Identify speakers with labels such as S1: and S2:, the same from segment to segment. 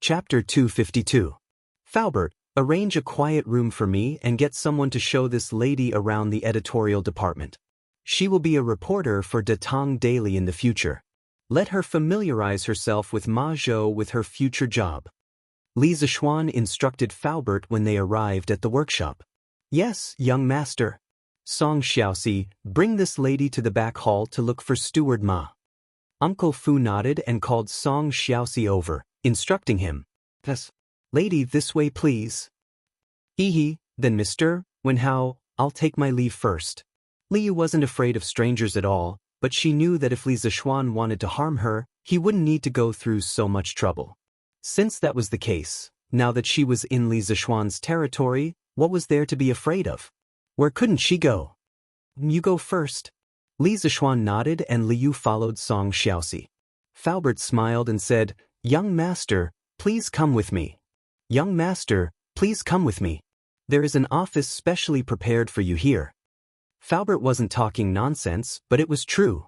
S1: Chapter 252. Faubert, arrange a quiet room for me and get someone to show this lady around the editorial department. She will be a reporter for Da Tong Daily in the future. Let her familiarize herself with Ma Zhou with her future job. Li Zishuan instructed Faubert when they arrived at the workshop. Yes, young master. Song Xiaoxi, bring this lady to the back hall to look for Steward Ma. Uncle Fu nodded and called Song Xiaoxi over, instructing him. Yes. Lady, this way please. Then Mr. Wenhao, I'll take my leave first. Li wasn't afraid of strangers at all, but she knew that if Li Zishuan wanted to harm her, he wouldn't need to go through so much trouble. Since that was the case, now that she was in Li Zishuan's territory, what was there to be afraid of? Where couldn't she go? You go first. Li Zishuan nodded and Liu followed Song Xiaoxi. Faubert smiled and said, Young master, please come with me. Young master, please come with me. There is an office specially prepared for you here. Faubert wasn't talking nonsense, but it was true.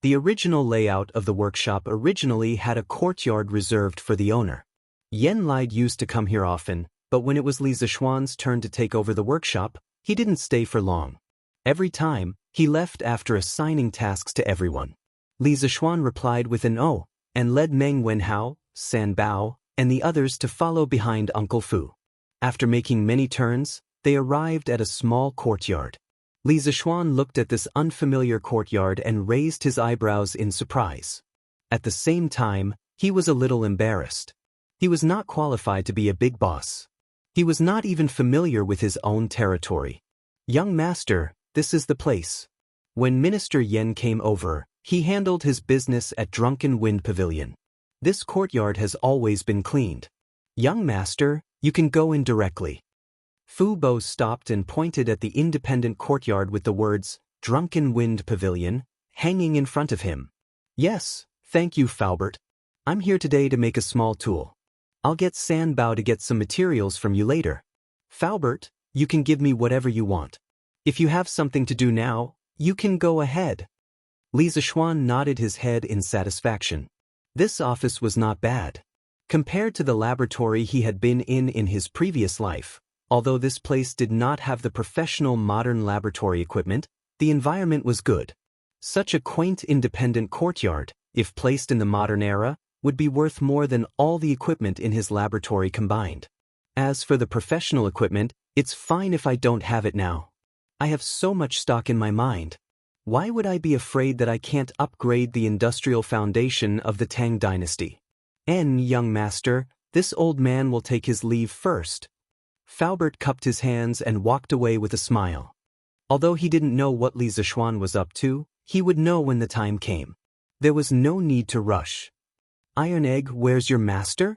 S1: The original layout of the workshop originally had a courtyard reserved for the owner. Yen Lide used to come here often, but when it was Li Zishuan's turn to take over the workshop, he didn't stay for long. Every time, he left after assigning tasks to everyone. Li Zishuan replied with an "oh," and led Meng Wenhao, San Bao, and the others to follow behind Uncle Fu. After making many turns, they arrived at a small courtyard. Li Zishuan looked at this unfamiliar courtyard and raised his eyebrows in surprise. At the same time, he was a little embarrassed. He was not qualified to be a big boss. He was not even familiar with his own territory. Young master, this is the place. When Minister Yen came over, he handled his business at Drunken Wind Pavilion. This courtyard has always been cleaned. Young master, you can go in directly. Fu Bo stopped and pointed at the independent courtyard with the words, Drunken Wind Pavilion, hanging in front of him. Yes, thank you, Faubert. I'm here today to make a small tool. I'll get San Bao to get some materials from you later. Faubert, you can give me whatever you want. If you have something to do now, you can go ahead. Li Zishuan nodded his head in satisfaction. This office was not bad. Compared to the laboratory he had been in his previous life, although this place did not have the professional modern laboratory equipment, the environment was good. Such a quaint independent courtyard, if placed in the modern era, would be worth more than all the equipment in his laboratory combined. As for the professional equipment, it's fine if I don't have it now. I have so much stock in my mind. Why would I be afraid that I can't upgrade the industrial foundation of the Tang dynasty? Young master, this old man will take his leave first. Faubert cupped his hands and walked away with a smile. Although he didn't know what Li Zishuan was up to, he would know when the time came. There was no need to rush. Iron Egg, where's your master?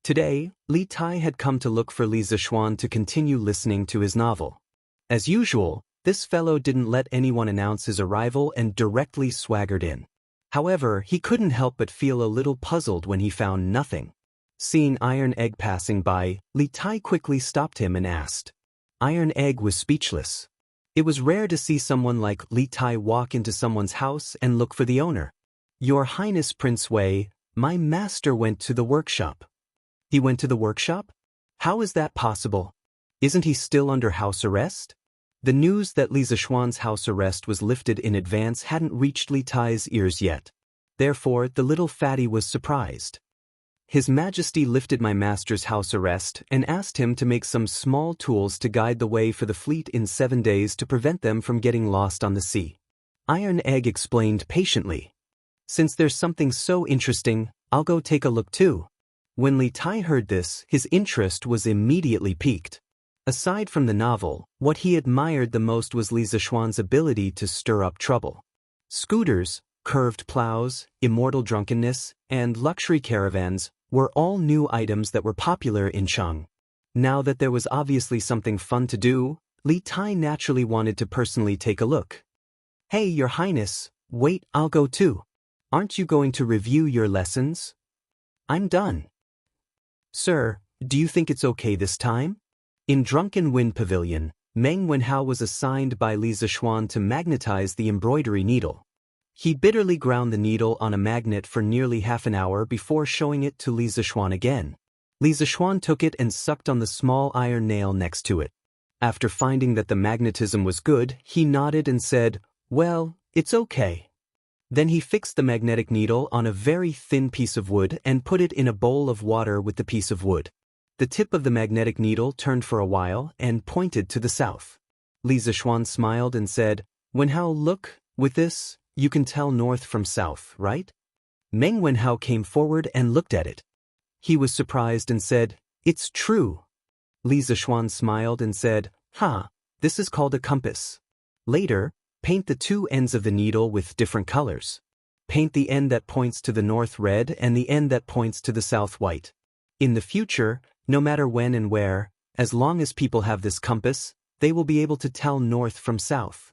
S1: Today, Li Tai had come to look for Li Zishuan to continue listening to his novel. As usual, this fellow didn't let anyone announce his arrival and directly swaggered in. However, he couldn't help but feel a little puzzled when he found nothing. Seeing Iron Egg passing by, Li Tai quickly stopped him and asked. Iron Egg was speechless. It was rare to see someone like Li Tai walk into someone's house and look for the owner. Your Highness Prince Wei, my master went to the workshop. He went to the workshop? How is that possible? Isn't he still under house arrest? The news that Li Zishuan's house arrest was lifted in advance hadn't reached Li Tai's ears yet. Therefore, the little fatty was surprised. His Majesty lifted my master's house arrest and asked him to make some small tools to guide the way for the fleet in 7 days to prevent them from getting lost on the sea. Iron Egg explained patiently. Since there's something so interesting, I'll go take a look too. When Li Tai heard this, his interest was immediately piqued. Aside from the novel, what he admired the most was Li Zishuan's ability to stir up trouble. Scooters, curved plows, immortal drunkenness, and luxury caravans were all new items that were popular in Cheng. Now that there was obviously something fun to do, Li Tai naturally wanted to personally take a look. Hey, Your Highness, wait, I'll go too. Aren't you going to review your lessons? I'm done. Sir, do you think it's okay this time? In Drunken Wind Pavilion, Meng Wenhao was assigned by Li Zishuan to magnetize the embroidery needle. He bitterly ground the needle on a magnet for nearly half an hour before showing it to Li Zishuan again. Li Zishuan took it and sucked on the small iron nail next to it. After finding that the magnetism was good, he nodded and said, "Well, it's okay." Then he fixed the magnetic needle on a very thin piece of wood and put it in a bowl of water with the piece of wood. The tip of the magnetic needle turned for a while and pointed to the south. Li Zishuan smiled and said, "Wenhao, look, with this, you can tell north from south, right?" Meng Wenhao came forward and looked at it. He was surprised and said, "It's true." Li Zishuan smiled and said, "This is called a compass. Later, paint the two ends of the needle with different colors. Paint the end that points to the north red and the end that points to the south white. In the future, no matter when and where, as long as people have this compass, they will be able to tell north from south."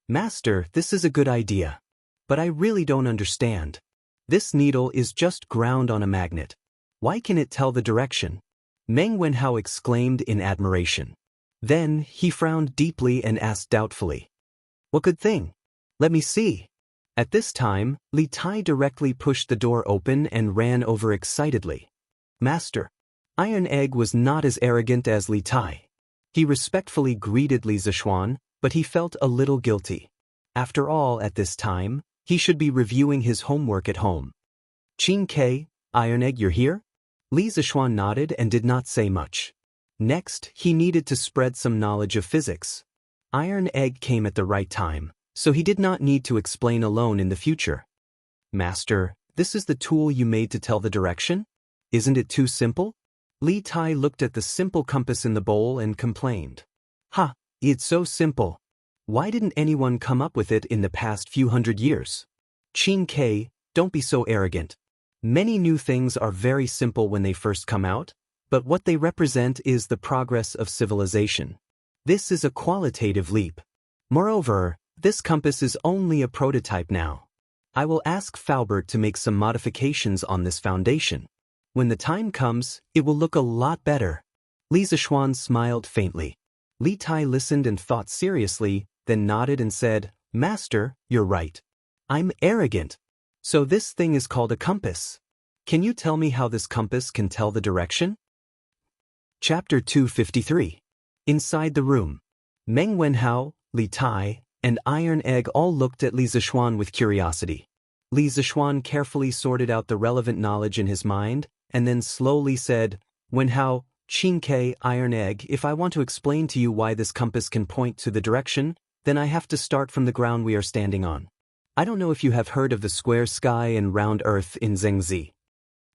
S1: "Master, this is a good idea. But I really don't understand. This needle is just ground on a magnet. Why can it tell the direction?" Meng Wenhao exclaimed in admiration. Then, he frowned deeply and asked doubtfully, "What good thing? Let me see." At this time, Li Tai directly pushed the door open and ran over excitedly. "Master." Iron Egg was not as arrogant as Li Tai. He respectfully greeted Li Zishuan, but he felt a little guilty. After all, at this time, he should be reviewing his homework at home. "Qin Ke, Iron Egg, you're here?" Li Zishuan nodded and did not say much. Next, he needed to spread some knowledge of physics. Iron Egg came at the right time, so he did not need to explain alone in the future. "Master, this is the tool you made to tell the direction? Isn't it too simple?" Li Tai looked at the simple compass in the bowl and complained. It's so simple. Why didn't anyone come up with it in the past few hundred years?" "Qin Ke, don't be so arrogant. Many new things are very simple when they first come out, but what they represent is the progress of civilization. This is a qualitative leap. Moreover, this compass is only a prototype now. I will ask Faubert to make some modifications on this foundation. When the time comes, it will look a lot better." Li Zishuan smiled faintly. Li Tai listened and thought seriously, then nodded and said, "Master, you're right. I'm arrogant. So this thing is called a compass. Can you tell me how this compass can tell the direction?" Chapter 253. Inside the room. Meng Wenhao, Li Tai, and Iron Egg all looked at Li Zishuan with curiosity. Li Zishuan carefully sorted out the relevant knowledge in his mind, and then slowly said, "Wenhao, Qin Ke, Iron Egg, if I want to explain to you why this compass can point to the direction, then I have to start from the ground we are standing on. I don't know if you have heard of the square sky and round earth in Zhengzi."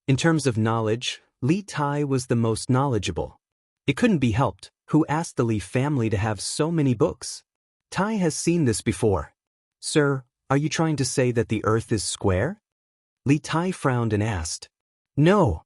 S1: In terms of knowledge, Li Tai was the most knowledgeable. It couldn't be helped. Who asked the Li family to have so many books? Tai has seen this before. "Sir, are you trying to say that the earth is square?" Li Tai frowned and asked. "No."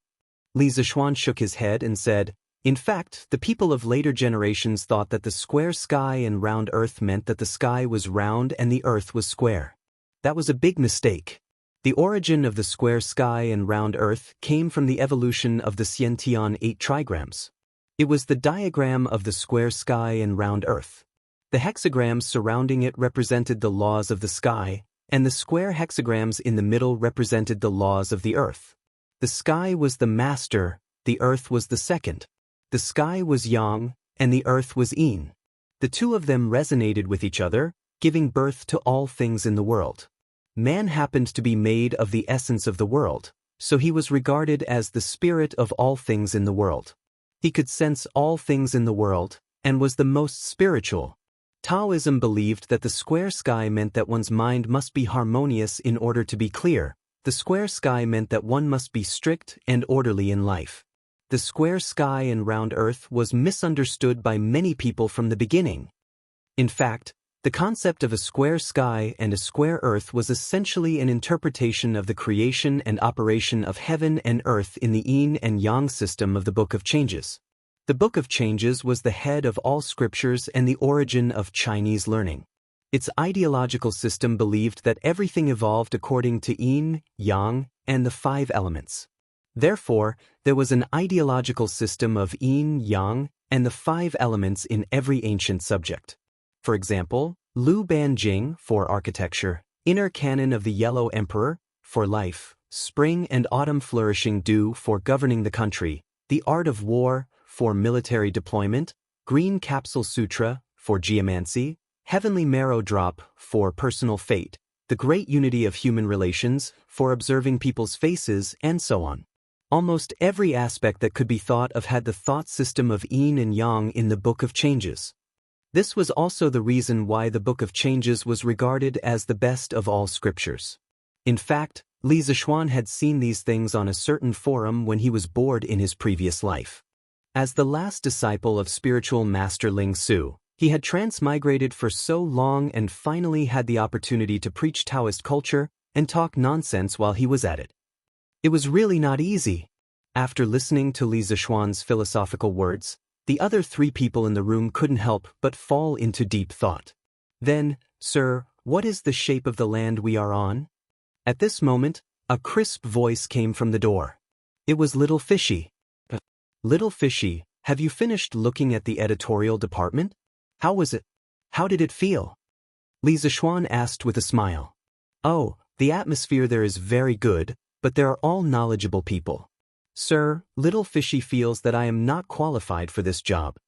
S1: Li Zishuan shook his head and said, "In fact, the people of later generations thought that the square sky and round earth meant that the sky was round and the earth was square. That was a big mistake. The origin of the square sky and round earth came from the evolution of the Xiantian 8 trigrams. It was the diagram of the square sky and round earth. The hexagrams surrounding it represented the laws of the sky, and the square hexagrams in the middle represented the laws of the earth. The sky was the master, the earth was the second. The sky was yang, and the earth was yin. The two of them resonated with each other, giving birth to all things in the world. Man happened to be made of the essence of the world, so he was regarded as the spirit of all things in the world. He could sense all things in the world, and was the most spiritual. Taoism believed that the square sky meant that one's mind must be harmonious in order to be clear. The square sky meant that one must be strict and orderly in life. The square sky and round earth was misunderstood by many people from the beginning. In fact, the concept of a square sky and a square earth was essentially an interpretation of the creation and operation of heaven and earth in the yin and yang system of the Book of Changes. The Book of Changes was the head of all scriptures and the origin of Chinese learning. Its ideological system believed that everything evolved according to yin, yang, and the 5 elements. Therefore, there was an ideological system of yin, yang, and the 5 elements in every ancient subject. For example, Lu Banjing for architecture, inner canon of the Yellow Emperor for life, spring and autumn flourishing dew for governing the country, The Art of War, for military deployment, Green Capsule Sutra, for geomancy, Heavenly Marrow Drop, for personal fate, The Great Unity of Human Relations, for observing people's faces, and so on. Almost every aspect that could be thought of had the thought system of yin and yang in the Book of Changes. This was also the reason why the Book of Changes was regarded as the best of all scriptures. In fact, Li Zixuan had seen these things on a certain forum when he was bored in his previous life. As the last disciple of spiritual master Ling Su, he had transmigrated for so long and finally had the opportunity to preach Taoist culture and talk nonsense while he was at it. It was really not easy. After listening to Li Zixuan's philosophical words, the other 3 people in the room couldn't help but fall into deep thought. Then, "Sir, what is the shape of the land we are on?" At this moment, a crisp voice came from the door. It was Little Fishy. "Little Fishy, have you finished looking at the editorial department? How was it? How did it feel?" Li Zixuan asked with a smile. "Oh, the atmosphere there is very good, but they are all knowledgeable people. Sir, Little Fishy feels that I am not qualified for this job."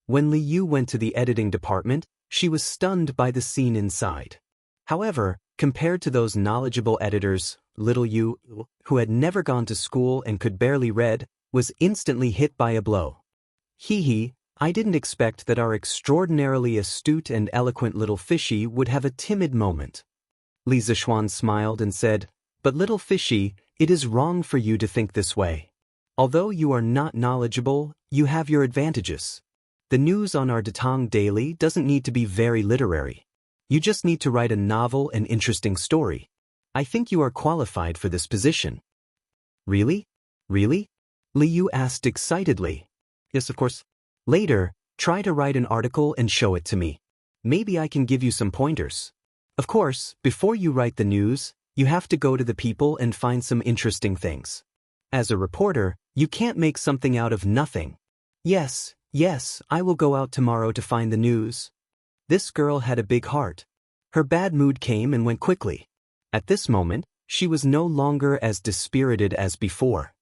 S1: When Li Yu went to the editing department, she was stunned by the scene inside. However, compared to those knowledgeable editors, Little Yu, who had never gone to school and could barely read, was instantly hit by a blow. "Hee, I didn't expect that our extraordinarily astute and eloquent Little Fishy would have a timid moment." Li Zixuan smiled and said, "But Little Fishy, it is wrong for you to think this way. Although you are not knowledgeable, you have your advantages. The news on our Datang Daily doesn't need to be very literary. You just need to write a novel and interesting story. I think you are qualified for this position." "Really? Really?" Li Yu asked excitedly. "Yes, of course. Later, try to write an article and show it to me. Maybe I can give you some pointers. Of course, before you write the news, you have to go to the people and find some interesting things. As a reporter, you can't make something out of nothing." Yes, I will go out tomorrow to find the news." This girl had a big heart. Her bad mood came and went quickly. At this moment, she was no longer as dispirited as before.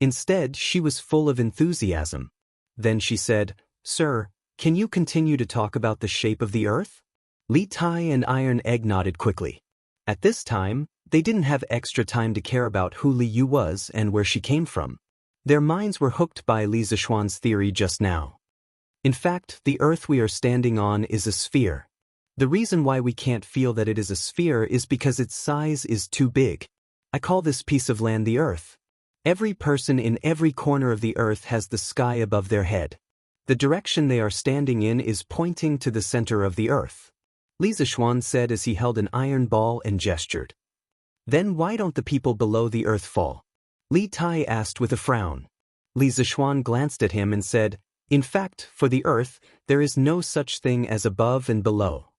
S1: Instead, she was full of enthusiasm. Then she said, "Sir, can you continue to talk about the shape of the earth?" Li Tai and Iron Egg nodded quickly. At this time, they didn't have extra time to care about who Li Yu was and where she came from. Their minds were hooked by Li Zixuan's theory just now. In fact, the earth we are standing on is a sphere. The reason why we can't feel that it is a sphere is because its size is too big. I call this piece of land the earth. Every person in every corner of the earth has the sky above their head. The direction they are standing in is pointing to the center of the earth. Li Zixuan said as he held an iron ball and gestured. "Then why don't the people below the earth fall?" Li Tai asked with a frown. Li Zixuan glanced at him and said, "In fact, for the earth, there is no such thing as above and below.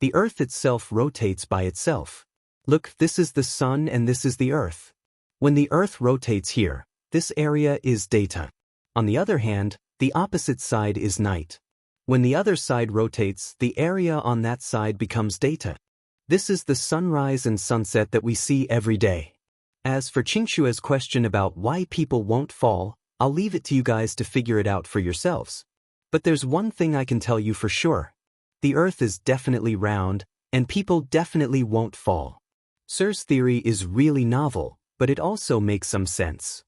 S1: The earth itself rotates by itself. Look, this is the sun and this is the earth. When the earth rotates here, this area is daytime. On the other hand, the opposite side is night. When the other side rotates, the area on that side becomes daytime. This is the sunrise and sunset that we see every day. As for Qingshua's question about why people won't fall, I'll leave it to you guys to figure it out for yourselves. But there's one thing I can tell you for sure. The earth is definitely round, and people definitely won't fall." Sir's theory is really novel, but it also makes some sense.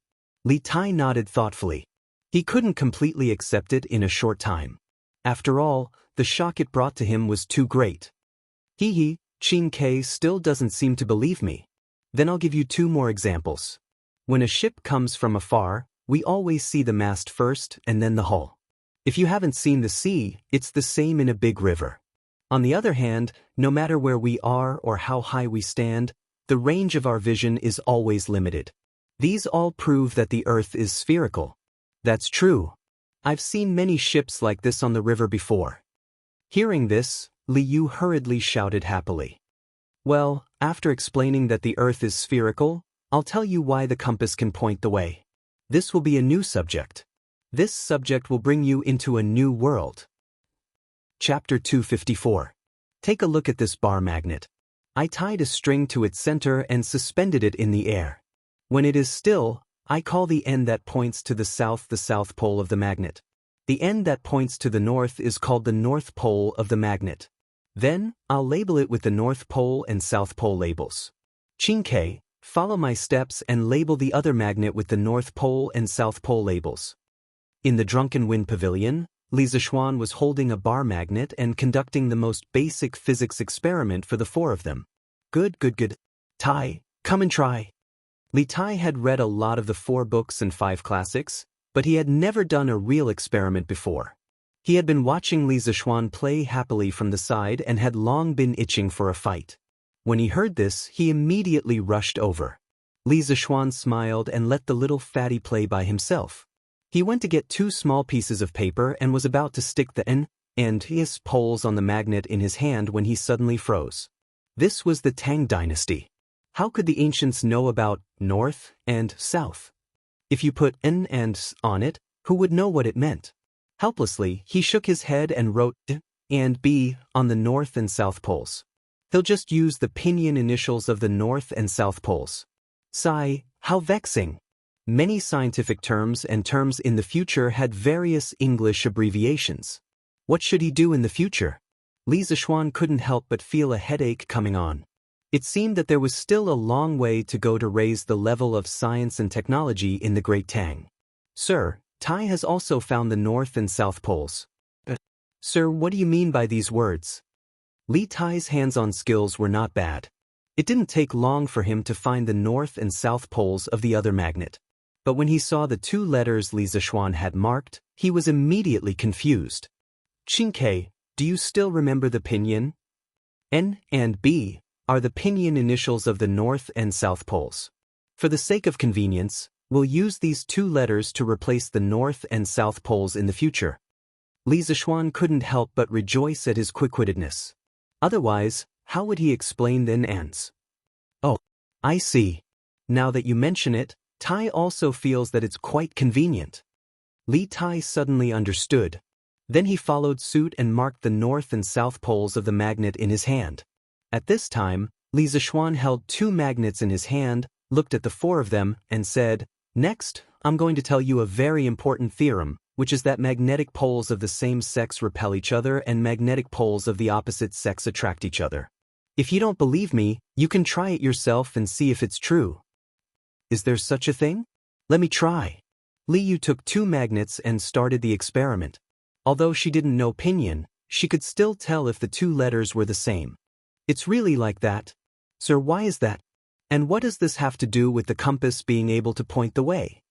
S1: Li Tai nodded thoughtfully. He couldn't completely accept it in a short time. After all, the shock it brought to him was too great. "Hee, Qing K still doesn't seem to believe me. Then I'll give you 2 more examples. When a ship comes from afar, we always see the mast first and then the hull. If you haven't seen the sea, it's the same in a big river. On the other hand, no matter where we are or how high we stand, the range of our vision is always limited. These all prove that the earth is spherical." "That's true. I've seen many ships like this on the river before." Hearing this, Li Yu hurriedly shouted happily. "Well, after explaining that the earth is spherical, I'll tell you why the compass can point the way. This will be a new subject. This subject will bring you into a new world." Chapter 254. Take a look at this bar magnet. I tied a string to its center and suspended it in the air. When it is still, I call the end that points to the south pole of the magnet. The end that points to the north is called the north pole of the magnet. Then, I'll label it with the north pole and south pole labels. Xianxia, follow my steps and label the other magnet with the north pole and south pole labels. In the Drunken Wind Pavilion, Li Zixuan was holding a bar magnet and conducting the most basic physics experiment for the four of them. Good. Tai, come and try. Li Tai had read a lot of the 4 books and 5 classics, but he had never done a real experiment before. He had been watching Li Zixuan play happily from the side and had long been itching for a fight. When he heard this, he immediately rushed over. Li Zixuan smiled and let the little fatty play by himself. He went to get 2 small pieces of paper and was about to stick the N and S poles on the magnet in his hand when he suddenly froze. This was the Tang dynasty. How could the ancients know about north and south? If you put N and S on it, who would know what it meant? Helplessly, he shook his head and wrote D and B on the north and south poles. He'll just use the pinyin initials of the north and south poles. Sigh, how vexing. Many scientific terms and terms in the future had various English abbreviations. What should he do in the future? Li Zixuan couldn't help but feel a headache coming on. It seemed that there was still a long way to go to raise the level of science and technology in the Great Tang. Sir, Tai has also found the north and south poles. Sir, what do you mean by these words? Li Tai's hands-on skills were not bad. It didn't take long for him to find the north and south poles of the other magnet. But when he saw the 2 letters Li Zixuan had marked, he was immediately confused. Xianxia, do you still remember the pinyin? N and B are the pinyin initials of the north and south poles. For the sake of convenience, we'll use these 2 letters to replace the north and south poles in the future. Li Zixuan couldn't help but rejoice at his quick-wittedness. Otherwise, how would he explain the N's? Oh, I see. Now that you mention it, Tai also feels that it's quite convenient. Li Tai suddenly understood. Then he followed suit and marked the north and south poles of the magnet in his hand. At this time, Li Zixuan held 2 magnets in his hand, looked at the 4 of them, and said, "Next, I'm going to tell you a very important theorem, which is that magnetic poles of the same sex repel each other and magnetic poles of the opposite sex attract each other. If you don't believe me, you can try it yourself and see if it's true." Is there such a thing? Let me try. Li Yu took 2 magnets and started the experiment. Although she didn't know pinyin, she could still tell if the 2 letters were the same. It's really like that. Sir, why is that? And what does this have to do with the compass being able to point the way?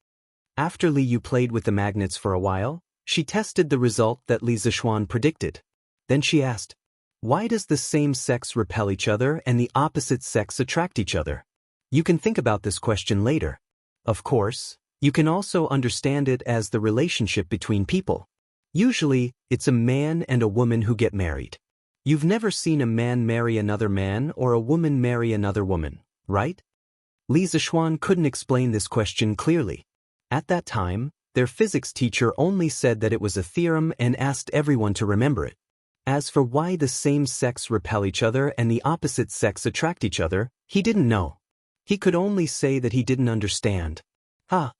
S1: After Li Yu played with the magnets for a while, she tested the result that Li Zixuan predicted. Then she asked, why does the same sex repel each other and the opposite sex attract each other? You can think about this question later. Of course, you can also understand it as the relationship between people. Usually, it's a man and a woman who get married. You've never seen a man marry another man or a woman marry another woman, right? Li Zixuan couldn't explain this question clearly. At that time, their physics teacher only said that it was a theorem and asked everyone to remember it. As for why the same sex repel each other and the opposite sex attract each other, he didn't know. He could only say that he didn't understand. Ah.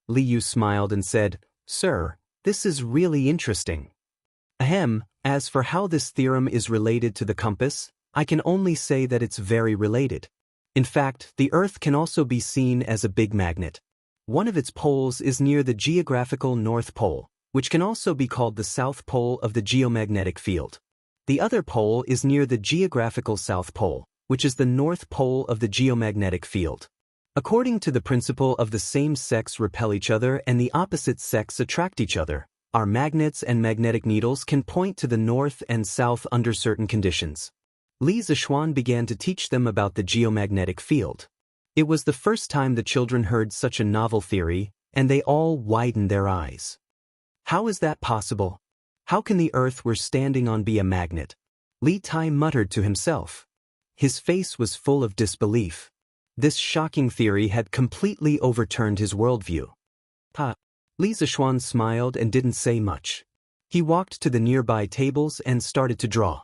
S1: Li Yu smiled and said, "Sir, this is really interesting. Ahem, as for how this theorem is related to the compass, I can only say that it's very related. In fact, the Earth can also be seen as a big magnet. One of its poles is near the geographical North Pole, which can also be called the South Pole of the geomagnetic field. The other pole is near the geographical South Pole, which is the North Pole of the geomagnetic field. According to the principle of the same sex repel each other and the opposite sex attract each other, our magnets and magnetic needles can point to the north and south under certain conditions." Li Zixuan began to teach them about the geomagnetic field. It was the first time the children heard such a novel theory, and they all widened their eyes. How is that possible? How can the Earth we're standing on be a magnet? Li Tai muttered to himself. His face was full of disbelief. This shocking theory had completely overturned his worldview. Li Zixuan smiled and didn't say much. He walked to the nearby tables and started to draw.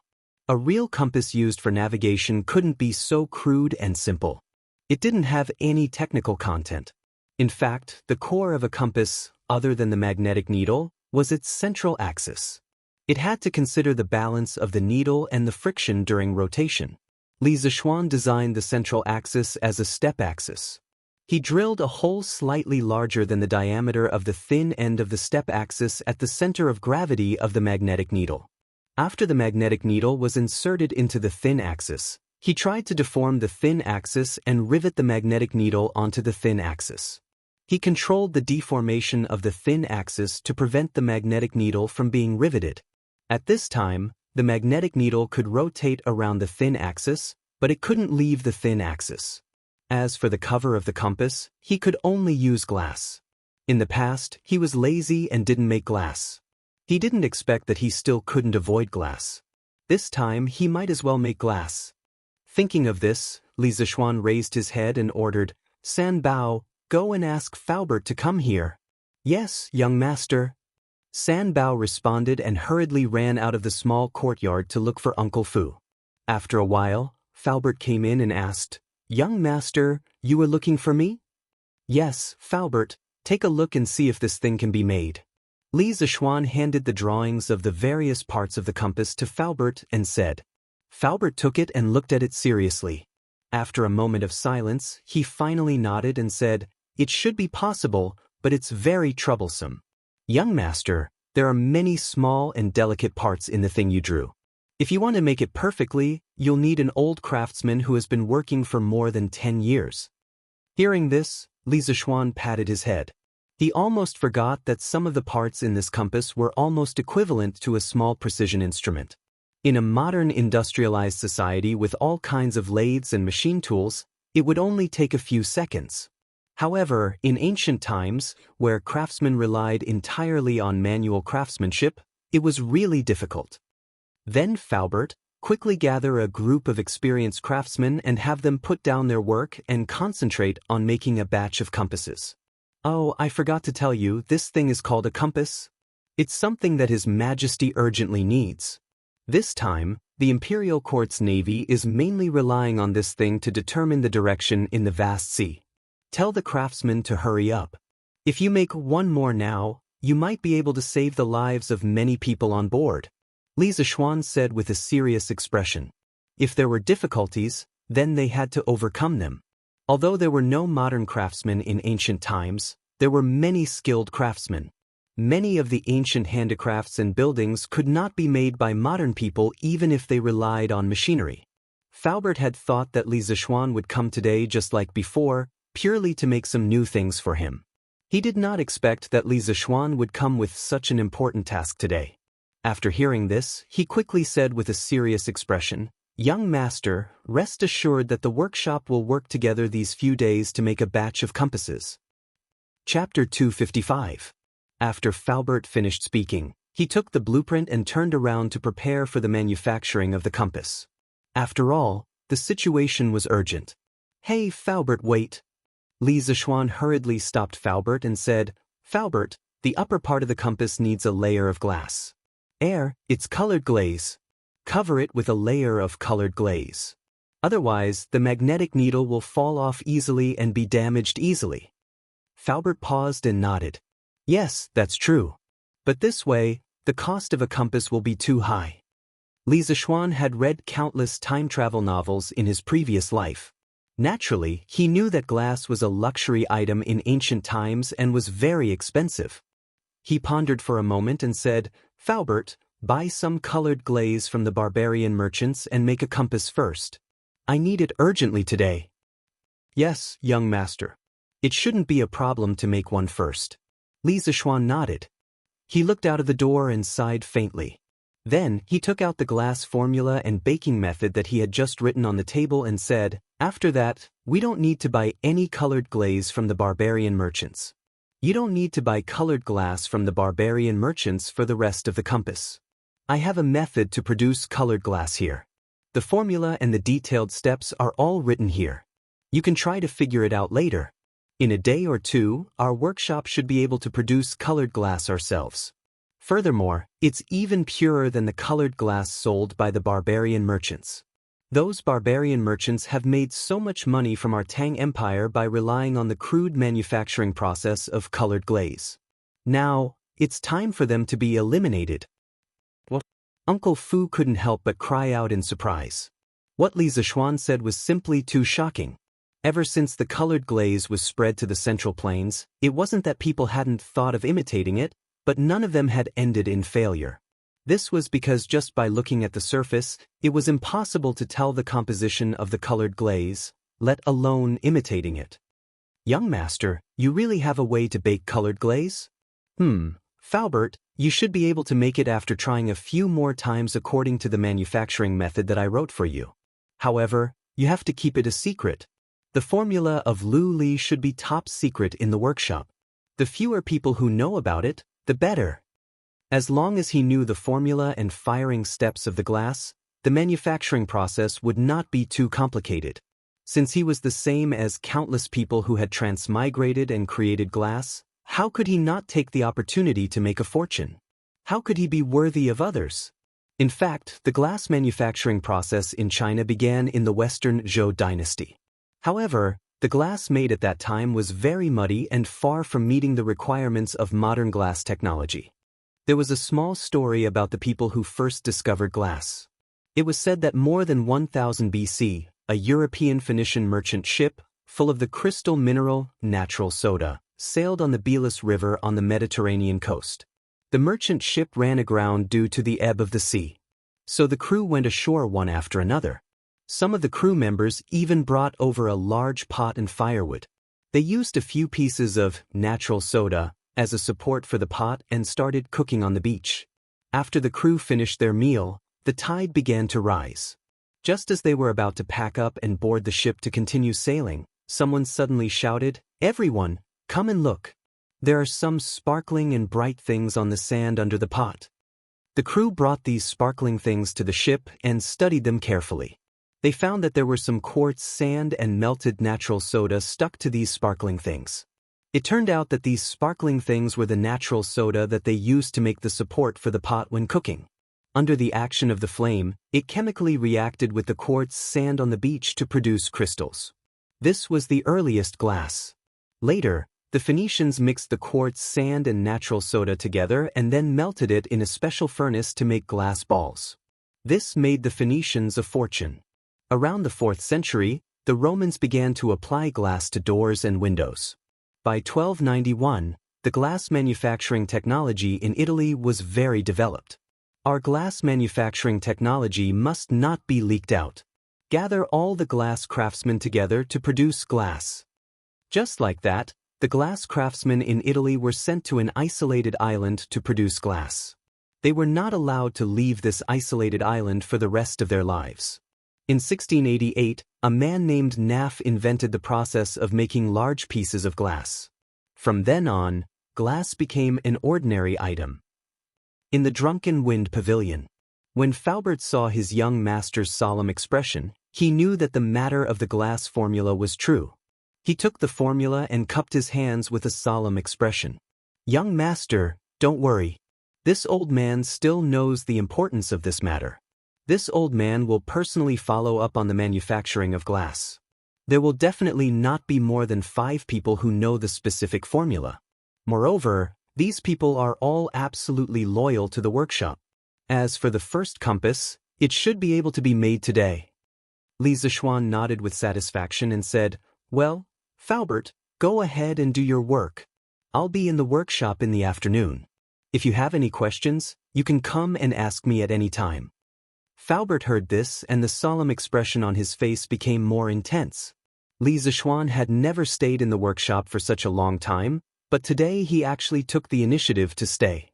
S1: A real compass used for navigation couldn't be so crude and simple. It didn't have any technical content. In fact, the core of a compass, other than the magnetic needle, was its central axis. It had to consider the balance of the needle and the friction during rotation. Li Zixuan designed the central axis as a step axis. He drilled a hole slightly larger than the diameter of the thin end of the step axis at the center of gravity of the magnetic needle. After the magnetic needle was inserted into the thin axis, he tried to deform the thin axis and rivet the magnetic needle onto the thin axis. He controlled the deformation of the thin axis to prevent the magnetic needle from being riveted. At this time, the magnetic needle could rotate around the thin axis, but it couldn't leave the thin axis. As for the cover of the compass, he could only use glass. In the past, he was lazy and didn't make glass. He didn't expect that he still couldn't avoid glass. This time, he might as well make glass. Thinking of this, Li Zixuan raised his head and ordered, "San Bao, go and ask Faubert to come here." "Yes, young master." San Bao responded and hurriedly ran out of the small courtyard to look for Uncle Fu. After a while, Faubert came in and asked, "Young master, you were looking for me?" "Yes, Faubert, take a look and see if this thing can be made." Li Zixuan handed the drawings of the various parts of the compass to Faubert and said. Faubert took it and looked at it seriously. After a moment of silence, he finally nodded and said, "It should be possible, but it's very troublesome. Young master, there are many small and delicate parts in the thing you drew. If you want to make it perfectly, you'll need an old craftsman who has been working for more than 10 years. Hearing this, Li Zixuan patted his head. He almost forgot that some of the parts in this compass were almost equivalent to a small precision instrument. In a modern industrialized society with all kinds of lathes and machine tools, it would only take a few seconds. However, in ancient times, where craftsmen relied entirely on manual craftsmanship, it was really difficult. Then Faubert, quickly gather a group of experienced craftsmen and have them put down their work and concentrate on making a batch of compasses. "Oh, I forgot to tell you, this thing is called a compass. It's something that His Majesty urgently needs. This time, the Imperial Court's navy is mainly relying on this thing to determine the direction in the vast sea. Tell the craftsmen to hurry up. If you make one more now, you might be able to save the lives of many people on board," Li Zixuan said with a serious expression. If there were difficulties, then they had to overcome them. Although there were no modern craftsmen in ancient times, there were many skilled craftsmen. Many of the ancient handicrafts and buildings could not be made by modern people even if they relied on machinery. Faubert had thought that Li Zixuan would come today just like before, purely to make some new things for him. He did not expect that Li Zixuan would come with such an important task today. After hearing this, he quickly said with a serious expression, "Young master, rest assured that the workshop will work together these few days to make a batch of compasses." Chapter 255. After Faubert finished speaking, he took the blueprint and turned around to prepare for the manufacturing of the compass. After all, the situation was urgent. "Hey, Faubert, wait." Li Zixuan hurriedly stopped Faubert and said, "Faubert, the upper part of the compass needs a layer of glass. It's colored glaze. Cover it with a layer of colored glaze. Otherwise, the magnetic needle will fall off easily and be damaged easily." Faubert paused and nodded. "Yes, that's true. But this way, the cost of a compass will be too high." Li Zixuan had read countless time travel novels in his previous life. Naturally, he knew that glass was a luxury item in ancient times and was very expensive. He pondered for a moment and said, "Faubert, buy some colored glaze from the barbarian merchants and make a compass first. I need it urgently today." "Yes, young master. It shouldn't be a problem to make one first." Li Zixuan nodded. He looked out of the door and sighed faintly. Then, he took out the glass formula and baking method that he had just written on the table and said, "After that, we don't need to buy any colored glaze from the barbarian merchants. You don't need to buy colored glass from the barbarian merchants for the rest of the compass. I have a method to produce colored glass here. The formula and the detailed steps are all written here. You can try to figure it out later. In a day or two, our workshop should be able to produce colored glass ourselves. Furthermore, it's even purer than the colored glass sold by the barbarian merchants." Those barbarian merchants have made so much money from our Tang Empire by relying on the crude manufacturing process of colored glaze. Now, it's time for them to be eliminated. What? Uncle Fu couldn't help but cry out in surprise. What Li Zishuan said was simply too shocking. Ever since the colored glaze was spread to the Central Plains, it wasn't that people hadn't thought of imitating it, but none of them had ended in failure. This was because just by looking at the surface, it was impossible to tell the composition of the colored glaze, let alone imitating it. Young master, you really have a way to bake colored glaze? Faubert, you should be able to make it after trying a few more times according to the manufacturing method that I wrote for you. However, you have to keep it a secret. The formula of Lu Li should be top secret in the workshop. The fewer people who know about it, the better. As long as he knew the formula and firing steps of the glass, the manufacturing process would not be too complicated. Since he was the same as countless people who had transmigrated and created glass, how could he not take the opportunity to make a fortune? How could he be worthy of others? In fact, the glass manufacturing process in China began in the Western Zhou dynasty. However, the glass made at that time was very muddy and far from meeting the requirements of modern glass technology. There was a small story about the people who first discovered glass. It was said that more than 1000 BC, a European Phoenician merchant ship, full of the crystal mineral, natural soda, sailed on the Belus River on the Mediterranean coast. The merchant ship ran aground due to the ebb of the sea. So the crew went ashore one after another. Some of the crew members even brought over a large pot and firewood. They used a few pieces of natural soda as a support for the pot and started cooking on the beach. After the crew finished their meal, the tide began to rise. Just as they were about to pack up and board the ship to continue sailing, someone suddenly shouted, "Everyone, come and look. There are some sparkling and bright things on the sand under the pot." The crew brought these sparkling things to the ship and studied them carefully. They found that there were some quartz sand and melted natural soda stuck to these sparkling things. It turned out that these sparkling things were the natural soda that they used to make the support for the pot when cooking. Under the action of the flame, it chemically reacted with the quartz sand on the beach to produce crystals. This was the earliest glass. Later, the Phoenicians mixed the quartz sand and natural soda together and then melted it in a special furnace to make glass balls. This made the Phoenicians a fortune. Around the 4th century, the Romans began to apply glass to doors and windows. By 1291, the glass manufacturing technology in Italy was very developed. Our glass manufacturing technology must not be leaked out. Gather all the glass craftsmen together to produce glass. Just like that, the glass craftsmen in Italy were sent to an isolated island to produce glass. They were not allowed to leave this isolated island for the rest of their lives. In 1688, a man named Naff invented the process of making large pieces of glass. From then on, glass became an ordinary item. In the Drunken Wind Pavilion, when Faubert saw his young master's solemn expression, he knew that the matter of the glass formula was true. He took the formula and cupped his hands with a solemn expression. "Young master, don't worry. This old man still knows the importance of this matter. This old man will personally follow up on the manufacturing of glass. There will definitely not be more than 5 people who know the specific formula. Moreover, these people are all absolutely loyal to the workshop. As for the first compass, it should be able to be made today." Li Zishuan nodded with satisfaction and said, "Well, Faubert, go ahead and do your work. I'll be in the workshop in the afternoon. If you have any questions, you can come and ask me at any time." Faubert heard this and the solemn expression on his face became more intense. Li Zishuan had never stayed in the workshop for such a long time, but today he actually took the initiative to stay.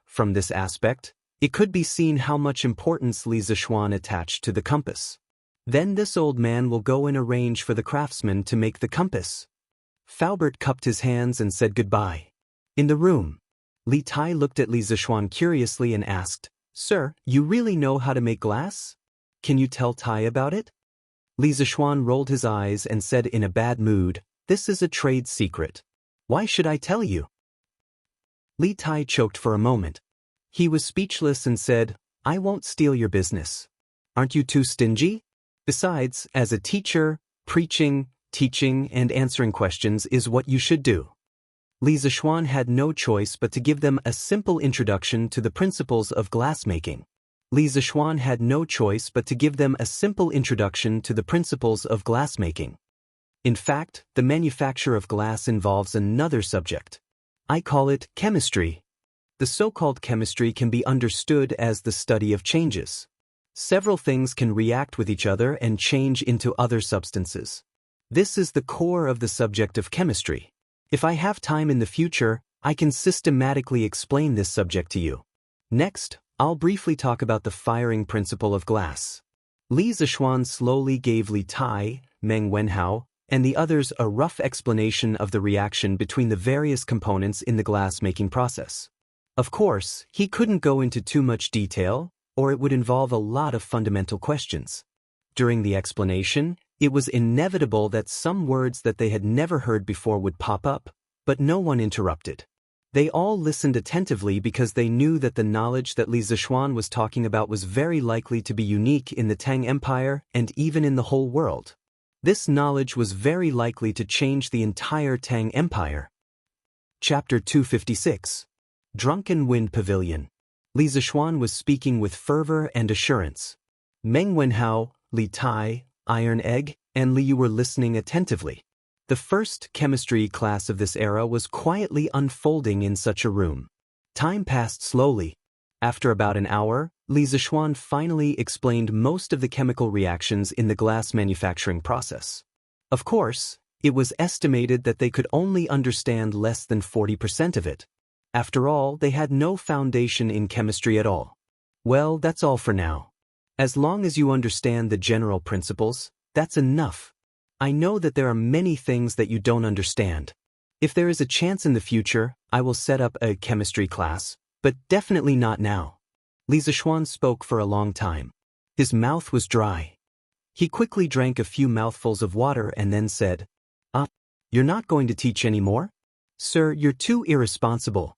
S1: From this aspect, it could be seen how much importance Li Zishuan attached to the compass. Then this old man will go and arrange for the craftsman to make the compass. Faubert cupped his hands and said goodbye. In the room, Li Tai looked at Li Zishuan curiously and asked, "Sir, you really know how to make glass? Can you tell Tai about it?" Li Zishuan rolled his eyes and said in a bad mood, "This is a trade secret. Why should I tell you?" Li Tai choked for a moment. He was speechless and said, "I won't steal your business. Aren't you too stingy?" Besides, as a teacher, preaching, teaching, and answering questions is what you should do. Li Zixuan had no choice but to give them a simple introduction to the principles of glassmaking. Li Zixuan had no choice but to give them a simple introduction to the principles of glassmaking. In fact, the manufacture of glass involves another subject. I call it chemistry. The so-called chemistry can be understood as the study of changes. Several things can react with each other and change into other substances. This is the core of the subject of chemistry. If I have time in the future, I can systematically explain this subject to you. Next, I'll briefly talk about the firing principle of glass. Li Zixuan slowly gave Li Tai, Meng Wenhao, and the others a rough explanation of the reaction between the various components in the glass-making process. Of course, he couldn't go into too much detail, or it would involve a lot of fundamental questions. During the explanation, it was inevitable that some words that they had never heard before would pop up, but no one interrupted. They all listened attentively because they knew that the knowledge that Li Zixuan was talking about was very likely to be unique in the Tang Empire and even in the whole world. This knowledge was very likely to change the entire Tang Empire. Chapter 256. Drunken Wind Pavilion. Li Zixuan was speaking with fervor and assurance. Meng Wenhao, Li Tai, Iron Egg, and Li Yu were listening attentively. The first chemistry class of this era was quietly unfolding in such a room. Time passed slowly. After about an hour, Li Zixuan finally explained most of the chemical reactions in the glass manufacturing process. Of course, it was estimated that they could only understand less than 40% of it. After all, they had no foundation in chemistry at all. Well, that's all for now. As long as you understand the general principles, that's enough. I know that there are many things that you don't understand. If there is a chance in the future, I will set up a chemistry class, but definitely not now. Li Zixuan spoke for a long time. His mouth was dry. He quickly drank a few mouthfuls of water and then said, "You're not going to teach anymore? Sir, you're too irresponsible."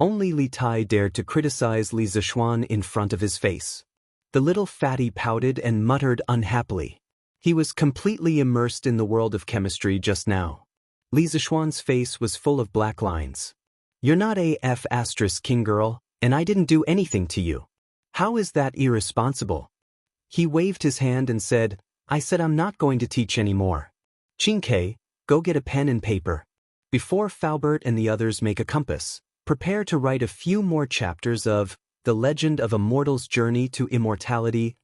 S1: Only Li Tai dared to criticize Li Zixuan in front of his face. The little fatty pouted and muttered unhappily. He was completely immersed in the world of chemistry just now. Li Zixuan's face was full of black lines. "You're not a king girl, and I didn't do anything to you. How is that irresponsible?" He waved his hand and said, "I said I'm not going to teach anymore. Qingke, go get a pen and paper. Before Faubert and the others make a compass, prepare to write a few more chapters of The Legend of a Mortal's Journey to Immortality!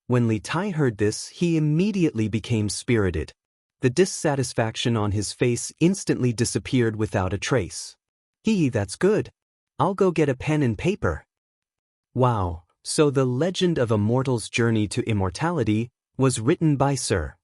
S1: When Li Tai heard this, he immediately became spirited. The dissatisfaction on his face instantly disappeared without a trace. That's good. I'll go get a pen and paper." Wow, so The Legend of a Mortal's Journey to Immortality was written by Sir.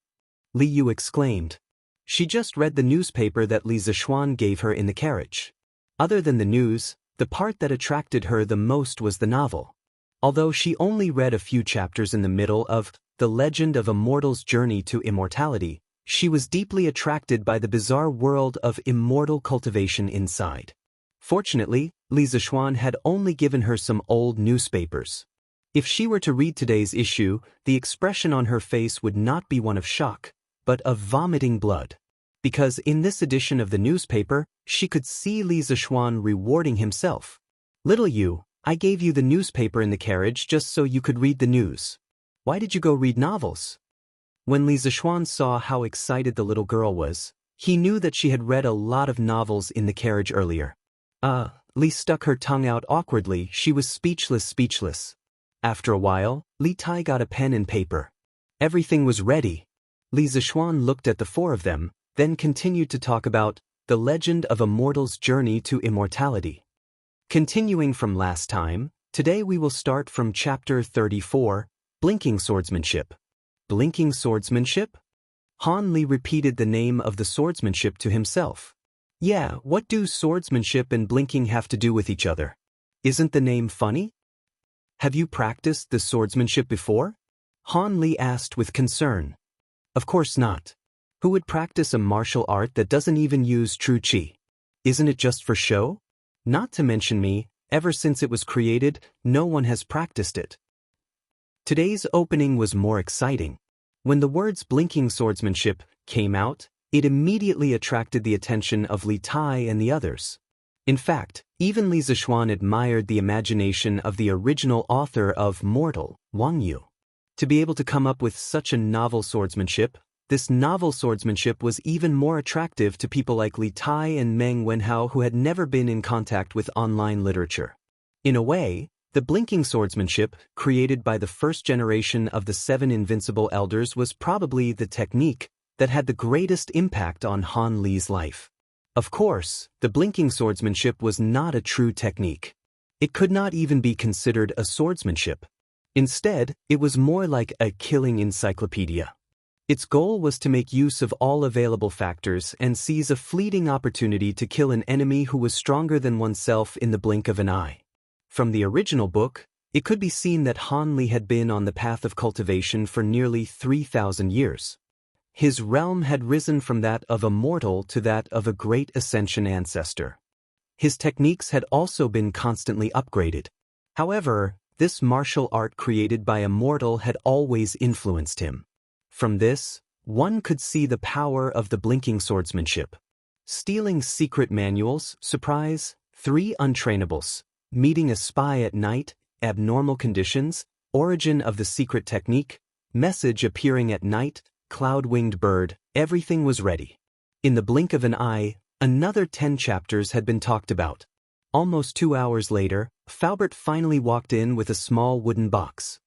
S1: Li Yu exclaimed. She just read the newspaper that Li Zixuan gave her in the carriage. Other than the news, the part that attracted her the most was the novel. Although she only read a few chapters in the middle of The Legend of a Mortal's Journey to Immortality, she was deeply attracted by the bizarre world of immortal cultivation inside. Fortunately, Li Zixuan had only given her some old newspapers. If she were to read today's issue, the expression on her face would not be one of shock, but of vomiting blood. Because in this edition of the newspaper, she could see Li Zixuan rewarding himself. "Little you, I gave you the newspaper in the carriage just so you could read the news. Why did you go read novels?" When Li Zixuan saw how excited the little girl was, he knew that she had read a lot of novels in the carriage earlier. Li stuck her tongue out awkwardly. She was speechless. After a while, Li Tai got a pen and paper. Everything was ready. Li Zixuan looked at the four of them, then continued to talk about The Legend of a Mortal's Journey to Immortality. Continuing from last time, today we will start from chapter 34, Blinking Swordsmanship. Blinking Swordsmanship? Han Li repeated the name of the swordsmanship to himself. Yeah, what do swordsmanship and blinking have to do with each other? Isn't the name funny? Have you practiced the swordsmanship before? Han Li asked with concern. Of course not. Who would practice a martial art that doesn't even use true qi? Isn't it just for show? Not to mention me, ever since it was created, no one has practiced it. Today's opening was more exciting. When the words blinking swordsmanship came out, it immediately attracted the attention of Li Tai and the others. In fact, even Li Zishuan admired the imagination of the original author of Immortal, Wang Yu. To be able to come up with such a novel swordsmanship, this novel swordsmanship was even more attractive to people like Li Tai and Meng Wenhao who had never been in contact with online literature. In a way, the blinking swordsmanship, created by the first generation of the 7 invincible elders, was probably the technique that had the greatest impact on Han Li's life. Of course, the blinking swordsmanship was not a true technique. It could not even be considered a swordsmanship. Instead, it was more like a killing encyclopedia. Its goal was to make use of all available factors and seize a fleeting opportunity to kill an enemy who was stronger than oneself in the blink of an eye. From the original book, it could be seen that Han Li had been on the path of cultivation for nearly 3,000 years. His realm had risen from that of a mortal to that of a great ascension ancestor. His techniques had also been constantly upgraded. However, this martial art created by a mortal had always influenced him. From this, one could see the power of the blinking swordsmanship. Stealing secret manuals, surprise, 3 untrainables, meeting a spy at night, abnormal conditions, origin of the secret technique, message appearing at night, cloud-winged bird, everything was ready. In the blink of an eye, another 10 chapters had been talked about. Almost 2 hours later, Faubert finally walked in with a small wooden box.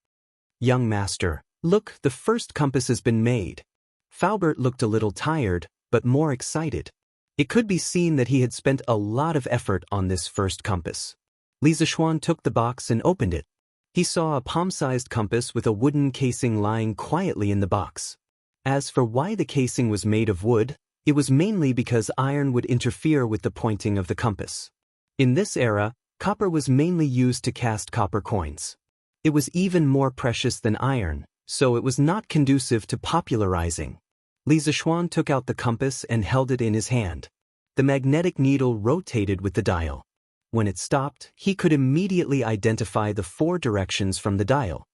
S1: "Young master, look, the first compass has been made." Faubert looked a little tired, but more excited. It could be seen that he had spent a lot of effort on this first compass. Li Zishuan took the box and opened it. He saw a palm-sized compass with a wooden casing lying quietly in the box. As for why the casing was made of wood, it was mainly because iron would interfere with the pointing of the compass. In this era, copper was mainly used to cast copper coins. It was even more precious than iron, so it was not conducive to popularizing. Li Zishuan took out the compass and held it in his hand. The magnetic needle rotated with the dial. When it stopped, he could immediately identify the 4 directions from the dial.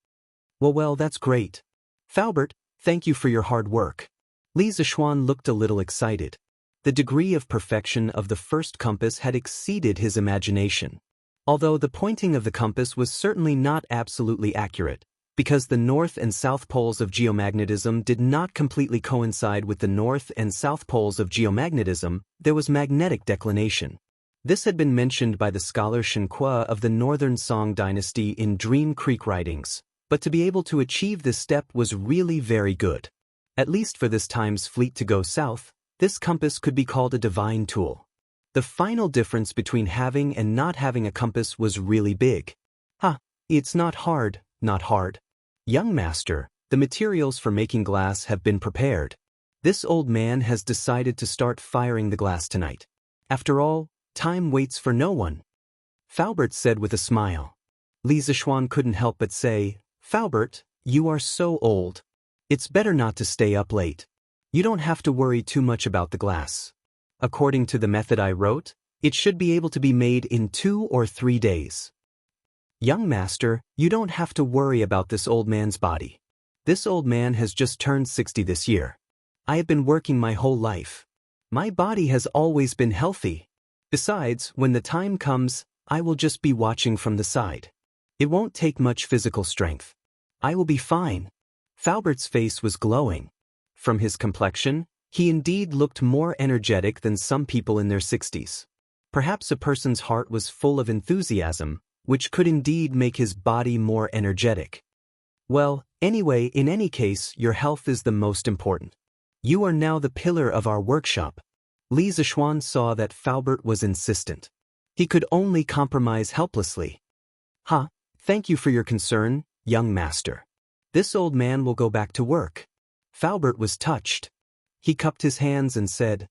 S1: Well, that's great. Faubert, thank you for your hard work." Li Zishuan looked a little excited. The degree of perfection of the first compass had exceeded his imagination. Although the pointing of the compass was certainly not absolutely accurate, because the north and south poles of geomagnetism did not completely coincide with the north and south poles of geomagnetism, there was magnetic declination. This had been mentioned by the scholar Xianxia of the Northern Song dynasty in Dream Creek writings, but to be able to achieve this step was really very good. At least for this time's fleet to go south, this compass could be called a divine tool. The final difference between having and not having a compass was really big. It's not hard, not hard. Young master, the materials for making glass have been prepared. This old man has decided to start firing the glass tonight. After all, time waits for no one. Faubert said with a smile. Li Zishuan couldn't help but say, "Faubert, you are so old. It's better not to stay up late. You don't have to worry too much about the glass. According to the method I wrote, it should be able to be made in 2 or 3 days. Young master, you don't have to worry about this old man's body. This old man has just turned 60 this year. I have been working my whole life. My body has always been healthy. Besides, when the time comes, I will just be watching from the side. It won't take much physical strength. I will be fine." Faubert's face was glowing. From his complexion, he indeed looked more energetic than some people in their 60s. Perhaps a person's heart was full of enthusiasm, which could indeed make his body more energetic. Well, anyway, in any case, your health is the most important. You are now the pillar of our workshop. Li Zishuan saw that Faubert was insistent. He could only compromise helplessly. Thank you for your concern, young master. This old man will go back to work." Faubert was touched. He cupped his hands and said,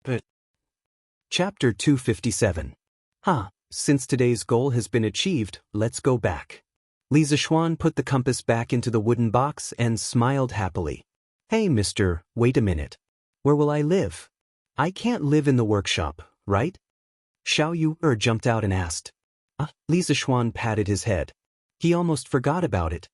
S1: "But..." Chapter 257. Since today's goal has been achieved, let's go back. Li Zishuan put the compass back into the wooden box and smiled happily. "Hey, mister, wait a minute. Where will I live? I can't live in the workshop, right?" Xiao Yu jumped out and asked. Li Zishuan patted his head. He almost forgot about it.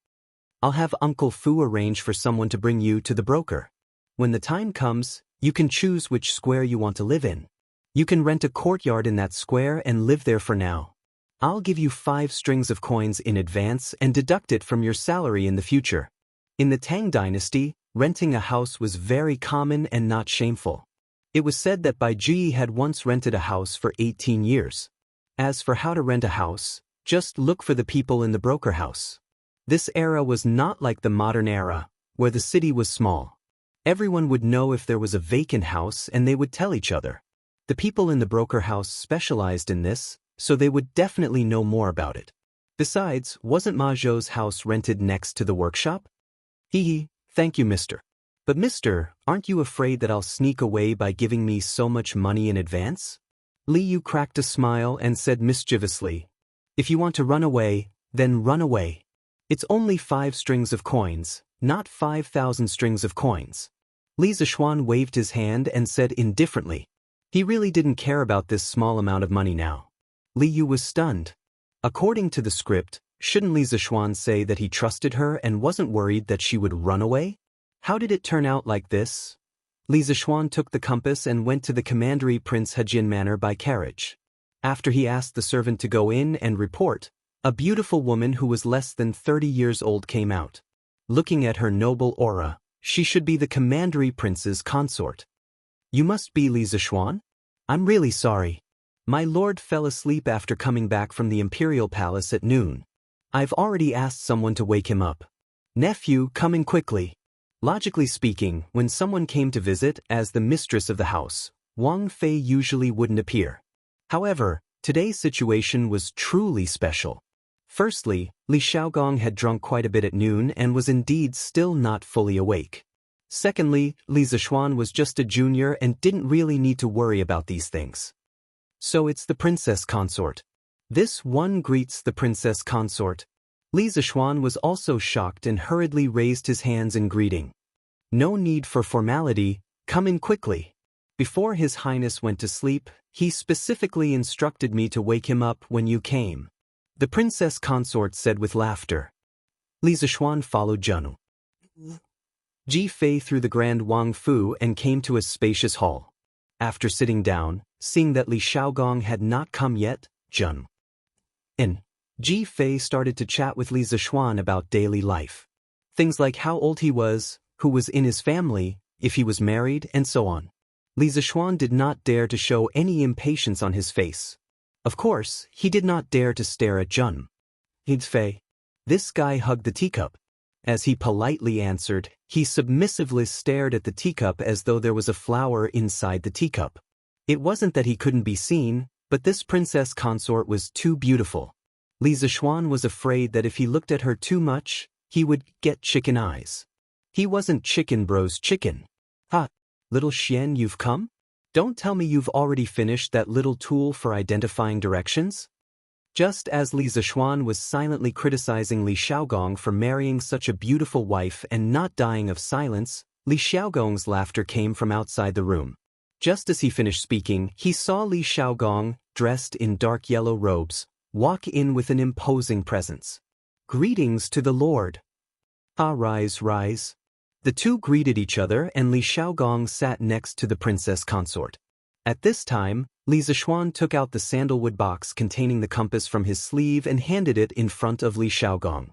S1: I'll have Uncle Fu arrange for someone to bring you to the broker. When the time comes, you can choose which square you want to live in. You can rent a courtyard in that square and live there for now. I'll give you 5 strings of coins in advance and deduct it from your salary in the future. In the Tang Dynasty, renting a house was very common and not shameful. It was said that Bai Ji had once rented a house for 18 years. As for how to rent a house, just look for the people in the broker house. This era was not like the modern era, where the city was small. Everyone would know if there was a vacant house and they would tell each other. The people in the broker house specialized in this, so they would definitely know more about it. Besides, wasn't Ma Zhou's house rented next to the workshop? Hee, thank you, mister. But mister, aren't you afraid that I'll sneak away by giving me so much money in advance? Li Yu cracked a smile and said mischievously, if you want to run away, then run away. It's only 5 strings of coins, not 5,000 strings of coins. Li Zishuan waved his hand and said indifferently. He really didn't care about this small amount of money now. Li Yu was stunned. According to the script, shouldn't Li Zishuan say that he trusted her and wasn't worried that she would run away? How did it turn out like this? Li Zishuan took the compass and went to the commandery Prince Hejin Manor by carriage. After he asked the servant to go in and report, a beautiful woman who was less than 30 years old came out. Looking at her noble aura, she should be the commandery prince's consort. You must be Li Zishuan? I'm really sorry. My lord fell asleep after coming back from the imperial palace at noon. I've already asked someone to wake him up. Nephew, come in quickly. Logically speaking, when someone came to visit as the mistress of the house, Wang Fei usually wouldn't appear. However, today's situation was truly special. Firstly, Li Xiaogong had drunk quite a bit at noon and was indeed still not fully awake. Secondly, Li Zishuan was just a junior and didn't really need to worry about these things. So it's the princess consort. This one greets the princess consort. Li Zishuan was also shocked and hurriedly raised his hands in greeting. No need for formality, come in quickly. Before His Highness went to sleep, he specifically instructed me to wake him up when you came. The princess consort said with laughter. Li Zishuan followed Zhenu Ji Fei through the grand Wang Fu and came to a spacious hall. After sitting down, seeing that Li Xiaogong had not come yet, Zhenu and Ji Fei started to chat with Li Zishuan about daily life. Things like how old he was, who was in his family, if he was married, and so on. Li Zishuan did not dare to show any impatience on his face. Of course, he did not dare to stare at Zhenu Fei. This guy hugged the teacup. As he politely answered, he submissively stared at the teacup as though there was a flower inside the teacup. It wasn't that he couldn't be seen, but this princess consort was too beautiful. Li Zishuan was afraid that if he looked at her too much, he would get chicken eyes. He wasn't Chicken Bro's chicken. Ha! Little Xian, you've come? Don't tell me you've already finished that little tool for identifying directions? Just as Li Zishuan was silently criticizing Li Xiaogong for marrying such a beautiful wife and not dying of silence, Li Xiaogong's laughter came from outside the room. Just as he finished speaking, he saw Li Xiaogong, dressed in dark yellow robes, walk in with an imposing presence. Greetings to the Lord. Ah, rise, rise. The two greeted each other and Li Xiaogong sat next to the princess consort. At this time, Li Zishuan took out the sandalwood box containing the compass from his sleeve and handed it in front of Li Xiaogong.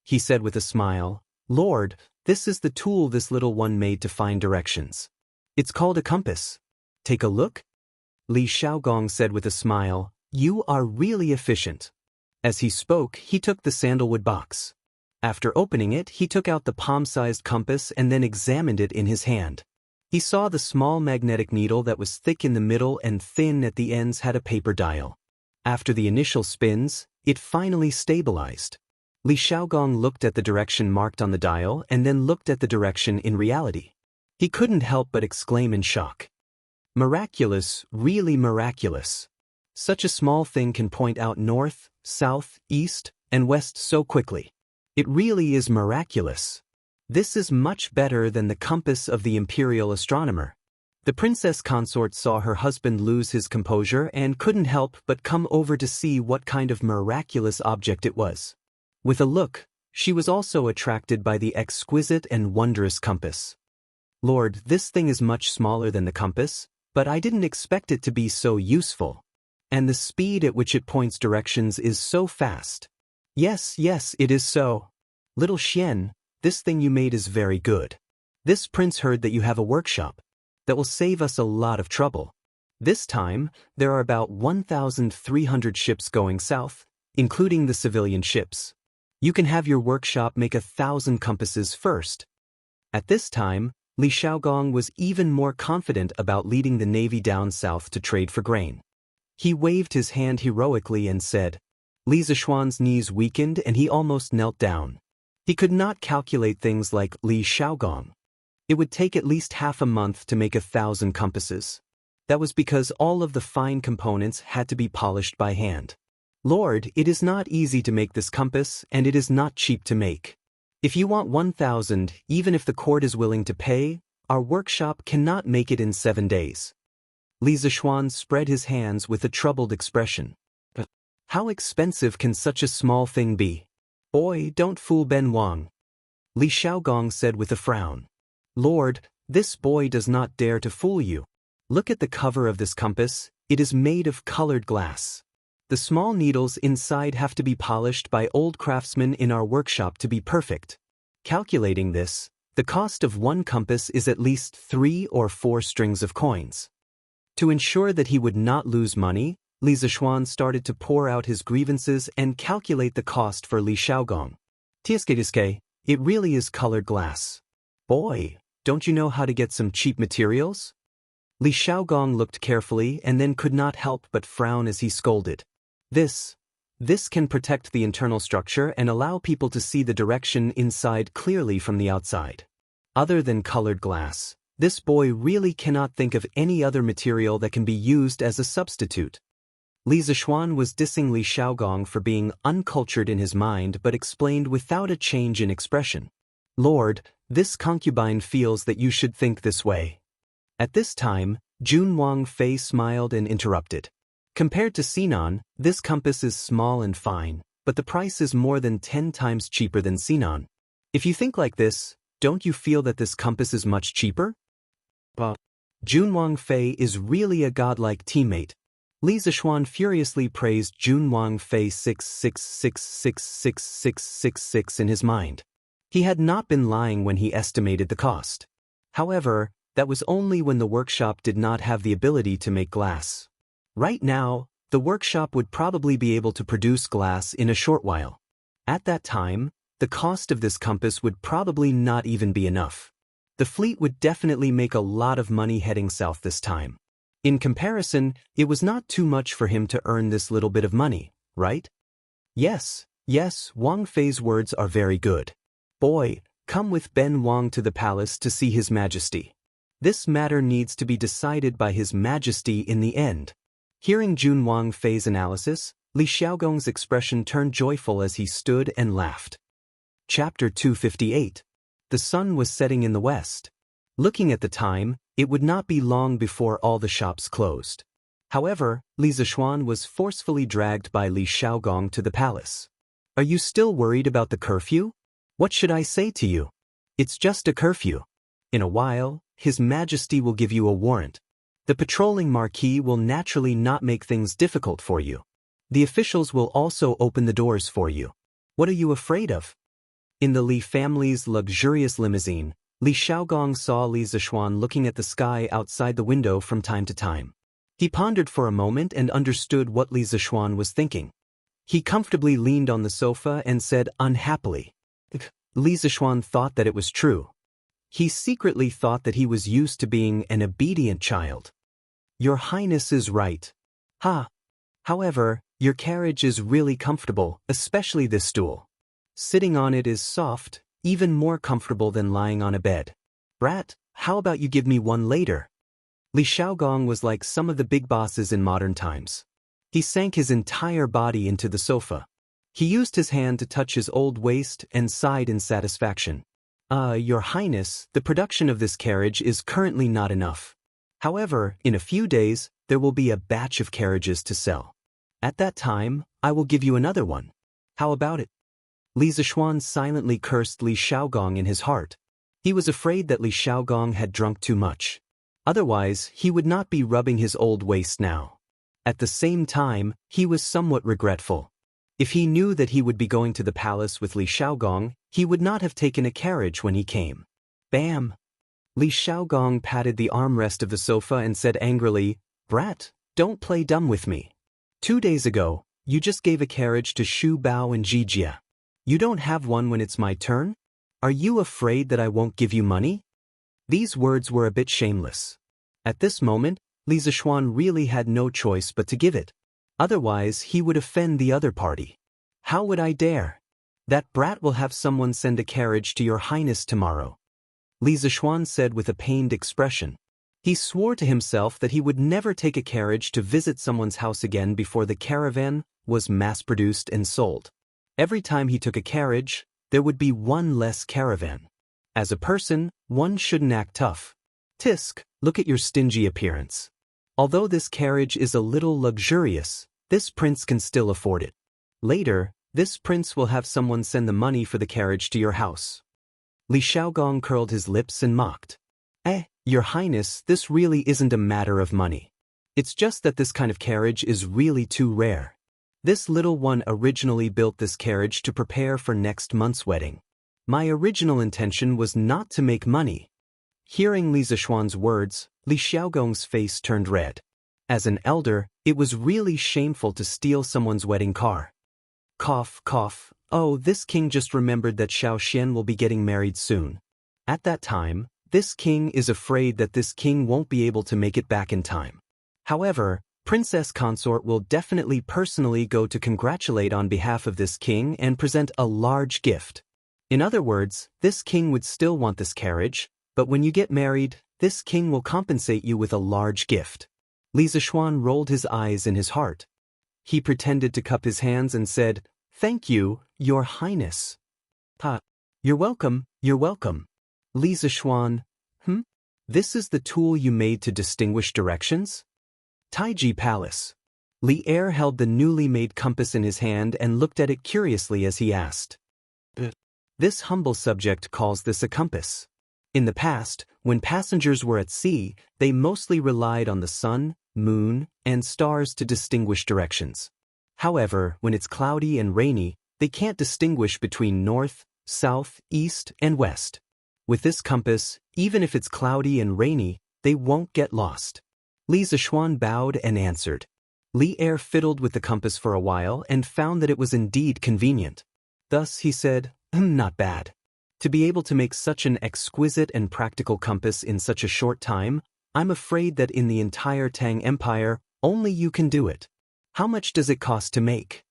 S1: He said with a smile, Lord, this is the tool this little one made to find directions. It's called a compass. Take a look. Li Xiaogong said with a smile, you are really efficient. As he spoke, he took the sandalwood box. After opening it, he took out the palm-sized compass and then examined it in his hand. He saw the small magnetic needle that was thick in the middle and thin at the ends had a paper dial. After the initial spins, it finally stabilized. Li Xiaogong looked at the direction marked on the dial and then looked at the direction in reality. He couldn't help but exclaim in shock. Miraculous, really miraculous. Such a small thing can point out north, south, east, and west so quickly. It really is miraculous. This is much better than the compass of the imperial astronomer. The princess consort saw her husband lose his composure and couldn't help but come over to see what kind of miraculous object it was. With a look, She was also attracted by the exquisite and wondrous compass. Lord, this thing is much smaller than the compass, but I didn't expect it to be so useful. And the speed at which it points directions is so fast. Yes, yes, it is so. Little Xian, this thing you made is very good. This prince heard that you have a workshop. That will save us a lot of trouble. This time, there are about 1,300 ships going south, including the civilian ships. You can have your workshop make 1,000 compasses first. At this time, Li Xiaogong was even more confident about leading the navy down south to trade for grain. He waved his hand heroically and said, Li Zishuan's knees weakened and he almost knelt down. He could not calculate things like Li Xiaogong. It would take at least half a month to make 1,000 compasses. That was because all of the fine components had to be polished by hand. Lord, it is not easy to make this compass, and it is not cheap to make. If you want 1,000, even if the court is willing to pay, our workshop cannot make it in 7 days. Li Zishuan spread his hands with a troubled expression. But how expensive can such a small thing be? Boy, don't fool Ben Wang. Li Xiaogong said with a frown. Lord, this boy does not dare to fool you. Look at the cover of this compass, it is made of colored glass. The small needles inside have to be polished by old craftsmen in our workshop to be perfect. Calculating this, the cost of one compass is at least 3 or 4 strings of coins. To ensure that he would not lose money, Li Zishuan started to pour out his grievances and calculate the cost for Li Xiaogong. Tiske, it really is colored glass. Boy, don't you know how to get some cheap materials? Li Xiaogong looked carefully and then could not help but frown as he scolded. This can protect the internal structure and allow people to see the direction inside clearly from the outside. Other than colored glass, this boy really cannot think of any other material that can be used as a substitute. Li Zishuan was dissing Li Xiaogong for being uncultured in his mind but explained without a change in expression. Lord, this concubine feels that you should think this way. At this time, Jun Wang Fei smiled and interrupted. Compared to Sinan, this compass is small and fine, but the price is more than 10 times cheaper than Sinan. If you think like this, don't you feel that this compass is much cheaper? But Jun Wang Fei is really a godlike teammate. Li Zishuan furiously praised Jun Wang Fei 666666666 in his mind. He had not been lying when he estimated the cost. However, that was only when the workshop did not have the ability to make glass. Right now, the workshop would probably be able to produce glass in a short while. At that time, the cost of this compass would probably not even be enough. The fleet would definitely make a lot of money heading south this time. In comparison, it was not too much for him to earn this little bit of money, right? Yes, Wang Fei's words are very good. Boy, come with Ben Wang to the palace to see His Majesty. This matter needs to be decided by His Majesty in the end. Hearing Jun Wang Fei's analysis, Li Xiaogong's expression turned joyful as he stood and laughed. Chapter 258. The sun was setting in the west. Looking at the time, it would not be long before all the shops closed. However, Li Zishuan was forcefully dragged by Li Xiaogong to the palace. Are you still worried about the curfew? What should I say to you? It's just a curfew. In a while, His Majesty will give you a warrant. The patrolling marquis will naturally not make things difficult for you. The officials will also open the doors for you. What are you afraid of? In the Li family's luxurious limousine, Li Xiaogong saw Li Zishuan looking at the sky outside the window from time to time. He pondered for a moment and understood what Li Zishuan was thinking. He comfortably leaned on the sofa and said unhappily. Li Zishuan thought that it was true. He secretly thought that he was used to being an obedient child. Your Highness is right. However, your carriage is really comfortable, especially this stool. Sitting on it is soft, even more comfortable than lying on a bed. Brat, how about you give me one later? Li Xiaogong was like some of the big bosses in modern times. He sank his entire body into the sofa. He used his hand to touch his old waist and sighed in satisfaction. Your Highness, the production of this carriage is currently not enough. However, in a few days, there will be a batch of carriages to sell. At that time, I will give you another one. How about it? Li Zishuan silently cursed Li Xiaogong in his heart. He was afraid that Li Xiaogong had drunk too much. Otherwise, he would not be rubbing his old waist now. At the same time, he was somewhat regretful. If he knew that he would be going to the palace with Li Xiaogong, he would not have taken a carriage when he came. Bam! Li Xiaogong patted the armrest of the sofa and said angrily, "Brat, don't play dumb with me. 2 days ago, you just gave a carriage to Shu Bao and Jijia. You don't have one when it's my turn? Are you afraid that I won't give you money?" These words were a bit shameless. At this moment, Li Zishuan really had no choice but to give it. Otherwise, he would offend the other party. "How would I dare? That brat will have someone send a carriage to your highness tomorrow," Li Zishuan said with a pained expression. He swore to himself that he would never take a carriage to visit someone's house again before the caravan was mass-produced and sold. Every time he took a carriage, there would be one less caravan. As a person, one shouldn't act tough. Tisk, look at your stingy appearance. Although this carriage is a little luxurious, this prince can still afford it. Later, this prince will have someone send the money for the carriage to your house. Li Xiaogong curled his lips and mocked. Your highness, this really isn't a matter of money. It's just that this kind of carriage is really too rare. This little one originally built this carriage to prepare for next month's wedding. My original intention was not to make money." Hearing Li Zishuan's words, Li Xiaogong's face turned red. As an elder, it was really shameful to steal someone's wedding car. Cough, cough. Oh, this king just remembered that Xiao Xian will be getting married soon. At that time, this king is afraid that this king won't be able to make it back in time. However, Princess Consort will definitely personally go to congratulate on behalf of this king and present a large gift. In other words, this king would still want this carriage, but when you get married, this king will compensate you with a large gift. Li Zishuan rolled his eyes in his heart. He pretended to cup his hands and said, "Thank you, your highness." You're welcome, you're welcome." Li Zishuan, This is the tool you made to distinguish directions? Taiji Palace. Li Er held the newly made compass in his hand and looked at it curiously as he asked. This humble subject calls this a compass. In the past, when passengers were at sea, they mostly relied on the sun, moon, and stars to distinguish directions. However, when it's cloudy and rainy, they can't distinguish between north, south, east, and west. With this compass, even if it's cloudy and rainy, they won't get lost. Li Zishuan bowed and answered. Li Er fiddled with the compass for a while and found that it was indeed convenient. Thus he said, "Not bad. To be able to make such an exquisite and practical compass in such a short time, I'm afraid that in the entire Tang Empire, only you can do it. How much does it cost to make?"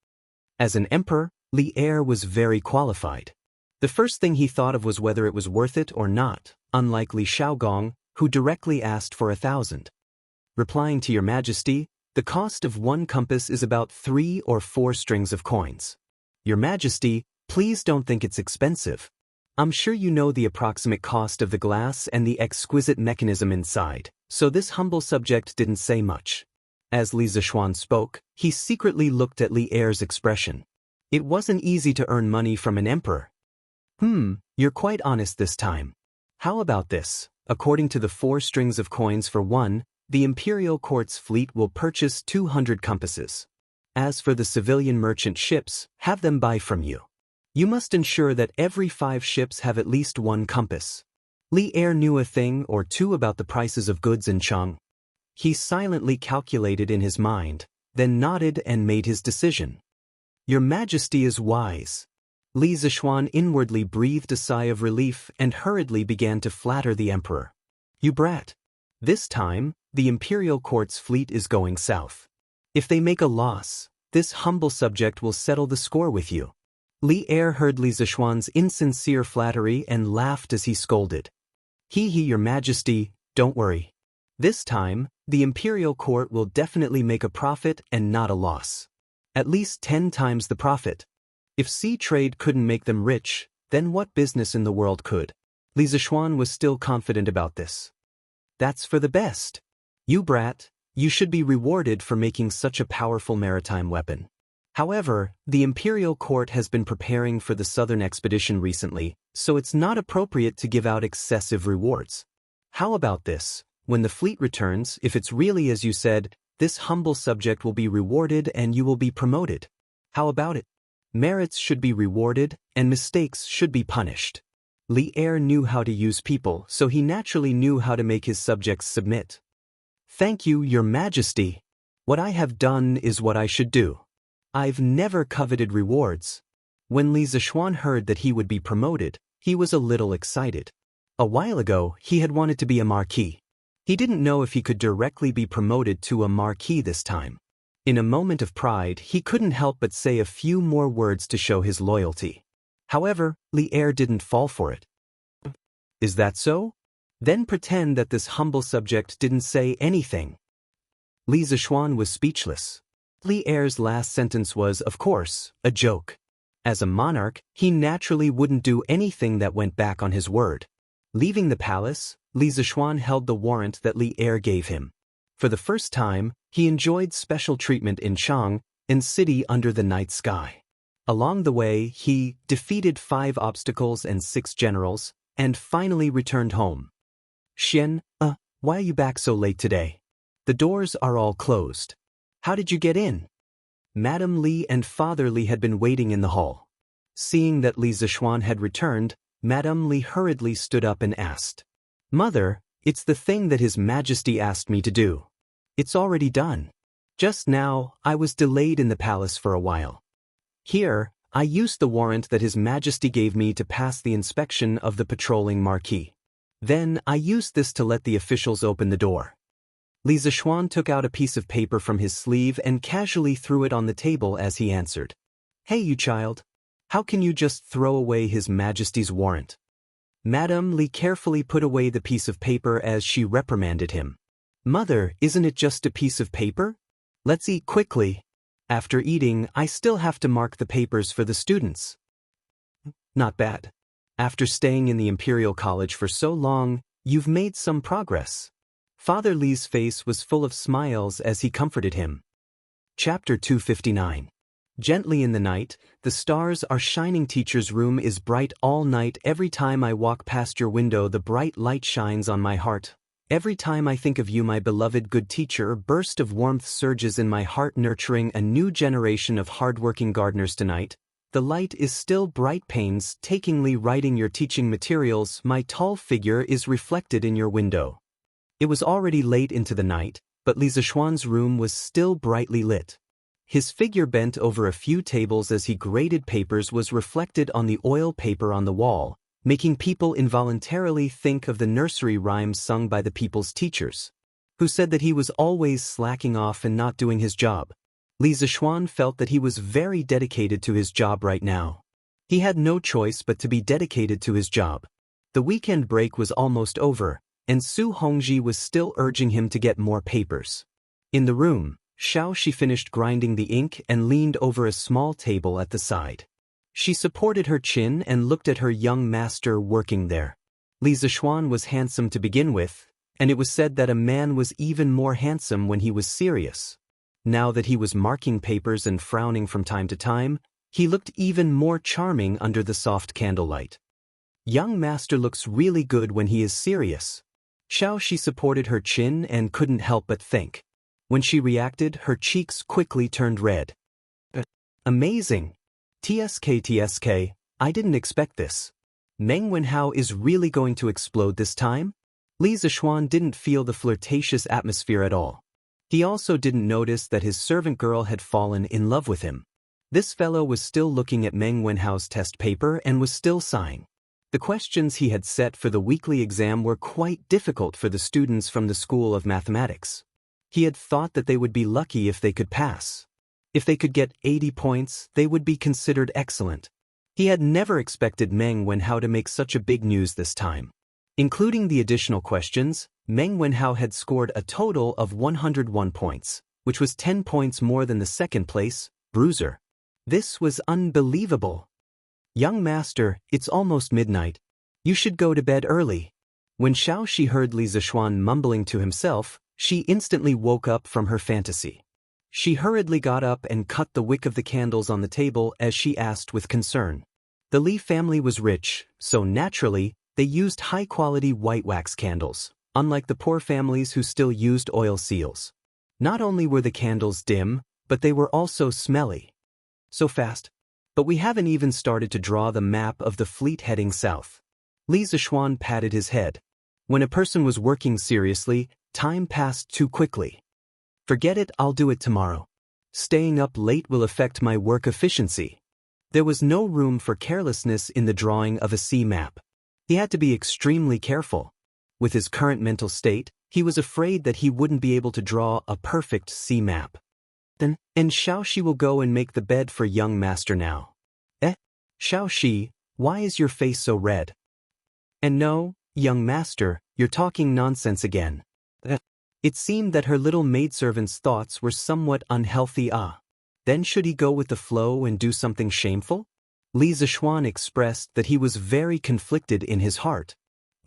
S1: As an emperor, Li Er was very qualified. The first thing he thought of was whether it was worth it or not, unlike Li Xiaogong, who directly asked for 1,000. Replying to your majesty, the cost of one compass is about 3 or 4 strings of coins. Your majesty, please don't think it's expensive. I'm sure you know the approximate cost of the glass and the exquisite mechanism inside, so this humble subject didn't say much. As Li Zishuan spoke, he secretly looked at Li Er's expression. It wasn't easy to earn money from an emperor. You're quite honest this time. How about this? According to the 4 strings of coins for one, the imperial court's fleet will purchase 200 compasses. As for the civilian merchant ships, have them buy from you. You must ensure that every 5 ships have at least 1 compass. Li Er knew a thing or two about the prices of goods in Cheng. He silently calculated in his mind, then nodded and made his decision. Your majesty is wise. Li Zishuan inwardly breathed a sigh of relief and hurriedly began to flatter the emperor. You brat. This time, the imperial court's fleet is going south. If they make a loss, this humble subject will settle the score with you. Li Er heard Li Zishuan's insincere flattery and laughed as he scolded. Your majesty, don't worry. This time, the imperial court will definitely make a profit and not a loss. At least 10 times the profit. If sea trade couldn't make them rich, then what business in the world could? Li Zishuan was still confident about this. That's for the best. You brat, you should be rewarded for making such a powerful maritime weapon. However, the imperial court has been preparing for the southern expedition recently, so it's not appropriate to give out excessive rewards. How about this? When the fleet returns, if it's really as you said, this humble subject will be rewarded and you will be promoted. How about it? Merits should be rewarded, and mistakes should be punished. Li Er knew how to use people, so he naturally knew how to make his subjects submit. Thank you, Your Majesty. What I have done is what I should do. I've never coveted rewards. When Li Zishuan heard that he would be promoted, he was a little excited. A while ago, he had wanted to be a marquis. He didn't know if he could directly be promoted to a marquis this time. In a moment of pride, he couldn't help but say a few more words to show his loyalty. However, Li Er didn't fall for it. Is that so? Then pretend that this humble subject didn't say anything. Li Zishuan was speechless. Li Er's last sentence was, of course, a joke. As a monarch, he naturally wouldn't do anything that went back on his word. Leaving the palace, Li Zishuan held the warrant that Li Er gave him. For the first time, he enjoyed special treatment in Chang, in city under the night sky. Along the way, he defeated 5 obstacles and 6 generals, and finally returned home. Xian, why are you back so late today? The doors are all closed. How did you get in? Madame Li and Father Li had been waiting in the hall. Seeing that Li Zishuan had returned, Madame Li hurriedly stood up and asked, Mother, it's the thing that His Majesty asked me to do. It's already done. Just now, I was delayed in the palace for a while. Here, I used the warrant that His Majesty gave me to pass the inspection of the patrolling marquis. Then, I used this to let the officials open the door. Li Zishuan took out a piece of paper from his sleeve and casually threw it on the table as he answered. Hey you child. How can you just throw away His Majesty's warrant? Madame Li carefully put away the piece of paper as she reprimanded him. Mother, isn't it just a piece of paper? Let's eat quickly. After eating, I still have to mark the papers for the students. Not bad. After staying in the Imperial College for so long, you've made some progress. Father Li's face was full of smiles as he comforted him. Chapter 259. Gently in the night, the stars are shining. Teacher's room is bright all night. Every time I walk past your window, the bright light shines on my heart. Every time I think of you, my beloved good teacher, a burst of warmth surges in my heart, nurturing a new generation of hardworking gardeners tonight. The light is still bright, painstakingly writing your teaching materials. My tall figure is reflected in your window. It was already late into the night, but Li Zishuan's room was still brightly lit. His figure bent over a few tables as he graded papers was reflected on the oil paper on the wall, making people involuntarily think of the nursery rhymes sung by the people's teachers, who said that he was always slacking off and not doing his job. Li Zishuan felt that he was very dedicated to his job right now. He had no choice but to be dedicated to his job. The weekend break was almost over, and Su Hongji was still urging him to get more papers. In the room, Xiaoxi finished grinding the ink and leaned over a small table at the side. She supported her chin and looked at her young master working there. Li Zishuan was handsome to begin with, and it was said that a man was even more handsome when he was serious. Now that he was marking papers and frowning from time to time, he looked even more charming under the soft candlelight. Young master looks really good when he is serious. Xiaoxi supported her chin and couldn't help but think. When she reacted, her cheeks quickly turned red. Amazing! TSK, I didn't expect this. Meng Wenhao is really going to explode this time? Li Zishuan didn't feel the flirtatious atmosphere at all. He also didn't notice that his servant girl had fallen in love with him. This fellow was still looking at Meng Wenhao's test paper and was still sighing. The questions he had set for the weekly exam were quite difficult for the students from the School of Mathematics. He had thought that they would be lucky if they could pass. If they could get 80 points, they would be considered excellent. He had never expected Meng Wenhao to make such a big news this time. Including the additional questions, Meng Wenhao had scored a total of 101 points, which was 10 points more than the second place, Bruiser. This was unbelievable. Young master, it's almost midnight. You should go to bed early. When Xiaoxi heard Li Zishuan mumbling to himself, she instantly woke up from her fantasy. She hurriedly got up and cut the wick of the candles on the table as she asked with concern. The Li family was rich, so naturally, they used high-quality white wax candles, unlike the poor families who still used oil seals. Not only were the candles dim, but they were also smelly. So fast. But we haven't even started to draw the map of the fleet heading south. Li Zishuan patted his head. When a person was working seriously, time passed too quickly. Forget it, I'll do it tomorrow. Staying up late will affect my work efficiency. There was no room for carelessness in the drawing of a sea map. He had to be extremely careful. With his current mental state, he was afraid that he wouldn't be able to draw a perfect sea map. Then, and Xiaoxi will go and make the bed for young master now. Xiaoxi, why is your face so red? And no, young master, you're talking nonsense again. It seemed that her little maidservant's thoughts were somewhat unhealthy. Then should he go with the flow and do something shameful? Li Zishuan expressed that he was very conflicted in his heart.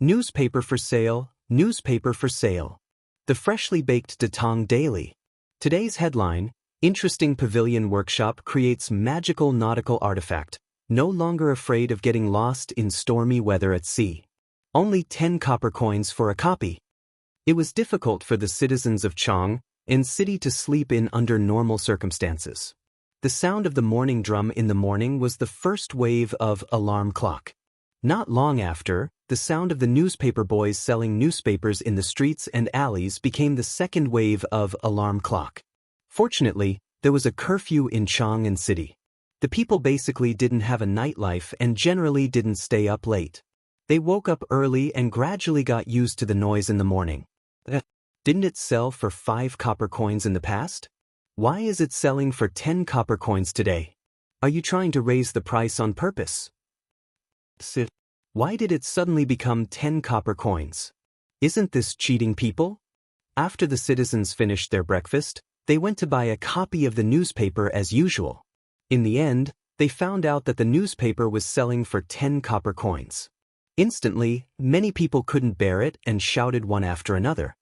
S1: Newspaper for sale, newspaper for sale. The freshly baked Datong Daily. Today's headline, Interesting Pavilion Workshop creates magical nautical artifact, no longer afraid of getting lost in stormy weather at sea. Only 10 copper coins for a copy. It was difficult for the citizens of Chang and city to sleep in under normal circumstances. The sound of the morning drum in the morning was the first wave of alarm clock. Not long after, the sound of the newspaper boys selling newspapers in the streets and alleys became the second wave of alarm clock. Fortunately, there was a curfew in Chang'an City. The people basically didn't have a nightlife and generally didn't stay up late. They woke up early and gradually got used to the noise in the morning. Didn't it sell for 5 copper coins in the past? Why is it selling for 10 copper coins today? Are you trying to raise the price on purpose? Why did it suddenly become 10 copper coins? Isn't this cheating people? After the citizens finished their breakfast, they went to buy a copy of the newspaper as usual. In the end, they found out that the newspaper was selling for 10 copper coins. Instantly, many people couldn't bear it and shouted one after another.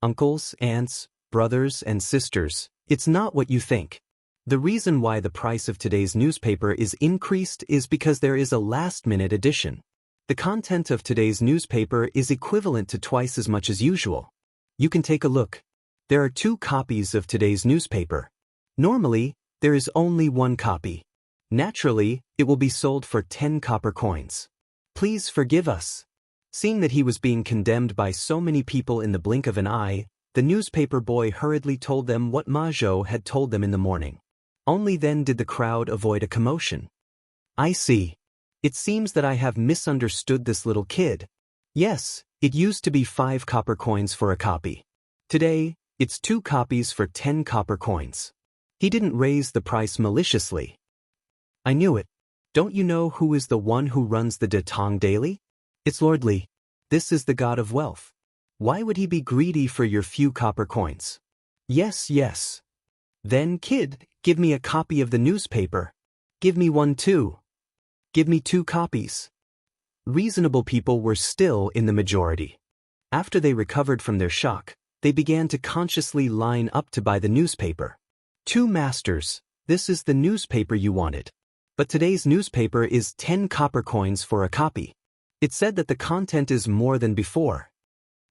S1: Uncles, aunts, brothers, and sisters, it's not what you think. The reason why the price of today's newspaper is increased is because there is a last-minute edition. The content of today's newspaper is equivalent to twice as much as usual. You can take a look. There are 2 copies of today's newspaper. Normally, there is only 1 copy. Naturally, it will be sold for 10 copper coins. Please forgive us. Seeing that he was being condemned by so many people in the blink of an eye, the newspaper boy hurriedly told them what Ma Zhou had told them in the morning. Only then did the crowd avoid a commotion. I see. It seems that I have misunderstood this little kid. Yes, it used to be 5 copper coins for a copy. Today, it's 2 copies for 10 copper coins. He didn't raise the price maliciously. I knew it. Don't you know who is the one who runs the Datong Daily? It's Lord Li. This is the god of wealth. Why would he be greedy for your few copper coins? Yes, yes. Then, kid, give me a copy of the newspaper. Give me one too. Give me 2 copies. Reasonable people were still in the majority. After they recovered from their shock, they began to consciously line up to buy the newspaper. 2 masters, this is the newspaper you wanted. But today's newspaper is 10 copper coins for a copy. It said that the content is more than before.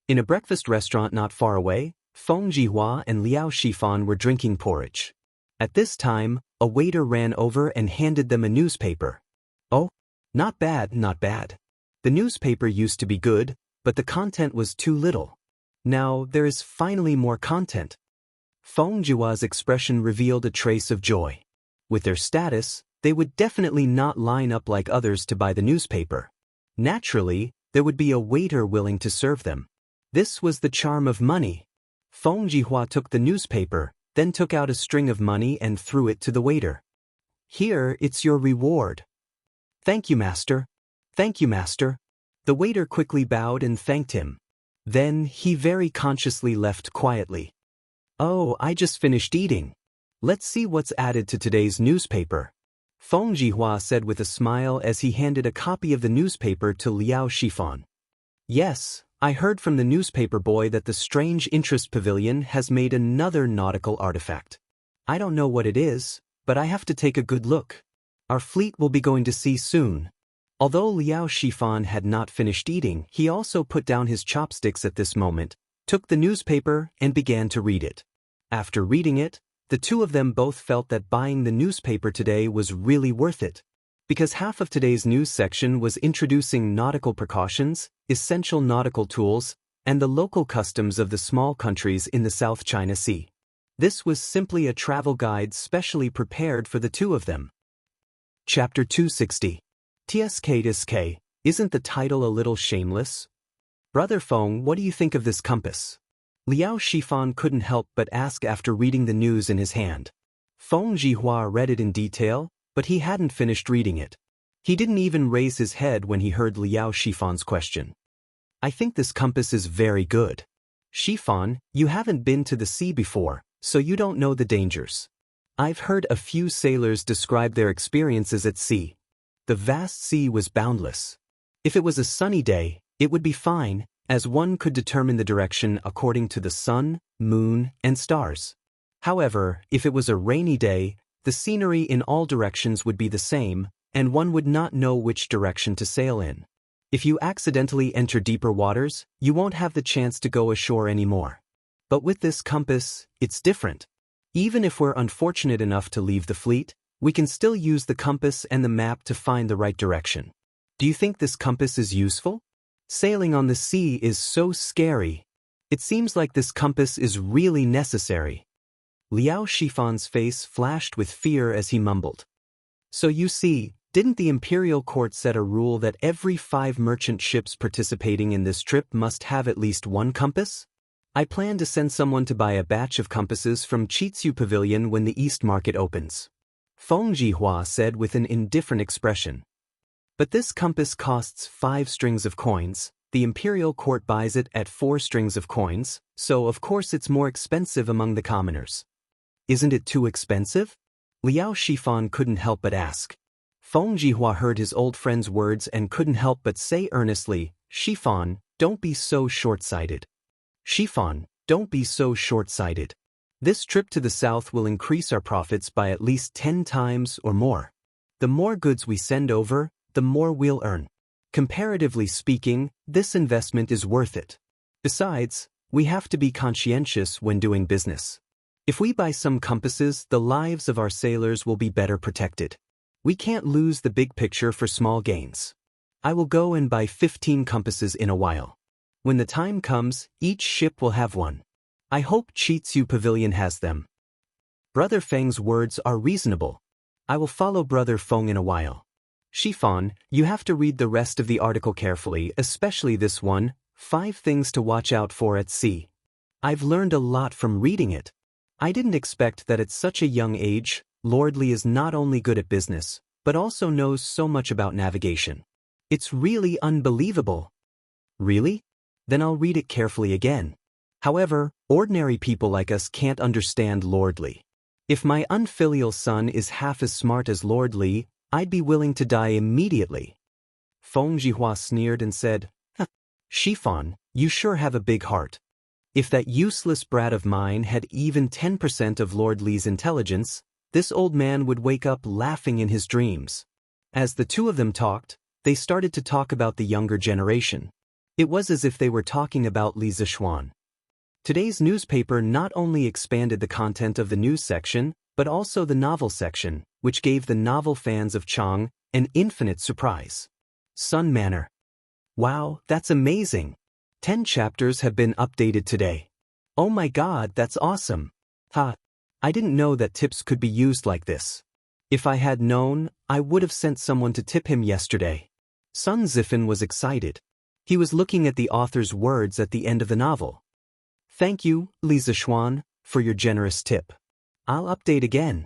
S1: In a breakfast restaurant not far away, Feng Jihua and Liao Shifan were drinking porridge. At this time, a waiter ran over and handed them a newspaper. Oh, not bad, not bad. The newspaper used to be good, but the content was too little. Now there is finally more content. Feng Jihua's expression revealed a trace of joy. With their status, they would definitely not line up like others to buy the newspaper. Naturally, there would be a waiter willing to serve them. This was the charm of money. Feng Jihua took the newspaper, then took out a string of money and threw it to the waiter. Here, it's your reward. Thank you, master. Thank you, master. The waiter quickly bowed and thanked him. Then, he very consciously left quietly. Oh, I just finished eating. Let's see what's added to today's newspaper. Feng Jihua said with a smile as he handed a copy of the newspaper to Liao Shifan. Yes, I heard from the newspaper boy that the Strange Interest Pavilion has made another nautical artifact. I don't know what it is, but I have to take a good look. Our fleet will be going to sea soon. Although Liao Shifan had not finished eating, he also put down his chopsticks at this moment, took the newspaper, and began to read it. After reading it, the two of them both felt that buying the newspaper today was really worth it. Because half of today's news section was introducing nautical precautions, essential nautical tools, and the local customs of the small countries in the South China Sea. This was simply a travel guide specially prepared for the two of them. Chapter 260. TSK, isn't the title a little shameless? Brother Feng, what do you think of this compass? Liao Shifan couldn't help but ask after reading the news in his hand. Feng Jihua read it in detail, but he hadn't finished reading it. He didn't even raise his head when he heard Liao Shifan's question. I think this compass is very good. Shifan, you haven't been to the sea before, so you don't know the dangers. I've heard a few sailors describe their experiences at sea. The vast sea was boundless. If it was a sunny day, it would be fine, as one could determine the direction according to the sun, moon, and stars. However, if it was a rainy day, the scenery in all directions would be the same, and one would not know which direction to sail in. If you accidentally enter deeper waters, you won't have the chance to go ashore anymore. But with this compass, it's different. Even if we're unfortunate enough to leave the fleet, we can still use the compass and the map to find the right direction. Do you think this compass is useful? Sailing on the sea is so scary. It seems like this compass is really necessary. Liao Shifan's face flashed with fear as he mumbled. So you see, didn't the imperial court set a rule that every 5 merchant ships participating in this trip must have at least one compass? I plan to send someone to buy a batch of compasses from Chitsu Pavilion when the East Market opens. Feng Jihua said with an indifferent expression. But this compass costs 5 strings of coins, the imperial court buys it at 4 strings of coins, so of course it's more expensive among the commoners. Isn't it too expensive? Liao Shifan couldn't help but ask. Feng Jihua heard his old friend's words and couldn't help but say earnestly, Shifan, don't be so short-sighted. Shifan, don't be so short-sighted. This trip to the south will increase our profits by at least 10 times or more. The more goods we send over, the more we'll earn. Comparatively speaking, this investment is worth it. Besides, we have to be conscientious when doing business. If we buy some compasses, the lives of our sailors will be better protected. We can't lose the big picture for small gains. I will go and buy 15 compasses in a while. When the time comes, each ship will have one. I hope Chitsu Pavilion has them. Brother Feng's words are reasonable. I will follow Brother Feng in a while. Shifan, you have to read the rest of the article carefully, especially this one, 5 things to watch out for at sea. I've learned a lot from reading it. I didn't expect that at such a young age, Lord Li is not only good at business, but also knows so much about navigation. It's really unbelievable. Really? Then I'll read it carefully again. However, ordinary people like us can't understand Lord Li. If my unfilial son is half as smart as Lord Li, I'd be willing to die immediately. Feng Jihua sneered and said, Shifan, you sure have a big heart. If that useless brat of mine had even 10% of Lord Li's intelligence, this old man would wake up laughing in his dreams. As the two of them talked, they started to talk about the younger generation. It was as if they were talking about Li Zishuan. Today's newspaper not only expanded the content of the news section, but also the novel section, which gave the novel fans of Chang an infinite surprise. Sun Manor. Wow, that's amazing. 10 chapters have been updated today. Oh my god, that's awesome. I didn't know that tips could be used like this. If I had known, I would have sent someone to tip him yesterday. Sun Zifan was excited. He was looking at the author's words at the end of the novel. Thank you, Li Zishuan, for your generous tip. I'll update again.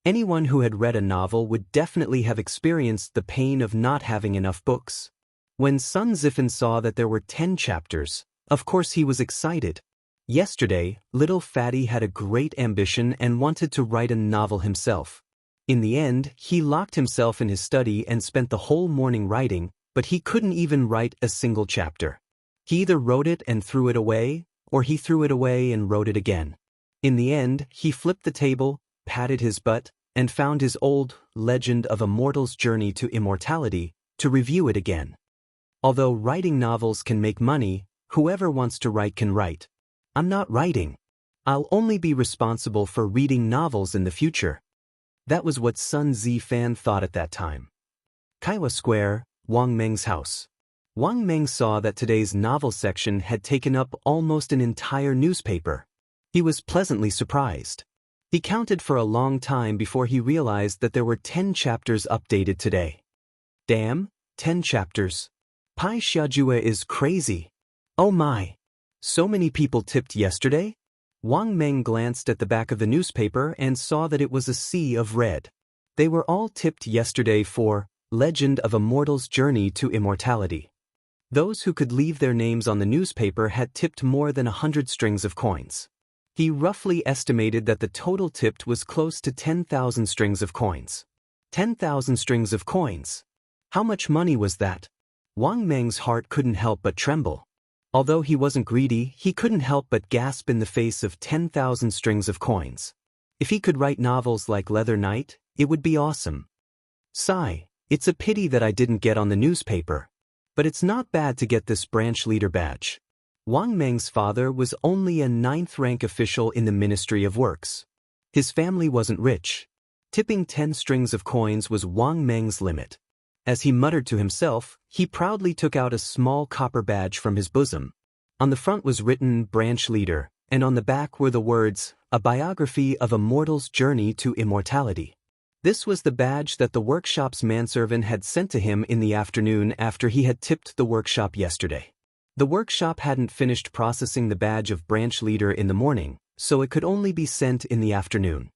S1: Anyone who had read a novel would definitely have experienced the pain of not having enough books. When Sun Zifan saw that there were 10 chapters, of course he was excited. Yesterday, little Fatty had a great ambition and wanted to write a novel himself. In the end, he locked himself in his study and spent the whole morning writing, but he couldn't even write a single chapter. He either wrote it and threw it away, or he threw it away and wrote it again. In the end, he flipped the table, patted his butt, and found his old Legend of a Mortal's Journey to Immortality to review it again. Although writing novels can make money, whoever wants to write can write. I'm not writing. I'll only be responsible for reading novels in the future. That was what Sun Zifan thought at that time. Kaiwa Square, Wang Meng's house. Wang Meng saw that today's novel section had taken up almost an entire newspaper. He was pleasantly surprised. He counted for a long time before he realized that there were 10 chapters updated today. Damn, 10 chapters. Pai Xiajue is crazy. Oh my. So many people tipped yesterday? Wang Meng glanced at the back of the newspaper and saw that it was a sea of red. They were all tipped yesterday for Legend of a Mortal's Journey to Immortality. Those who could leave their names on the newspaper had tipped more than 100 strings of coins. He roughly estimated that the total tipped was close to 10,000 strings of coins. 10,000 strings of coins. How much money was that? Wang Meng's heart couldn't help but tremble. Although he wasn't greedy, he couldn't help but gasp in the face of 10,000 strings of coins. If he could write novels like Leather Knight, it would be awesome. Sigh, it's a pity that I didn't get on the newspaper. But it's not bad to get this branch leader badge. Wang Meng's father was only a 9th-rank official in the Ministry of Works. His family wasn't rich. Tipping 10 strings of coins was Wang Meng's limit. As he muttered to himself, he proudly took out a small copper badge from his bosom. On the front was written Branch Leader, and on the back were the words, A Biography of a Mortal's Journey to Immortality. This was the badge that the workshop's manservant had sent to him in the afternoon after he had tipped the workshop yesterday. The workshop hadn't finished processing the badge of branch leader in the morning, so it could only be sent in the afternoon.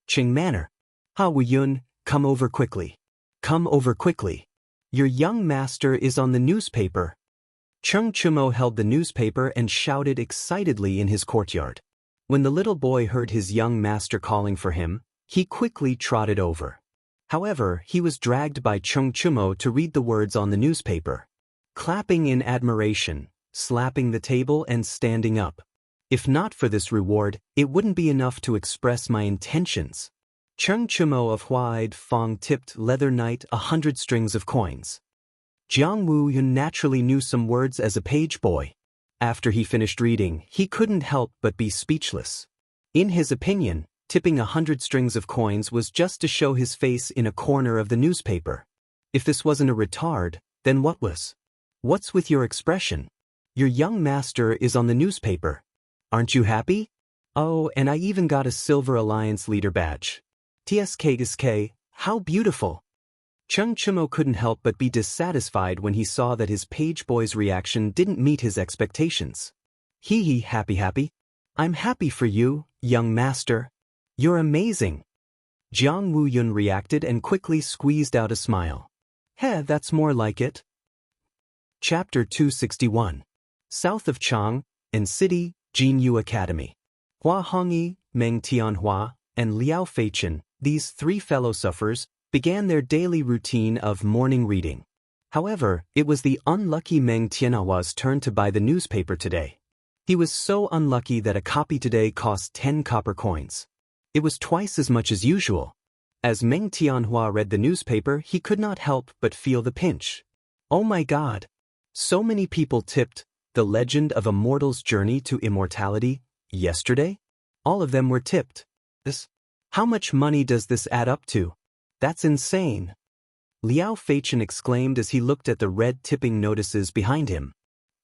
S1: Qing Manor. Ha Wuyun, come over quickly. Come over quickly. Your young master is on the newspaper. Cheng Chumo held the newspaper and shouted excitedly in his courtyard. When the little boy heard his young master calling for him, he quickly trotted over. However, he was dragged by Cheng Chumo to read the words on the newspaper. Clapping in admiration, slapping the table and standing up. If not for this reward, it wouldn't be enough to express my intentions. Cheng Chumo of Huaid Fong tipped Leather Knight 100 strings of coins. Jiang Wuyun naturally knew some words as a page boy. After he finished reading, he couldn't help but be speechless. In his opinion, tipping 100 strings of coins was just to show his face in a corner of the newspaper. If this wasn't a retard, then what was? What's with your expression? Your young master is on the newspaper. Aren't you happy? Oh, and I even got a Silver Alliance leader badge. TSK, how beautiful. Cheng Chumo couldn't help but be dissatisfied when he saw that his page boy's reaction didn't meet his expectations. Hee, happy. I'm happy for you, young master. You're amazing. Jiang Wuyun reacted and quickly squeezed out a smile. Heh, that's more like it. Chapter 261. South of Chang, and City, Jinyu Academy. Hua Hongyi, Meng Tianhua, and Liao Feichen, these 3 fellow sufferers, began their daily routine of morning reading. However, it was the unlucky Meng Tianhua's turn to buy the newspaper today. He was so unlucky that a copy today cost 10 copper coins. It was twice as much as usual. As Meng Tianhua read the newspaper, he could not help but feel the pinch. Oh my God! So many people tipped The Legend of a Mortal's Journey to Immortality yesterday? All of them were tipped. How much money does this add up to? That's insane. Liao Feichen exclaimed as he looked at the red tipping notices behind him.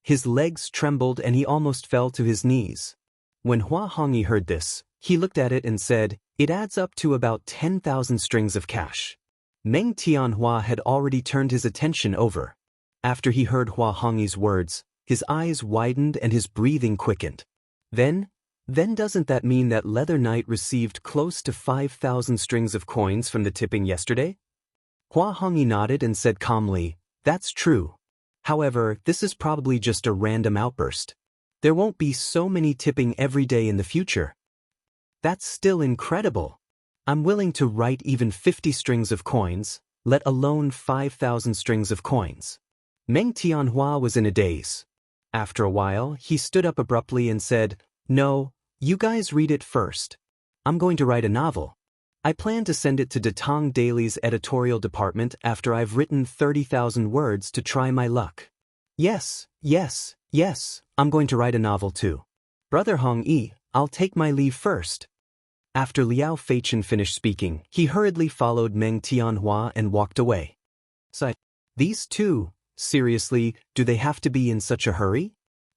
S1: His legs trembled and he almost fell to his knees. When Hua Hongyi heard this, he looked at it and said, it adds up to about 10,000 strings of cash. Meng Tianhua had already turned his attention over. After he heard Hua Hongyi's words, his eyes widened and his breathing quickened. Then doesn't that mean that Leather Knight received close to 5,000 strings of coins from the tipping yesterday? Hua Hongyi nodded and said calmly, that's true. However, this is probably just a random outburst. There won't be so many tipping every day in the future. That's still incredible. I'm willing to write even 50 strings of coins, let alone 5,000 strings of coins. Meng Tianhua was in a daze. After a while, he stood up abruptly and said, no, you guys read it first. I'm going to write a novel. I plan to send it to Datong Daily's editorial department after I've written 30,000 words to try my luck. Yes, yes, yes, I'm going to write a novel too. Brother Hong Yi, I'll take my leave first. After Liao Feichen finished speaking, he hurriedly followed Meng Tianhua and walked away. These two, seriously, do they have to be in such a hurry?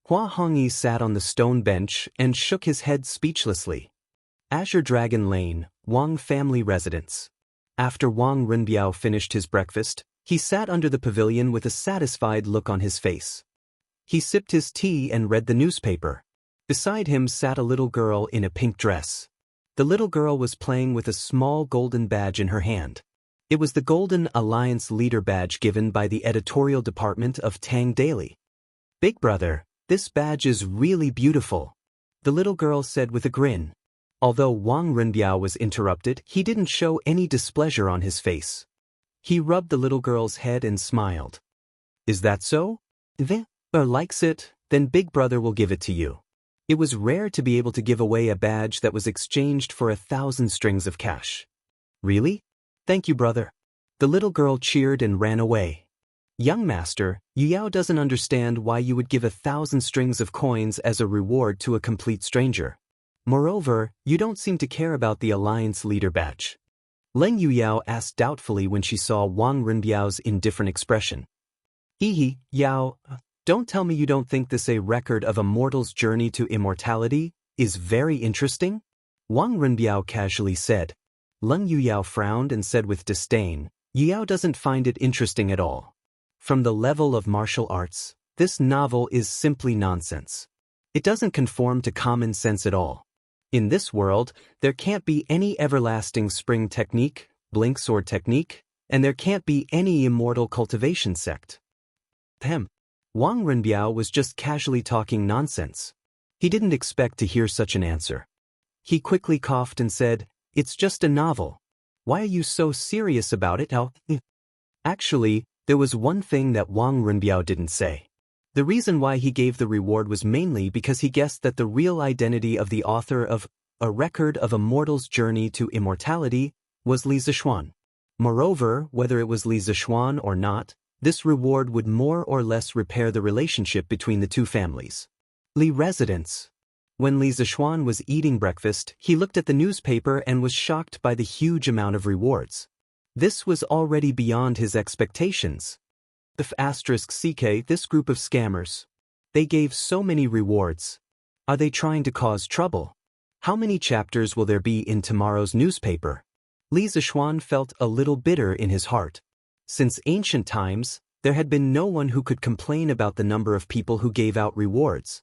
S1: Hua Hongyi sat on the stone bench and shook his head speechlessly. Azure Dragon Lane, Wang family residence. After Wang Renbiao finished his breakfast, he sat under the pavilion with a satisfied look on his face. He sipped his tea and read the newspaper. Beside him sat a little girl in a pink dress. The little girl was playing with a small golden badge in her hand. It was the Golden Alliance Leader badge given by the editorial department of Tang Daily. Big brother, this badge is really beautiful, the little girl said with a grin. Although Wang Renbiao was interrupted, he didn't show any displeasure on his face. He rubbed the little girl's head and smiled. Is that so? If likes it, then Big Brother will give it to you. It was rare to be able to give away a badge that was exchanged for 1,000 strings of cash. Really? Thank you, brother. The little girl cheered and ran away. Young master, Yu Yao doesn't understand why you would give 1,000 strings of coins as a reward to a complete stranger. Moreover, you don't seem to care about the Alliance Leader badge. Leng Yuyao asked doubtfully when she saw Wang Renbiao's indifferent expression. Hehe, Yao, don't tell me you don't think this a record of a mortal's journey to immortality is very interesting? Wang Renbiao casually said. Leng Yuyao frowned and said with disdain, Yuyao doesn't find it interesting at all. From the level of martial arts, this novel is simply nonsense. It doesn't conform to common sense at all. In this world, there can't be any everlasting spring technique, blink sword technique, and there can't be any immortal cultivation sect. Wang Renbiao was just casually talking nonsense. He didn't expect to hear such an answer. He quickly coughed and said, It's just a novel. Why are you so serious about it? Actually, there was one thing that Wang Renbiao didn't say. The reason why he gave the reward was mainly because he guessed that the real identity of the author of A Record of a Mortal's Journey to Immortality was Li Zishuan. Moreover, whether it was Li Zishuan or not, this reward would more or less repair the relationship between the two families. Li residence. When Li Zishuan was eating breakfast, he looked at the newspaper and was shocked by the huge amount of rewards. This was already beyond his expectations. *CK, this group of scammers. They gave so many rewards. Are they trying to cause trouble? How many chapters will there be in tomorrow's newspaper? Li Zishuan felt a little bitter in his heart. Since ancient times, there had been no one who could complain about the number of people who gave out rewards.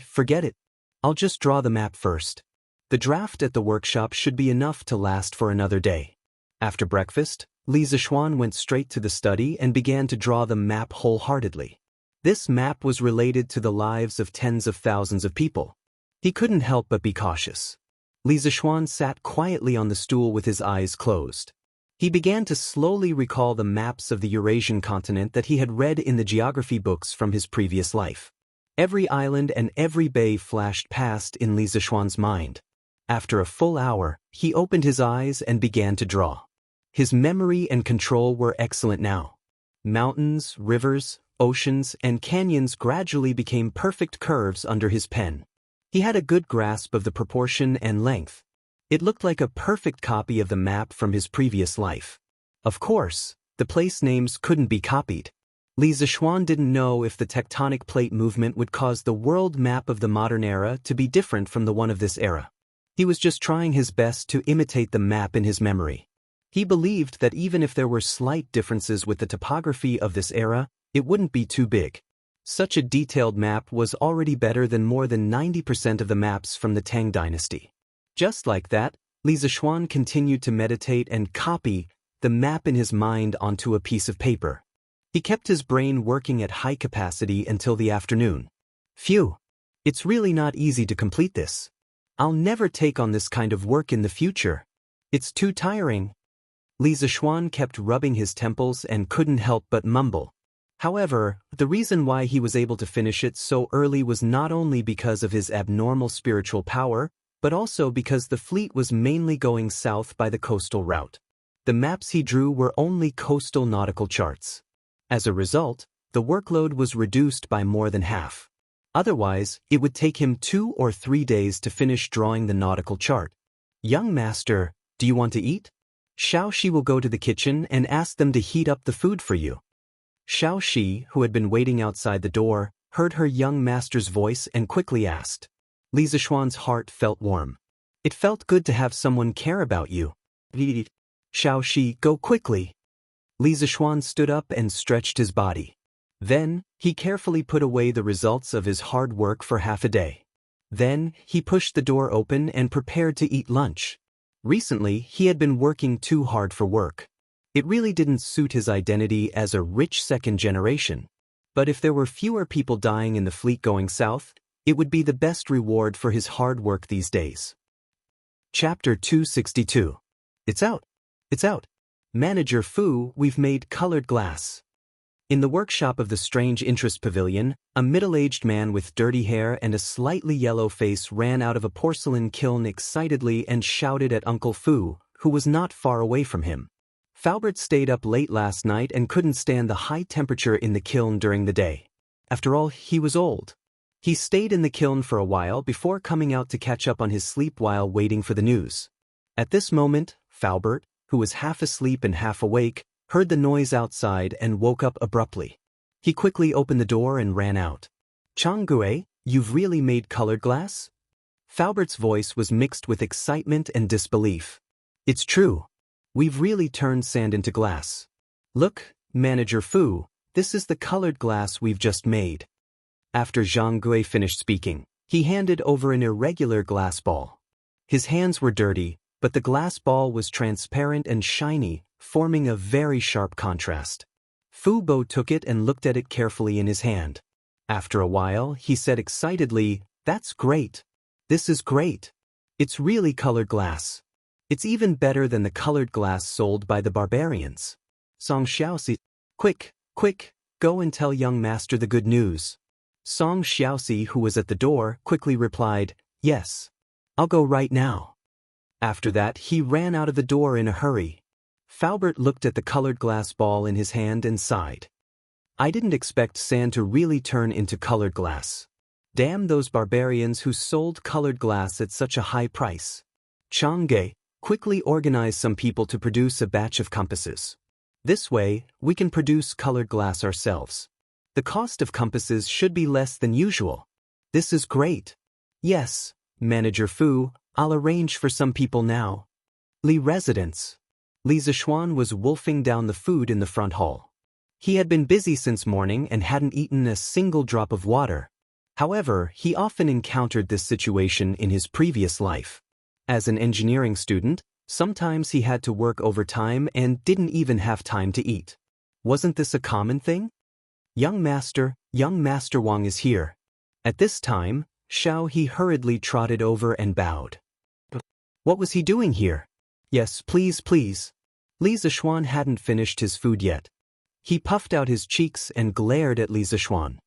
S1: Forget it. I'll just draw the map first. The draft at the workshop should be enough to last for another day. After breakfast, Li Zishuan went straight to the study and began to draw the map wholeheartedly. This map was related to the lives of tens of thousands of people. He couldn't help but be cautious. Li Zishuan sat quietly on the stool with his eyes closed. He began to slowly recall the maps of the Eurasian continent that he had read in the geography books from his previous life. Every island and every bay flashed past in Li Zishuan's mind. After a full hour, he opened his eyes and began to draw. His memory and control were excellent now. Mountains, rivers, oceans, and canyons gradually became perfect curves under his pen. He had a good grasp of the proportion and length. It looked like a perfect copy of the map from his previous life. Of course, the place names couldn't be copied. Li Zishuan didn't know if the tectonic plate movement would cause the world map of the modern era to be different from the one of this era. He was just trying his best to imitate the map in his memory. He believed that even if there were slight differences with the topography of this era, it wouldn't be too big. Such a detailed map was already better than more than 90% of the maps from the Tang dynasty. Just like that, Li Zishuan continued to meditate and copy the map in his mind onto a piece of paper. He kept his brain working at high capacity until the afternoon. Phew! It's really not easy to complete this. I'll never take on this kind of work in the future. It's too tiring. Li Zishuan kept rubbing his temples and couldn't help but mumble. However, the reason why he was able to finish it so early was not only because of his abnormal spiritual power, but also because the fleet was mainly going south by the coastal route. The maps he drew were only coastal nautical charts. As a result, the workload was reduced by more than half. Otherwise, it would take him 2 or 3 days to finish drawing the nautical chart. Young master, do you want to eat? Xiaoxi will go to the kitchen and ask them to heat up the food for you. Xiaoxi, who had been waiting outside the door, heard her young master's voice and quickly asked. Li Zixuan's heart felt warm. It felt good to have someone care about you. Xiaoxi, go quickly. Li Zixuan stood up and stretched his body. Then, he carefully put away the results of his hard work for half a day. Then, he pushed the door open and prepared to eat lunch. Recently, he had been working too hard for work. It really didn't suit his identity as a rich second generation. But if there were fewer people dying in the fleet going south, it would be the best reward for his hard work these days. Chapter 262. It's out. It's out. Manager Fu, we've made colored glass. In the workshop of the Strange Interest Pavilion, a middle-aged man with dirty hair and a slightly yellow face ran out of a porcelain kiln excitedly and shouted at Uncle Fu, who was not far away from him. Faubert stayed up late last night and couldn't stand the high temperature in the kiln during the day. After all, he was old. He stayed in the kiln for a while before coming out to catch up on his sleep while waiting for the news. At this moment, Faubert, who was half asleep and half awake, heard the noise outside and woke up abruptly. He quickly opened the door and ran out. Changgue, you've really made colored glass? Faubert's voice was mixed with excitement and disbelief. It's true. We've really turned sand into glass. Look, Manager Fu, this is the colored glass we've just made. After Zhang Gui finished speaking, he handed over an irregular glass ball. His hands were dirty, but the glass ball was transparent and shiny, forming a very sharp contrast. Fu Bo took it and looked at it carefully in his hand. After a while, he said excitedly, "That's great. This is great. It's really colored glass. It's even better than the colored glass sold by the barbarians." Song Xiaoxi, quick, go and tell young master the good news. Song Xiaoxi, who was at the door, quickly replied, "Yes. I'll go right now." After that, he ran out of the door in a hurry. Faubert looked at the colored glass ball in his hand and sighed. I didn't expect sand to really turn into colored glass. Damn those barbarians who sold colored glass at such a high price. Changge, quickly organize some people to produce a batch of compasses. This way, we can produce colored glass ourselves. The cost of compasses should be less than usual. This is great. Yes, Manager Fu, I'll arrange for some people now. Li residence. Li Zixuan was wolfing down the food in the front hall. He had been busy since morning and hadn't eaten a single drop of water. However, he often encountered this situation in his previous life. As an engineering student, sometimes he had to work overtime and didn't even have time to eat. Wasn't this a common thing? Young Master Wang is here. At this time, Xiao He hurriedly trotted over and bowed. What was he doing here? Yes, please. Li Zixuan hadn't finished his food yet. He puffed out his cheeks and glared at Li Zixuan.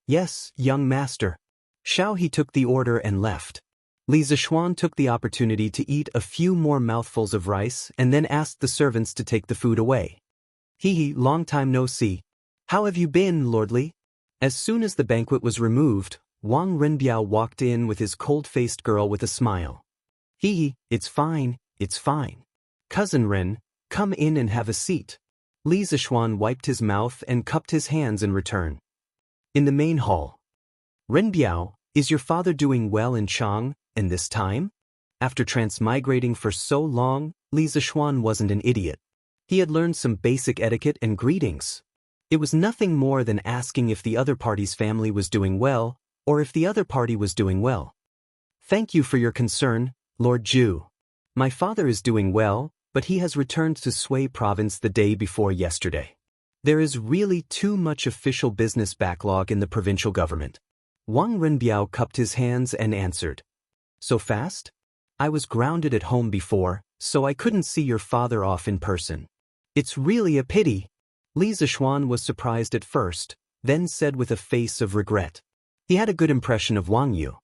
S1: Yes, young master. Xiao He took the order and left. Li Zixuan took the opportunity to eat a few more mouthfuls of rice and then asked the servants to take the food away. Hee, long time no see. How have you been, lordly? As soon as the banquet was removed, Wang Renbiao walked in with his cold-faced girl with a smile. Hee, it's fine. Cousin Ren, come in and have a seat. Li Zixuan wiped his mouth and cupped his hands in return. In the main hall. Renbiao, is your father doing well in Chang, and this time? After transmigrating for so long, Li Zixuan wasn't an idiot. He had learned some basic etiquette and greetings. It was nothing more than asking if the other party's family was doing well, or if the other party was doing well. Thank you for your concern, Lord Zhu. My father is doing well, but he has returned to Sui province the day before yesterday. There is really too much official business backlog in the provincial government. Wang Renbiao cupped his hands and answered. So fast? I was grounded at home before, so I couldn't see your father off in person. It's really a pity. Li Zixuan was surprised at first, then said with a face of regret. He had a good impression of Wang Yu.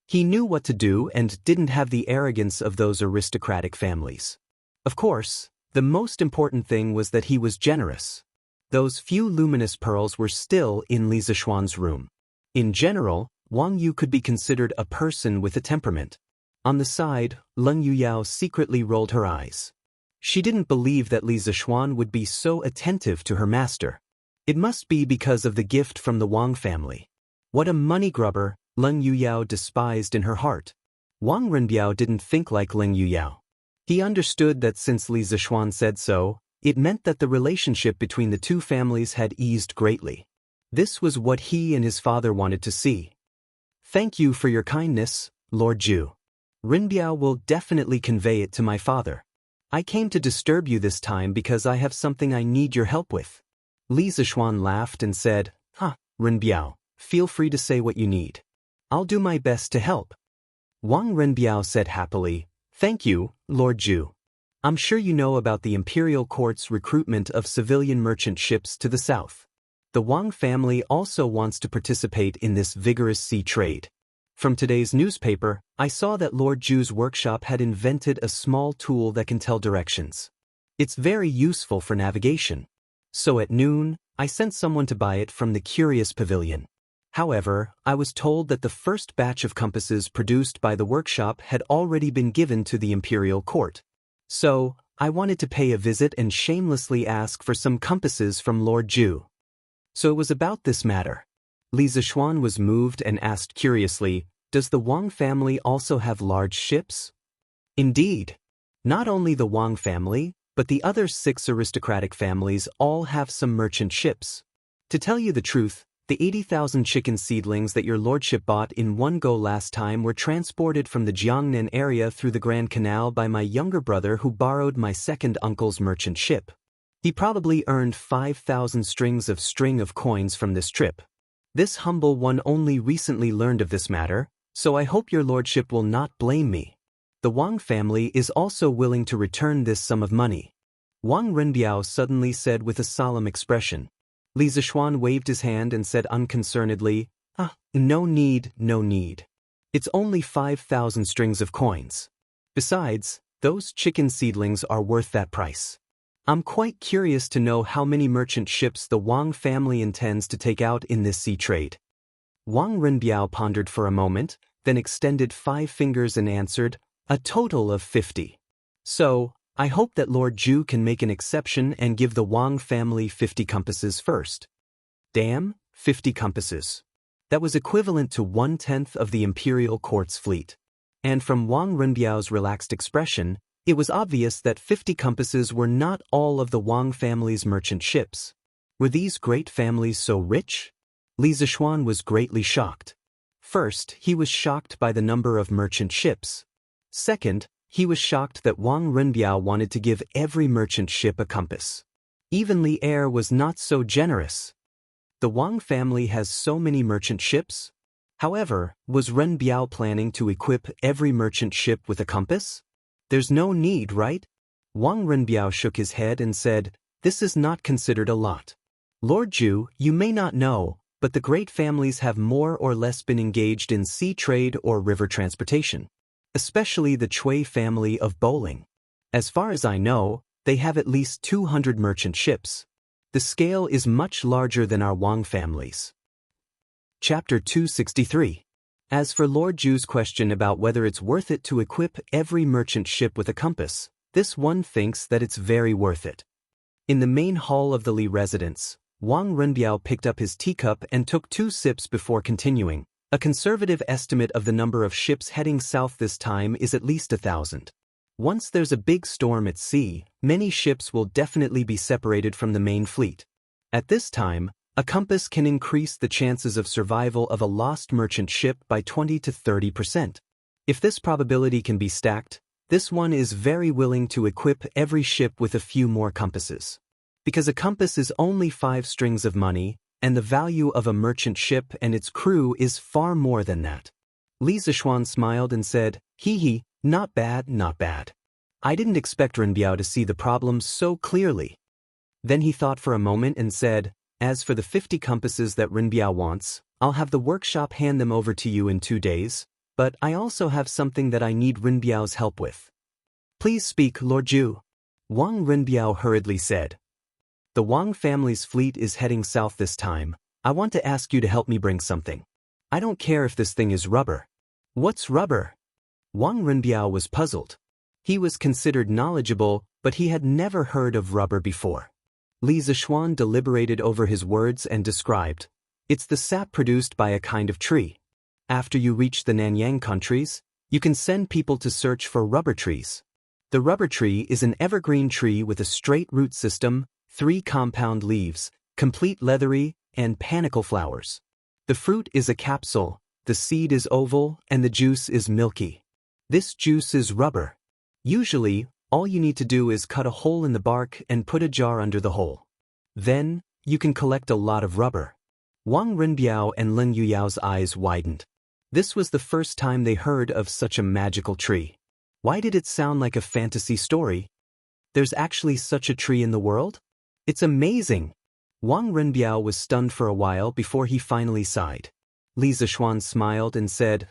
S1: He knew what to do and didn't have the arrogance of those aristocratic families. Of course, the most important thing was that he was generous. Those few luminous pearls were still in Li Zishuan's room. In general, Wang Yu could be considered a person with a temperament. On the side, Leng Yuyao secretly rolled her eyes. She didn't believe that Li Zishuan would be so attentive to her master. It must be because of the gift from the Wang family. What a money grubber, Leng Yuyao despised in her heart. Wang Renbiao didn't think like Leng Yuyao. He understood that since Li Zishuan said so, it meant that the relationship between the two families had eased greatly. This was what he and his father wanted to see. Thank you for your kindness, Lord Zhu. Renbiao will definitely convey it to my father. I came to disturb you this time because I have something I need your help with. Li Zishuan laughed and said, Renbiao, feel free to say what you need. I'll do my best to help. Wang Renbiao said happily, Thank you, Lord Zhu. I'm sure you know about the imperial court's recruitment of civilian merchant ships to the south. The Wang family also wants to participate in this vigorous sea trade. From today's newspaper, I saw that Lord Zhu's workshop had invented a small tool that can tell directions. It's very useful for navigation. So at noon, I sent someone to buy it from the Curious Pavilion. However, I was told that the first batch of compasses produced by the workshop had already been given to the imperial court. So, I wanted to pay a visit and shamelessly ask for some compasses from Lord Zhu. So it was about this matter. Li Zishuan was moved and asked curiously, Does the Wang family also have large ships? Indeed. Not only the Wang family, but the other 6 aristocratic families all have some merchant ships. To tell you the truth, the 80,000 chicken seedlings that your lordship bought in one go last time were transported from the Jiangnan area through the Grand Canal by my younger brother who borrowed my second uncle's merchant ship. He probably earned 5,000 strings of coins from this trip. This humble one only recently learned of this matter, so I hope your lordship will not blame me. The Wang family is also willing to return this sum of money. Wang Renbiao suddenly said with a solemn expression. Li Zishuan waved his hand and said unconcernedly, No need, no need. It's only 5,000 strings of coins. Besides, those chicken seedlings are worth that price. I'm quite curious to know how many merchant ships the Wang family intends to take out in this sea trade. Wang Renbiao pondered for a moment, then extended 5 fingers and answered, A total of 50. So, I hope that Lord Zhu can make an exception and give the Wang family 50 compasses first. Damn, 50 compasses. That was equivalent to 1/10 of the imperial court's fleet. And from Wang Renbiao's relaxed expression, it was obvious that 50 compasses were not all of the Wang family's merchant ships. Were these great families so rich? Li Zishuan was greatly shocked. First, he was shocked by the number of merchant ships. Second, he was shocked that Wang Renbiao wanted to give every merchant ship a compass. Even Li Er was not so generous. The Wang family has so many merchant ships? However, was Renbiao planning to equip every merchant ship with a compass? There's no need, right? Wang Renbiao shook his head and said, This is not considered a lot. Lord Zhu, you may not know, but the great families have more or less been engaged in sea trade or river transportation. Especially the Cui family of Bowling. As far as I know, they have at least 200 merchant ships. The scale is much larger than our Wang families. Chapter 263. As for Lord Zhu's question about whether it's worth it to equip every merchant ship with a compass, this one thinks that it's very worth it. In the main hall of the Li residence, Wang Renbiao picked up his teacup and took 2 sips before continuing. A conservative estimate of the number of ships heading south this time is at least 1,000. Once there's a big storm at sea, many ships will definitely be separated from the main fleet. At this time, a compass can increase the chances of survival of a lost merchant ship by 20 to 30%. If this probability can be stacked, this one is very willing to equip every ship with a few more compasses. Because a compass is only 5 strings of money, and the value of a merchant ship and its crew is far more than that. Li Zishuan smiled and said, Hee, not bad, not bad. I didn't expect Renbiao to see the problem so clearly. Then he thought for a moment and said, As for the 50 compasses that Renbiao wants, I'll have the workshop hand them over to you in 2 days, but I also have something that I need Rinbiao's help with. Please speak, Lord Zhu. Wang Rinbiao hurriedly said. The Wang family's fleet is heading south this time. I want to ask you to help me bring something. I don't care if this thing is rubber. What's rubber? Wang Rinbiao was puzzled. He was considered knowledgeable, but he had never heard of rubber before. Li Zishuan deliberated over his words and described, it's the sap produced by a kind of tree. After you reach the Nanyang countries, you can send people to search for rubber trees. The rubber tree is an evergreen tree with a straight root system, 3 compound leaves, complete leathery, and panicle flowers. The fruit is a capsule, the seed is oval, and the juice is milky. This juice is rubber. Usually, all you need to do is cut a hole in the bark and put a jar under the hole. Then, you can collect a lot of rubber. Wang Rinbiao and Lin Yuyao's eyes widened. This was the first time they heard of such a magical tree. Why did it sound like a fantasy story? There's actually such a tree in the world? It's amazing! Wang Rinbiao was stunned for a while before he finally sighed. Li Zishuan smiled and said,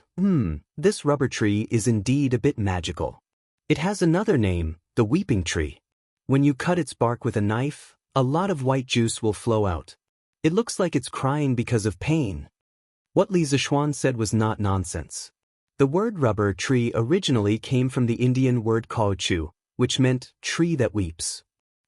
S1: this rubber tree is indeed a bit magical. It has another name, the weeping tree. When you cut its bark with a knife, a lot of white juice will flow out. It looks like it's crying because of pain. What Li Zishuan said was not nonsense. The word rubber tree originally came from the Indian word kaochu, which meant tree that weeps.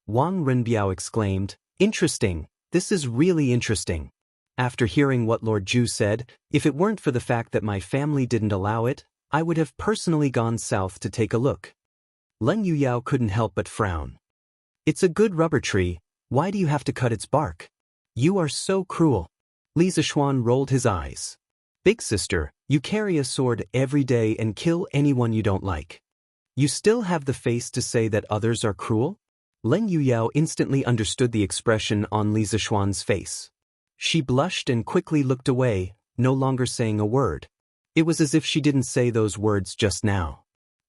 S1: Wang Rinbiao exclaimed, interesting, this is really interesting. After hearing what Lord Zhu said, if it weren't for the fact that my family didn't allow it, I would have personally gone south to take a look. Lin Yuyao couldn't help but frown. It's a good rubber tree, why do you have to cut its bark? You are so cruel. Li Zishuan rolled his eyes. Big sister, you carry a sword every day and kill anyone you don't like. You still have the face to say that others are cruel? Lin Yuyao instantly understood the expression on Li Zishuan's face. She blushed and quickly looked away, no longer saying a word. It was as if she didn't say those words just now.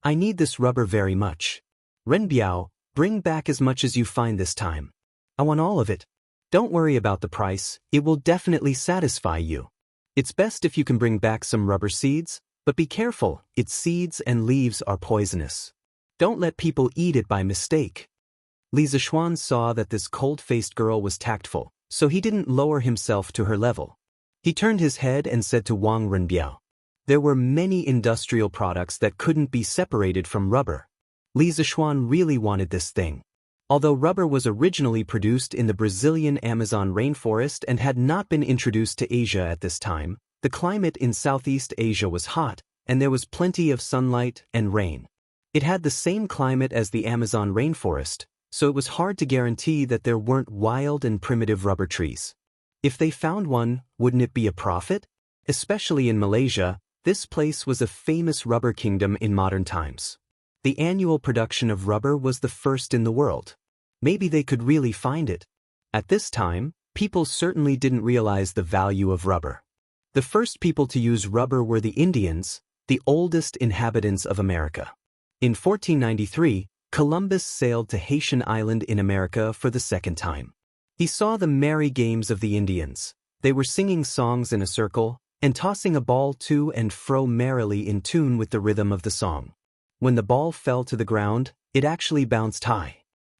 S1: I need this rubber very much. Renbiao, bring back as much as you find this time. I want all of it. Don't worry about the price, it will definitely satisfy you. It's best if you can bring back some rubber seeds, but be careful, its seeds and leaves are poisonous. Don't let people eat it by mistake. Li Zishuan saw that this cold-faced girl was tactful, so he didn't lower himself to her level. He turned his head and said to Wang Renbiao, there were many industrial products that couldn't be separated from rubber. Li Zishuan really wanted this thing. Although rubber was originally produced in the Brazilian Amazon rainforest and had not been introduced to Asia at this time, the climate in Southeast Asia was hot, and there was plenty of sunlight and rain. It had the same climate as the Amazon rainforest, so it was hard to guarantee that there weren't wild and primitive rubber trees. If they found one, wouldn't it be a profit? Especially in Malaysia, this place was a famous rubber kingdom in modern times. The annual production of rubber was the first in the world. Maybe they could really find it. At this time, people certainly didn't realize the value of rubber. The first people to use rubber were the Indians, the oldest inhabitants of America. In 1493, Columbus sailed to Haitian Island in America for the second time. He saw the merry games of the Indians. They were singing songs in a circle and tossing a ball to and fro merrily in tune with the rhythm of the song. When the ball fell to the ground, it actually bounced high.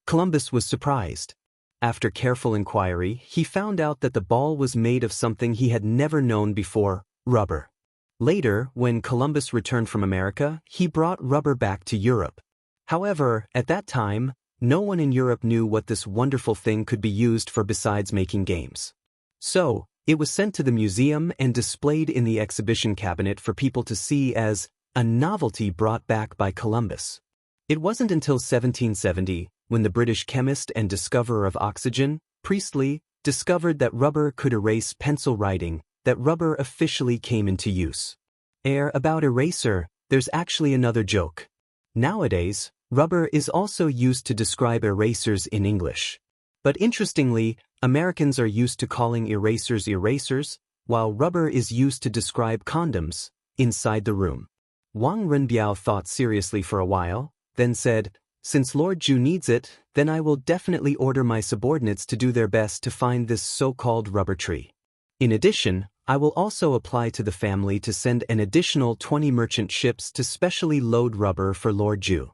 S1: Columbus was surprised. After careful inquiry, he found out that the ball was made of something he had never known before, rubber. Later, when Columbus returned from America, he brought rubber back to Europe. However, at that time, no one in Europe knew what this wonderful thing could be used for besides making games. So, it was sent to the museum and displayed in the exhibition cabinet for people to see as a novelty brought back by Columbus. It wasn't until 1770, when the British chemist and discoverer of oxygen, Priestley, discovered that rubber could erase pencil writing, that rubber officially came into use. About eraser, there's actually another joke. Nowadays, rubber is also used to describe erasers in English. But interestingly, Americans are used to calling erasers erasers, while rubber is used to describe condoms, inside the room. Wang Renbiao thought seriously for a while, then said, since Lord Zhu needs it, then I will definitely order my subordinates to do their best to find this so-called rubber tree. In addition, I will also apply to the family to send an additional 20 merchant ships to specially load rubber for Lord Ju.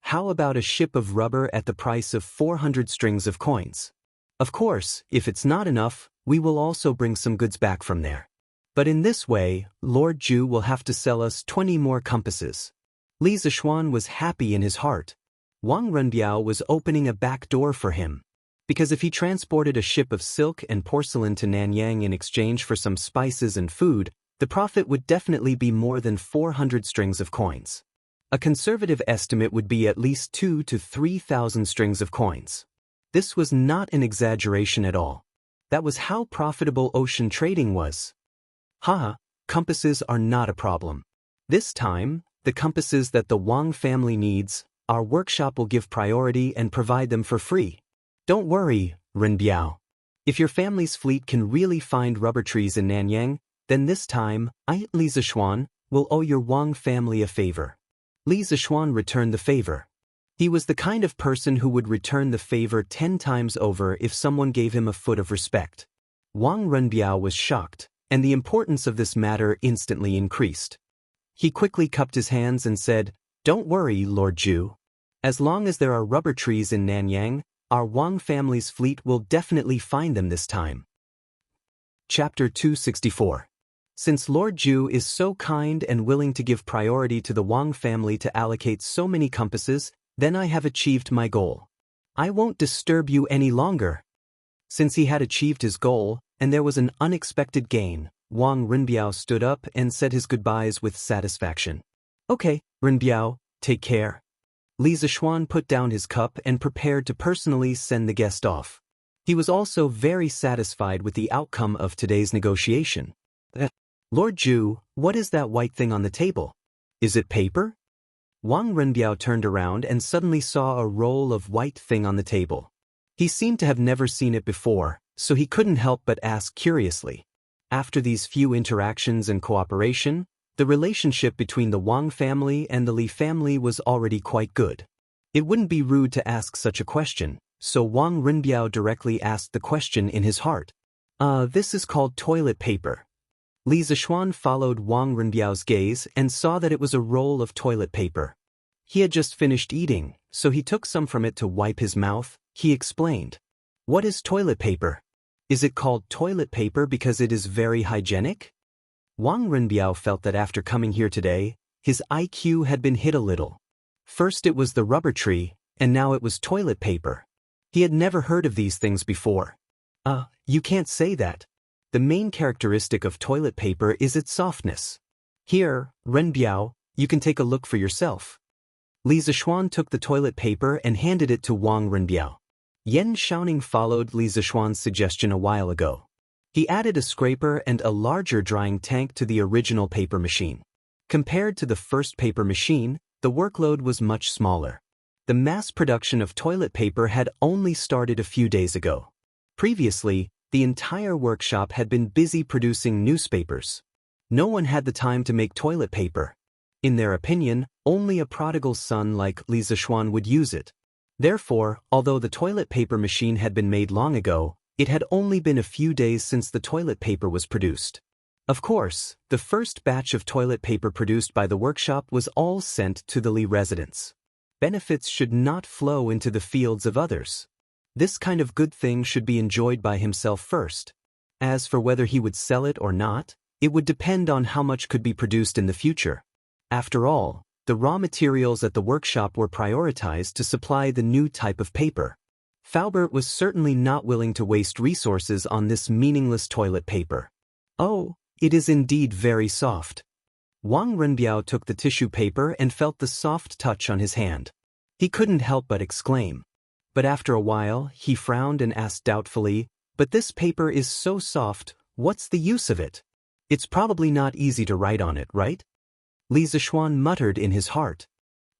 S1: How about a ship of rubber at the price of 400 strings of coins? Of course, if it's not enough, we will also bring some goods back from there. But in this way, Lord Ju will have to sell us 20 more compasses. Li Zishuan was happy in his heart. Wang Renbiao was opening a back door for him. Because if he transported a ship of silk and porcelain to Nanyang in exchange for some spices and food, the profit would definitely be more than 400 strings of coins. A conservative estimate would be at least 2,000 to 3,000 strings of coins. This was not an exaggeration at all. That was how profitable ocean trading was. Haha, compasses are not a problem. This time, the compasses that the Wang family needs, our workshop will give priority and provide them for free. Don't worry, Renbiao. If your family's fleet can really find rubber trees in Nanyang, then this time, I, Li Zishuan, will owe your Wang family a favor. Li Zishuan returned the favor. He was the kind of person who would return the favor 10 times over if someone gave him a foot of respect. Wang Renbiao was shocked, and the importance of this matter instantly increased. He quickly cupped his hands and said, "Don't worry, Lord Ju. As long as there are rubber trees in Nanyang, our Wang family's fleet will definitely find them this time." Chapter 264. Since Lord Ju is so kind and willing to give priority to the Wang family to allocate so many compasses, then I have achieved my goal. I won't disturb you any longer. Since he had achieved his goal, and there was an unexpected gain, Wang Renbiao stood up and said his goodbyes with satisfaction. Okay, Renbiao, take care. Li Zishuan put down his cup and prepared to personally send the guest off. He was also very satisfied with the outcome of today's negotiation. Lord Ju, what is that white thing on the table? Is it paper? Wang Renbiao turned around and suddenly saw a roll of white thing on the table. He seemed to have never seen it before, so he couldn't help but ask curiously. After these few interactions and cooperation, the relationship between the Wang family and the Li family was already quite good. It wouldn't be rude to ask such a question, so Wang Renbiao directly asked the question in his heart. This is called toilet paper. Li Zishuan followed Wang Renbiao's gaze and saw that it was a roll of toilet paper. He had just finished eating, so he took some from it to wipe his mouth. He explained. What is toilet paper? Is it called toilet paper because it is very hygienic? Wang Renbiao felt that after coming here today, his IQ had been hit a little. First it was the rubber tree, and now it was toilet paper. He had never heard of these things before. You can't say that. The main characteristic of toilet paper is its softness. Here, Renbiao, you can take a look for yourself. Li Zishuan took the toilet paper and handed it to Wang Renbiao. Yan Shaoning followed Li Zishuan's suggestion a while ago. He added a scraper and a larger drying tank to the original paper machine. Compared to the first paper machine, the workload was much smaller. The mass production of toilet paper had only started a few days ago. Previously, the entire workshop had been busy producing newspapers. No one had the time to make toilet paper. In their opinion, only a prodigal son like Li Zishuan would use it. Therefore, although the toilet paper machine had been made long ago, it had only been a few days since the toilet paper was produced. Of course, the first batch of toilet paper produced by the workshop was all sent to the Li residents. Benefits should not flow into the fields of others. This kind of good thing should be enjoyed by himself first. As for whether he would sell it or not, it would depend on how much could be produced in the future. After all, the raw materials at the workshop were prioritized to supply the new type of paper. Faubert was certainly not willing to waste resources on this meaningless toilet paper. Oh, it is indeed very soft. Wang Renbiao took the tissue paper and felt the soft touch on his hand. He couldn't help but exclaim. But after a while, he frowned and asked doubtfully, "But this paper is so soft, what's the use of it? It's probably not easy to write on it, right?" Li Zishuan muttered in his heart.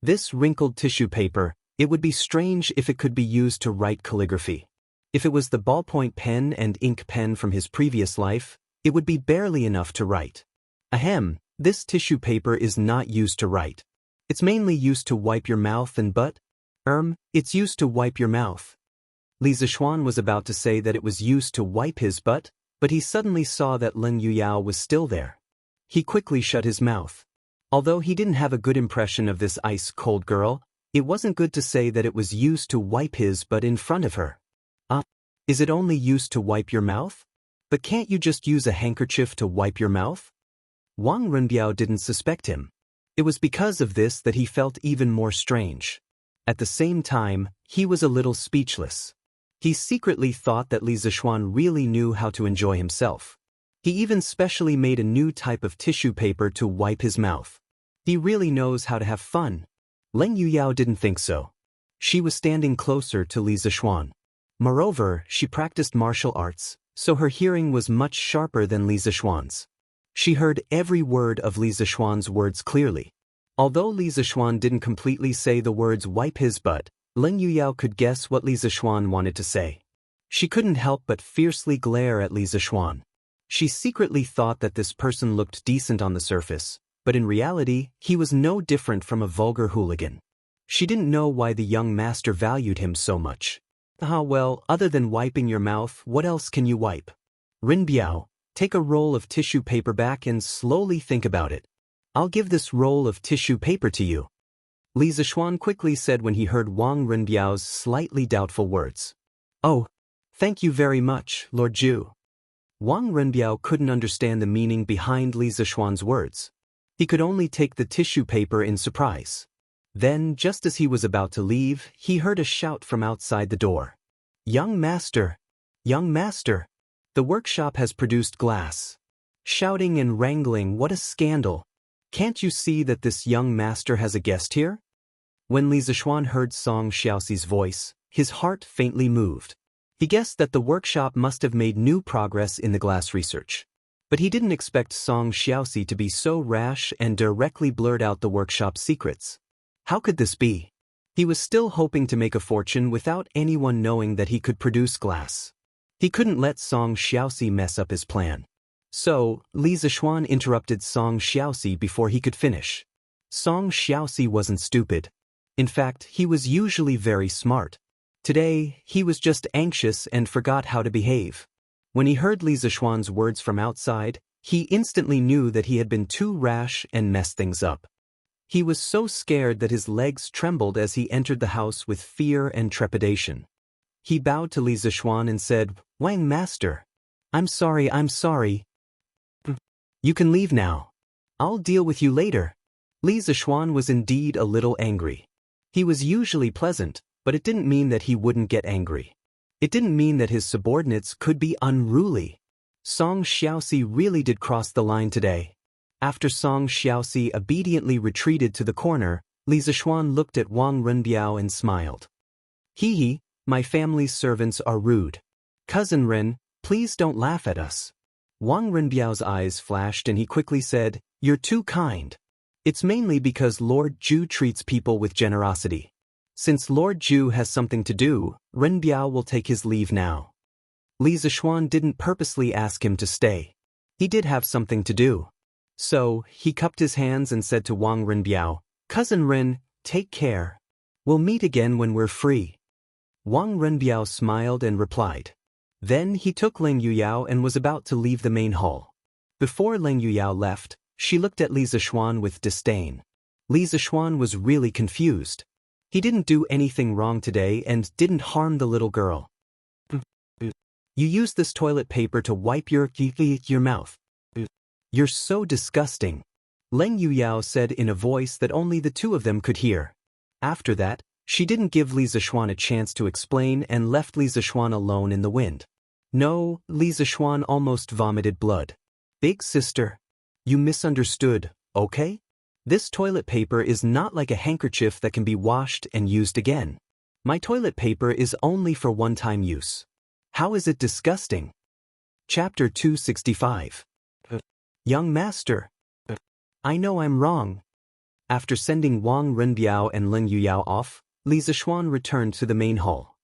S1: This wrinkled tissue paper, it would be strange if it could be used to write calligraphy. If it was the ballpoint pen and ink pen from his previous life, it would be barely enough to write. Ahem, this tissue paper is not used to write. It's mainly used to wipe your mouth and butt. It's used to wipe your mouth. Li Zishuan was about to say that it was used to wipe his butt, But he suddenly saw that Lin Yuyao was still there. He quickly shut his mouth. Although he didn't have a good impression of this ice-cold girl, it wasn't good to say that it was used to wipe his butt in front of her. Is it only used to wipe your mouth? But can't you just use a handkerchief to wipe your mouth? Wang Renbiao didn't suspect him. It was because of this that he felt even more strange. At the same time, he was a little speechless. He secretly thought that Li Zixuan really knew how to enjoy himself. He even specially made a new type of tissue paper to wipe his mouth. He really knows how to have fun. Leng Yuyao didn't think so. She was standing closer to Li Zixuan. Moreover, she practiced martial arts, so her hearing was much sharper than Li Zixuan's. She heard every word of Li Zixuan's words clearly. Although Li Zixuan didn't completely say the words wipe his butt, Leng Yuyao could guess what Li Zixuan wanted to say. She couldn't help but fiercely glare at Li Zixuan. She secretly thought that this person looked decent on the surface, but in reality, he was no different from a vulgar hooligan. She didn't know why the young master valued him so much. Well, other than wiping your mouth, what else can you wipe? Rinbiao, take a roll of tissue paper back and slowly think about it. I'll give this roll of tissue paper to you. Li Zixuan quickly said when he heard Wang Renbiao's slightly doubtful words. Oh, thank you very much, Lord Zhu. Wang Renbiao couldn't understand the meaning behind Li Zixuan's words. He could only take the tissue paper in surprise. Then, just as he was about to leave, he heard a shout from outside the door. Young master! Young master! The workshop has produced glass. Shouting and wrangling, what a scandal! Can't you see that this young master has a guest here? When Li Zixuan heard Song Xiaoxi's voice, his heart faintly moved. He guessed that the workshop must have made new progress in the glass research. But he didn't expect Song Xiaoxi to be so rash and directly blurt out the workshop's secrets. How could this be? He was still hoping to make a fortune without anyone knowing that he could produce glass. He couldn't let Song Xiaoxi mess up his plan. So, Li Zixuan interrupted Song Xiaoxi before he could finish. Song Xiaoxi wasn't stupid. In fact, he was usually very smart. Today, he was just anxious and forgot how to behave. When he heard Li Zixuan's words from outside, he instantly knew that he had been too rash and messed things up. He was so scared that his legs trembled as he entered the house with fear and trepidation. He bowed to Li Zixuan and said, Wang Master, I'm sorry. You can leave now. I'll deal with you later. Li Zixuan was indeed a little angry. He was usually pleasant, but it didn't mean that he wouldn't get angry. It didn't mean that his subordinates could be unruly. Song Xiaoxi really did cross the line today. After Song Xiaoxi obediently retreated to the corner, Li Zixuan looked at Wang Renbiao and smiled. Hee, my family's servants are rude. Cousin Ren, please don't laugh at us. Wang Renbiao's eyes flashed and he quickly said, You're too kind. It's mainly because Lord Zhu treats people with generosity. Since Lord Zhu has something to do, Renbiao will take his leave now. Li Zixuan didn't purposely ask him to stay. He did have something to do. So, he cupped his hands and said to Wang Renbiao, Cousin Ren, take care. We'll meet again when we're free. Wang Renbiao smiled and replied. Then he took Leng Yuyao and was about to leave the main hall. Before Leng Yuyao left, she looked at Li Zixuan with disdain. Li Zixuan was really confused. He didn't do anything wrong today and didn't harm the little girl. You used this toilet paper to wipe your mouth. You're so disgusting. Leng Yuyao said in a voice that only the two of them could hear. After that, she didn't give Li Zixuan a chance to explain and left Li Zixuan alone in the wind. No, Li Zixuan almost vomited blood. Big sister. You misunderstood, okay? This toilet paper is not like a handkerchief that can be washed and used again. My toilet paper is only for one-time use. How is it disgusting? Chapter 265. Young master. I know I'm wrong. After sending Wang Renbiao and Leng Yuyao off, Li Zixuan returned to the main hall.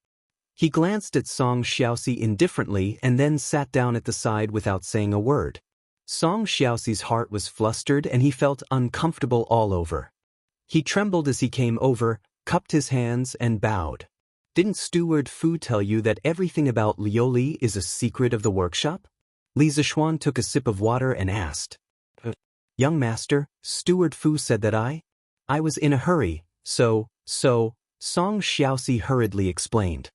S1: He glanced at Song Xiaoxi indifferently and then sat down at the side without saying a word. Song Xiaoxi's heart was flustered and he felt uncomfortable all over. He trembled as he came over, cupped his hands and bowed. Didn't Steward Fu tell you that everything about Lioli is a secret of the workshop? Li Zixuan took a sip of water and asked. Young master, Steward Fu said that I was in a hurry, so, Song Xiaoxi hurriedly explained.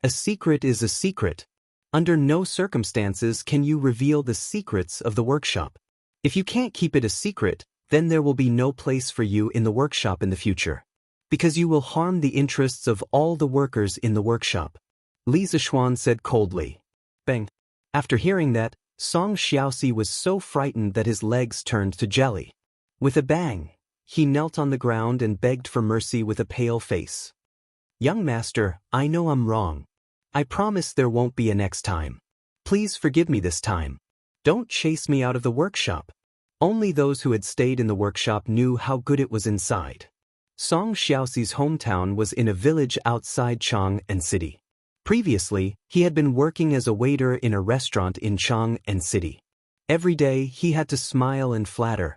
S1: A secret is a secret. Under no circumstances can you reveal the secrets of the workshop. If you can't keep it a secret, then there will be no place for you in the workshop in the future. Because you will harm the interests of all the workers in the workshop. Li Zixuan said coldly. Bang. After hearing that, Song Xiaoxi was so frightened that his legs turned to jelly. With a bang, he knelt on the ground and begged for mercy with a pale face. Young master, I know I'm wrong. I promise there won't be a next time. Please forgive me this time. Don't chase me out of the workshop. Only those who had stayed in the workshop knew how good it was inside. Song Xiaoxi's hometown was in a village outside Chang'an City. Previously, he had been working as a waiter in a restaurant in Chang'an City. Every day, he had to smile and flatter.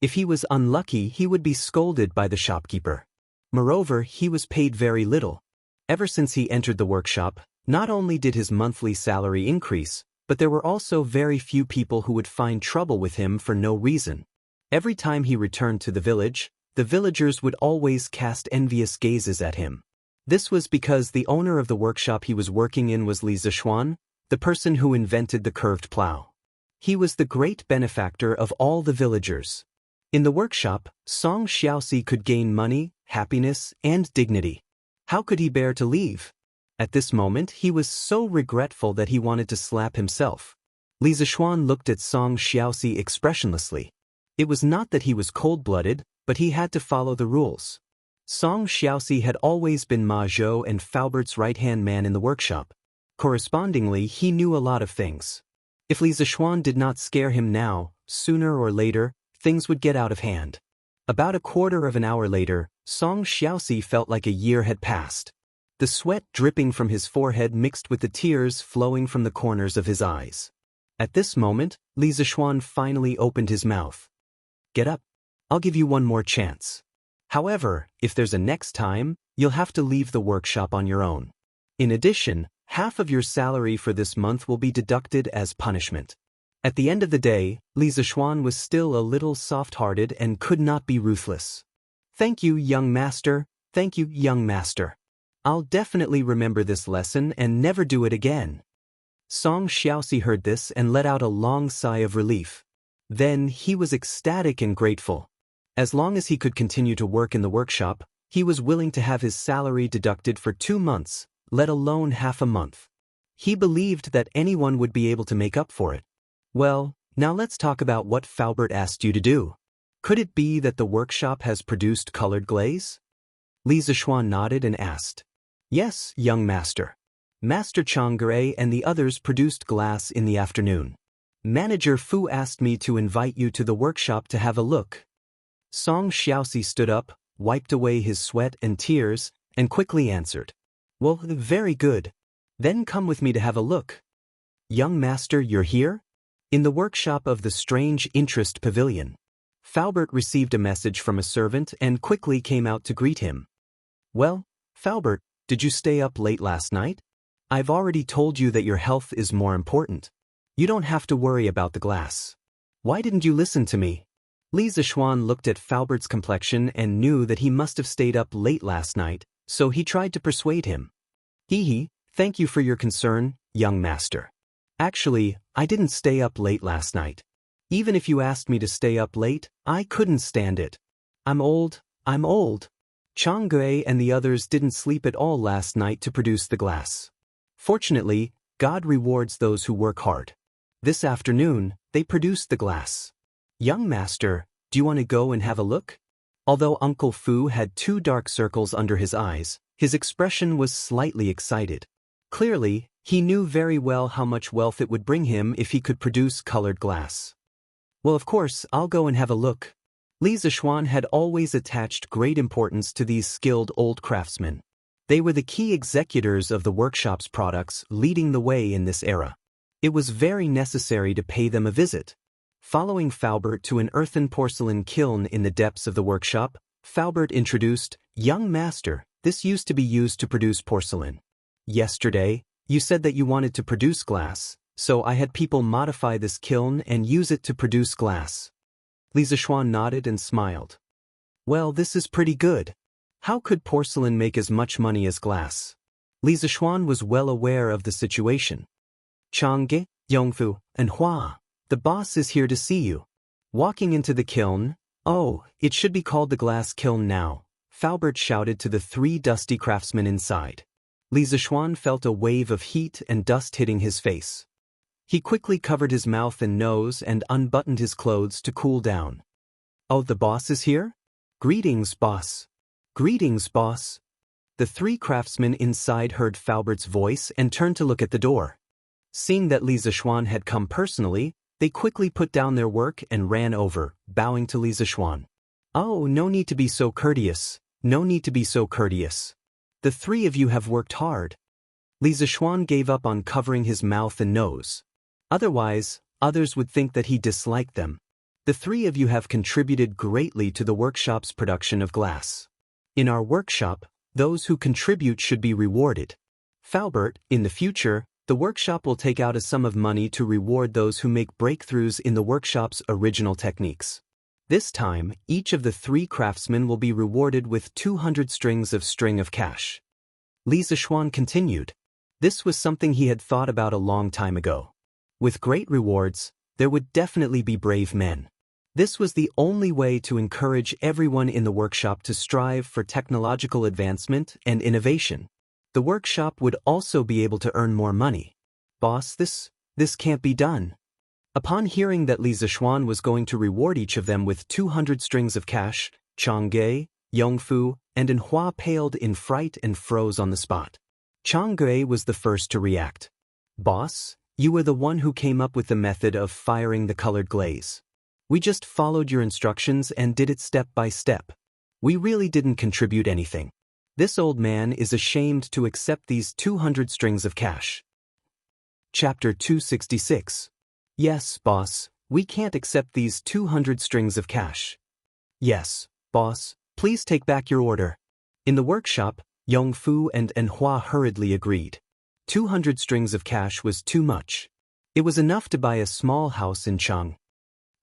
S1: If he was unlucky, he would be scolded by the shopkeeper. Moreover, he was paid very little. Ever since he entered the workshop, not only did his monthly salary increase, but there were also very few people who would find trouble with him for no reason. Every time he returned to the village, the villagers would always cast envious gazes at him. This was because the owner of the workshop he was working in was Li Zixuan, the person who invented the curved plow. He was the great benefactor of all the villagers. In the workshop, Song Xiaoxi could gain money, happiness, and dignity. How could he bear to leave? At this moment, he was so regretful that he wanted to slap himself. Li Zixuan looked at Song Xiaoxi expressionlessly. It was not that he was cold-blooded, but he had to follow the rules. Song Xiaoxi had always been Ma Zhou and Faubert's right-hand man in the workshop. Correspondingly, he knew a lot of things. If Li Zixuan did not scare him now, sooner or later, things would get out of hand. About a quarter of an hour later, Song Xiaoxi felt like a year had passed. The sweat dripping from his forehead mixed with the tears flowing from the corners of his eyes. At this moment, Li Zixuan finally opened his mouth. Get up. I'll give you one more chance. However, if there's a next time, you'll have to leave the workshop on your own. In addition, half of your salary for this month will be deducted as punishment. At the end of the day, Li Zixuan was still a little soft-hearted and could not be ruthless. Thank you, young master. Thank you, young master. I'll definitely remember this lesson and never do it again. Song Xiaoxi heard this and let out a long sigh of relief. Then he was ecstatic and grateful. As long as he could continue to work in the workshop, he was willing to have his salary deducted for 2 months, let alone half a month. He believed that anyone would be able to make up for it. Well, now let's talk about what Faubert asked you to do. Could it be that the workshop has produced colored glaze? Li Zixuan nodded and asked. Yes, young master. Master Chang'an and the others produced glass in the afternoon. Manager Fu asked me to invite you to the workshop to have a look. Song Xiaoxi stood up, wiped away his sweat and tears, and quickly answered. Well, very good. Then come with me to have a look. Young master, you're here? In the workshop of the Strange Interest Pavilion. Faubert received a message from a servant and quickly came out to greet him. Well, Faubert, did you stay up late last night? I've already told you that your health is more important. You don't have to worry about the glass. Why didn't you listen to me? Li Zixuan looked at Faubert's complexion and knew that he must have stayed up late last night, so he tried to persuade him. Thank you for your concern, young master. Actually, I didn't stay up late last night. Even if you asked me to stay up late, I couldn't stand it. I'm old. Chang'an and the others didn't sleep at all last night to produce the glass. Fortunately, God rewards those who work hard. This afternoon, they produced the glass. Young master, do you want to go and have a look? Although Uncle Fu had 2 dark circles under his eyes, his expression was slightly excited. Clearly, he knew very well how much wealth it would bring him if he could produce colored glass. Well, of course, I'll go and have a look. Li Zixuan had always attached great importance to these skilled old craftsmen. They were the key executors of the workshop's products, leading the way in this era. It was very necessary to pay them a visit. Following Faubert to an earthen porcelain kiln in the depths of the workshop, Faubert introduced, Young master, this used to be used to produce porcelain. Yesterday, you said that you wanted to produce glass, So I had people modify this kiln and use it to produce glass. Li Zishuan nodded and smiled. Well, this is pretty good. How could porcelain make as much money as glass? Li Zishuan was well aware of the situation. Changge, Yongfu, and Hua, the boss is here to see you. Walking into the kiln, oh, it should be called the glass kiln now, Faubert shouted to the 3 dusty craftsmen inside. Li Zishuan felt a wave of heat and dust hitting his face. He quickly covered his mouth and nose and unbuttoned his clothes to cool down. Oh, the boss is here? Greetings, boss. Greetings, boss. The 3 craftsmen inside heard Faubert's voice and turned to look at the door. Seeing that Li Zishuan had come personally, they quickly put down their work and ran over, bowing to Li Zishuan. Oh, no need to be so courteous. No need to be so courteous. The 3 of you have worked hard. Li Zishuan gave up on covering his mouth and nose. Otherwise, others would think that he disliked them. The 3 of you have contributed greatly to the workshop's production of glass. In our workshop, those who contribute should be rewarded. Faubert, in the future, the workshop will take out a sum of money to reward those who make breakthroughs in the workshop's original techniques. This time, each of the 3 craftsmen will be rewarded with 200 strings of cash. Li Zishuan continued. This was something he had thought about a long time ago. With great rewards, there would definitely be brave men. This was the only way to encourage everyone in the workshop to strive for technological advancement and innovation. The workshop would also be able to earn more money. Boss, this can't be done. Upon hearing that Li Zishuan was going to reward each of them with 200 strings of cash, Changge, Yongfu, and Enhua paled in fright and froze on the spot. Changge was the first to react. Boss, you were the one who came up with the method of firing the colored glaze. We just followed your instructions and did it step by step. We really didn't contribute anything. This old man is ashamed to accept these 200 strings of cash. Chapter 266. Yes, boss, we can't accept these 200 strings of cash. Yes, boss, please take back your order. In the workshop, Yongfu and Enhua hurriedly agreed. 200 strings of cash was too much. It was enough to buy a small house in Chang.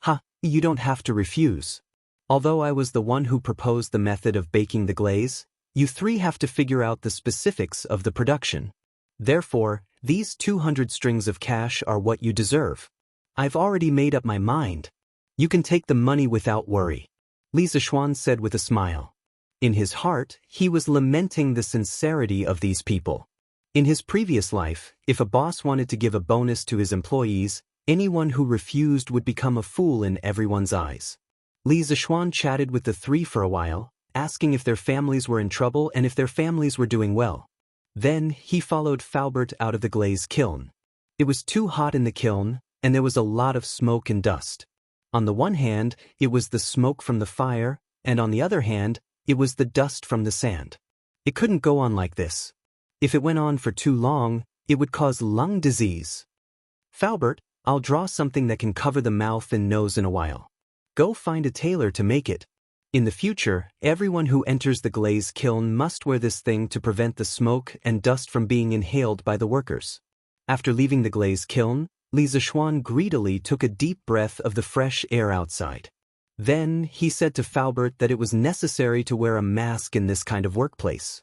S1: Ha, you don't have to refuse. Although I was the one who proposed the method of baking the glaze, you 3 have to figure out the specifics of the production. Therefore, these 200 strings of cash are what you deserve. I've already made up my mind. You can take the money without worry. Li Zishuan said with a smile. In his heart, he was lamenting the sincerity of these people. In his previous life, if a boss wanted to give a bonus to his employees, anyone who refused would become a fool in everyone's eyes. Li Zishuan chatted with the 3 for a while, asking if their families were in trouble and if their families were doing well. Then, he followed Faubert out of the glaze kiln. It was too hot in the kiln, and there was a lot of smoke and dust. On the one hand, it was the smoke from the fire, and on the other hand, it was the dust from the sand. It couldn't go on like this. If it went on for too long, it would cause lung disease. Faubert, I'll draw something that can cover the mouth and nose in a while. Go find a tailor to make it. In the future, everyone who enters the glaze kiln must wear this thing to prevent the smoke and dust from being inhaled by the workers. After leaving the glaze kiln, Li Zishuan greedily took a deep breath of the fresh air outside. Then, he said to Faubert that it was necessary to wear a mask in this kind of workplace.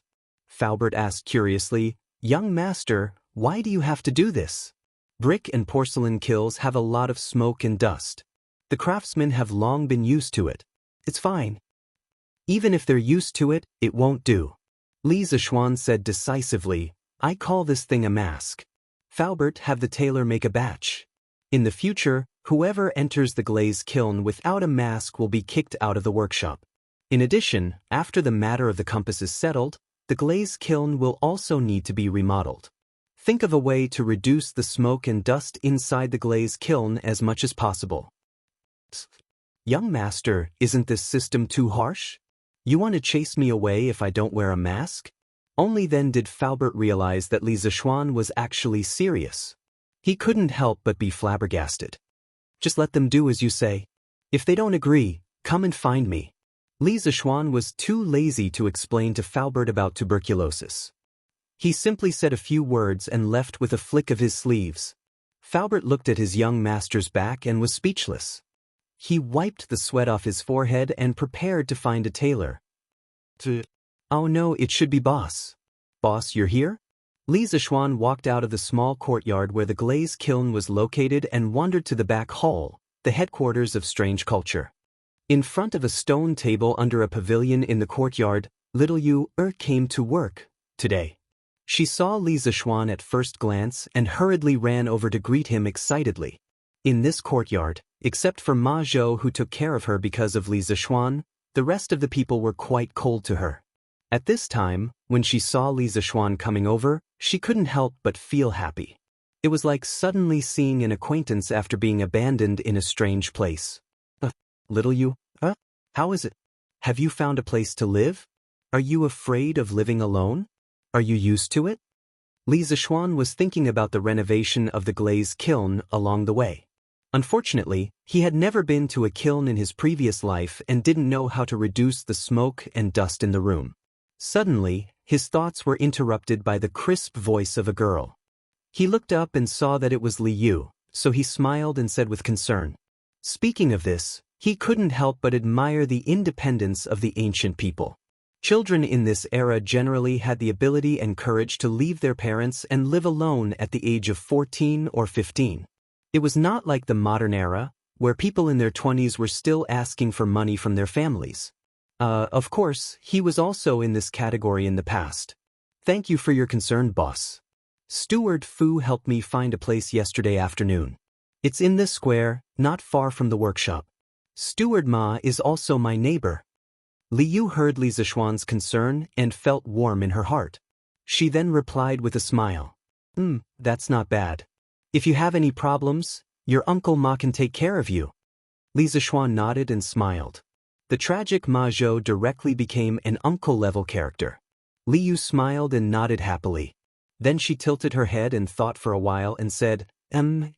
S1: Faubert asked curiously, Young master, why do you have to do this? Brick and porcelain kilns have a lot of smoke and dust. The craftsmen have long been used to it. It's fine. Even if they're used to it, it won't do. Li Zishuan said decisively, I call this thing a mask. Faubert, have the tailor make a batch. In the future, whoever enters the glaze kiln without a mask will be kicked out of the workshop. In addition, after the matter of the compass is settled, the glaze kiln will also need to be remodeled. Think of a way to reduce the smoke and dust inside the glaze kiln as much as possible. Young master, isn't this system too harsh? You want to chase me away if I don't wear a mask? Only then did Faubert realize that Li Zishuan was actually serious. He couldn't help but be flabbergasted. Just let them do as you say. If they don't agree, come and find me. Li Zishuan was too lazy to explain to Faubert about tuberculosis. He simply said a few words and left with a flick of his sleeves. Faubert looked at his young master's back and was speechless. He wiped the sweat off his forehead and prepared to find a tailor. Oh no, it should be boss. Boss, you're here? Li Zixuan walked out of the small courtyard where the glaze kiln was located and wandered to the back hall, the headquarters of strange culture. In front of a stone table under a pavilion in the courtyard, little Yu came to work today. She saw Li Zixuan at first glance and hurriedly ran over to greet him excitedly. In this courtyard, except for Ma Zhou who took care of her because of Li Zixuan, the rest of the people were quite cold to her. At this time, when she saw Li Zixuan coming over, she couldn't help but feel happy. It was like suddenly seeing an acquaintance after being abandoned in a strange place. Little Yu, how is it? Have you found a place to live? Are you afraid of living alone? Are you used to it? Li Zixuan was thinking about the renovation of the glaze kiln along the way. Unfortunately, he had never been to a kiln in his previous life and didn't know how to reduce the smoke and dust in the room. Suddenly, his thoughts were interrupted by the crisp voice of a girl. He looked up and saw that it was Li Yu, so he smiled and said with concern. Speaking of this, he couldn't help but admire the independence of the ancient people. Children in this era generally had the ability and courage to leave their parents and live alone at the age of 14 or 15. It was not like the modern era, where people in their 20s were still asking for money from their families. Of course, he was also in this category in the past. Thank you for your concern, boss. Steward Fu helped me find a place yesterday afternoon. It's in this square, not far from the workshop. Steward Ma is also my neighbor. Li Yu heard Li Zixuan's concern and felt warm in her heart. She then replied with a smile. That's not bad. If you have any problems, your Uncle Ma can take care of you. Li Zixuan nodded and smiled. The tragic Ma Zhou directly became an uncle-level character. Li Yu smiled and nodded happily. Then she tilted her head and thought for a while and said,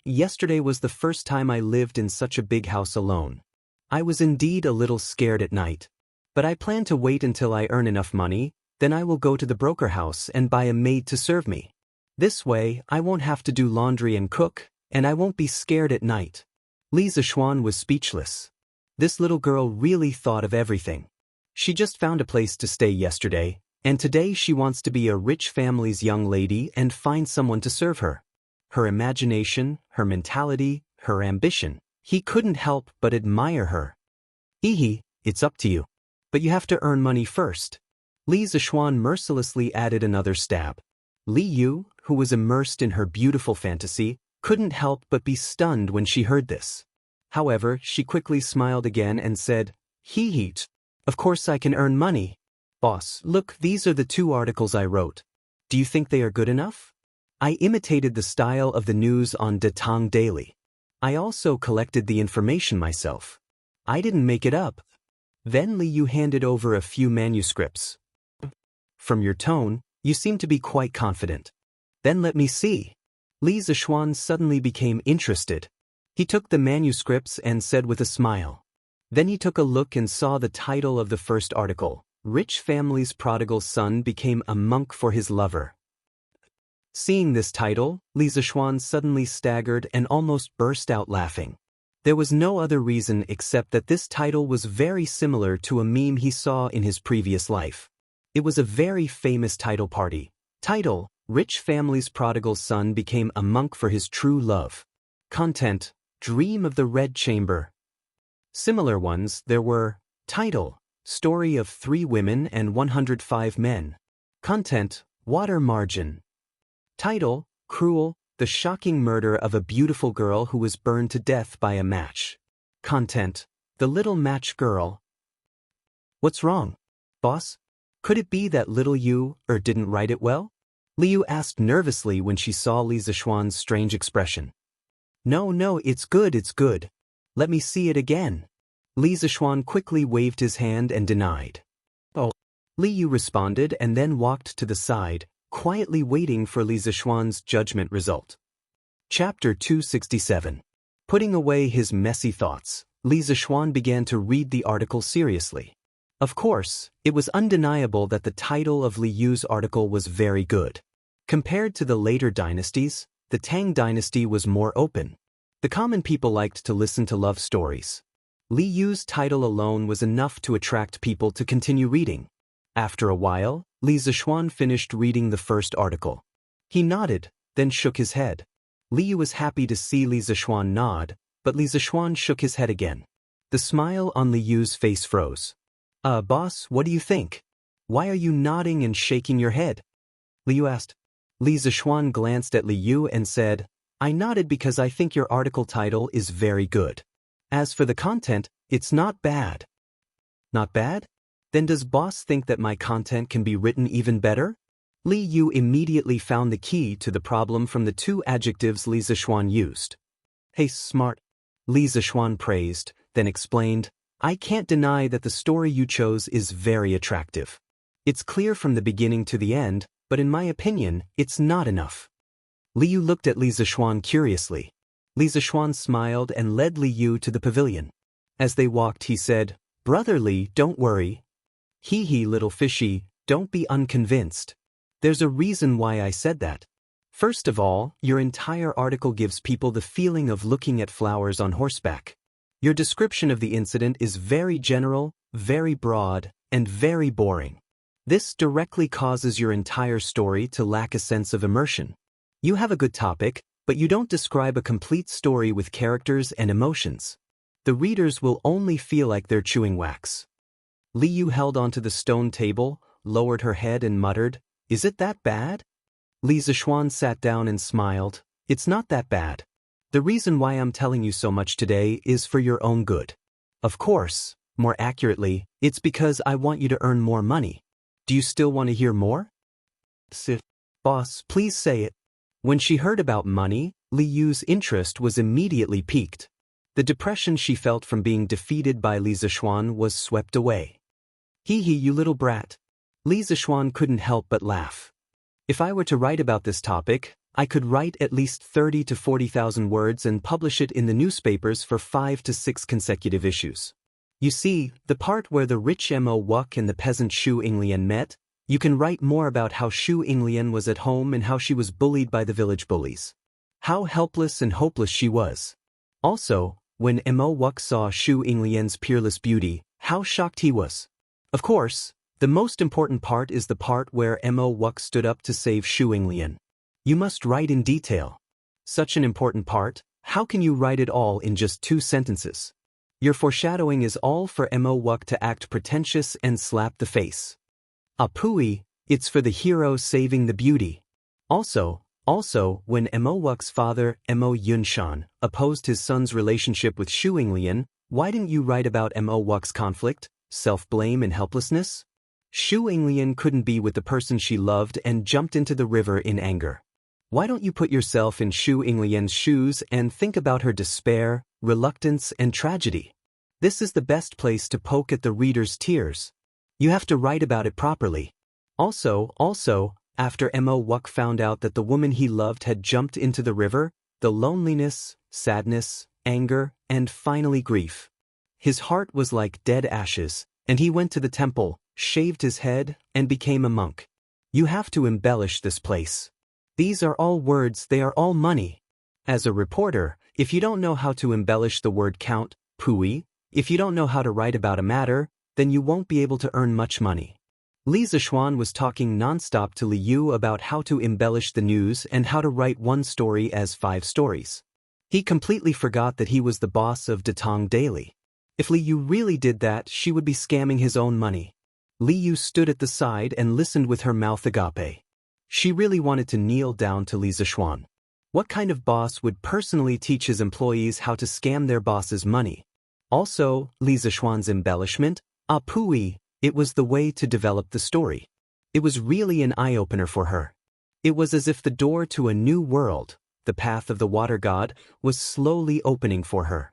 S1: yesterday was the first time I lived in such a big house alone. I was indeed a little scared at night. But I plan to wait until I earn enough money, then I will go to the broker house and buy a maid to serve me. This way, I won't have to do laundry and cook, and I won't be scared at night. Li Zixuan was speechless. This little girl really thought of everything. She just found a place to stay yesterday, and today she wants to be a rich family's young lady and find someone to serve her. Her imagination, her mentality, her ambition. He couldn't help but admire her. It's up to you. But you have to earn money first. Li Zixuan mercilessly added another stab. Li Yu, who was immersed in her beautiful fantasy, couldn't help but be stunned when she heard this. However, she quickly smiled again and said, Of course I can earn money. Boss, look, these are the 2 articles I wrote. Do you think they are good enough? I imitated the style of the news on Datang Daily. I also collected the information myself. I didn't make it up. Then Li Yu handed over a few manuscripts. From your tone, you seem to be quite confident. Then let me see. Li Zixuan suddenly became interested. He took the manuscripts and said with a smile. Then he took a look and saw the title of the first article. Rich family's prodigal son became a monk for his lover. Seeing this title, Li Zixuan suddenly staggered and almost burst out laughing. There was no other reason except that this title was very similar to a meme he saw in his previous life. It was a very famous title party. Title: Rich family's prodigal son became a monk for his true love. Content: Dream of the Red Chamber. Similar ones there were. Title: Story of 3 women and 105 men. Content: Water margin. Title: Cruel: The shocking murder of a beautiful girl who was burned to death by a match. Content: The little match girl. What's wrong, boss? Could it be that little Yu didn't write it well? Li Yu asked nervously when she saw Li Zixuan's strange expression. No, it's good. Let me see it again. Li Zixuan quickly waved his hand and denied. Oh. Li Yu responded and then walked to the side, quietly waiting for Li Zixuan's judgment result. Chapter 267. Putting away his messy thoughts, Li Zixuan began to read the article seriously. Of course, it was undeniable that the title of Li Yu's article was very good. Compared to the later dynasties, the Tang dynasty was more open. The common people liked to listen to love stories. Li Yu's title alone was enough to attract people to continue reading. After a while, Li Zixuan finished reading the first article. He nodded, then shook his head. Li Yu was happy to see Li Zixuan nod, but Li Zixuan shook his head again. The smile on Li Yu's face froze. Boss, what do you think? Why are you nodding and shaking your head? Li Yu asked. Li Zixuan glanced at Li Yu and said, I nodded because I think your article title is very good. As for the content, it's not bad. Not bad? Then does boss think that my content can be written even better? Li Yu immediately found the key to the problem from the two adjectives Li Zixuan used. Hey, smart. Li Zixuan praised, then explained, I can't deny that the story you chose is very attractive. It's clear from the beginning to the end, but in my opinion, it's not enough. Li Yu looked at Li Zixuan curiously. Li Zixuan smiled and led Li Yu to the pavilion. As they walked, he said, Brother Li, don't worry. Hee, little fishy, don't be unconvinced. There's a reason why I said that. First of all, your entire article gives people the feeling of looking at flowers on horseback. Your description of the incident is very general, very broad, and very boring. This directly causes your entire story to lack a sense of immersion. You have a good topic, but you don't describe a complete story with characters and emotions. The readers will only feel like they're chewing wax. Li Yu held onto the stone table, lowered her head and muttered, Is it that bad? Li Zixuan sat down and smiled. It's not that bad. The reason why I'm telling you so much today is for your own good. Of course, more accurately, it's because I want you to earn more money. Do you still want to hear more? Boss, please say it. When she heard about money, Li Yu's interest was immediately piqued. The depression she felt from being defeated by Li Zixuan was swept away. Hee, you little brat. Li Zixuan couldn't help but laugh. If I were to write about this topic, I could write at least 30 to 40,000 words and publish it in the newspapers for 5 to 6 consecutive issues. You see, the part where the rich Mo Wuck and the peasant Xu Yinglian met, you can write more about how Xu Yinglian was at home and how she was bullied by the village bullies. How helpless and hopeless she was. Also, when Mo Wuck saw Xu Yinglian's peerless beauty, how shocked he was. Of course, the most important part is the part where Mo Wuck stood up to save Xu Yinglian. You must write in detail. Such an important part, how can you write it all in just 2 sentences? Your foreshadowing is all for Mo Wuck to act pretentious and slap the face. Pooey, it's for the hero saving the beauty. Also, when Mo Wuck's father, Mo Yunshan, opposed his son's relationship with Xu Yinglian, why didn't you write about Mo Wuck's conflict, self-blame and helplessness? Xu Yinglian couldn't be with the person she loved and jumped into the river in anger. Why don't you put yourself in Xu Yinglian's shoes and think about her despair, reluctance, and tragedy? This is the best place to poke at the reader's tears. You have to write about it properly. Also, after Mo Wuck found out that the woman he loved had jumped into the river, the loneliness, sadness, anger, and finally grief. His heart was like dead ashes, and he went to the temple, shaved his head, and became a monk. You have to embellish this place. These are all words, they are all money. As a reporter, if you don't know how to embellish the word count, pooey, if you don't know how to write about a matter, then you won't be able to earn much money. Li Zixuan was talking nonstop to Li Yu about how to embellish the news and how to write one story as 5 stories. He completely forgot that he was the boss of Datong Daily. If Li Yu really did that, she would be scamming his own money. Li Yu stood at the side and listened with her mouth agape. She really wanted to kneel down to Li Zixuan. What kind of boss would personally teach his employees how to scam their boss's money? Also, Li Zixuan's embellishment, pooey, it was the way to develop the story. It was really an eye-opener for her. It was as if the door to a new world, the path of the water god, was slowly opening for her.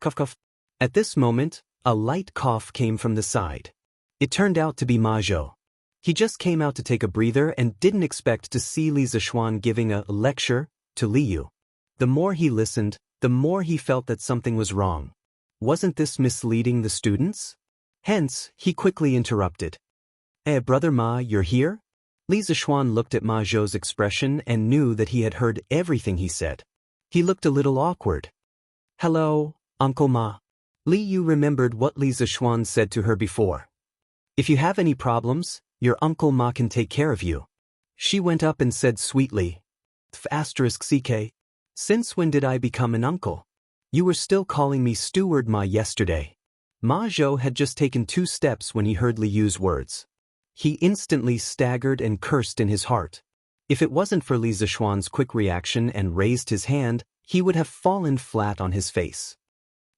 S1: Cough, cough. At this moment, a light cough came from the side. It turned out to be Ma Zhou. He just came out to take a breather and didn't expect to see Li Zixuan giving a lecture to Li Yu. The more he listened, the more he felt that something was wrong. Wasn't this misleading the students? Hence, he quickly interrupted. Brother Ma, you're here? Li Zixuan looked at Ma Zhou's expression and knew that he had heard everything he said. He looked a little awkward. "Hello, Uncle Ma." Li Yu remembered what Li Zixuan said to her before. "If you have any problems, your Uncle Ma can take care of you." She went up and said sweetly, "*CK. Since when did I become an uncle? You were still calling me Steward Ma yesterday." Ma Zhou had just taken 2 steps when he heard Li Yu's words. He instantly staggered and cursed in his heart. If it wasn't for Li Zixuan's quick reaction and raised his hand, he would have fallen flat on his face.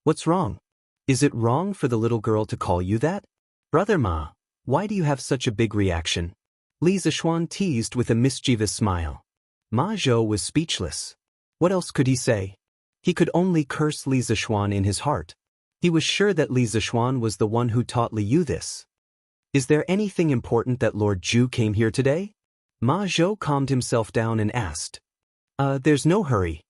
S1: "What's wrong? Is it wrong for the little girl to call you that? Brother Ma, why do you have such a big reaction?" Li Zixuan teased with a mischievous smile. Ma Zhou was speechless. What else could he say? He could only curse Li Zixuan in his heart. He was sure that Li Zixuan was the one who taught Li Yu this. "Is there anything important that Lord Zhu came here today?" Ma Zhou calmed himself down and asked. There's no hurry.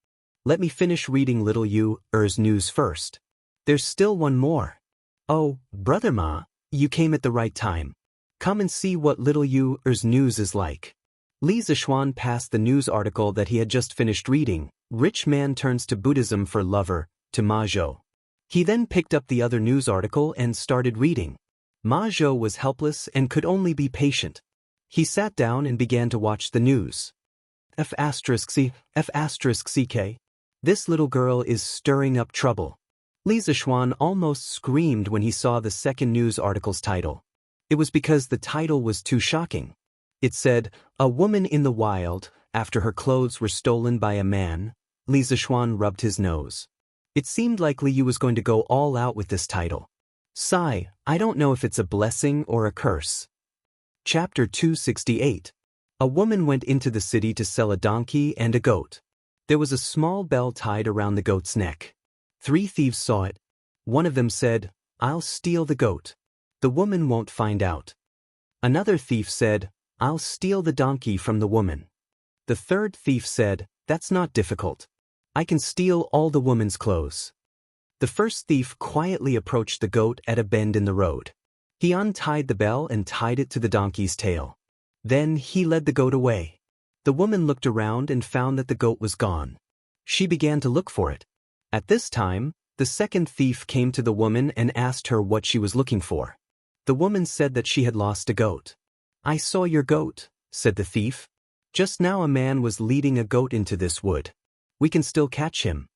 S1: Let me finish reading little Yu's news first. There's still one more." "Oh, Brother Ma, you came at the right time. Come and see what little Yu's news is like." Li Zixuan passed the news article that he had just finished reading, "Rich Man Turns to Buddhism for Lover," to Ma Zhou. He then picked up the other news article and started reading. Ma Zhou was helpless and could only be patient. He sat down and began to watch the news. F***ck. This little girl is stirring up trouble. Li Zixuan almost screamed when he saw the second news article's title. It was because the title was too shocking. It said, "A woman in the wild, after her clothes were stolen by a man." Li Zixuan rubbed his nose. It seemed like Li Yu was going to go all out with this title. Sigh, I don't know if it's a blessing or a curse. Chapter 268. A woman went into the city to sell a donkey and a goat. There was a small bell tied around the goat's neck. 3 thieves saw it. One of them said, "I'll steal the goat. The woman won't find out." Another thief said, "I'll steal the donkey from the woman." The third thief said, "That's not difficult. I can steal all the woman's clothes." The first thief quietly approached the goat at a bend in the road. He untied the bell and tied it to the donkey's tail. Then he led the goat away. The woman looked around and found that the goat was gone. She began to look for it. At this time, the second thief came to the woman and asked her what she was looking for. The woman said that she had lost a goat. "I saw your goat," said the thief. "Just now a man was leading a goat into this wood. We can still catch him."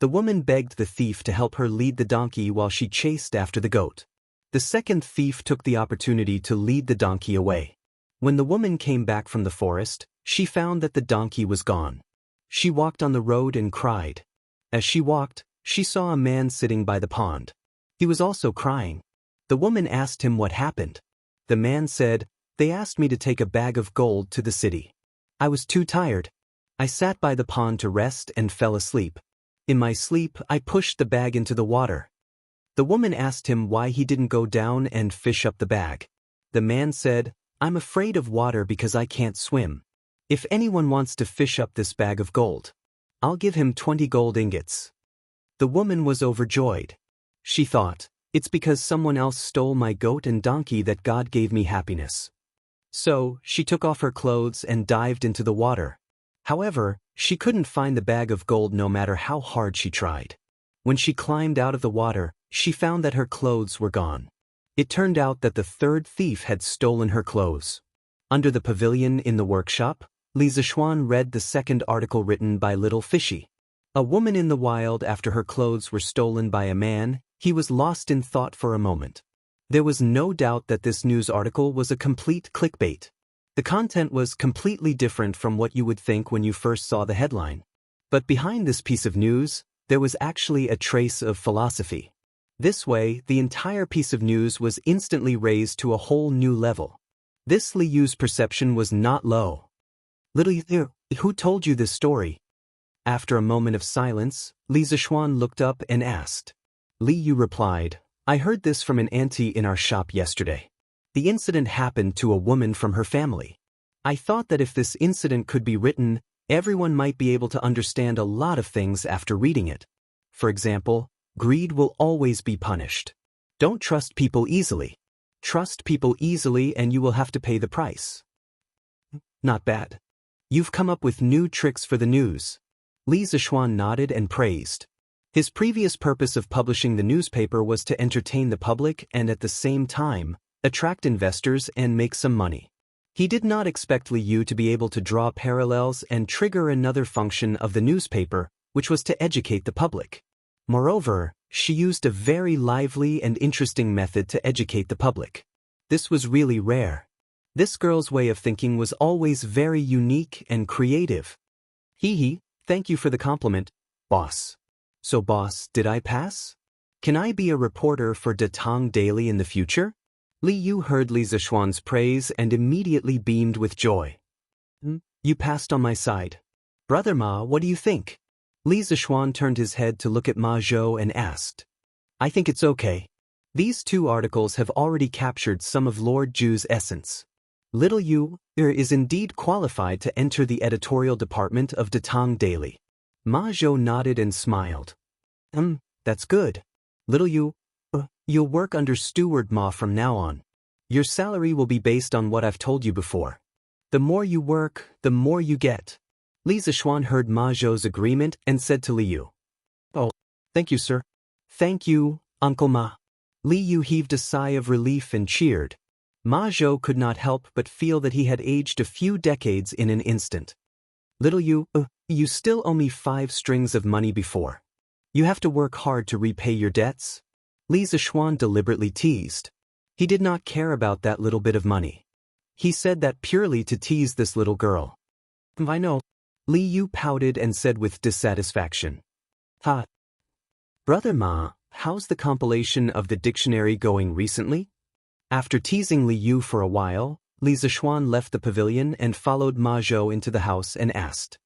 S1: The woman begged the thief to help her lead the donkey while she chased after the goat. The second thief took the opportunity to lead the donkey away. When the woman came back from the forest, she found that the donkey was gone. She walked on the road and cried. As she walked, she saw a man sitting by the pond. He was also crying. The woman asked him what happened. The man said, "They asked me to take a bag of gold to the city. I was too tired. I sat by the pond to rest and fell asleep. In my sleep, I pushed the bag into the water." The woman asked him why he didn't go down and fish up the bag. The man said, "I'm afraid of water because I can't swim. If anyone wants to fish up this bag of gold, I'll give him 20 gold ingots." The woman was overjoyed. She thought, "It's because someone else stole my goat and donkey that God gave me happiness." So, she took off her clothes and dived into the water. However, she couldn't find the bag of gold no matter how hard she tried. When she climbed out of the water, she found that her clothes were gone. It turned out that the third thief had stolen her clothes. Under the pavilion in the workshop, Li Zixuan read the second article written by Little Fishy. A woman in the wild after her clothes were stolen by a man. He was lost in thought for a moment. There was no doubt that this news article was a complete clickbait. The content was completely different from what you would think when you first saw the headline. But behind this piece of news, there was actually a trace of philosophy. This way, the entire piece of news was instantly raised to a whole new level. This Li Yu's perception was not low. "Little Yu, who told you this story?" After a moment of silence, Li Zixuan looked up and asked. Li Yu replied, "I heard this from an auntie in our shop yesterday. The incident happened to a woman from her family. I thought that if this incident could be written, everyone might be able to understand a lot of things after reading it. For example, greed will always be punished. Don't trust people easily. Trust people easily and you will have to pay the price." Not bad. You've come up with new tricks for the news. Li Zishuan nodded and praised. His previous purpose of publishing the newspaper was to entertain the public and at the same time, attract investors and make some money. He did not expect Li Yu to be able to draw parallels and trigger another function of the newspaper, which was to educate the public. Moreover, she used a very lively and interesting method to educate the public. This was really rare. This girl's way of thinking was always very unique and creative. Hee, thank you for the compliment, boss. So boss, did I pass? Can I be a reporter for Datang Daily in the future? Li Yu heard Li Zishuan's praise and immediately beamed with joy. You passed on my side. Brother Ma, what do you think? Li Zishuan turned his head to look at Ma Zhou and asked. I think it's okay. These two articles have already captured some of Lord Ju's essence. Little Yu is indeed qualified to enter the editorial department of Datang Daily. Ma Zhou nodded and smiled. That's good. Little Yu, you'll work under Steward Ma from now on. Your salary will be based on what I've told you before. The more you work, the more you get. Li Zishuan heard Ma Zhou's agreement and said to Li Yu. Oh, thank you, sir. Thank you, Uncle Ma. Li Yu heaved a sigh of relief and cheered. Ma Zhou could not help but feel that he had aged a few decades in an instant. Little Yu, you still owe me 5 strings of money before. You have to work hard to repay your debts. Li Zishuan deliberately teased. He did not care about that little bit of money. He said that purely to tease this little girl. I know. Li Yu pouted and said with dissatisfaction. Brother Ma, how's the compilation of the dictionary going recently? After teasing Li Yu for a while, Li Zishuan left the pavilion and followed Ma Zhou into the house and asked.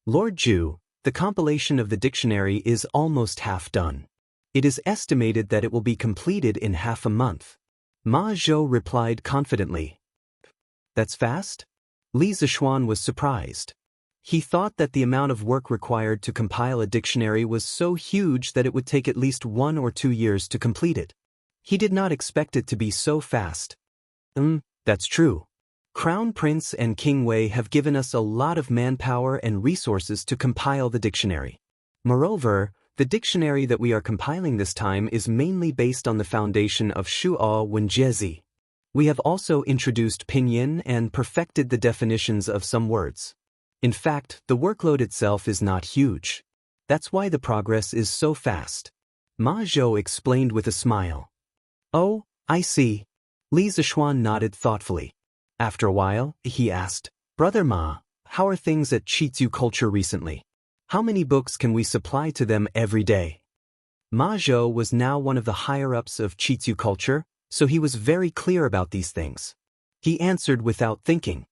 S1: Lord Ju, the compilation of the dictionary is almost half done. It is estimated that it will be completed in half a month. Ma Zhou replied confidently. That's fast? Li Zishuan was surprised. He thought that the amount of work required to compile a dictionary was so huge that it would take at least 1 or 2 years to complete it. He did not expect it to be so fast. That's true. Crown Prince and King Wei have given us a lot of manpower and resources to compile the dictionary. Moreover, the dictionary that we are compiling this time is mainly based on the foundation of Shuo Wenjiezi. We have also introduced pinyin and perfected the definitions of some words. In fact, the workload itself is not huge. That's why the progress is so fast. Ma Zhou explained with a smile. Oh, I see. Li Zishuan nodded thoughtfully. After a while, he asked, Brother Ma, how are things at Chitsu Culture recently? How many books can we supply to them every day? Ma Zhou was now one of the higher-ups of Chitsu Culture, so he was very clear about these things. He answered without thinking.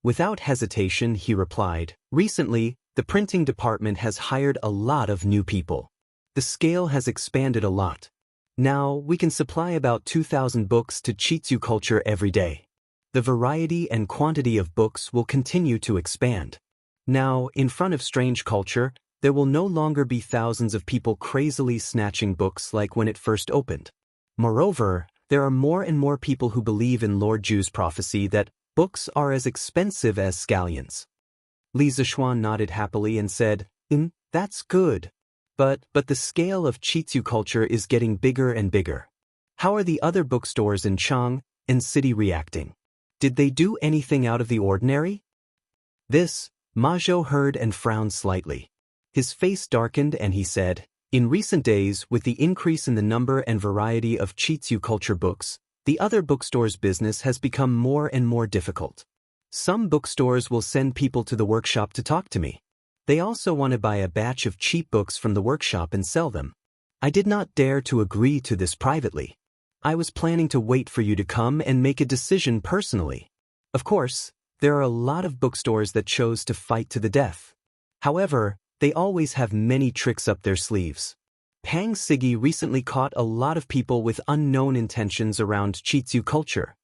S1: Without hesitation, he replied, Recently, the printing department has hired a lot of new people. The scale has expanded a lot. Now, we can supply about 2,000 books to Chitsu Culture every day. The variety and quantity of books will continue to expand. Now, in front of Strange Culture, there will no longer be thousands of people crazily snatching books like when it first opened. Moreover, there are more and more people who believe in Lord Ju's prophecy that books are as expensive as scallions. Li Zishuan nodded happily and said, That's good. But the scale of Chitsu Culture is getting bigger and bigger. How are the other bookstores in Chang and City reacting? Did they do anything out of the ordinary? This, Ma Zhou heard and frowned slightly. His face darkened and he said, In recent days, with the increase in the number and variety of Chitsu Culture books, the other bookstores' business has become more and more difficult. Some bookstores will send people to the workshop to talk to me. They also want to buy a batch of cheap books from the workshop and sell them. I did not dare to agree to this privately. I was planning to wait for you to come and make a decision personally. Of course, there are a lot of bookstores that chose to fight to the death. However, they always have many tricks up their sleeves. Pang Sigi recently caught a lot of people with unknown intentions around Chitsu Culture.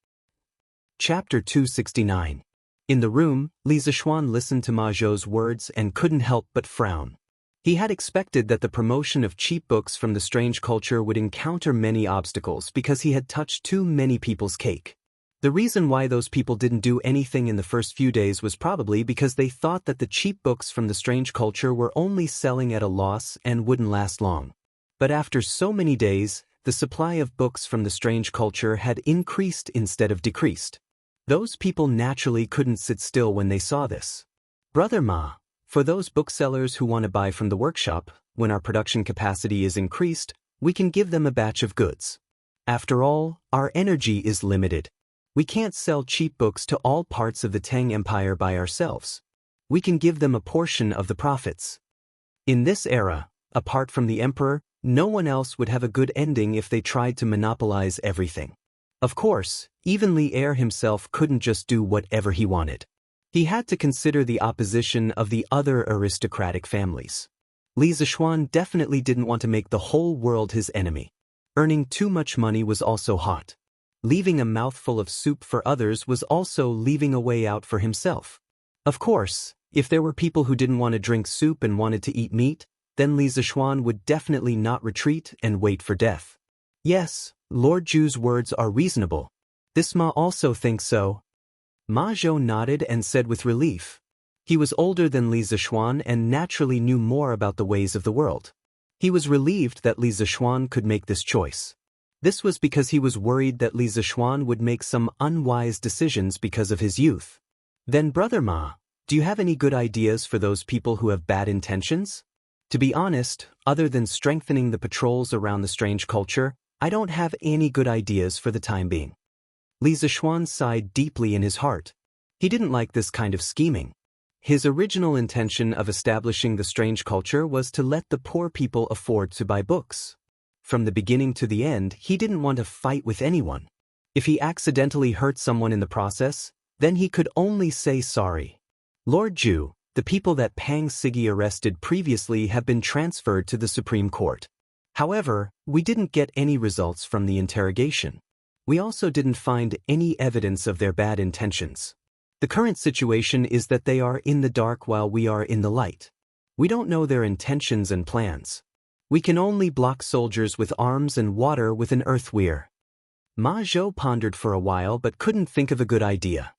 S1: Chapter 269. In the room, Li Zishuan listened to Ma Zhou's words and couldn't help but frown. He had expected that the promotion of cheap books from the Strange Culture would encounter many obstacles because he had touched too many people's cake. The reason why those people didn't do anything in the first few days was probably because they thought that the cheap books from the strange culture were only selling at a loss and wouldn't last long. But after so many days, the supply of books from the strange culture had increased instead of decreased. Those people naturally couldn't sit still when they saw this. Brother Ma, for those booksellers who want to buy from the workshop, when our production capacity is increased, we can give them a batch of goods. After all, our energy is limited. We can't sell cheap books to all parts of the Tang Empire by ourselves. We can give them a portion of the profits. In this era, apart from the emperor, no one else would have a good ending if they tried to monopolize everything. Of course, even Li Er himself couldn't just do whatever he wanted. He had to consider the opposition of the other aristocratic families. Li Zishuan definitely didn't want to make the whole world his enemy. Earning too much money was also hot. Leaving a mouthful of soup for others was also leaving a way out for himself. Of course, if there were people who didn't want to drink soup and wanted to eat meat, then Li Zishuan would definitely not retreat and wait for death. Yes, Lord Ju's words are reasonable. This Ma also thinks so. Ma Zhou nodded and said with relief. He was older than Li Zishuan and naturally knew more about the ways of the world. He was relieved that Li Zishuan could make this choice. This was because he was worried that Li Zishuan would make some unwise decisions because of his youth. Then Brother Ma, do you have any good ideas for those people who have bad intentions? To be honest, other than strengthening the patrols around the strange culture, I don't have any good ideas for the time being. Li Zishuan sighed deeply in his heart. He didn't like this kind of scheming. His original intention of establishing the strange culture was to let the poor people afford to buy books. From the beginning to the end, he didn't want to fight with anyone. If he accidentally hurt someone in the process, then he could only say sorry. Lord Ju, the people that Pang Sigi arrested previously have been transferred to the Supreme Court. However, we didn't get any results from the interrogation. We also didn't find any evidence of their bad intentions. The current situation is that they are in the dark while we are in the light. We don't know their intentions and plans. We can only block soldiers with arms and water with an earth weir. Ma Zhou pondered for a while but couldn't think of a good idea.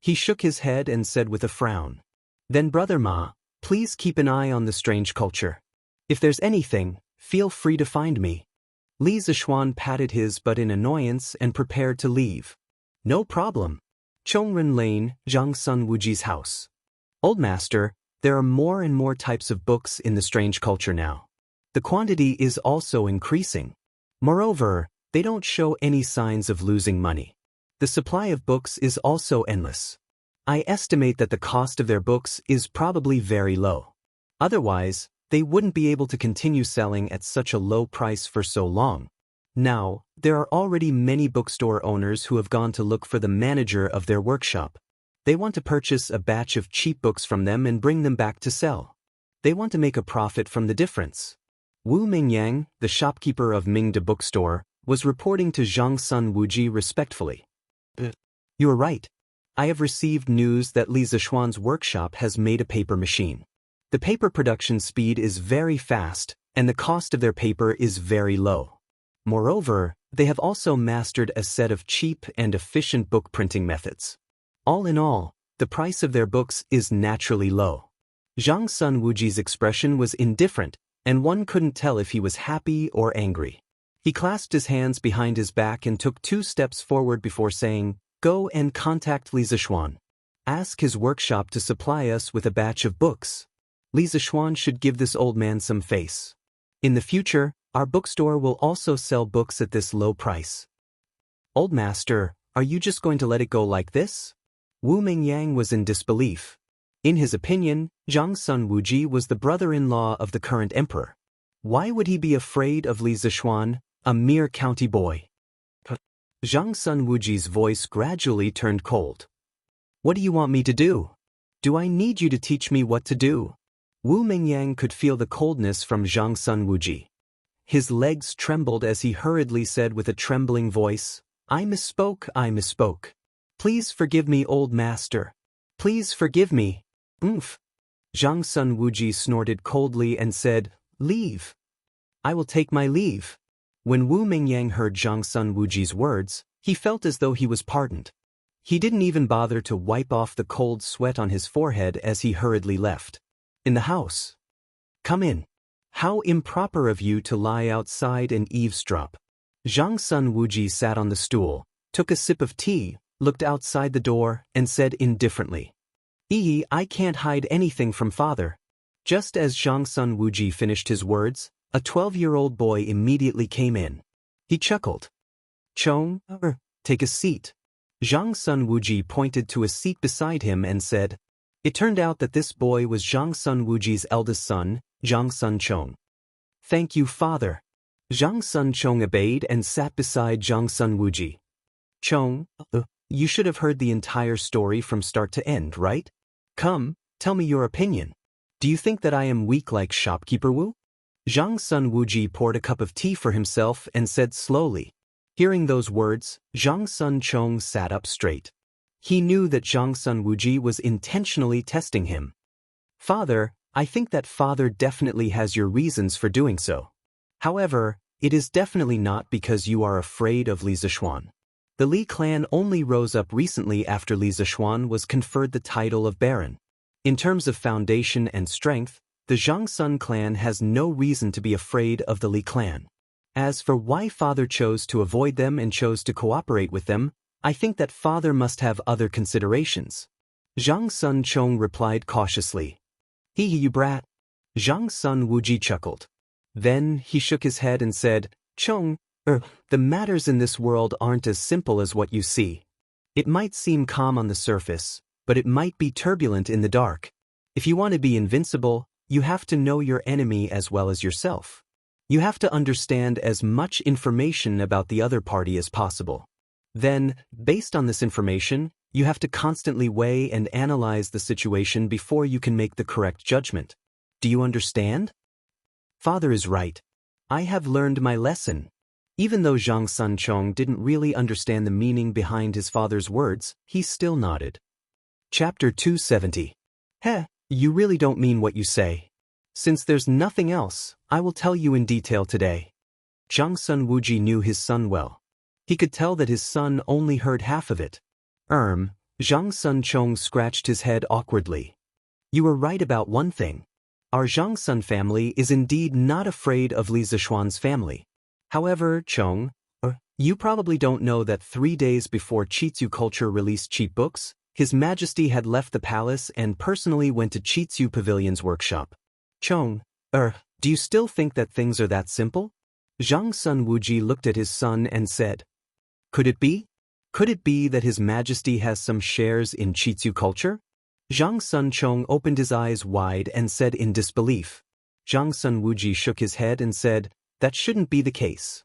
S1: He shook his head and said with a frown, "Then Brother Ma, please keep an eye on the strange culture. If there's anything, feel free to find me." Li Zishuan patted his butt in annoyance and prepared to leave. "No problem." Chongren Lane, Zhang Sun Wuji's house. "Old Master, there are more and more types of books in the strange culture now. The quantity is also increasing. Moreover, they don't show any signs of losing money. The supply of books is also endless. I estimate that the cost of their books is probably very low. Otherwise, they wouldn't be able to continue selling at such a low price for so long. Now, there are already many bookstore owners who have gone to look for the manager of their workshop. They want to purchase a batch of cheap books from them and bring them back to sell. They want to make a profit from the difference." Wu Mingyang, the shopkeeper of Mingde Bookstore, was reporting to Zhang Sun Wuji respectfully. "You are right. I have received news that Li Zishuan's workshop has made a paper machine. The paper production speed is very fast, and the cost of their paper is very low. Moreover, they have also mastered a set of cheap and efficient book printing methods. All in all, the price of their books is naturally low." Zhang Sun Wuji's expression was indifferent, and one couldn't tell if he was happy or angry. He clasped his hands behind his back and took 2 steps forward before saying, "Go and contact Li Zishuan. Ask his workshop to supply us with a batch of books. Li Zishuan should give this old man some face. In the future, our bookstore will also sell books at this low price." "Old Master, are you just going to let it go like this?" Wu Mingyang was in disbelief. In his opinion, Zhang Sun Wuji was the brother-in-law of the current emperor. Why would he be afraid of Li Zishuan, a mere county boy? Zhang Sun Wuji's voice gradually turned cold. "What do you want me to do? Do I need you to teach me what to do?" Wu Mingyang could feel the coldness from Zhang Sun Wuji. His legs trembled as he hurriedly said with a trembling voice, I misspoke. Please forgive me, old master. Please forgive me." "Oomph." Zhang Sun Wuji snorted coldly and said, "Leave. I will take my leave." When Wu Mingyang heard Zhang Sun Wuji's words, He felt as though he was pardoned. He didn't even bother to wipe off the cold sweat on his forehead as he hurriedly left. In the house. Come in. How improper of you to lie outside and eavesdrop. Zhang Sun Wuji sat on the stool, took a sip of tea, looked outside the door, and said indifferently, I can't hide anything from father. Just as Zhang Sun Wuji finished his words, a 12-year-old boy immediately came in. He chuckled. Chong, take a seat. Zhang Sun Wuji pointed to a seat beside him and said, It turned out that this boy was Zhang Sun Wuji's eldest son, Zhang Sun Chong. Thank you, father. Zhang Sun Chong obeyed and sat beside Zhang Sun Wuji. Chong, you should have heard the entire story from start to end, right? Come, tell me your opinion. Do you think that I am weak like shopkeeper Wu? Zhang Sun Wuji poured a cup of tea for himself and said slowly. Hearing those words, Zhang Sun Chong sat up straight. He knew that Zhang Sun Wuji was intentionally testing him. Father, I think that father definitely has your reasons for doing so. However, it is definitely not because you are afraid of Li Zishuan. The Li clan only rose up recently after Li Zishuan was conferred the title of Baron. In terms of foundation and strength, the Zhang Sun clan has no reason to be afraid of the Li clan. As for why father chose to avoid them and chose to cooperate with them, I think that father must have other considerations. Zhang Sun Chong replied cautiously. You brat. Zhang Sun Wuji chuckled. Then he shook his head and said, Chong, the matters in this world aren't as simple as what you see. It might seem calm on the surface, but it might be turbulent in the dark. If you want to be invincible, you have to know your enemy as well as yourself. You have to understand as much information about the other party as possible. Then, based on this information, you have to constantly weigh and analyze the situation before you can make the correct judgment. Do you understand? Father is right. I have learned my lesson. Even though Zhang Sun Chong didn't really understand the meaning behind his father's words, he still nodded. Chapter 270. You really don't mean what you say. Since there's nothing else, I will tell you in detail today. Zhang Sun Wuji knew his son well. He could tell that his son only heard half of it. Zhang Sun Chong scratched his head awkwardly. You were right about one thing. Our Zhang Sun family is indeed not afraid of Li Zishuan's family. However, Chong, you probably don't know that 3 days before Chitsu Culture released cheap books, His Majesty had left the palace and personally went to Chitsu Pavilion's workshop. Chong, do you still think that things are that simple? Zhang Sun Wuji looked at his son and said, Could it be? Could it be that His Majesty has some shares in Chitsu Culture? Zhang Sun Chong opened his eyes wide and said in disbelief. Zhang Sun Wuji shook his head and said, That shouldn't be the case.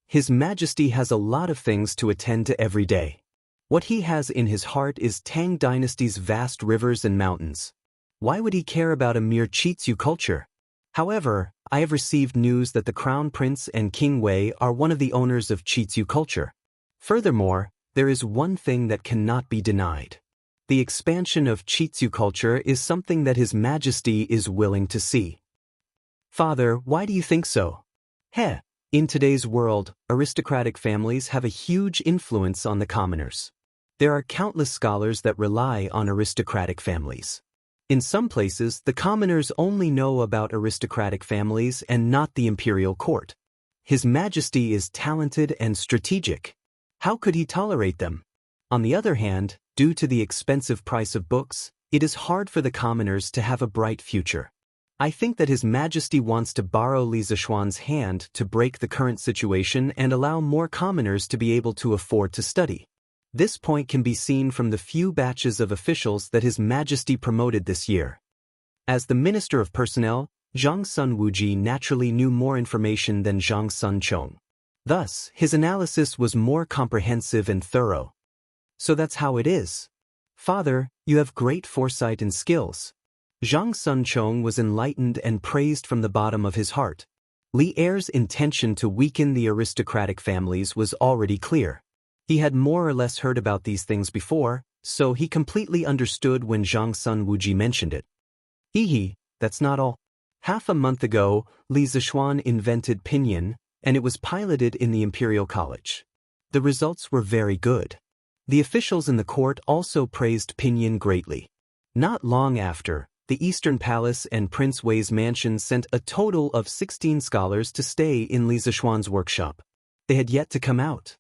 S1: His Majesty has a lot of things to attend to every day. What he has in his heart is Tang Dynasty's vast rivers and mountains. Why would he care about a mere Chitsu culture? However, I have received news that the Crown Prince and King Wei are one of the owners of Chitsu culture. Furthermore, there is one thing that cannot be denied. The expansion of Chitsu culture is something that His Majesty is willing to see. Father, why do you think so? In today's world, aristocratic families have a huge influence on the commoners. There are countless scholars that rely on aristocratic families. In some places, the commoners only know about aristocratic families and not the imperial court. His Majesty is talented and strategic. How could he tolerate them? On the other hand, due to the expensive price of books, it is hard for the commoners to have a bright future. I think that His Majesty wants to borrow Li Zishuan's hand to break the current situation and allow more commoners to be able to afford to study. This point can be seen from the few batches of officials that His Majesty promoted this year. As the Minister of Personnel, Zhang Sun Wuji naturally knew more information than Zhang Sun Chong. Thus, his analysis was more comprehensive and thorough. So that's how it is. Father, you have great foresight and skills. Zhang Sun Chong was enlightened and praised from the bottom of his heart. Li Er's intention to weaken the aristocratic families was already clear. He had more or less heard about these things before, so he completely understood when Zhang Sun Wuji mentioned it. That's not all. Half a month ago, Li Zishuan invented Pinyin, and it was piloted in the Imperial College. The results were very good. The officials in the court also praised Pinyin greatly. Not long after, the Eastern Palace and Prince Wei's mansion sent a total of 16 scholars to stay in Li Zishuan's workshop. They had yet to come out.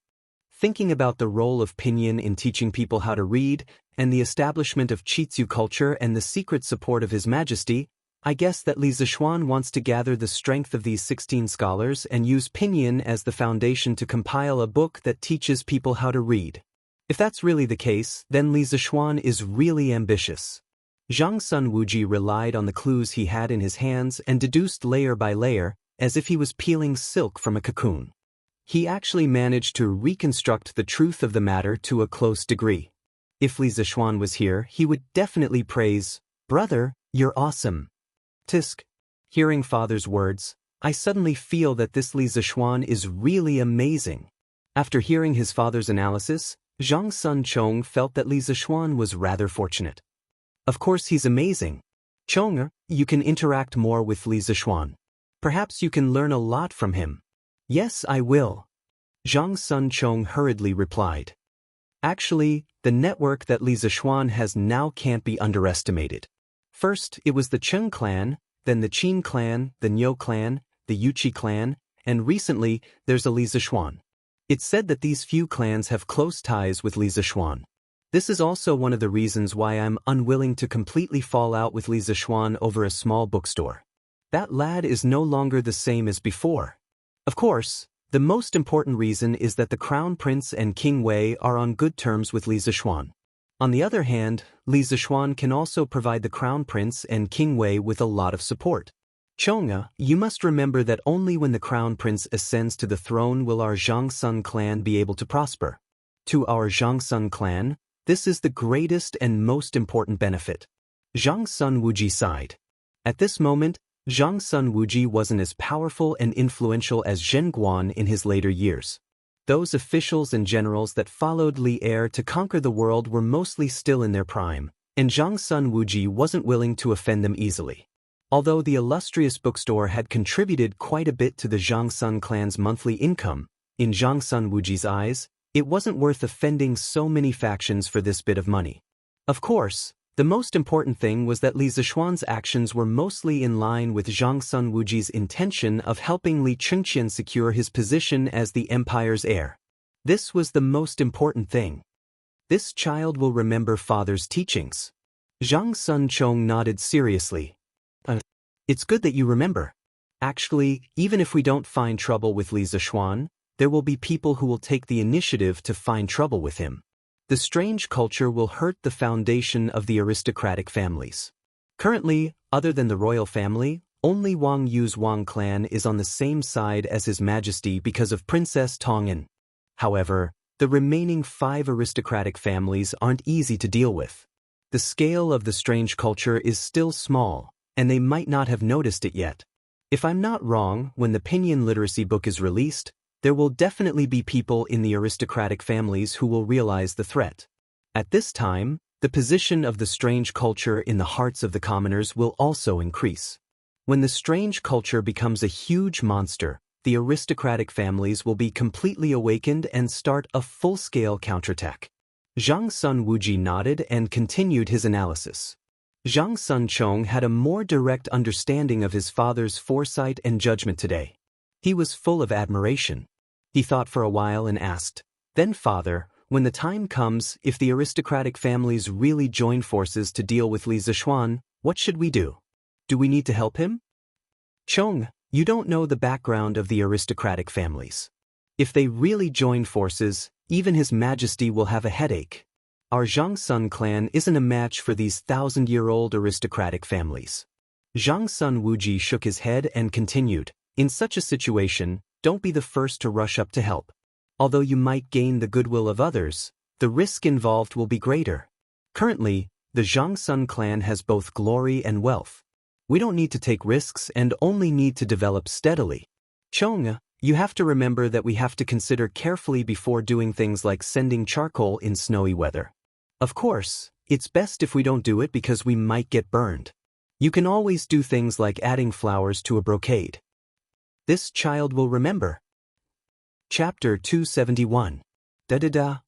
S1: Thinking about the role of Pinyin in teaching people how to read, and the establishment of Qitzu culture and the secret support of His Majesty, I guess that Li Zishuan wants to gather the strength of these 16 scholars and use Pinyin as the foundation to compile a book that teaches people how to read. If that's really the case, then Li Zishuan is really ambitious. Zhang Sun Wuji relied on the clues he had in his hands and deduced layer by layer, as if he was peeling silk from a cocoon. He actually managed to reconstruct the truth of the matter to a close degree. If Li Zishuan was here, he would definitely praise, "Brother, you're awesome." Tisk. Hearing father's words, I suddenly feel that this Li Zishuan is really amazing. After hearing his father's analysis, Zhang Sun Chong felt that Li Zishuan was rather fortunate. Of course he's amazing. Chong, you can interact more with Li Zishuan. Perhaps you can learn a lot from him. Yes, I will. Zhang Sun Chong hurriedly replied. Actually, the network that Li Zishuan has now can't be underestimated. First, it was the Cheng clan, then the Qin clan, the Niu clan, the Yuqi clan, and recently, there's a Li Zishuan. It's said that these few clans have close ties with Li Zishuan. This is also one of the reasons why I'm unwilling to completely fall out with Li Zishuan over a small bookstore. That lad is no longer the same as before. Of course, the most important reason is that the Crown Prince and King Wei are on good terms with Li Zishuan. On the other hand, Li Zishuan can also provide the Crown Prince and King Wei with a lot of support. Chonga, you must remember that only when the Crown Prince ascends to the throne will our Zhang Sun clan be able to prosper. To our Zhang Sun clan, this is the greatest and most important benefit. Zhang Sun Wuji sighed. At this moment, Zhang Sun Wuji wasn't as powerful and influential as Zhen Guan in his later years. Those officials and generals that followed Li Er to conquer the world were mostly still in their prime, and Zhang Sun Wuji wasn't willing to offend them easily. Although the illustrious bookstore had contributed quite a bit to the Zhang Sun clan's monthly income, in Zhang Sun Wuji's eyes, it wasn't worth offending so many factions for this bit of money. Of course, the most important thing was that Li Zishuan's actions were mostly in line with Zhang Sun Wuji's intention of helping Li Chengqian secure his position as the empire's heir. This was the most important thing. This child will remember father's teachings. Zhang Sun Chong nodded seriously. It's good that you remember. Actually, even if we don't find trouble with Li Zishuan, there will be people who will take the initiative to find trouble with him. The strange culture will hurt the foundation of the aristocratic families. Currently, other than the royal family, only Wang Yu's Wang clan is on the same side as His Majesty because of Princess Tong'an. However, the remaining 5 aristocratic families aren't easy to deal with. The scale of the strange culture is still small, and they might not have noticed it yet. If I'm not wrong, when the Pinyin literacy book is released, there will definitely be people in the aristocratic families who will realize the threat. At this time, the position of the strange culture in the hearts of the commoners will also increase. When the strange culture becomes a huge monster, the aristocratic families will be completely awakened and start a full-scale counterattack. Zhang Sun Wuji nodded and continued his analysis. Zhang Sun Chong had a more direct understanding of his father's foresight and judgment today. He was full of admiration. He thought for a while and asked, "Then, Father, when the time comes, if the aristocratic families really join forces to deal with Li Zishuan, what should we do? Do we need to help him?" Chong, you don't know the background of the aristocratic families. If they really join forces, even His Majesty will have a headache. Our Zhang Sun clan isn't a match for these 1,000-year-old aristocratic families. Zhang Sun Wuji shook his head and continued, "In such a situation, don't be the first to rush up to help. Although you might gain the goodwill of others, the risk involved will be greater. Currently, the Zhang Sun clan has both glory and wealth. We don't need to take risks and only need to develop steadily. Chong, you have to remember that we have to consider carefully before doing things like sending charcoal in snowy weather. Of course, it's best if we don't do it because we might get burned. You can always do things like adding flowers to a brocade. This child will remember." Chapter 271. Da-da-da.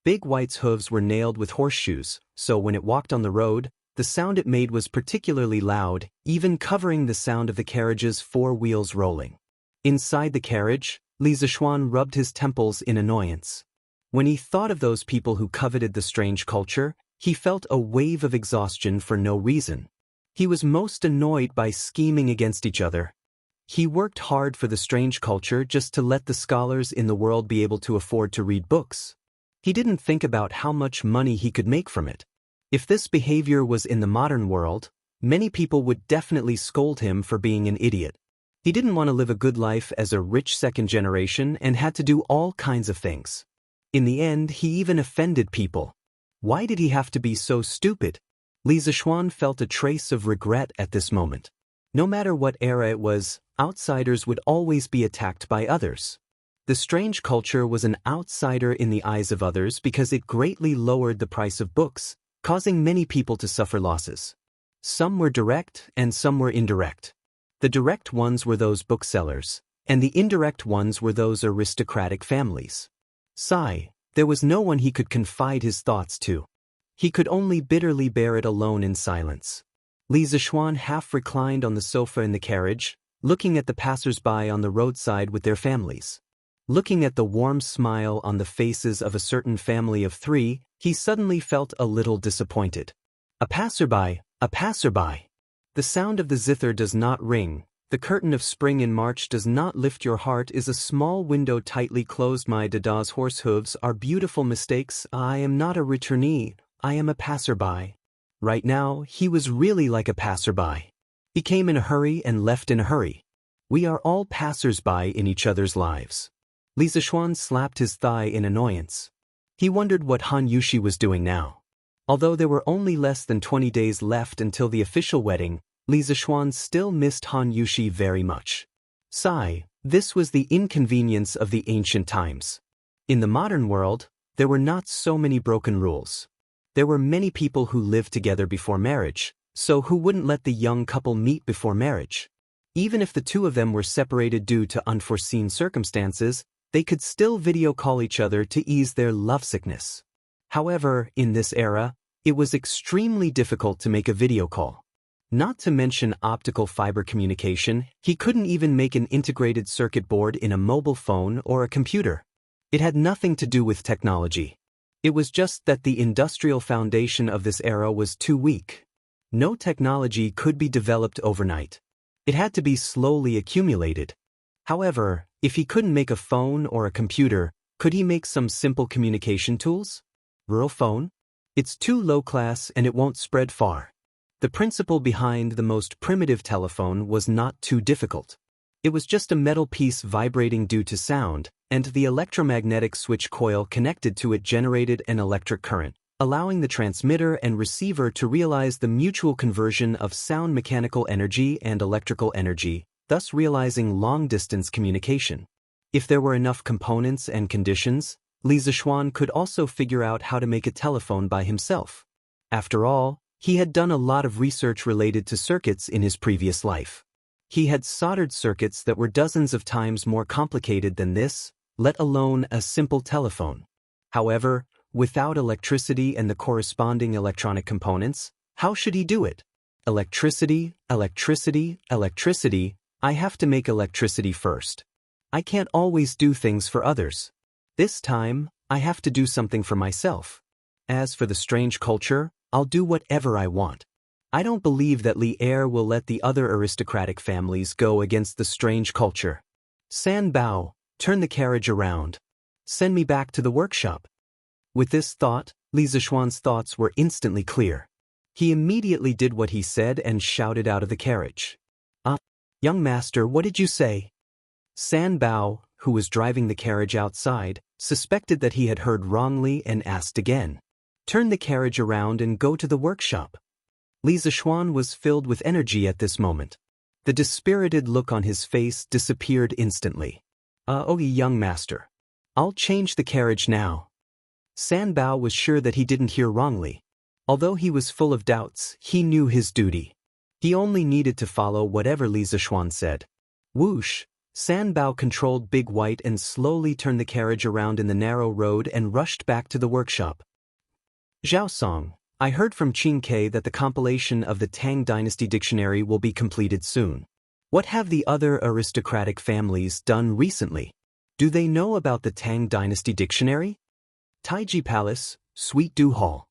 S1: Big White's hooves were nailed with horseshoes, so when it walked on the road, the sound it made was particularly loud, even covering the sound of the carriage's four wheels rolling. Inside the carriage, Li Zishuan rubbed his temples in annoyance. When he thought of those people who coveted the strange culture, he felt a wave of exhaustion for no reason. He was most annoyed by scheming against each other. He worked hard for the strange culture just to let the scholars in the world be able to afford to read books. He didn't think about how much money he could make from it. If this behavior was in the modern world, many people would definitely scold him for being an idiot. He didn't want to live a good life as a rich second generation and had to do all kinds of things. In the end, he even offended people. Why did he have to be so stupid? Li Zishuan felt a trace of regret at this moment. No matter what era it was, outsiders would always be attacked by others. The strange culture was an outsider in the eyes of others because it greatly lowered the price of books, causing many people to suffer losses. Some were direct and some were indirect. The direct ones were those booksellers, and the indirect ones were those aristocratic families. Sigh, there was no one he could confide his thoughts to. He could only bitterly bear it alone in silence. Li Zishuan half reclined on the sofa in the carriage, looking at the passers-by on the roadside with their families. Looking at the warm smile on the faces of a certain family of 3, he suddenly felt a little disappointed. A passerby, a passerby. The sound of the zither does not ring, the curtain of spring in March does not lift your heart is a small window tightly closed. My Dada's horse hooves are beautiful mistakes. I am not a returnee, I am a passerby. Right now, he was really like a passerby. He came in a hurry and left in a hurry. We are all passers-by in each other's lives. Li Zishuan slapped his thigh in annoyance. He wondered what Han Yushi was doing now. Although there were only less than 20 days left until the official wedding, Li Zishuan still missed Han Yushi very much. Sigh, this was the inconvenience of the ancient times. In the modern world, there were not so many broken rules. There were many people who lived together before marriage, so who wouldn't let the young couple meet before marriage? Even if the two of them were separated due to unforeseen circumstances, they could still video call each other to ease their lovesickness. However, in this era, it was extremely difficult to make a video call. Not to mention optical fiber communication, he couldn't even make an integrated circuit board in a mobile phone or a computer. It had nothing to do with technology. It was just that the industrial foundation of this era was too weak. No technology could be developed overnight. It had to be slowly accumulated. However, if he couldn't make a phone or a computer, could he make some simple communication tools? Rural phone? It's too low class and it won't spread far. The principle behind the most primitive telephone was not too difficult. It was just a metal piece vibrating due to sound, and the electromagnetic switch coil connected to it generated an electric current, allowing the transmitter and receiver to realize the mutual conversion of sound mechanical energy and electrical energy, thus realizing long-distance communication. If there were enough components and conditions, Li Zishuan could also figure out how to make a telephone by himself. After all, he had done a lot of research related to circuits in his previous life. He had soldered circuits that were dozens of times more complicated than this, let alone a simple telephone. However, without electricity and the corresponding electronic components, how should he do it? Electricity, electricity, electricity. I have to make electricity first. I can't always do things for others. This time, I have to do something for myself. As for the strange culture, I'll do whatever I want. I don't believe that Li Er will let the other aristocratic families go against the strange culture. San Bao, turn the carriage around. Send me back to the workshop. With this thought, Li Zishuan's thoughts were instantly clear. He immediately did what he said and shouted out of the carriage. Young master, what did you say? San Bao, who was driving the carriage outside, suspected that he had heard wrongly and asked again. Turn the carriage around and go to the workshop. Li Zishuan was filled with energy at this moment. The dispirited look on his face disappeared instantly. Young master. I'll change the carriage now. San Bao was sure that he didn't hear wrongly. Although he was full of doubts, he knew his duty. He only needed to follow whatever Li Zishuan said. Whoosh, Sanbao controlled Big White and slowly turned the carriage around in the narrow road and rushed back to the workshop. Zhao Song, I heard from Qin Ke that the compilation of the Tang Dynasty Dictionary will be completed soon. What have the other aristocratic families done recently? Do they know about the Tang Dynasty Dictionary? Taiji Palace, Sweet Dew Hall.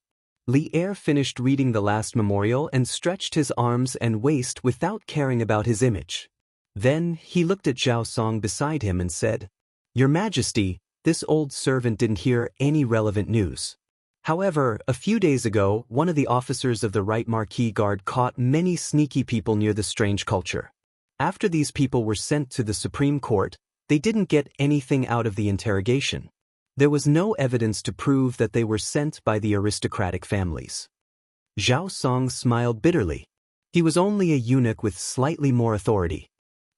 S1: Li Er finished reading the last memorial and stretched his arms and waist without caring about his image. Then he looked at Zhao Song beside him and said, Your Majesty, this old servant didn't hear any relevant news. However, a few days ago, one of the officers of the Right Marquis Guard caught many sneaky people near the strange culture. After these people were sent to the Supreme Court, they didn't get anything out of the interrogation. There was no evidence to prove that they were sent by the aristocratic families. Zhao Song smiled bitterly. He was only a eunuch with slightly more authority.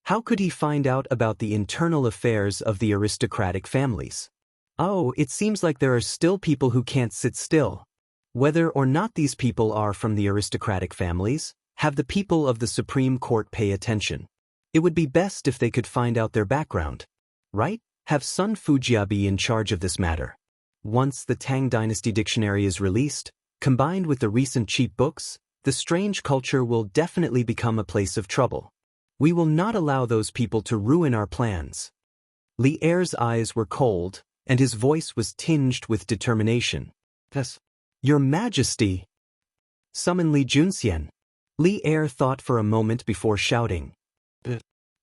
S1: How could he find out about the internal affairs of the aristocratic families? Oh, it seems like there are still people who can't sit still. Whether or not these people are from the aristocratic families, have the people of the Supreme Court pay attention. It would be best if they could find out their background. Right? Have Sun Fujia be in charge of this matter. Once the Tang Dynasty Dictionary is released, combined with the recent cheap books, the strange culture will definitely become a place of trouble. We will not allow those people to ruin our plans. Li Er's eyes were cold, and his voice was tinged with determination. Yes. Your Majesty! Summon Li Junxian. Li Er thought for a moment before shouting.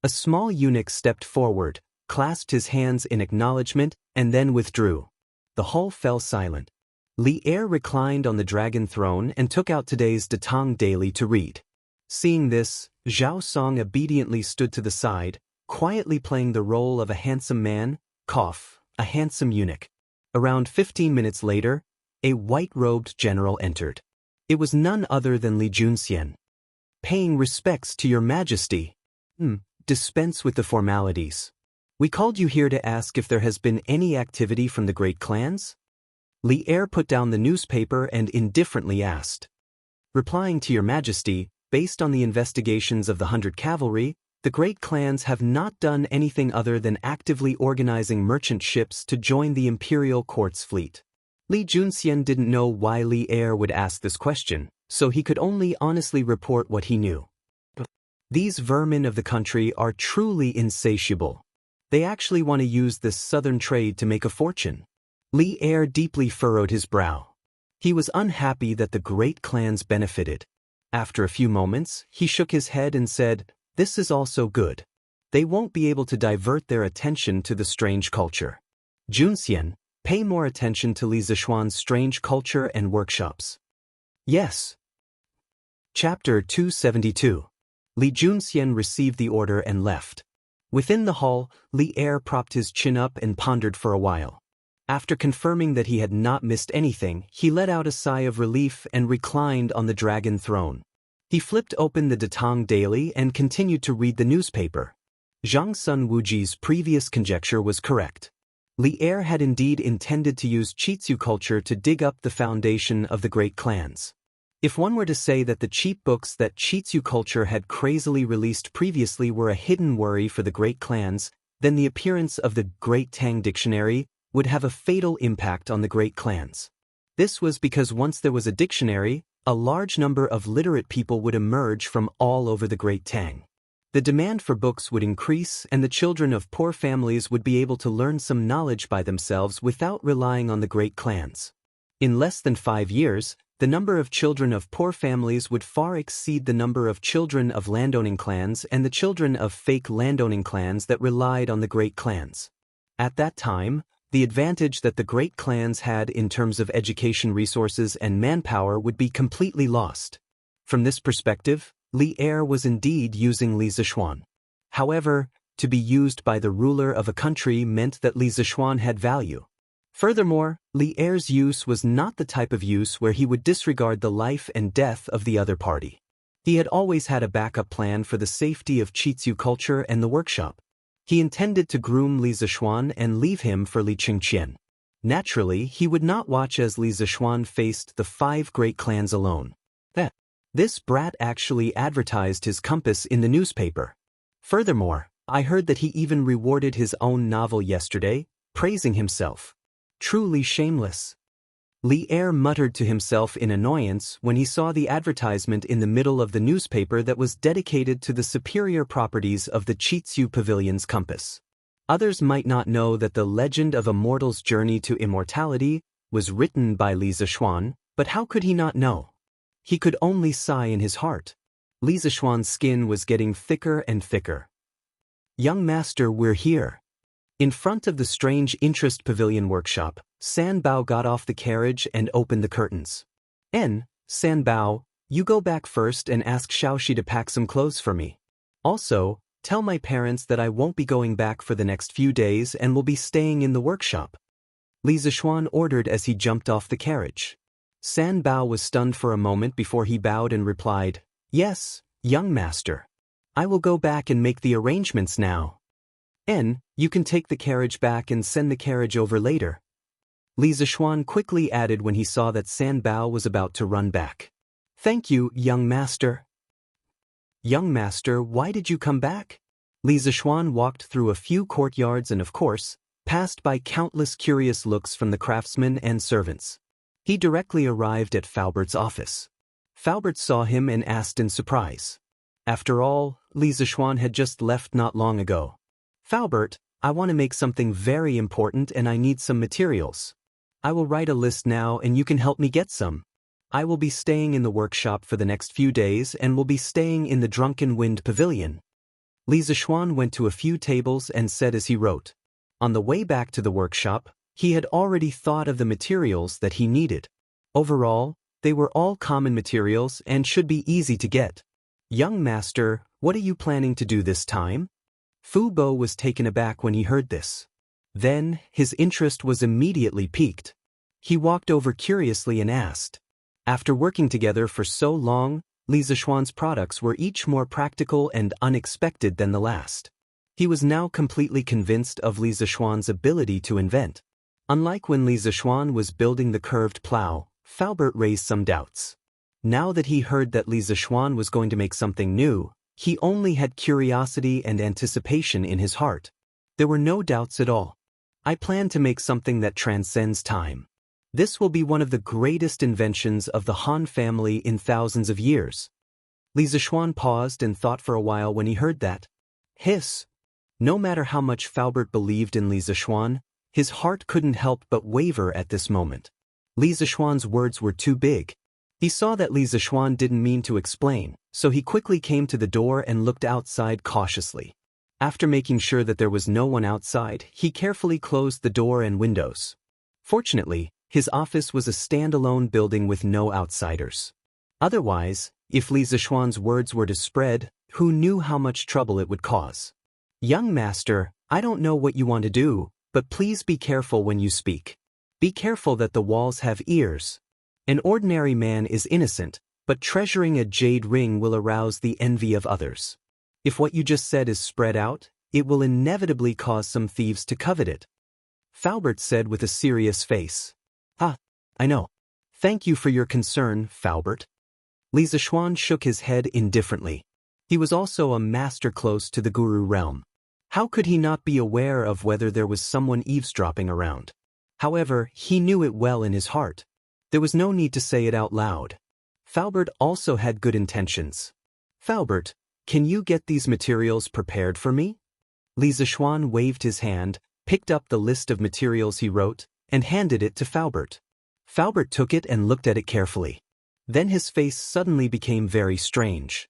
S1: A small eunuch stepped forward, clasped his hands in acknowledgement, and then withdrew. The hall fell silent. Li Er reclined on the dragon throne and took out today's Datang Daily to read. Seeing this, Zhao Song obediently stood to the side, quietly playing the role of a handsome man, a handsome eunuch. Around 15 minutes later, a white-robed general entered. It was none other than Li Junxian. Paying respects to your Majesty. Dispense with the formalities. We called you here to ask if there has been any activity from the great clans? Li Er put down the newspaper and indifferently asked. Replying to your Majesty, based on the investigations of the 100 Cavalry, the great clans have not done anything other than actively organizing merchant ships to join the imperial court's fleet. Li Junxian didn't know why Li Er would ask this question, so he could only honestly report what he knew. These vermin of the country are truly insatiable. They actually want to use this southern trade to make a fortune. Li Er deeply furrowed his brow. He was unhappy that the great clans benefited. After a few moments, he shook his head and said, This is also good. They won't be able to divert their attention to the strange culture. Junxian, pay more attention to Li Zishuan's strange culture and workshops. Yes. Chapter 272. Li Junxian received the order and left. Within the hall, Li Er propped his chin up and pondered for a while. After confirming that he had not missed anything, he let out a sigh of relief and reclined on the dragon throne. He flipped open the Datang Daily and continued to read the newspaper. Zhang Sun Wuji's previous conjecture was correct. Li Er had indeed intended to use Qitsu culture to dig up the foundation of the great clans. If one were to say that the cheap books that Qitsu culture had crazily released previously were a hidden worry for the great clans, then the appearance of the Great Tang Dictionary would have a fatal impact on the great clans. This was because once there was a dictionary, a large number of literate people would emerge from all over the Great Tang. The demand for books would increase, and the children of poor families would be able to learn some knowledge by themselves without relying on the great clans. In less than 5 years, the number of children of poor families would far exceed the number of children of landowning clans and the children of fake landowning clans that relied on the great clans. At that time, the advantage that the great clans had in terms of education resources and manpower would be completely lost. From this perspective, Li Er was indeed using Li Zishuan. However, to be used by the ruler of a country meant that Li Zishuan had value. Furthermore, Li Er's use was not the type of use where he would disregard the life and death of the other party. He had always had a backup plan for the safety of Qitsu culture and the workshop. He intended to groom Li Zishuan and leave him for Li Qingqian. Naturally, he would not watch as Li Zishuan faced the 5 great clans alone. This brat actually advertised his compass in the newspaper. Furthermore, I heard that he even rewarded his own novel yesterday, praising himself. Truly shameless. Li Er muttered to himself in annoyance when he saw the advertisement in the middle of the newspaper that was dedicated to the superior properties of the Chitsu Pavilion's compass. Others might not know that the legend of a mortal's journey to immortality was written by Li Zishuan, but how could he not know? He could only sigh in his heart. Li Zishuan's skin was getting thicker and thicker. Young master, we're here. In front of the strange interest pavilion workshop, San Bao got off the carriage and opened the curtains. San Bao, you go back first and ask Xiaoxi to pack some clothes for me. Also, tell my parents that I won't be going back for the next few days and will be staying in the workshop. Li Zishuan ordered as he jumped off the carriage. San Bao was stunned for a moment before he bowed and replied, Yes, young master. I will go back and make the arrangements now. You can take the carriage back and send the carriage over later. Li Zishuan quickly added when he saw that San Bao was about to run back. Thank you, young master. Young master, why did you come back? Li Zishuan walked through a few courtyards and, of course, passed by countless curious looks from the craftsmen and servants. He directly arrived at Faubert's office. Faubert saw him and asked in surprise. After all, Li Zishuan had just left not long ago. Faubert, I want to make something very important and I need some materials. I will write a list now and you can help me get some. I will be staying in the workshop for the next few days and will be staying in the Drunken Wind Pavilion. Li Zishuan went to a few tables and said as he wrote. On the way back to the workshop, he had already thought of the materials that he needed. Overall, they were all common materials and should be easy to get. Young master, what are you planning to do this time? Fu Bo was taken aback when he heard this. Then, his interest was immediately piqued. He walked over curiously and asked. After working together for so long, Li Zishuan's products were each more practical and unexpected than the last. He was now completely convinced of Li Zishuan's ability to invent. Unlike when Li Zishuan was building the curved plow, Faubert raised some doubts. Now that he heard that Li Zishuan was going to make something new, he only had curiosity and anticipation in his heart. There were no doubts at all. I plan to make something that transcends time. This will be one of the greatest inventions of the Han family in thousands of years. Li Zishuan paused and thought for a while when he heard that. Hiss! No matter how much Faubert believed in Li Zishuan, his heart couldn't help but waver at this moment. Li Zishuan's words were too big. He saw that Li Zishuan didn't mean to explain, so he quickly came to the door and looked outside cautiously. After making sure that there was no one outside, he carefully closed the door and windows. Fortunately, his office was a standalone building with no outsiders. Otherwise, if Li Zishuan's words were to spread, who knew how much trouble it would cause? Young master, I don't know what you want to do, but please be careful when you speak. Be careful that the walls have ears. An ordinary man is innocent, but treasuring a jade ring will arouse the envy of others. If what you just said is spread out, it will inevitably cause some thieves to covet it. Faubert said with a serious face. I know. Thank you for your concern, Faubert. Li Zishuan shook his head indifferently. He was also a master close to the guru realm. How could he not be aware of whether there was someone eavesdropping around? However, he knew it well in his heart. There was no need to say it out loud. Faubert also had good intentions. Faubert, can you get these materials prepared for me? Li Zishuan waved his hand, picked up the list of materials he wrote, and handed it to Faubert. Faubert took it and looked at it carefully. Then his face suddenly became very strange.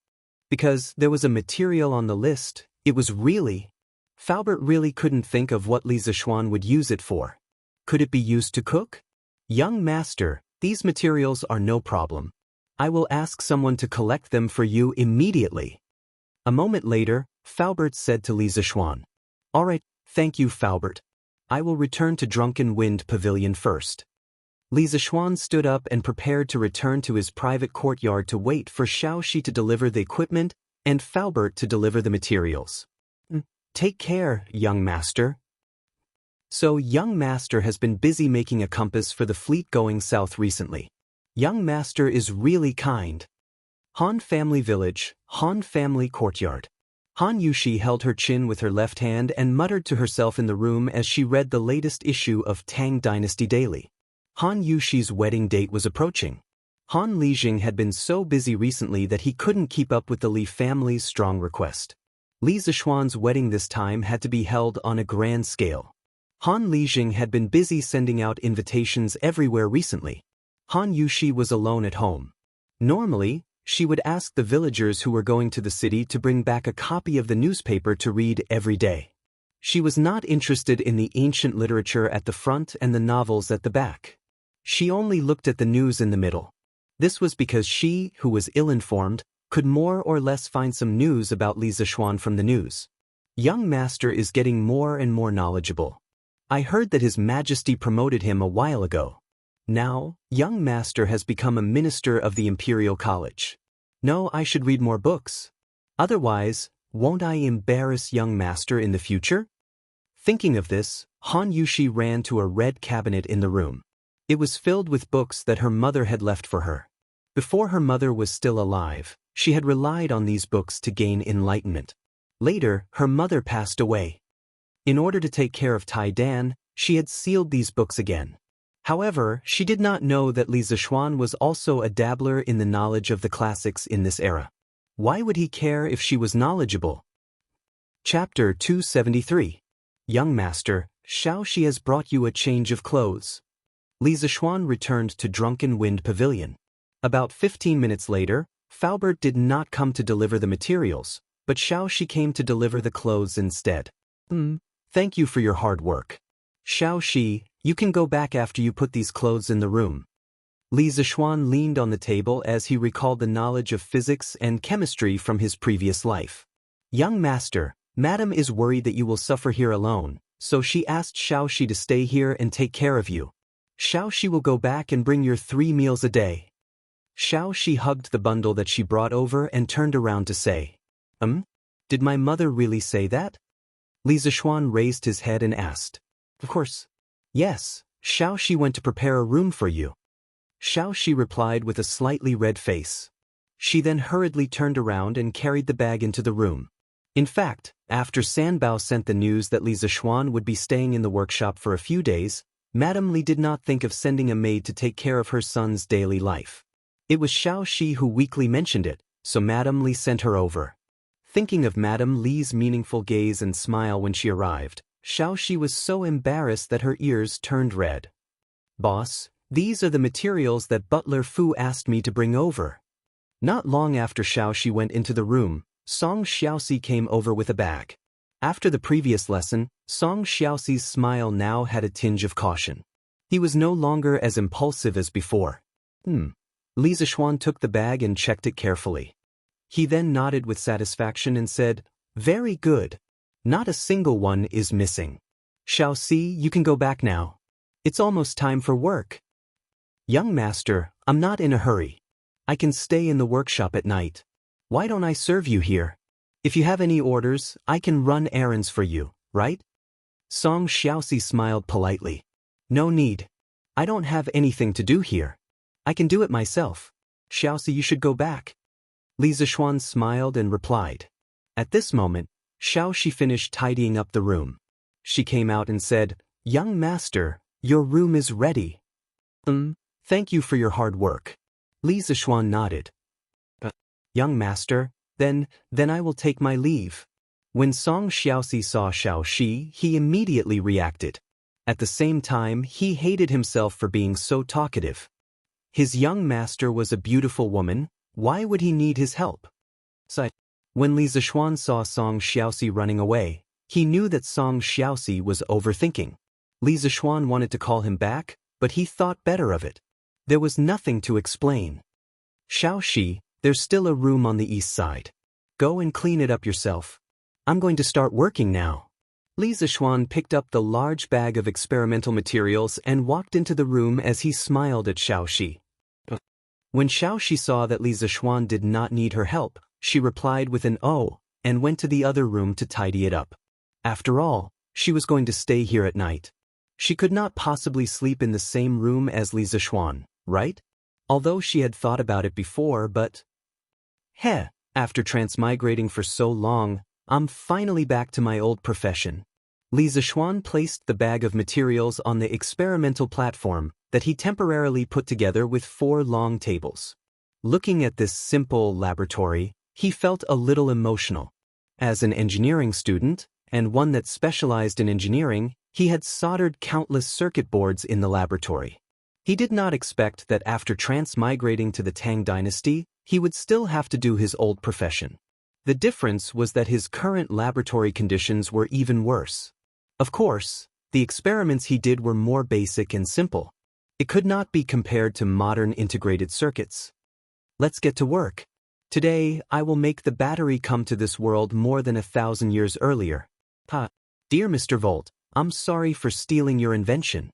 S1: Because there was a material on the list, it was really... Faubert really couldn't think of what Li Zishuan would use it for. Could it be used to cook? Young master, these materials are no problem. I will ask someone to collect them for you immediately. A moment later, Faubert said to Li Zishuan. All right, thank you, Faubert. I will return to Drunken Wind Pavilion first. Li Zishuan stood up and prepared to return to his private courtyard to wait for Xiaoxi to deliver the equipment and Faubert to deliver the materials. Take care, young master. So young master has been busy making a compass for the fleet going south recently. Young master is really kind. Han Family Village, Han Family Courtyard. Han Yushi held her chin with her left hand and muttered to herself in the room as she read the latest issue of Tang Dynasty Daily. Han Yushi's wedding date was approaching. Han Lijing had been so busy recently that he couldn't keep up with the Li family's strong request. Li Zishuan's wedding this time had to be held on a grand scale. Han Lijing had been busy sending out invitations everywhere recently. Han Yushi was alone at home. Normally, she would ask the villagers who were going to the city to bring back a copy of the newspaper to read every day. She was not interested in the ancient literature at the front and the novels at the back. She only looked at the news in the middle. This was because she, who was ill-informed, could more or less find some news about Li Zishuan from the news. Young master is getting more and more knowledgeable. I heard that His Majesty promoted him a while ago. Now, young master has become a minister of the Imperial College. No, I should read more books. Otherwise, won't I embarrass young master in the future? Thinking of this, Han Yushi ran to a red cabinet in the room. It was filled with books that her mother had left for her. Before her mother was still alive, she had relied on these books to gain enlightenment. Later, her mother passed away. In order to take care of Tai Dan, she had sealed these books again. However, she did not know that Li Zishuan was also a dabbler in the knowledge of the classics in this era. Why would he care if she was knowledgeable? Chapter 273. Young Master, Xiaoxi has brought you a change of clothes. Li Zishuan returned to Drunken Wind Pavilion. About 15 minutes later, Faubert did not come to deliver the materials, but Xiaoxi came to deliver the clothes instead. Thank you for your hard work. Xiaoxi, you can go back after you put these clothes in the room. Li Zishuan leaned on the table as he recalled the knowledge of physics and chemistry from his previous life. Young master, Madam is worried that you will suffer here alone, so she asked Xiaoxi to stay here and take care of you. Xiaoxi will go back and bring your 3 meals a day. Xiaoxi hugged the bundle that she brought over and turned around to say, Did my mother really say that? Li Zishuan raised his head and asked. Of course. Yes, Xiaoxi went to prepare a room for you. Xiaoxi replied with a slightly red face. She then hurriedly turned around and carried the bag into the room. In fact, after Sanbao sent the news that Li Zishuan would be staying in the workshop for a few days, Madame Li did not think of sending a maid to take care of her son's daily life. It was Xiaoxi who weakly mentioned it, so Madame Li sent her over. Thinking of Madame Li's meaningful gaze and smile when she arrived, Xiaoxi was so embarrassed that her ears turned red. Boss, these are the materials that Butler Fu asked me to bring over. Not long after Xiaoxi went into the room, Song Xiaoxi came over with a bag. After the previous lesson, Song Xiaoxi's smile now had a tinge of caution. He was no longer as impulsive as before. Li Zishuan took the bag and checked it carefully. He then nodded with satisfaction and said, Very good. Not a single one is missing. Xiaoxi, you can go back now. It's almost time for work. Young master, I'm not in a hurry. I can stay in the workshop at night. Why don't I serve you here? If you have any orders, I can run errands for you, right? Song Xiaoxi smiled politely. No need. I don't have anything to do here. I can do it myself. Xiaoxi, you should go back. Li Zishuan smiled and replied. At this moment, Xiaoxi finished tidying up the room. She came out and said, Young master, your room is ready. Thank you for your hard work. Li Zishuan nodded. Young master, then I will take my leave. When Song Xiaoxi saw Xiaoxi, he immediately reacted. At the same time, he hated himself for being so talkative. His young master was a beautiful woman. Why would he need his help? When Li Zishuan saw Song Xiaoxi running away, he knew that Song Xiaoxi was overthinking. Li Zishuan wanted to call him back, but he thought better of it. There was nothing to explain. Xiaoxi, there's still a room on the east side. Go and clean it up yourself. I'm going to start working now. Li Zishuan picked up the large bag of experimental materials and walked into the room as he smiled at Xiaoxi. When Xiaoxi saw that Li Zishuan did not need her help, she replied with an "Oh," and went to the other room to tidy it up. After all, she was going to stay here at night. She could not possibly sleep in the same room as Li Zishuan, right? Although she had thought about it before, but... after transmigrating for so long, I'm finally back to my old profession. Li Zixuan placed the bag of materials on the experimental platform that he temporarily put together with 4 long tables. Looking at this simple laboratory, he felt a little emotional. As an engineering student, and one that specialized in engineering, he had soldered countless circuit boards in the laboratory. He did not expect that after transmigrating to the Tang dynasty, he would still have to do his old profession. The difference was that his current laboratory conditions were even worse. Of course, the experiments he did were more basic and simple. It could not be compared to modern integrated circuits. Let's get to work. Today, I will make the battery come to this world more than 1,000 years earlier. Dear Mr. Volt, I'm sorry for stealing your invention.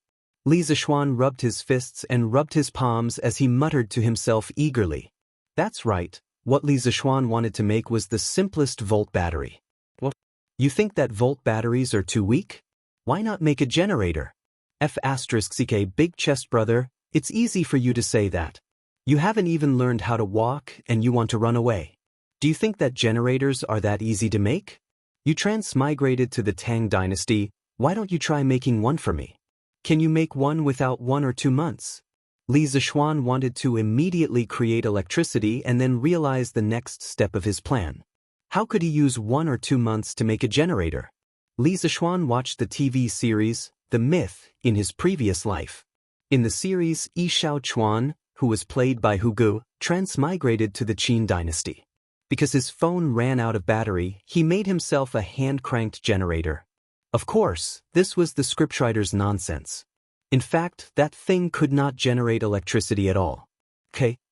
S1: Li Zixuan rubbed his fists and rubbed his palms as he muttered to himself eagerly. That's right, what Li Zixuan wanted to make was the simplest volt battery. What? You think that volt batteries are too weak? Why not make a generator? F***ck big chest brother, it's easy for you to say that. You haven't even learned how to walk and you want to run away. Do you think that generators are that easy to make? You transmigrated to the Tang dynasty, why don't you try making one for me? Can you make one without 1 or 2 months? Li Zixuan wanted to immediately create electricity and then realize the next step of his plan. How could he use 1 or 2 months to make a generator? Li Zixuan watched the TV series, The Myth, in his previous life. In the series, Yi Shaochuan, who was played by Hu Gu, transmigrated to the Qin dynasty. Because his phone ran out of battery, he made himself a hand-cranked generator. Of course, this was the scriptwriter's nonsense. In fact, that thing could not generate electricity at all.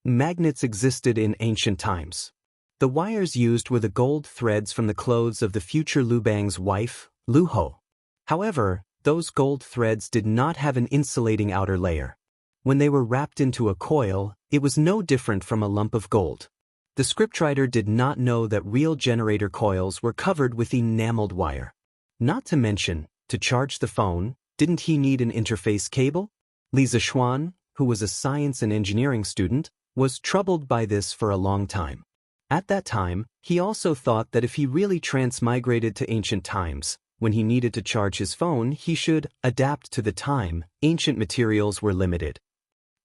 S1: Magnets existed in ancient times. The wires used were the gold threads from the clothes of the future Liu Bang's wife, Liu Ho. However, those gold threads did not have an insulating outer layer. When they were wrapped into a coil, it was no different from a lump of gold. The scriptwriter did not know that real generator coils were covered with enameled wire. Not to mention, to charge the phone, didn't he need an interface cable? Li Zixuan, who was a science and engineering student, was troubled by this for a long time. At that time, he also thought that if he really transmigrated to ancient times, when he needed to charge his phone, he should adapt to the time. Ancient materials were limited.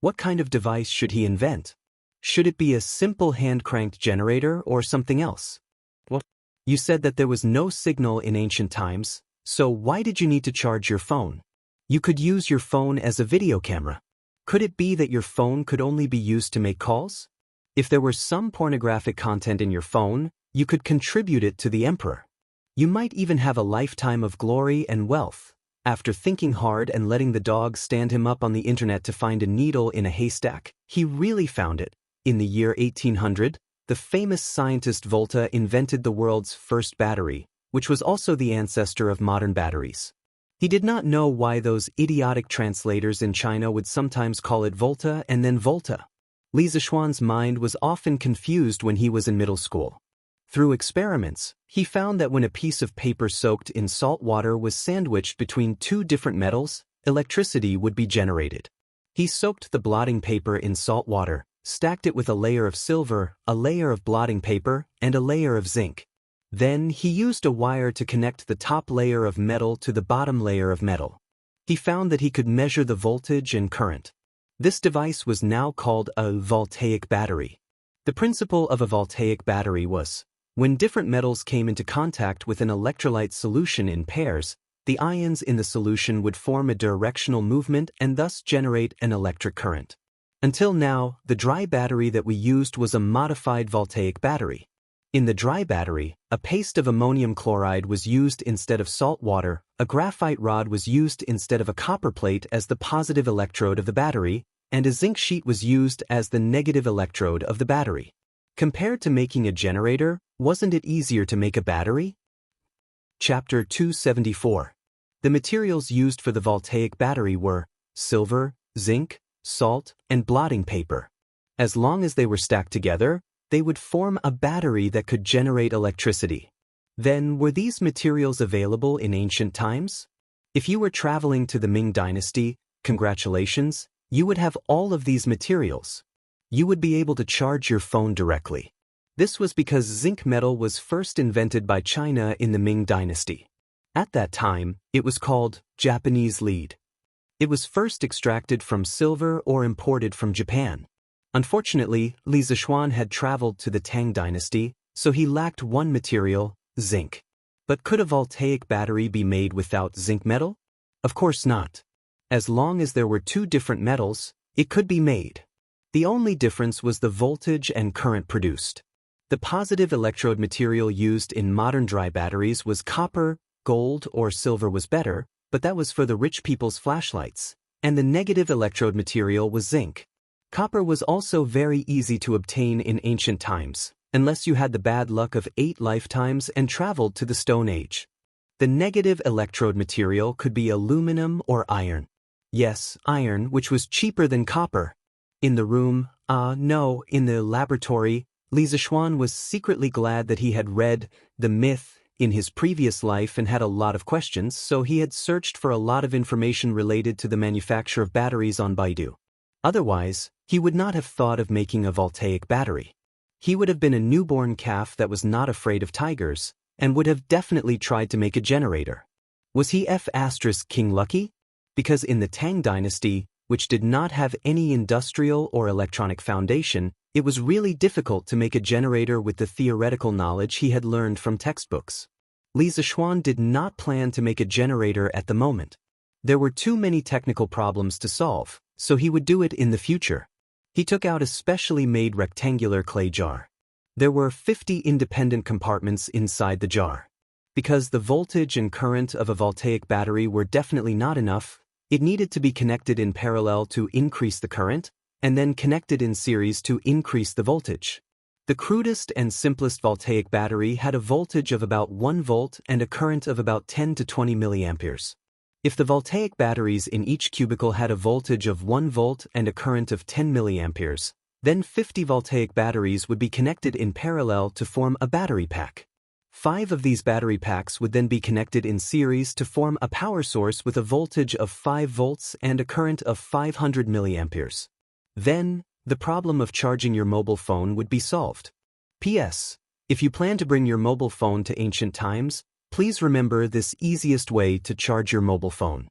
S1: What kind of device should he invent? Should it be a simple hand-cranked generator or something else? What? You said that there was no signal in ancient times, so why did you need to charge your phone? You could use your phone as a video camera. Could it be that your phone could only be used to make calls? If there were some pornographic content in your phone, you could contribute it to the emperor. You might even have a lifetime of glory and wealth. After thinking hard and letting the dog stand him up on the internet to find a needle in a haystack, he really found it. In the year 1800, the famous scientist Volta invented the world's first battery, which was also the ancestor of modern batteries. He did not know why those idiotic translators in China would sometimes call it Volta and then Volta. Li Zixuan's mind was often confused when he was in middle school. Through experiments, he found that when a piece of paper soaked in salt water was sandwiched between 2 different metals, electricity would be generated. He soaked the blotting paper in salt water, stacked it with a layer of silver, a layer of blotting paper, and a layer of zinc. Then he used a wire to connect the top layer of metal to the bottom layer of metal. He found that he could measure the voltage and current. This device was now called a voltaic battery. The principle of a voltaic battery was, when different metals came into contact with an electrolyte solution in pairs, the ions in the solution would form a directional movement and thus generate an electric current. Until now, the dry battery that we used was a modified voltaic battery. In the dry battery, a paste of ammonium chloride was used instead of salt water, a graphite rod was used instead of a copper plate as the positive electrode of the battery, and a zinc sheet was used as the negative electrode of the battery. Compared to making a generator, wasn't it easier to make a battery? Chapter 274. The materials used for the voltaic battery were silver, zinc, salt, and blotting paper. As long as they were stacked together, they would form a battery that could generate electricity. Then, were these materials available in ancient times? If you were traveling to the Ming Dynasty, congratulations, you would have all of these materials. You would be able to charge your phone directly. This was because zinc metal was first invented by China in the Ming Dynasty. At that time, it was called Japanese lead. It was first extracted from silver or imported from Japan. Unfortunately, Li Zishuan had traveled to the Tang Dynasty, so he lacked one material, zinc. But could a voltaic battery be made without zinc metal? Of course not. As long as there were two different metals, it could be made. The only difference was the voltage and current produced. The positive electrode material used in modern dry batteries was copper, gold or silver was better, but that was for the rich people's flashlights, and the negative electrode material was zinc. Copper was also very easy to obtain in ancient times, unless you had the bad luck of 8 lifetimes and traveled to the Stone Age. The negative electrode material could be aluminum or iron. Yes, iron, which was cheaper than copper. In the room, in the laboratory, Li Zishuan was secretly glad that he had read The Myth in his previous life and had a lot of questions, so he had searched for a lot of information related to the manufacture of batteries on Baidu. Otherwise, he would not have thought of making a voltaic battery. He would have been a newborn calf that was not afraid of tigers, and would have definitely tried to make a generator. Was he King lucky? Because in the Tang Dynasty, which did not have any industrial or electronic foundation, it was really difficult to make a generator with the theoretical knowledge he had learned from textbooks. Li Zishuan did not plan to make a generator at the moment. There were too many technical problems to solve, so he would do it in the future. He took out a specially made rectangular clay jar. There were 50 independent compartments inside the jar. Because the voltage and current of a voltaic battery were definitely not enough, it needed to be connected in parallel to increase the current, and then connected in series to increase the voltage. The crudest and simplest voltaic battery had a voltage of about 1 volt and a current of about 10 to 20 milliamperes. If the voltaic batteries in each cubicle had a voltage of 1 volt and a current of 10 milliamperes, then 50 voltaic batteries would be connected in parallel to form a battery pack. 5 of these battery packs would then be connected in series to form a power source with a voltage of 5 volts and a current of 500 milliamperes. Then, the problem of charging your mobile phone would be solved. P.S. If you plan to bring your mobile phone to ancient times, please remember this easiest way to charge your mobile phone.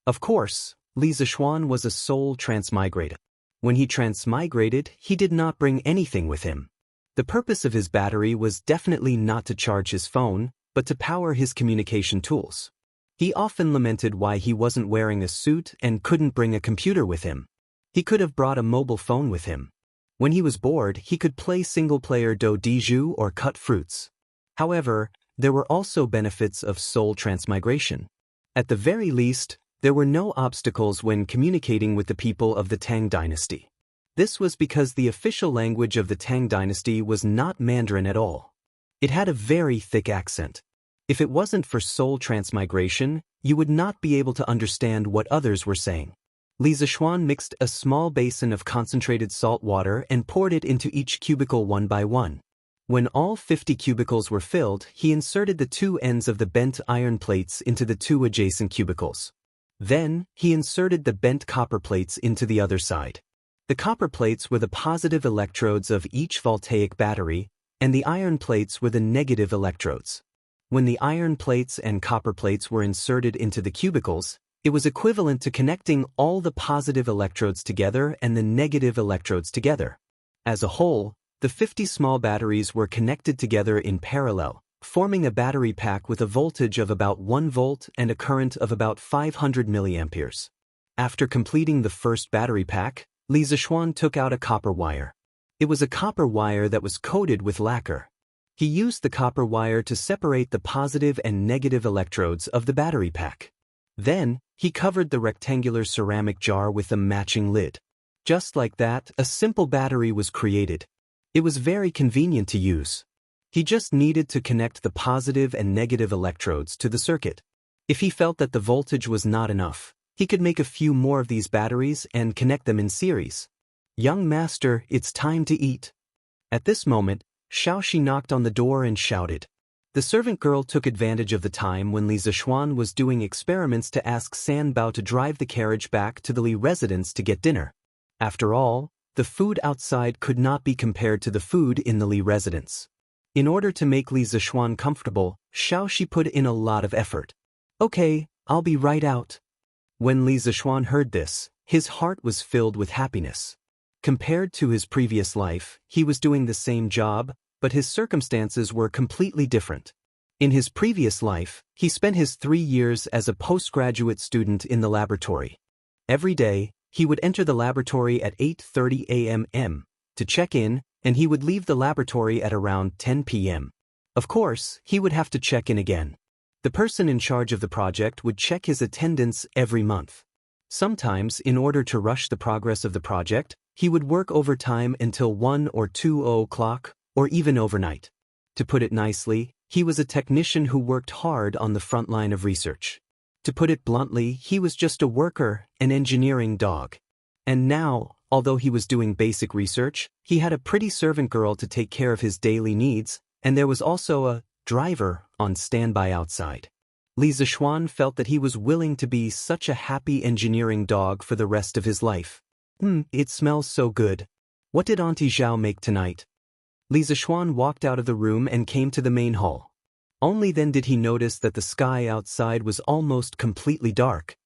S1: Of course, Li Zishuan was a soul transmigrated. When he transmigrated, he did not bring anything with him. The purpose of his battery was definitely not to charge his phone, but to power his communication tools. He often lamented why he wasn't wearing a suit and couldn't bring a computer with him. He could have brought a mobile phone with him. When he was bored, he could play single-player do diju or cut fruits. However, there were also benefits of soul transmigration. At the very least, there were no obstacles when communicating with the people of the Tang Dynasty. This was because the official language of the Tang Dynasty was not Mandarin at all. It had a very thick accent. If it wasn't for soul transmigration, you would not be able to understand what others were saying. Li Zishuan mixed a small basin of concentrated salt water and poured it into each cubicle one by one. When all 50 cubicles were filled, he inserted the 2 ends of the bent iron plates into the 2 adjacent cubicles. Then, he inserted the bent copper plates into the other side. The copper plates were the positive electrodes of each voltaic battery, and the iron plates were the negative electrodes. When the iron plates and copper plates were inserted into the cubicles, it was equivalent to connecting all the positive electrodes together and the negative electrodes together. As a whole, the 50 small batteries were connected together in parallel, forming a battery pack with a voltage of about 1 volt and a current of about 500 milliamperes. After completing the first battery pack, Li Zishuan took out a copper wire. It was a copper wire that was coated with lacquer. He used the copper wire to separate the positive and negative electrodes of the battery pack. Then, he covered the rectangular ceramic jar with a matching lid. Just like that, a simple battery was created. It was very convenient to use. He just needed to connect the positive and negative electrodes to the circuit. If he felt that the voltage was not enough, he could make a few more of these batteries and connect them in series. "Young master, it's time to eat." At this moment, Xiaoxi knocked on the door and shouted. The servant girl took advantage of the time when Li Zishuan was doing experiments to ask San Bao to drive the carriage back to the Li residence to get dinner. After all, the food outside could not be compared to the food in the Li residence. In order to make Li Zishuan comfortable, Xiaoxi put in a lot of effort. Okay, I'll be right out. When Li Zishuan heard this, his heart was filled with happiness. Compared to his previous life, he was doing the same job, but his circumstances were completely different. In his previous life, he spent his 3 years as a postgraduate student in the laboratory. Every day, he would enter the laboratory at 8:30 a.m. to check in, and he would leave the laboratory at around 10 p.m. Of course, he would have to check in again. The person in charge of the project would check his attendance every month. Sometimes, in order to rush the progress of the project, he would work overtime until 1 or 2 o'clock, or even overnight. To put it nicely, he was a technician who worked hard on the front line of research. To put it bluntly, he was just a worker, an engineering dog. And now, although he was doing basic research, he had a pretty servant girl to take care of his daily needs, and there was also a driver on standby outside. Li Zishuan felt that he was willing to be such a happy engineering dog for the rest of his life. It smells so good. What did Auntie Zhao make tonight? Li Zishuan walked out of the room and came to the main hall. Only then did he notice that the sky outside was almost completely dark.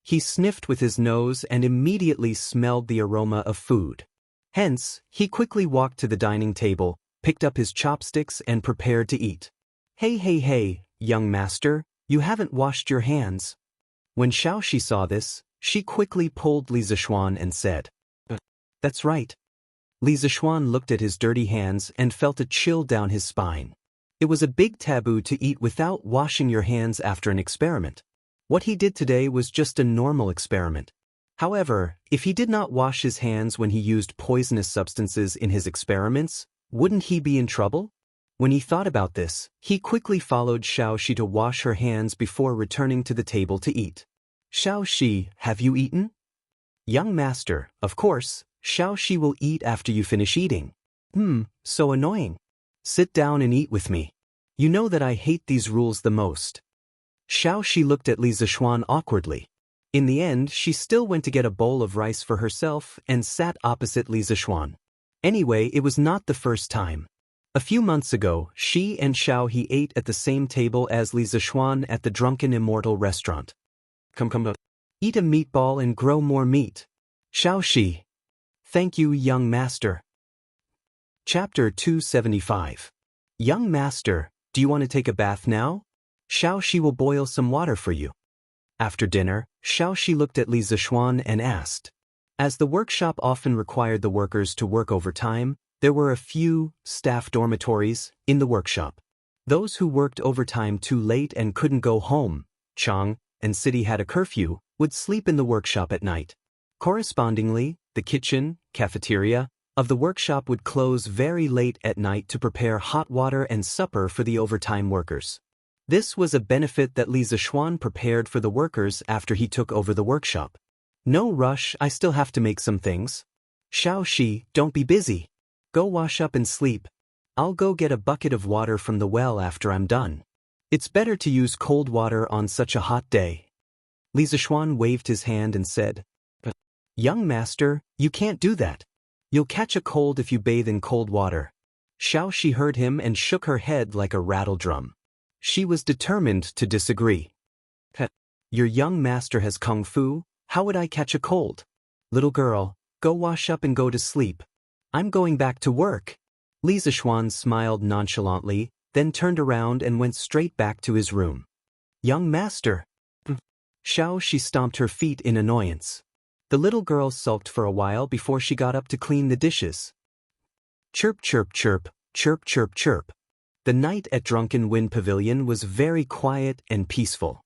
S1: He sniffed with his nose and immediately smelled the aroma of food. Hence, he quickly walked to the dining table, picked up his chopsticks and prepared to eat. Hey, young master, you haven't washed your hands. When Xiaoxi saw this, she quickly pulled Li Zishuan and said, That's right. Li Zishuan looked at his dirty hands and felt a chill down his spine. It was a big taboo to eat without washing your hands after an experiment. What he did today was just a normal experiment. However, if he did not wash his hands when he used poisonous substances in his experiments, wouldn't he be in trouble? When he thought about this, he quickly followed Xiaoxi to wash her hands before returning to the table to eat. Xiaoxi, have you eaten? Young master, of course, Xiaoxi will eat after you finish eating. So annoying. Sit down and eat with me. You know that I hate these rules the most. Xiaoxi looked at Li Zishuan awkwardly. In the end, she still went to get a bowl of rice for herself and sat opposite Li Zishuan. Anyway, it was not the first time. A few months ago, she and Xiaoxi ate at the same table as Li Zishuan at the drunken Immortal restaurant. Come. Eat a meatball and grow more meat. Xiaoxi. Thank you, young master. Chapter 275. Young master, do you want to take a bath now? Xiaoxi will boil some water for you. After dinner, Xiaoxi looked at Li Zishuan and asked. As the workshop often required the workers to work overtime, there were a few staff dormitories in the workshop. Those who worked overtime too late and couldn't go home, Chang and City had a curfew, would sleep in the workshop at night. Correspondingly, the kitchen, cafeteria, of the workshop would close very late at night to prepare hot water and supper for the overtime workers. This was a benefit that Li Zishuan prepared for the workers after he took over the workshop. No rush, I still have to make some things. Xiaoxi, don't be busy. Go wash up and sleep. I'll go get a bucket of water from the well after I'm done. It's better to use cold water on such a hot day. Li Zishuan waved his hand and said, Young master, you can't do that. You'll catch a cold if you bathe in cold water. Xiaoxi heard him and shook her head like a rattle drum. She was determined to disagree. Your young master has kung fu, how would I catch a cold? Little girl, go wash up and go to sleep. I'm going back to work. Li Zishuan smiled nonchalantly, then turned around and went straight back to his room. Young master. Xiaoxi stomped her feet in annoyance. The little girl sulked for a while before she got up to clean the dishes. Chirp, chirp, chirp, chirp, chirp, chirp. The night at Drunken Wind Pavilion was very quiet and peaceful.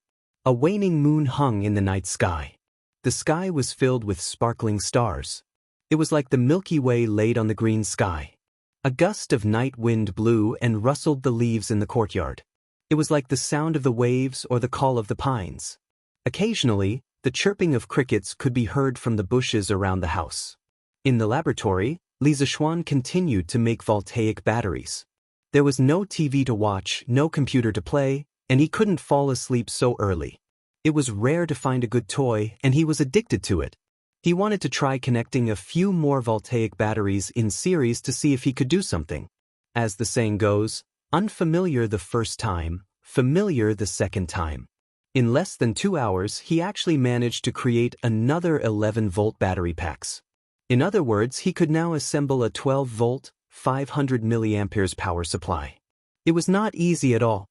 S1: A waning moon hung in the night sky. The sky was filled with sparkling stars. It was like the Milky Way laid on the green sky. A gust of night wind blew and rustled the leaves in the courtyard. It was like the sound of the waves or the call of the pines. Occasionally, the chirping of crickets could be heard from the bushes around the house. In the laboratory, Li Zishuan continued to make voltaic batteries. There was no TV to watch, no computer to play, and he couldn't fall asleep so early. It was rare to find a good toy, and he was addicted to it. He wanted to try connecting a few more voltaic batteries in series to see if he could do something. As the saying goes, unfamiliar the first time, familiar the second time. In less than 2 hours, he actually managed to create another 11-volt battery packs. In other words, he could now assemble a 12-volt, 500 milliamperes power supply. It was not easy at all.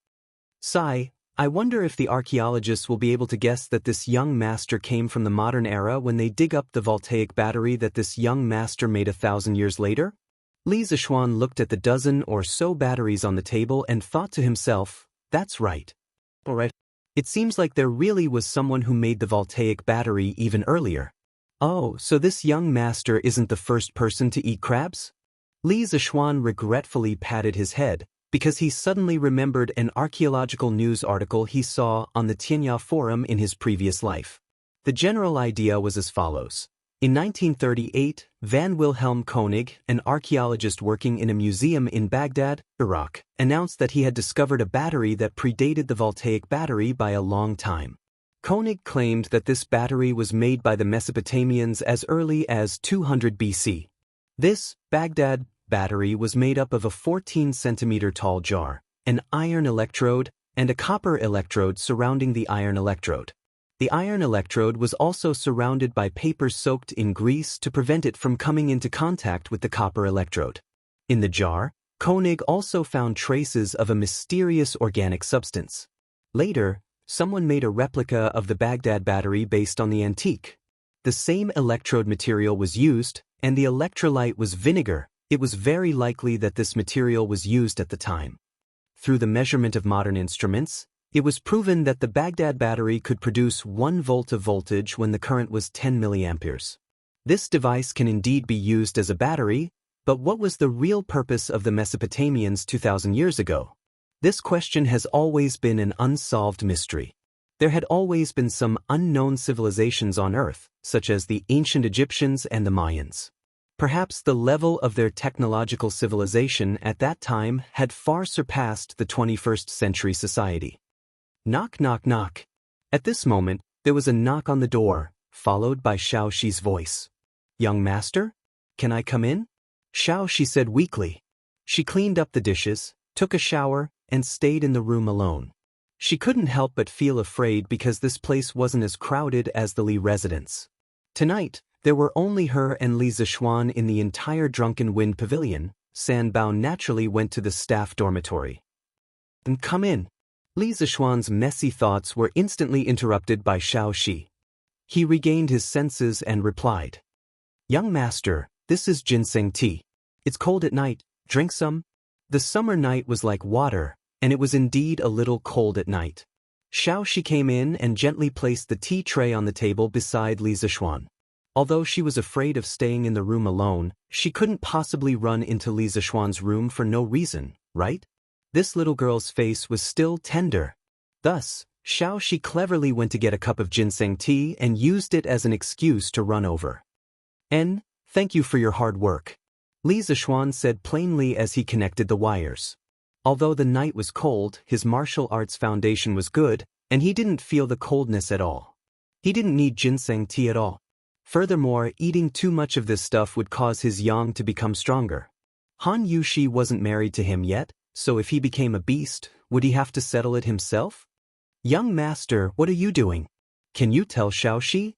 S1: Sigh, I wonder if the archaeologists will be able to guess that this young master came from the modern era when they dig up the voltaic battery that this young master made 1,000 years later? Li Zishuan looked at the dozen or so batteries on the table and thought to himself, that's right. Alright. It seems like there really was someone who made the voltaic battery even earlier. Oh, so this young master isn't the first person to eat crabs? Li Zishuan regretfully patted his head, because he suddenly remembered an archaeological news article he saw on the Tianya forum in his previous life. The general idea was as follows. In 1938, Van Wilhelm Koenig, an archaeologist working in a museum in Baghdad, Iraq, announced that he had discovered a battery that predated the voltaic battery by a long time. Koenig claimed that this battery was made by the Mesopotamians as early as 200 BC. This Baghdad battery was made up of a 14-centimeter tall jar, an iron electrode, and a copper electrode surrounding the iron electrode. The iron electrode was also surrounded by paper soaked in grease to prevent it from coming into contact with the copper electrode. In the jar, Koenig also found traces of a mysterious organic substance. Later, someone made a replica of the Baghdad battery based on the antique. The same electrode material was used, and the electrolyte was vinegar. It was very likely that this material was used at the time. Through the measurement of modern instruments, it was proven that the Baghdad battery could produce 1 volt of voltage when the current was 10 milliamperes. This device can indeed be used as a battery, but what was the real purpose of the Mesopotamians 2,000 years ago? This question has always been an unsolved mystery. There had always been some unknown civilizations on Earth, such as the ancient Egyptians and the Mayans. Perhaps the level of their technological civilization at that time had far surpassed the 21st century society. Knock, knock, knock. At this moment, there was a knock on the door, followed by Xiaoxi's voice. Young master? Can I come in? Xiaoxi said weakly. She cleaned up the dishes, took a shower, and stayed in the room alone. She couldn't help but feel afraid because this place wasn't as crowded as the Li residence. Tonight, there were only her and Li Zishuan in the entire Drunken Wind Pavilion. San Bao naturally went to the staff dormitory. Then come in. Li Zishuan's messy thoughts were instantly interrupted by Xiaoxi. He regained his senses and replied. Young master, this is ginseng tea. It's cold at night, drink some. The summer night was like water, and it was indeed a little cold at night. Xiaoxi came in and gently placed the tea tray on the table beside Li Zishuan. Although she was afraid of staying in the room alone, she couldn't possibly run into Li Zishuan's room for no reason, right? This little girl's face was still tender. Thus, Xiaoxi cleverly went to get a cup of ginseng tea and used it as an excuse to run over. Thank you for your hard work. Li Zishuan said plainly as he connected the wires. Although the night was cold, his martial arts foundation was good, and he didn't feel the coldness at all. He didn't need ginseng tea at all. Furthermore, eating too much of this stuff would cause his yang to become stronger. Han Yushi wasn't married to him yet, so if he became a beast, would he have to settle it himself? Young master, what are you doing? Can you tell Xiaoxi?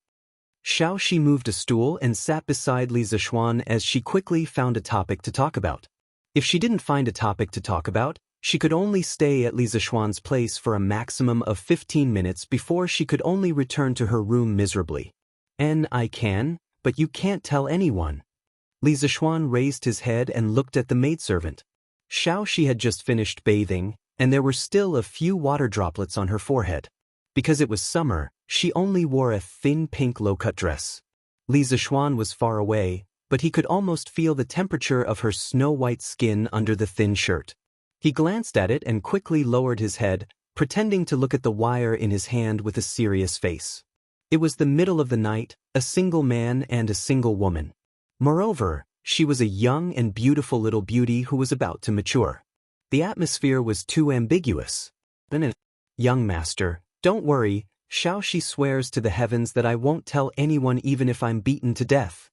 S1: Xiaoxi moved a stool and sat beside Li Zishuan as she quickly found a topic to talk about. If she didn't find a topic to talk about, she could only stay at Li Zishuan's place for a maximum of 15 minutes before she could only return to her room miserably. I can, but you can't tell anyone. Li Zishuan raised his head and looked at the maidservant. Xiaoxi had just finished bathing, and there were still a few water droplets on her forehead. Because it was summer, she only wore a thin pink low-cut dress. Li Zishuan was far away, but he could almost feel the temperature of her snow-white skin under the thin shirt. He glanced at it and quickly lowered his head, pretending to look at the wire in his hand with a serious face. It was the middle of the night, a single man and a single woman. Moreover, she was a young and beautiful little beauty who was about to mature. The atmosphere was too ambiguous. Young master, don't worry, Xiaoxi swears to the heavens that I won't tell anyone even if I'm beaten to death.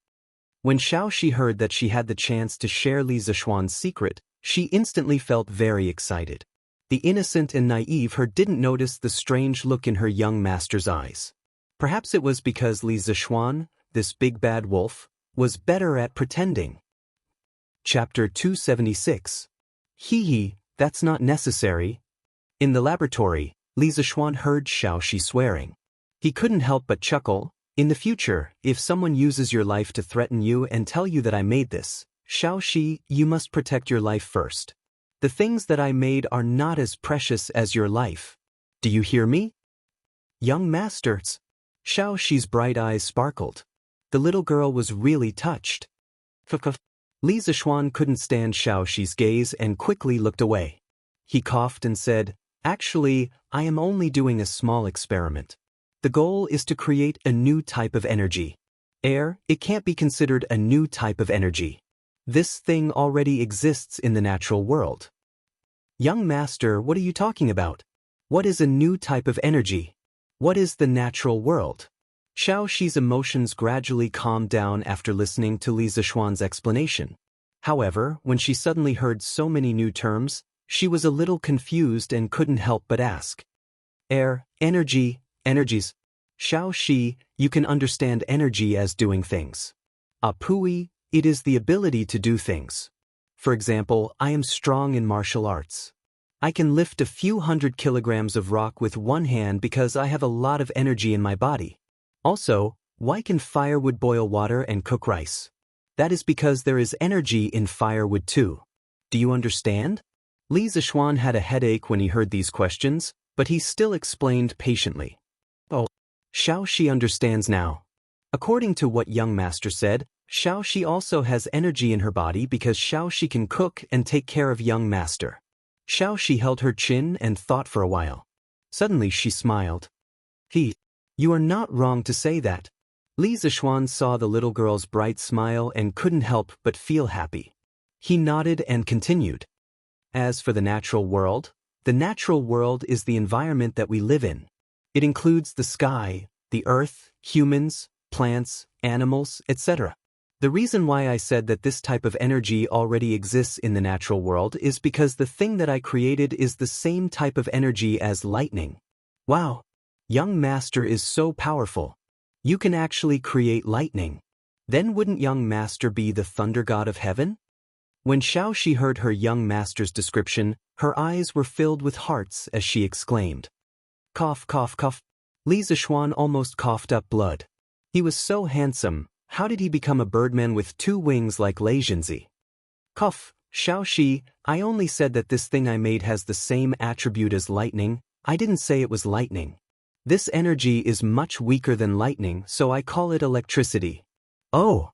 S1: When Xiaoxi heard that she had the chance to share Li Zishuan's secret, she instantly felt very excited. The innocent and naive her didn't notice the strange look in her young master's eyes. Perhaps it was because Li Zishuan, this big bad wolf, was better at pretending. Chapter 276. Hee, that's not necessary. In the laboratory, Li Zishuan heard Xiaoxi swearing. He couldn't help but chuckle. In the future, if someone uses your life to threaten you and tell you that I made this, Xiaoxi, you must protect your life first. The things that I made are not as precious as your life. Do you hear me? Young masters. Xiaoxi's bright eyes sparkled. The little girl was really touched. Li Zishuan couldn't stand Xiaoxi's gaze and quickly looked away. He coughed and said, "Actually, I am only doing a small experiment. The goal is to create a new type of energy. Air, it can't be considered a new type of energy. This thing already exists in the natural world." Young master, what are you talking about? What is a new type of energy? What is the natural world? Xiaoxi's emotions gradually calmed down after listening to Li Zishuan's explanation. However, when she suddenly heard so many new terms, she was a little confused and couldn't help but ask. Air, energy, energies. Xiaoxi, you can understand energy as doing things. Apui, it is the ability to do things. For example, I am strong in martial arts. I can lift a few hundred kilograms of rock with one hand because I have a lot of energy in my body. Also, why can firewood boil water and cook rice? That is because there is energy in firewood too. Do you understand? Li Zishuan had a headache when he heard these questions, but he still explained patiently. Oh, Xiaoxi understands now. According to what young master said, Xiaoxi also has energy in her body because Xiaoxi can cook and take care of young master. Xiaoxi held her chin and thought for a while. Suddenly she smiled. You are not wrong to say that. Li Zishuan saw the little girl's bright smile and couldn't help but feel happy. He nodded and continued. As for the natural world is the environment that we live in. It includes the sky, the earth, humans, plants, animals, etc. The reason why I said that this type of energy already exists in the natural world is because the thing that I created is the same type of energy as lightning. Wow! Young master is so powerful. You can actually create lightning. Then wouldn't young master be the thunder god of heaven? When Xiaoxi heard her young master's description, her eyes were filled with hearts as she exclaimed. Cough, cough, cough. Li Zishuan almost coughed up blood. He was so handsome. How did he become a birdman with 2 wings like Lei Jinzi? Cough, Xiaoxi, I only said that this thing I made has the same attribute as lightning. I didn't say it was lightning. This energy is much weaker than lightning, so I call it electricity. Oh!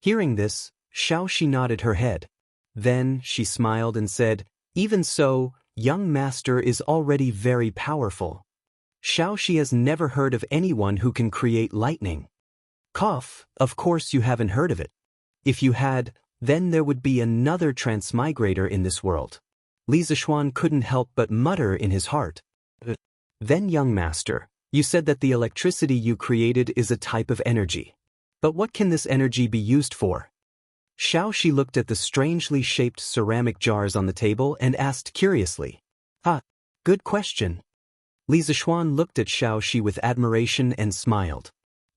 S1: Hearing this, Xiaoxi nodded her head. Then she smiled and said, even so, young master is already very powerful. Xiaoxi has never heard of anyone who can create lightning. Cough, of course you haven't heard of it. If you had, then there would be another transmigrator in this world. Li Zishuan couldn't help but mutter in his heart. Then young master, you said that the electricity you created is a type of energy. But what can this energy be used for? Xiaoxi looked at the strangely shaped ceramic jars on the table and asked curiously. Good question. Li Zishuan looked at Xiaoxi with admiration and smiled.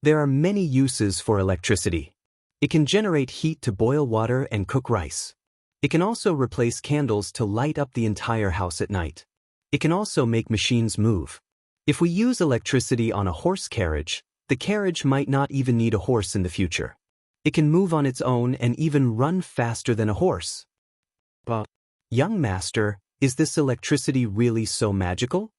S1: There are many uses for electricity. It can generate heat to boil water and cook rice. It can also replace candles to light up the entire house at night. It can also make machines move. If we use electricity on a horse carriage, the carriage might not even need a horse in the future. It can move on its own and even run faster than a horse. But, young master, is this electricity really so magical?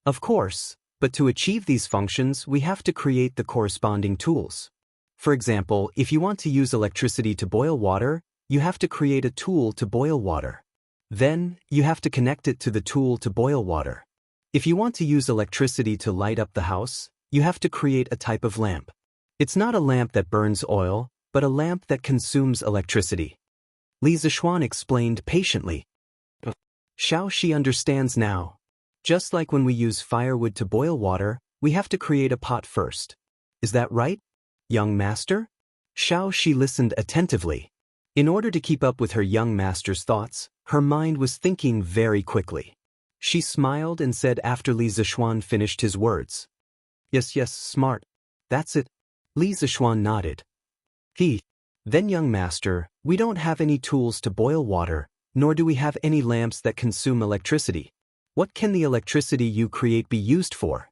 S1: Of course, but to achieve these functions we have to create the corresponding tools. For example, if you want to use electricity to boil water, you have to create a tool to boil water. Then, you have to connect it to the tool to boil water. If you want to use electricity to light up the house, you have to create a type of lamp. It's not a lamp that burns oil, but a lamp that consumes electricity. Li Zishuan explained patiently. Xiaoxi understands now. Just like when we use firewood to boil water, We have to create a pot first. Is that right, young master? Xiaoxi listened attentively. In order to keep up with her young master's thoughts, her mind was thinking very quickly. She smiled and said after Li Zixuan finished his words. Yes, yes, smart. That's it. Li Zixuan nodded. Then young master, we don't have any tools to boil water, nor do we have any lamps that consume electricity. What can the electricity you create be used for?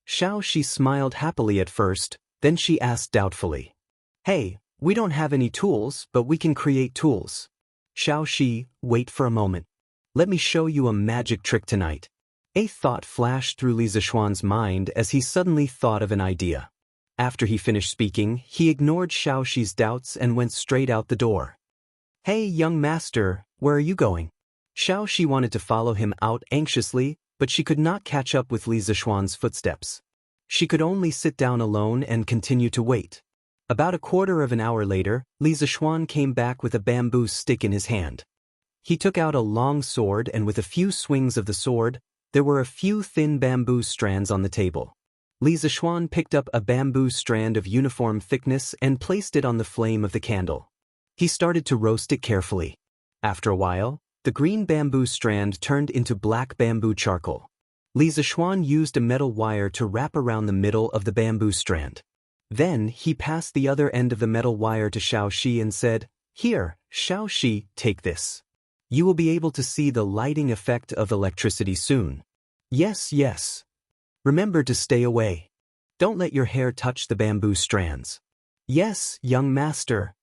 S1: Xiaoxi smiled happily at first, then she asked doubtfully. Hey, we don't have any tools, but we can create tools. Xiaoxi, wait for a moment. Let me show you a magic trick tonight. A thought flashed through Li Zixuan's mind as he suddenly thought of an idea. After he finished speaking, he ignored Xiaoxi's doubts and went straight out the door. Hey, young master, where are you going? Xiaoxi wanted to follow him out anxiously, but she could not catch up with Li Zixuan's footsteps. She could only sit down alone and continue to wait. About a quarter of an hour later, Li Zixuan came back with a bamboo stick in his hand. He took out a long sword and with a few swings of the sword, there were a few thin bamboo strands on the table. Li Zixuan picked up a bamboo strand of uniform thickness and placed it on the flame of the candle. He started to roast it carefully. After a while, the green bamboo strand turned into black bamboo charcoal. Li Zixuan used a metal wire to wrap around the middle of the bamboo strand. Then he passed the other end of the metal wire to Xiaoxi and said, Here, Xiaoxi, take this. You will be able to see the lighting effect of electricity soon. Yes, yes. Remember to stay away. Don't let your hair touch the bamboo strands. Yes, young master.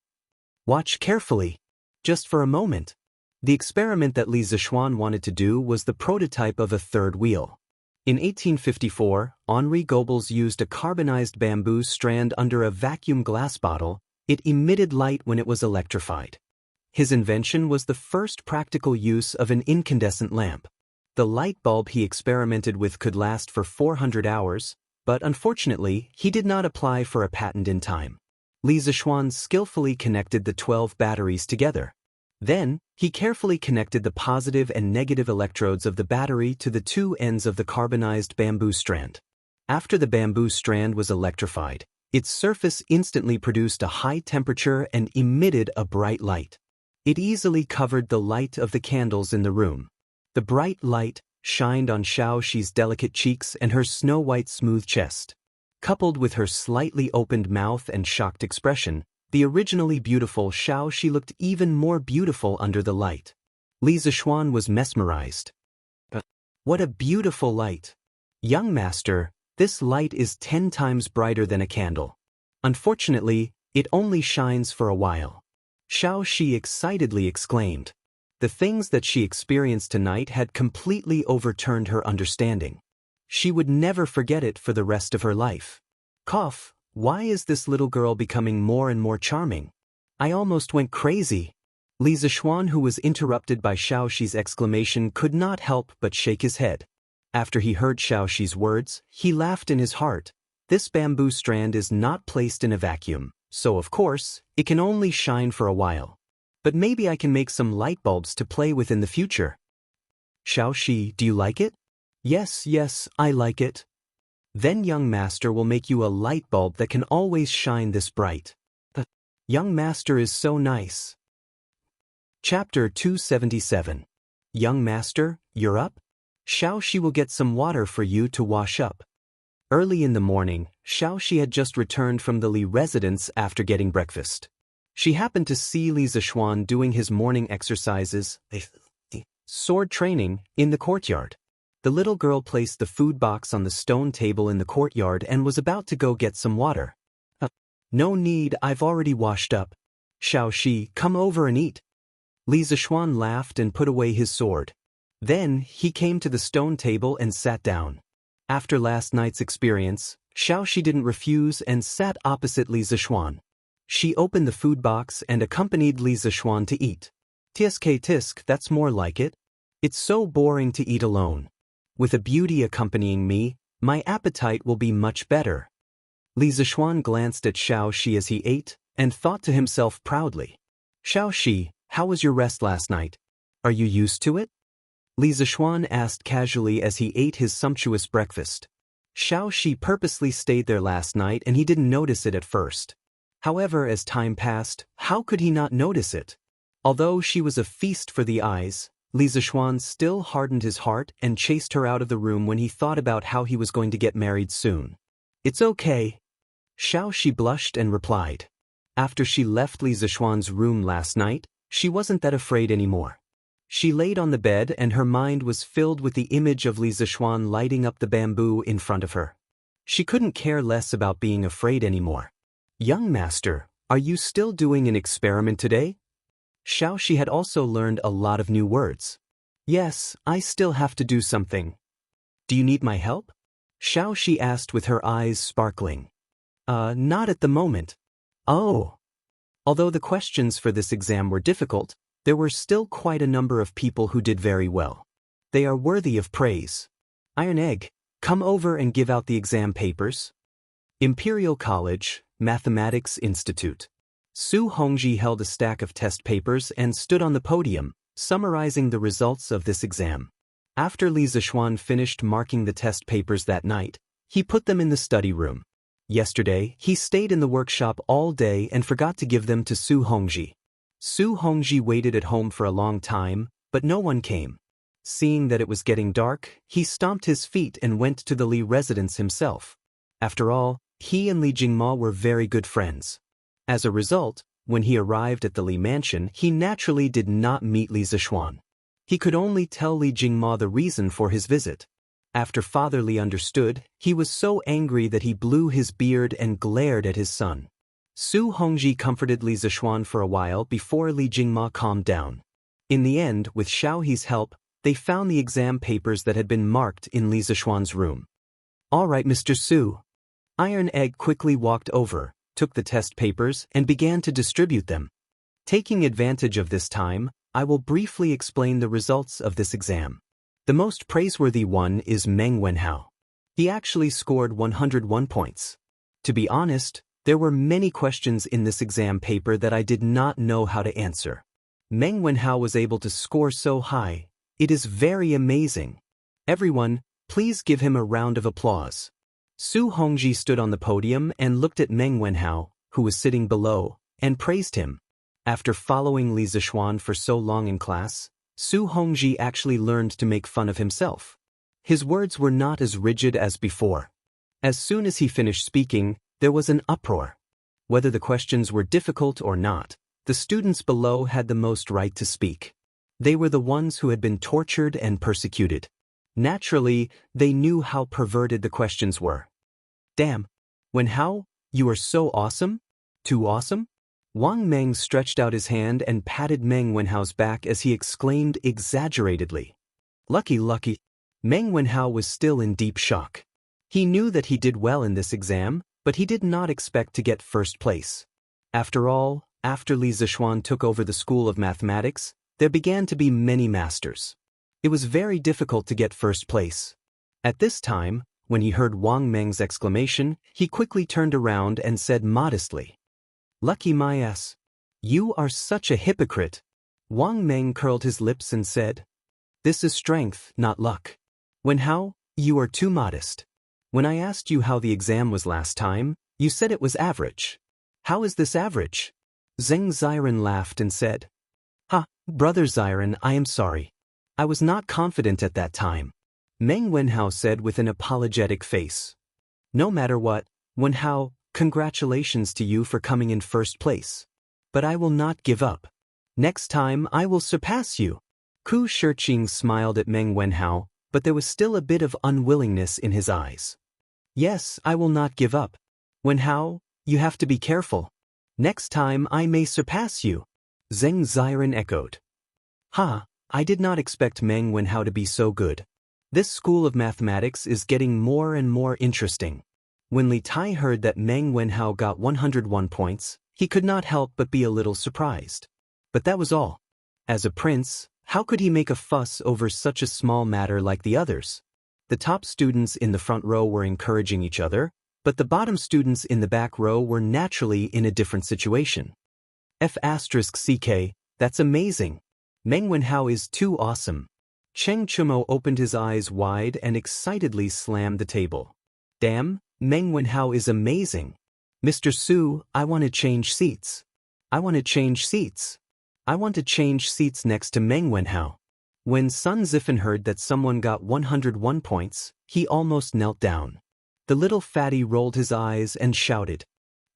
S1: Watch carefully. Just for a moment. The experiment that Li Zixuan wanted to do was the prototype of a third wheel. In 1854, Henri Goebbels used a carbonized bamboo strand under a vacuum glass bottle. It emitted light when it was electrified. His invention was the first practical use of an incandescent lamp. The light bulb he experimented with could last for 400 hours, but unfortunately, he did not apply for a patent in time. Li Zixuan skillfully connected the 12 batteries together. Then, he carefully connected the positive and negative electrodes of the battery to the two ends of the carbonized bamboo strand. After the bamboo strand was electrified, its surface instantly produced a high temperature and emitted a bright light. It easily covered the light of the candles in the room. The bright light shined on Xiaoxi's delicate cheeks and her snow-white smooth chest. Coupled with her slightly opened mouth and shocked expression, the originally beautiful Xiaoxi looked even more beautiful under the light. Li Zixuan was mesmerized. What a beautiful light! Young master, this light is 10 times brighter than a candle. Unfortunately, it only shines for a while. Xiaoxi excitedly exclaimed. The things that she experienced tonight had completely overturned her understanding. She would never forget it for the rest of her life. Cough, why is this little girl becoming more and more charming? I almost went crazy. Li Zixuan, who was interrupted by Xiaoxi's exclamation, could not help but shake his head. After he heard Xiaoxi's words, he laughed in his heart. This bamboo strand is not placed in a vacuum, so of course, it can only shine for a while. But maybe I can make some light bulbs to play with in the future. Xiaoxi, do you like it? Yes, yes, I like it. Then young master will make you a light bulb that can always shine this bright. The young master is so nice. Chapter 277. Young master, you're up? Xiaoxi will get some water for you to wash up. Early in the morning, Xiaoxi had just returned from the Li residence after getting breakfast. She happened to see Li Zixuan doing his morning exercises, sword training, in the courtyard. The little girl placed the food box on the stone table in the courtyard and was about to go get some water. No need, I've already washed up. Xiaoxi, come over and eat. Li Zixuan laughed and put away his sword. Then, he came to the stone table and sat down. After last night's experience, Xiaoxi didn't refuse and sat opposite Li Zixuan. She opened the food box and accompanied Li Zixuan to eat. Tisk, that's more like it. It's so boring to eat alone. With a beauty accompanying me, my appetite will be much better. Li Zixuan glanced at Xiaoxi as he ate, and thought to himself proudly. Xiaoxi, how was your rest last night? Are you used to it? Li Zixuan asked casually as he ate his sumptuous breakfast. Xiaoxi purposely stayed there last night and he didn't notice it at first. However, as time passed, how could he not notice it? Although she was a feast for the eyes, Li Zishuan still hardened his heart and chased her out of the room when he thought about how he was going to get married soon. It's okay. Xiaoxi blushed and replied. After she left Li Zishuan's room last night, she wasn't that afraid anymore. She laid on the bed and her mind was filled with the image of Li Zishuan lighting up the bamboo in front of her. She couldn't care less about being afraid anymore. Young master, are you still doing an experiment today? Xiaoxi had also learned a lot of new words. Yes, I still have to do something. Do you need my help? Xiaoxi asked with her eyes sparkling. Not at the moment. Oh. Although the questions for this exam were difficult, there were still quite a number of people who did very well. They are worthy of praise. Iron Egg, come over and give out the exam papers. Imperial College, Mathematics Institute. Su Hongji held a stack of test papers and stood on the podium, summarizing the results of this exam. After Li Zishuan finished marking the test papers that night, he put them in the study room. Yesterday, he stayed in the workshop all day and forgot to give them to Su Hongji. Su Hongji waited at home for a long time, but no one came. Seeing that it was getting dark, he stomped his feet and went to the Li residence himself. After all, he and Li Jingma were very good friends. As a result, when he arrived at the Li mansion, he naturally did not meet Li Zishuan. He could only tell Li Jingma the reason for his visit. After Father Li understood, he was so angry that he blew his beard and glared at his son. Su Hongji comforted Li Zishuan for a while before Li Jingma calmed down. In the end, with Xiaoxi's help, they found the exam papers that had been marked in Li Zishuan's room. All right, Mr. Su. Iron Egg quickly walked over, took the test papers, and began to distribute them. Taking advantage of this time, I will briefly explain the results of this exam. The most praiseworthy one is Meng Wenhao. He actually scored 101 points. To be honest, there were many questions in this exam paper that I did not know how to answer. Meng Wenhao was able to score so high. It is very amazing. Everyone, please give him a round of applause. Su Hongji stood on the podium and looked at Meng Wenhao, who was sitting below, and praised him. After following Li Zishuan for so long in class, Su Hongji actually learned to make fun of himself. His words were not as rigid as before. As soon as he finished speaking, there was an uproar. Whether the questions were difficult or not, the students below had the most right to speak. They were the ones who had been tortured and persecuted. Naturally, they knew how perverted the questions were. Damn. Wenhao, you are so awesome? Too awesome? Wang Meng stretched out his hand and patted Meng Wenhao's back as he exclaimed exaggeratedly. Lucky, lucky. Meng Wenhao was still in deep shock. He knew that he did well in this exam, but he did not expect to get first place. After all, after Li Zishuan took over the School of Mathematics, there began to be many masters. It was very difficult to get first place. At this time, when he heard Wang Meng's exclamation, he quickly turned around and said modestly, Lucky my ass. You are such a hypocrite. Wang Meng curled his lips and said, This is strength, not luck. Wenhao, you are too modest. When I asked you how the exam was last time, you said it was average. How is this average? Zheng Ziren laughed and said, Ha, brother Ziren, I am sorry. I was not confident at that time. Meng Wenhao said with an apologetic face. No matter what, Wenhao, congratulations to you for coming in first place. But I will not give up. Next time I will surpass you. Ku Shiqing smiled at Meng Wenhao, but there was still a bit of unwillingness in his eyes. Yes, I will not give up. Wenhao, you have to be careful. Next time I may surpass you. Zheng Ziren echoed. Ha, I did not expect Meng Wenhao to be so good. This school of mathematics is getting more and more interesting. When Li Tai heard that Meng Wenhao got 101 points, he could not help but be a little surprised. But that was all. As a prince, how could he make a fuss over such a small matter like the others? The top students in the front row were encouraging each other, but the bottom students in the back row were naturally in a different situation. F*CK, that's amazing. Meng Wenhao is too awesome. Cheng Chumo opened his eyes wide and excitedly slammed the table. Damn, Meng Wenhao is amazing. Mr. Su, I want to change seats. I want to change seats. I want to change seats next to Meng Wenhao. When Sun Zifen heard that someone got 101 points, he almost knelt down. The little fatty rolled his eyes and shouted.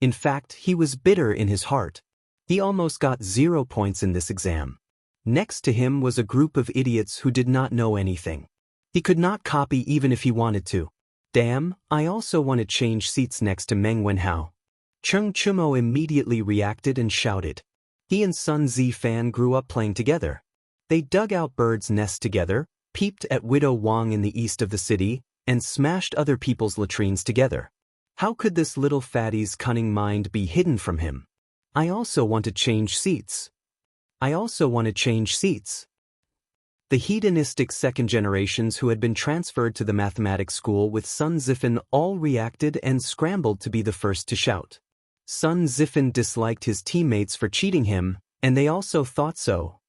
S1: In fact, he was bitter in his heart. He almost got 0 points in this exam. Next to him was a group of idiots who did not know anything. He could not copy even if he wanted to. Damn, I also want to change seats next to Meng Wenhao. Cheng Chumo immediately reacted and shouted. He and Sun Zifan grew up playing together. They dug out birds' nests together, peeped at Widow Wang in the east of the city, and smashed other people's latrines together. How could this little fatty's cunning mind be hidden from him? I also want to change seats. I also want to change seats. The hedonistic second generations who had been transferred to the mathematics school with Sun Zifen all reacted and scrambled to be the first to shout. Sun Zifen disliked his teammates for cheating him, and they also thought so.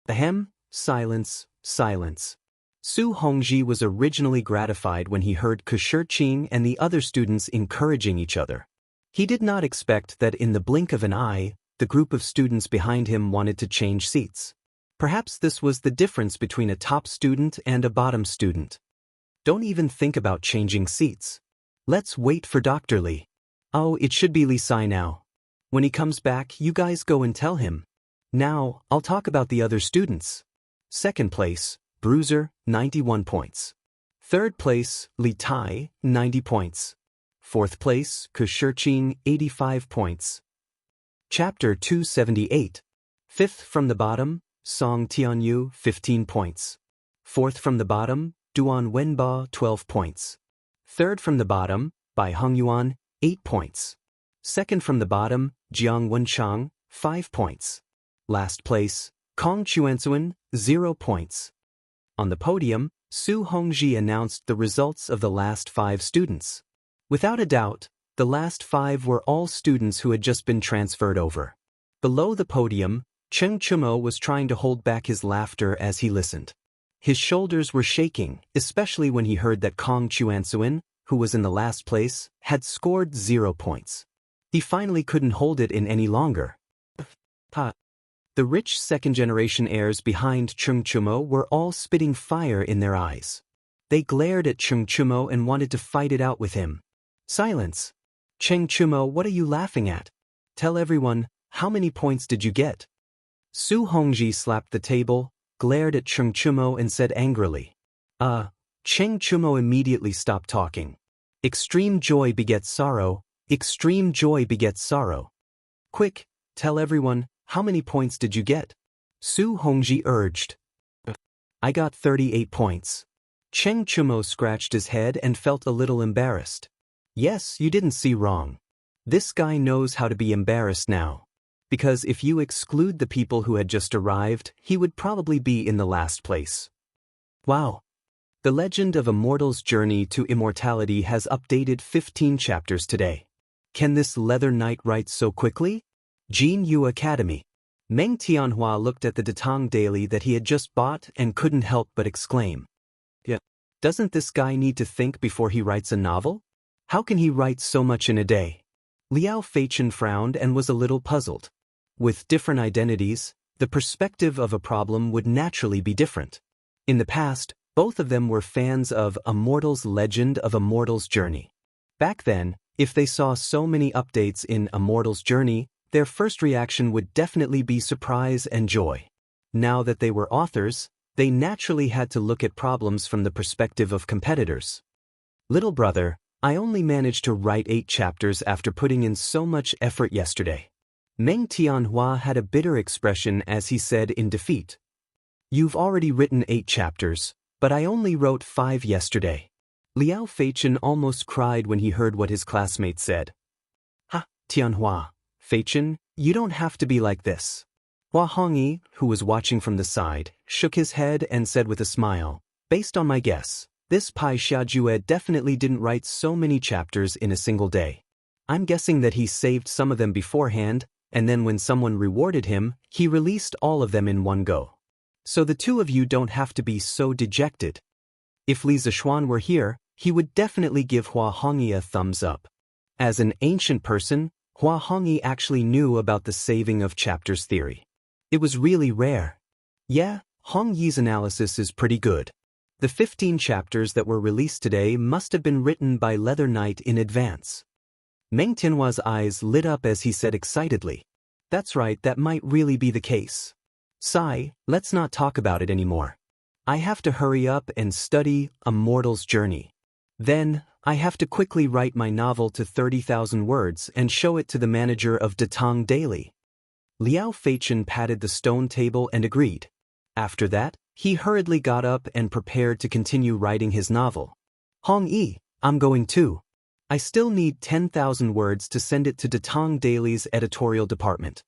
S1: Ahem, silence, silence. Su Hongji was originally gratified when he heard Kushirqing and the other students encouraging each other. He did not expect that in the blink of an eye, the group of students behind him wanted to change seats. Perhaps this was the difference between a top student and a bottom student. Don't even think about changing seats. Let's wait for Dr. Li. Oh, it should be Li Sai now. When he comes back, you guys go and tell him. Now, I'll talk about the other students. Second place, Bruiser, 91 points. Third place, Li Tai, 90 points. Fourth place, Kushirqing, 85 points. Chapter 278. Fifth from the bottom, Song Tianyu, 15 points. Fourth from the bottom, Duan Wenba, 12 points. Third from the bottom, Bai Hongyuan, 8 points. Second from the bottom, Jiang Wenchang, 5 points. Last place, Kong Chuansuan, 0 points. On the podium, Su Hongji announced the results of the last 5 students. Without a doubt, the last 5 were all students who had just been transferred over. Below the podium, Cheng Chumo was trying to hold back his laughter as he listened. His shoulders were shaking, especially when he heard that Kong Chuansuan, who was in the last place, had scored 0 points. He finally couldn't hold it in any longer. The rich second-generation heirs behind Cheng Chumo were all spitting fire in their eyes. They glared at Cheng Chumo and wanted to fight it out with him. Silence! Cheng Chumo, what are you laughing at? Tell everyone, how many points did you get? Su Hongji slapped the table, glared at Cheng Chumo and said angrily. Cheng Chumo immediately stopped talking. Extreme joy begets sorrow, extreme joy begets sorrow. Quick, tell everyone, how many points did you get? Su Hongji urged. I got 38 points. Cheng Chumo scratched his head and felt a little embarrassed. Yes, you didn't see wrong. This guy knows how to be embarrassed now. Because if you exclude the people who had just arrived, he would probably be in the last place. Wow! The Legend of Immortal's Journey to Immortality has updated 15 chapters today. Can this leather knight write so quickly? Jin Yu Academy. Meng Tianhua looked at the Datang daily that he had just bought and couldn't help but exclaim. Yeah, doesn't this guy need to think before he writes a novel? How can he write so much in a day? Liao Feichen frowned and was a little puzzled. With different identities, the perspective of a problem would naturally be different. In the past, both of them were fans of Immortal's Legend of Immortal's Journey. Back then, if they saw so many updates in Immortal's Journey, their first reaction would definitely be surprise and joy. Now that they were authors, they naturally had to look at problems from the perspective of competitors. Little brother, I only managed to write 8 chapters after putting in so much effort yesterday. Meng Tianhua had a bitter expression as he said in defeat. You've already written 8 chapters, but I only wrote 5 yesterday. Liao Feichen almost cried when he heard what his classmate said. Ha, Tianhua, Feichen, you don't have to be like this. Hua Hongyi, who was watching from the side, shook his head and said with a smile, based on my guess, this Pai Xiajue definitely didn't write so many chapters in a single day. I'm guessing that he saved some of them beforehand, and then when someone rewarded him, he released all of them in one go. So the two of you don't have to be so dejected. If Li Zishuan were here, he would definitely give Hua Hongyi a thumbs up. As an ancient person, Hua Hongyi actually knew about the saving of chapters theory. It was really rare. Yeah, Hongyi's analysis is pretty good. The 15 chapters that were released today must have been written by Leather Knight in advance. Meng Tianhua's eyes lit up as he said excitedly, "That's right, that might really be the case. Sai, let's not talk about it anymore. I have to hurry up and study Immortal's journey. Then, I have to quickly write my novel to 30,000 words and show it to the manager of Datong Daily." Liao Feichen patted the stone table and agreed. After that, he hurriedly got up and prepared to continue writing his novel. "Hongyi, I'm going too. I still need 10,000 words to send it to Datong Daily's editorial department."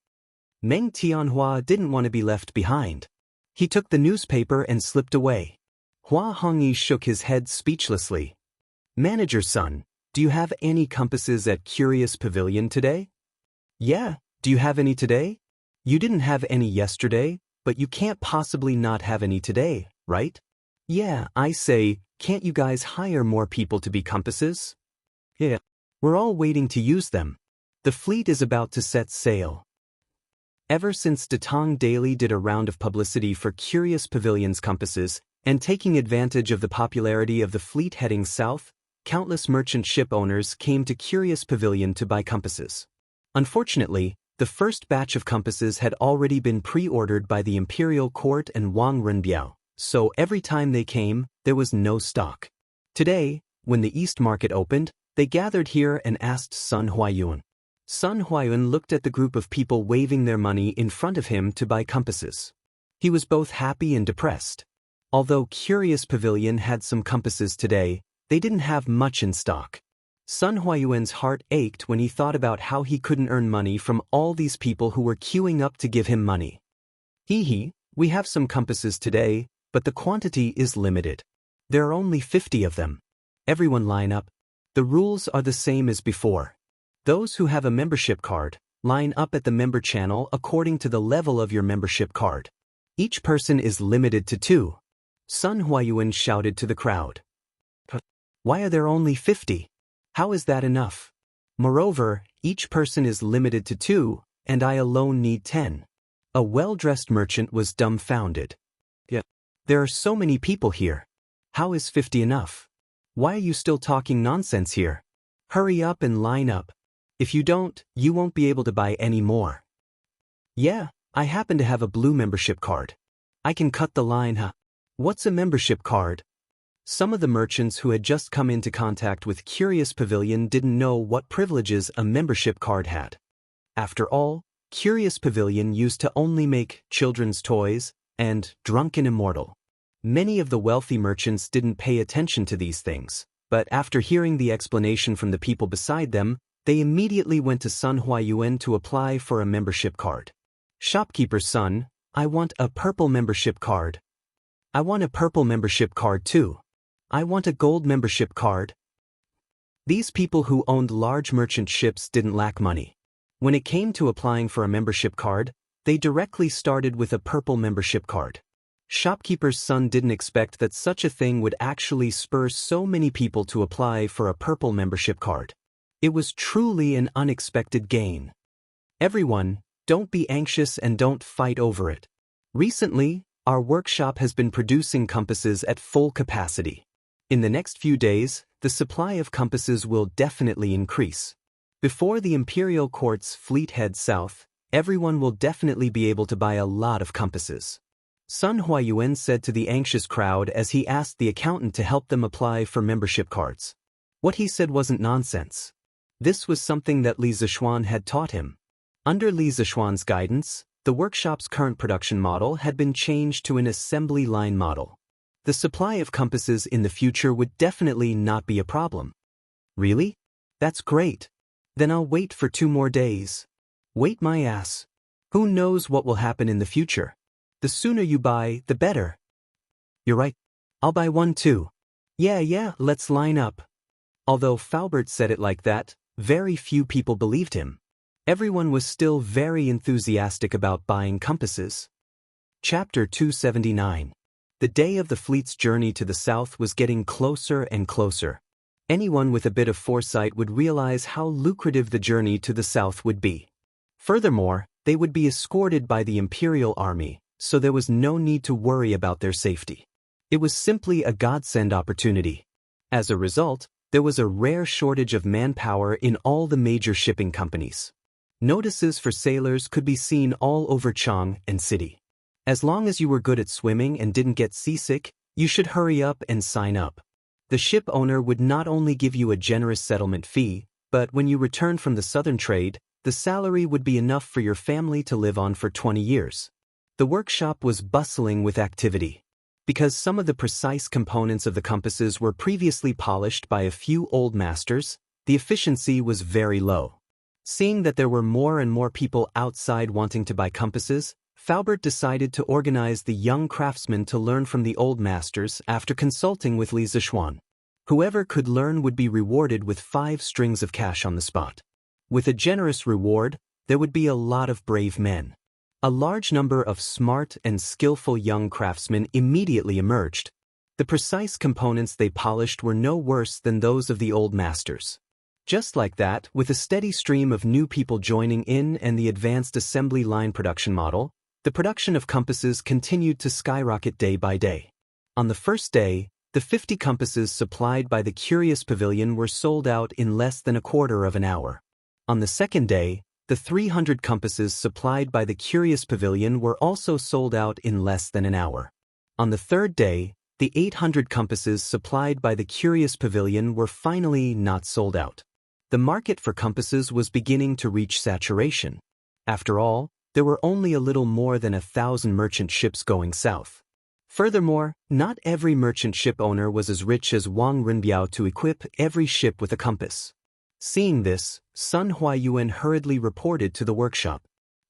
S1: Meng Tianhua didn't want to be left behind. He took the newspaper and slipped away. Hua Hongyi shook his head speechlessly. "Manager son, do you have any compasses at Curious Pavilion today?" "Yeah, do you have any today? You didn't have any yesterday, but you can't possibly not have any today, right? Yeah, I say, can't you guys hire more people to be compasses?" "Yeah, we're all waiting to use them. The fleet is about to set sail." Ever since Datong Daily did a round of publicity for Curious Pavilion's compasses, and taking advantage of the popularity of the fleet heading south, countless merchant ship owners came to Curious Pavilion to buy compasses. Unfortunately, the first batch of compasses had already been pre-ordered by the Imperial Court and Wang Renbiao, so every time they came, there was no stock. Today, when the East Market opened, they gathered here and asked Sun Huayuan. Sun Huayuan looked at the group of people waving their money in front of him to buy compasses. He was both happy and depressed. Although Curious Pavilion had some compasses today, they didn't have much in stock. Sun Huayuan's heart ached when he thought about how he couldn't earn money from all these people who were queuing up to give him money. "Hee, we have some compasses today, but the quantity is limited. There are only 50 of them. Everyone line up. The rules are the same as before. Those who have a membership card, line up at the member channel according to the level of your membership card. Each person is limited to 2. Sun Huayuan shouted to the crowd. "Why are there only 50? How is that enough? Moreover, each person is limited to 2, and I alone need 10. A well-dressed merchant was dumbfounded. "Yeah, there are so many people here. How is 50 enough? Why are you still talking nonsense here? Hurry up and line up. If you don't, you won't be able to buy any more." "Yeah, I happen to have a blue membership card. I can cut the line, huh?" "What's a membership card?" Some of the merchants who had just come into contact with Curious Pavilion didn't know what privileges a membership card had. After all, Curious Pavilion used to only make children's toys and drunken Immortal. Many of the wealthy merchants didn't pay attention to these things, but after hearing the explanation from the people beside them, they immediately went to Sun Huayuan to apply for a membership card. "Shopkeeper's son, I want a purple membership card." "I want a purple membership card too." "I want a gold membership card." These people who owned large merchant ships didn't lack money. When it came to applying for a membership card, they directly started with a purple membership card. Shopkeeper's son didn't expect that such a thing would actually spur so many people to apply for a purple membership card. It was truly an unexpected gain. "Everyone, don't be anxious and don't fight over it. Recently, our workshop has been producing compasses at full capacity. In the next few days, the supply of compasses will definitely increase. Before the Imperial Court's fleet heads south, everyone will definitely be able to buy a lot of compasses." Sun Huayuan said to the anxious crowd as he asked the accountant to help them apply for membership cards. What he said wasn't nonsense. This was something that Li Zishuan had taught him. Under Li Zishuan's guidance, the workshop's current production model had been changed to an assembly line model. The supply of compasses in the future would definitely not be a problem. "Really? That's great. Then I'll wait for 2 more days." "Wait my ass. Who knows what will happen in the future? The sooner you buy, the better." "You're right. I'll buy one too." Yeah, let's line up." Although Faubert said it like that, very few people believed him. Everyone was still very enthusiastic about buying compasses. Chapter 279. The day of the fleet's journey to the south was getting closer and closer. Anyone with a bit of foresight would realize how lucrative the journey to the south would be. Furthermore, they would be escorted by the Imperial Army, so there was no need to worry about their safety. It was simply a godsend opportunity. As a result, there was a rare shortage of manpower in all the major shipping companies. Notices for sailors could be seen all over Chang and City. As long as you were good at swimming and didn't get seasick, you should hurry up and sign up. The ship owner would not only give you a generous settlement fee, but when you returned from the southern trade, the salary would be enough for your family to live on for 20 years. The workshop was bustling with activity. Because some of the precise components of the compasses were previously polished by a few old masters, the efficiency was very low. Seeing that there were more and more people outside wanting to buy compasses, Faubert decided to organize the young craftsmen to learn from the old masters after consulting with Li Zixuan. Whoever could learn would be rewarded with 5 strings of cash on the spot. With a generous reward, there would be a lot of brave men. A large number of smart and skillful young craftsmen immediately emerged. The precise components they polished were no worse than those of the old masters. Just like that, with a steady stream of new people joining in and the advanced assembly line production model, the production of compasses continued to skyrocket day by day. On the first day, the 50 compasses supplied by the Curious Pavilion were sold out in less than a quarter of an hour. On the second day, the 300 compasses supplied by the Curious Pavilion were also sold out in less than an hour. On the third day, the 800 compasses supplied by the Curious Pavilion were finally not sold out. The market for compasses was beginning to reach saturation. After all, there were only a little more than 1,000 merchant ships going south. Furthermore, not every merchant ship owner was as rich as Wang Rinbiao to equip every ship with a compass. Seeing this, Sun Huayuan hurriedly reported to the workshop.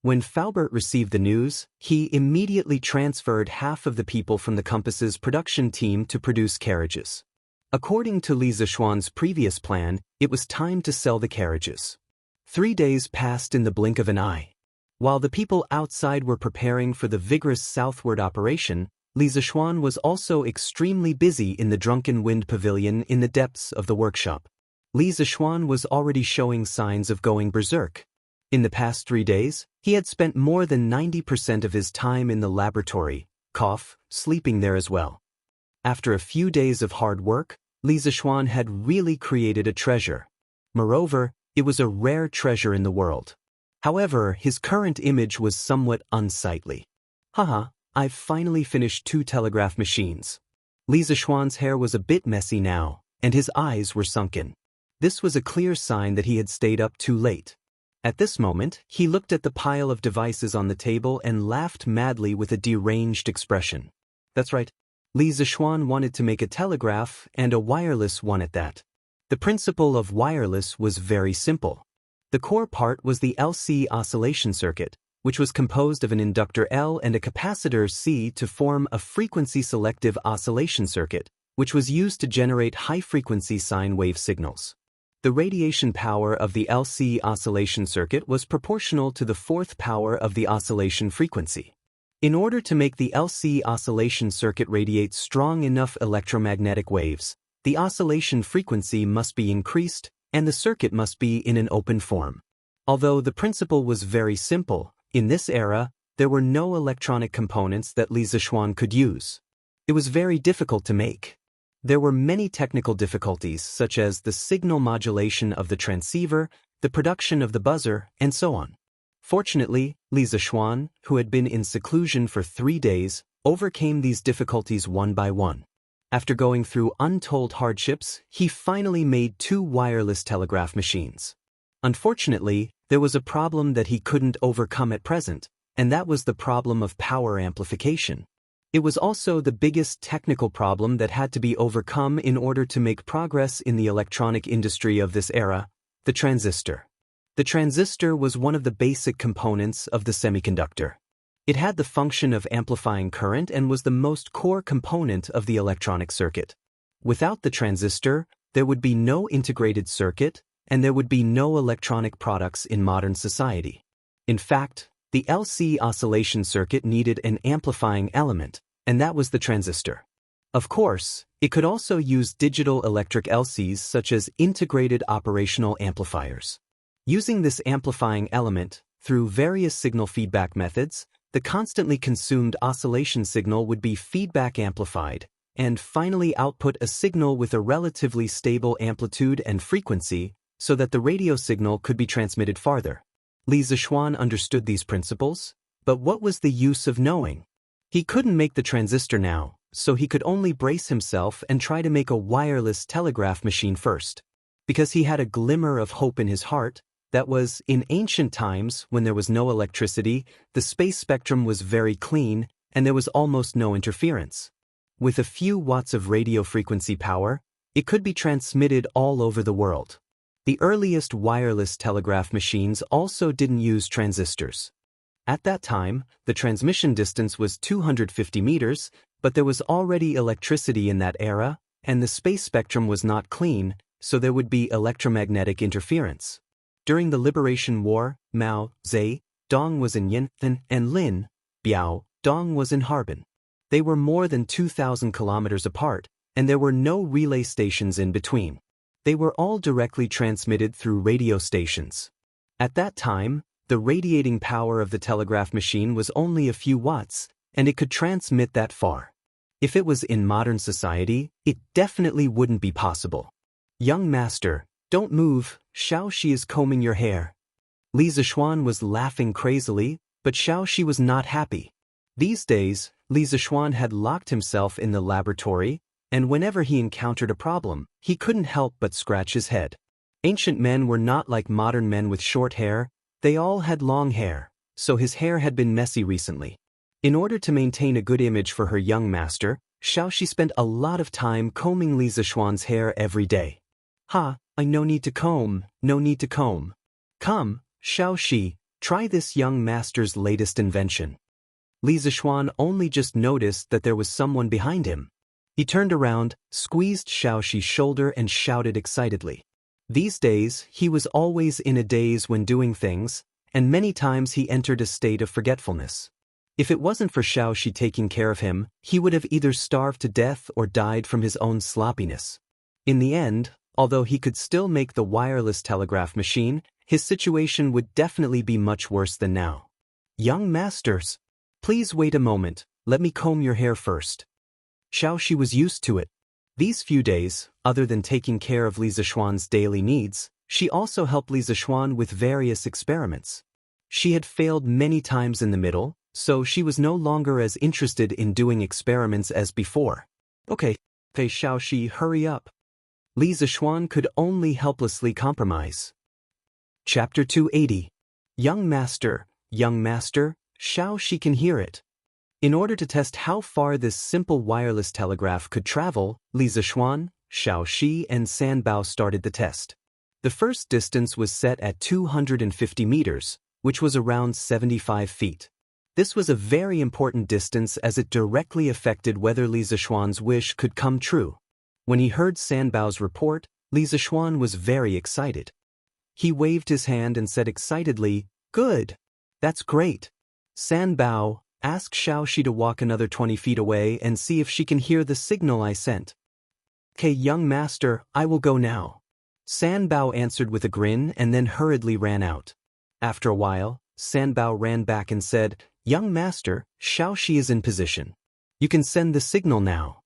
S1: When Faubert received the news, he immediately transferred half of the people from the compass's production team to produce carriages. According to Li Zixuan's previous plan, it was time to sell the carriages. 3 days passed in the blink of an eye. While the people outside were preparing for the vigorous southward operation, Li Zixuan was also extremely busy in the Drunken Wind Pavilion in the depths of the workshop. Li Zixuan was already showing signs of going berserk. In the past 3 days, he had spent more than 90% of his time in the laboratory, sleeping there as well. After a few days of hard work, Li Zixuan had really created a treasure. Moreover, it was a rare treasure in the world. However, his current image was somewhat unsightly. Haha, I've finally finished 2 telegraph machines. Li Zixuan's hair was a bit messy now, and his eyes were sunken. This was a clear sign that he had stayed up too late. At this moment, he looked at the pile of devices on the table and laughed madly with a deranged expression. That's right. Li Zixuan wanted to make a telegraph and a wireless one at that. The principle of wireless was very simple. The core part was the LC oscillation circuit, which was composed of an inductor L and a capacitor C to form a frequency-selective oscillation circuit, which was used to generate high-frequency sine wave signals. The radiation power of the LC oscillation circuit was proportional to the 4th power of the oscillation frequency. In order to make the LC oscillation circuit radiate strong enough electromagnetic waves, the oscillation frequency must be increased, and the circuit must be in an open form. Although the principle was very simple, in this era, there were no electronic components that Li Zixuan could use. It was very difficult to make. There were many technical difficulties, such as the signal modulation of the transceiver, the production of the buzzer, and so on. Fortunately, Li Zixuan, who had been in seclusion for 3 days, overcame these difficulties one by one. After going through untold hardships, he finally made 2 wireless telegraph machines. Unfortunately, there was a problem that he couldn't overcome at present, and that was the problem of power amplification. It was also the biggest technical problem that had to be overcome in order to make progress in the electronic industry of this era, the transistor. The transistor was one of the basic components of the semiconductor. It had the function of amplifying current and was the most core component of the electronic circuit. Without the transistor, there would be no integrated circuit, and there would be no electronic products in modern society. In fact, the LC oscillation circuit needed an amplifying element, and that was the transistor. Of course, it could also use digital electric LCs such as integrated operational amplifiers. Using this amplifying element, through various signal feedback methods, the constantly consumed oscillation signal would be feedback amplified, and finally output a signal with a relatively stable amplitude and frequency so that the radio signal could be transmitted farther. Li Zixuan understood these principles, but what was the use of knowing? He couldn't make the transistor now, so he could only brace himself and try to make a wireless telegraph machine first. Because he had a glimmer of hope in his heart, that was, in ancient times, when there was no electricity, the space spectrum was very clean, and there was almost no interference. With a few watts of radio frequency power, it could be transmitted all over the world. The earliest wireless telegraph machines also didn't use transistors. At that time, the transmission distance was 250 meters, but there was already electricity in that era, and the space spectrum was not clean, so there would be electromagnetic interference. During the Liberation War, Mao, Zhe, Dong was in Yin, and Lin, Biao, Dong was in Harbin. They were more than 2,000 kilometers apart, and there were no relay stations in between. They were all directly transmitted through radio stations. At that time, the radiating power of the telegraph machine was only a few watts, and it could transmit that far. If it was in modern society, it definitely wouldn't be possible. Young master, don't move, Xiaoxi is combing your hair. Li Zixuan was laughing crazily, but Xiaoxi was not happy. These days, Li Zixuan had locked himself in the laboratory, and whenever he encountered a problem, he couldn't help but scratch his head. Ancient men were not like modern men with short hair, they all had long hair, so his hair had been messy recently. In order to maintain a good image for her young master, Xiaoxi spent a lot of time combing Li Zixuan's hair every day. No need to comb, no need to comb. Come, Xiaoxi, try this young master's latest invention. Li Zixuan only just noticed that there was someone behind him. He turned around, squeezed Xiaoxi's shoulder and shouted excitedly. These days, he was always in a daze when doing things, and many times he entered a state of forgetfulness. If it wasn't for Xiaoxi taking care of him, he would have either starved to death or died from his own sloppiness. In the end, although he could still make the wireless telegraph machine, his situation would definitely be much worse than now. Young masters, please wait a moment, let me comb your hair first. Xiaoxi was used to it. These few days, other than taking care of Li Zixuan's daily needs, she also helped Li Zixuan with various experiments. She had failed many times in the middle, so she was no longer as interested in doing experiments as before. Okay, Xiaoxi, hurry up. Li Zixuan could only helplessly compromise. Chapter 280. Young Master, Xiaoxi can hear it. In order to test how far this simple wireless telegraph could travel, Li Zixuan, Xiaoxi, and Sanbao started the test. The first distance was set at 250 meters, which was around 75 feet. This was a very important distance as it directly affected whether Li Zixuan's wish could come true. When he heard Sanbao's report, Li Zixuan was very excited. He waved his hand and said excitedly, "Good. That's great. Sanbao, ask Xiaoxi to walk another 20 feet away and see if she can hear the signal I sent." "Okay, young master, I will go now." Sanbao answered with a grin and then hurriedly ran out. After a while, Sanbao ran back and said, "Young master, Xiaoxi is in position. You can send the signal now."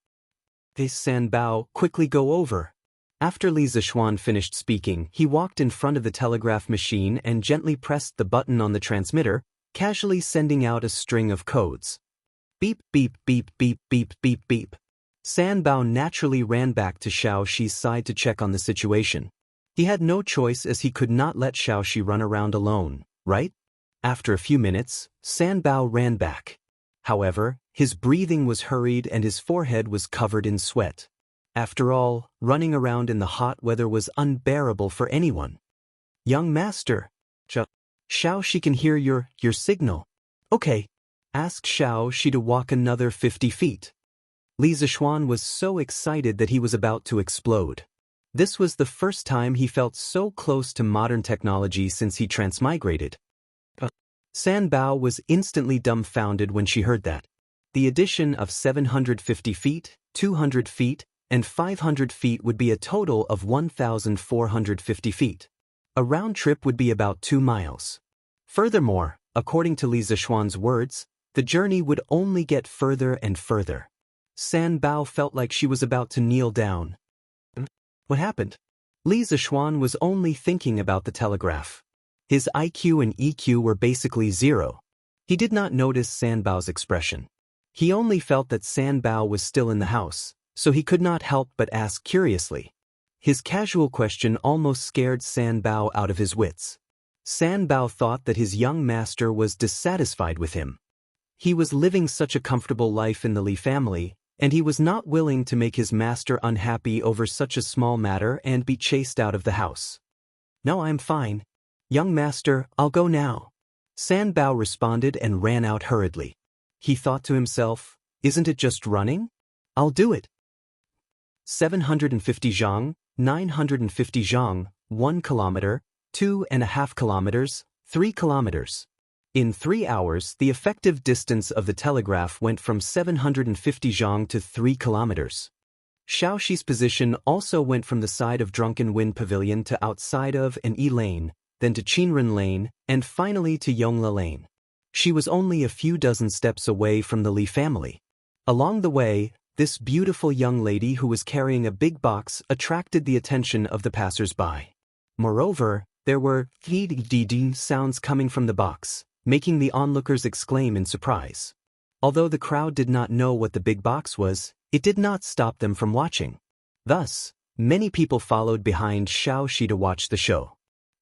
S1: Sanbao, quickly go over. After Li Zixuan finished speaking, he walked in front of the telegraph machine and gently pressed the button on the transmitter, casually sending out a string of codes. Beep, beep, beep, beep, beep, beep, beep. Sanbao naturally ran back to Xiaoxi's side to check on the situation. He had no choice as he could not let Xiaoxi run around alone, right? After a few minutes, Sanbao ran back. However, his breathing was hurried and his forehead was covered in sweat. After all, running around in the hot weather was unbearable for anyone. "Young master, Xiaoxi can hear your signal. Okay, ask Xiaoxi to walk another 50 feet. Li Zixuan was so excited that he was about to explode. This was the first time he felt so close to modern technology since he transmigrated. Sanbao was instantly dumbfounded when she heard that. The addition of 750 feet, 200 feet, and 500 feet would be a total of 1,450 feet. A round trip would be about 2 miles. Furthermore, according to Li Zishuan's words, the journey would only get further and further. San Bao felt like she was about to kneel down. What happened? Li Zishuan was only thinking about the telegraph. His IQ and EQ were basically zero. He did not notice San Bao's expression. He only felt that San Bao was still in the house, so he could not help but ask curiously. His casual question almost scared San Bao out of his wits. San Bao thought that his young master was dissatisfied with him. He was living such a comfortable life in the Li family, and he was not willing to make his master unhappy over such a small matter and be chased out of the house. "No, I'm fine. Young master, I'll go now." San Bao responded and ran out hurriedly. He thought to himself, "Isn't it just running? I'll do it." 750 zhang, 950 zhang, 1 kilometer, 2.5 kilometers, 3 kilometers. In 3 hours, the effective distance of the telegraph went from 750 zhang to 3 kilometers. Xiaoxi's position also went from the side of Drunken Wind Pavilion to outside of an E lane, then to Qinren Lane, and finally to Yongla Lane. She was only a few dozen steps away from the Li family. Along the way, this beautiful young lady who was carrying a big box attracted the attention of the passers-by. Moreover, there were dee-dee sounds coming from the box, making the onlookers exclaim in surprise. Although the crowd did not know what the big box was, it did not stop them from watching. Thus, many people followed behind Xiaoxi to watch the show.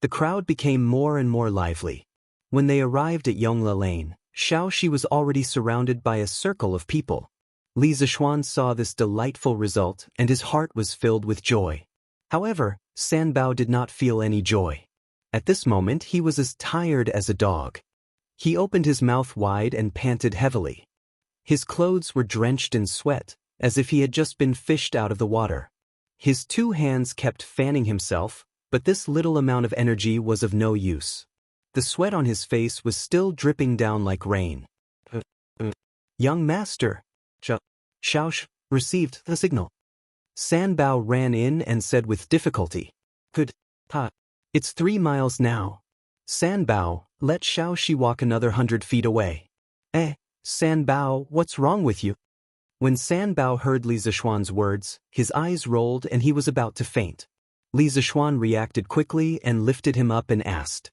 S1: The crowd became more and more lively. When they arrived at Yongla Lane, Xiaoxi was already surrounded by a circle of people. Li Zishuan saw this delightful result and his heart was filled with joy. However, San Bao did not feel any joy. At this moment he was as tired as a dog. He opened his mouth wide and panted heavily. His clothes were drenched in sweat, as if he had just been fished out of the water. His 2 hands kept fanning himself, but this little amount of energy was of no use. The sweat on his face was still dripping down like rain. "Young master," Xiaoxi received the signal. San Bao ran in and said with difficulty, "It's 3 miles now." San Bao, let Xiaoxi walk another 100 feet away. San Bao, what's wrong with you?" When San Bao heard Li Zishuan's words, his eyes rolled and he was about to faint. Li Zishuan reacted quickly and lifted him up and asked,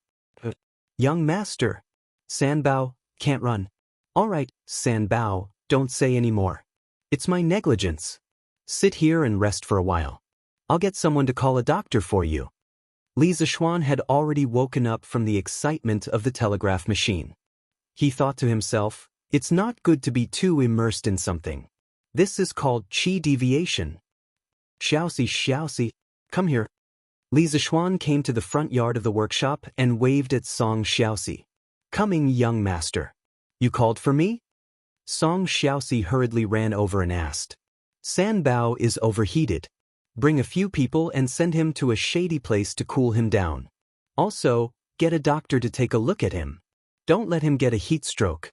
S1: "Young master." San Bao, "Can't run." "All right, San Bao, don't say any more. It's my negligence. Sit here and rest for a while. I'll get someone to call a doctor for you." Li Zishuan had already woken up from the excitement of the telegraph machine. He thought to himself, it's not good to be too immersed in something. This is called qi deviation. Xiaoxi, come here." Li Zishuan came to the front yard of the workshop and waved at Song Xiaoxi. "Coming, young master." "You called for me?" Song Xiaoxi hurriedly ran over and asked. "San Bao is overheated. Bring a few people and send him to a shady place to cool him down. Also, get a doctor to take a look at him. Don't let him get a heat stroke."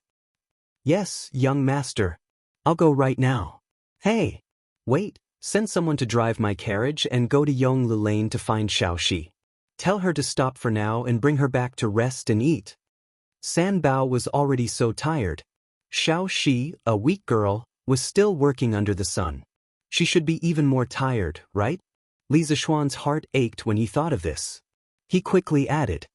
S1: "Yes, young master. I'll go right now." "Hey, wait, send someone to drive my carriage and go to Yonglu Lane to find Xiaoxi. Tell her to stop for now and bring her back to rest and eat." San Bao was already so tired. Xiaoxi, a weak girl, was still working under the sun. She should be even more tired, right? Li Zishuan's heart ached when he thought of this. He quickly added,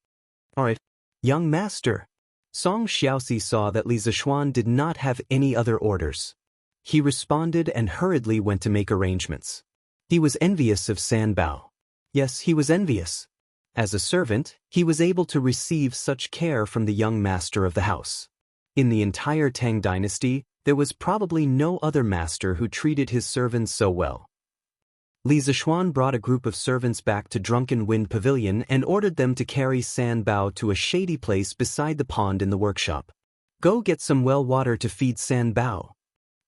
S1: "All right, young master." Song Xiaoxi saw that Li Zishuan did not have any other orders. He responded and hurriedly went to make arrangements. He was envious of San Bao. Yes, he was envious. As a servant, he was able to receive such care from the young master of the house. In the entire Tang dynasty, there was probably no other master who treated his servants so well. Li Zishuan brought a group of servants back to Drunken Wind Pavilion and ordered them to carry San Bao to a shady place beside the pond in the workshop. "Go get some well water to feed San Bao."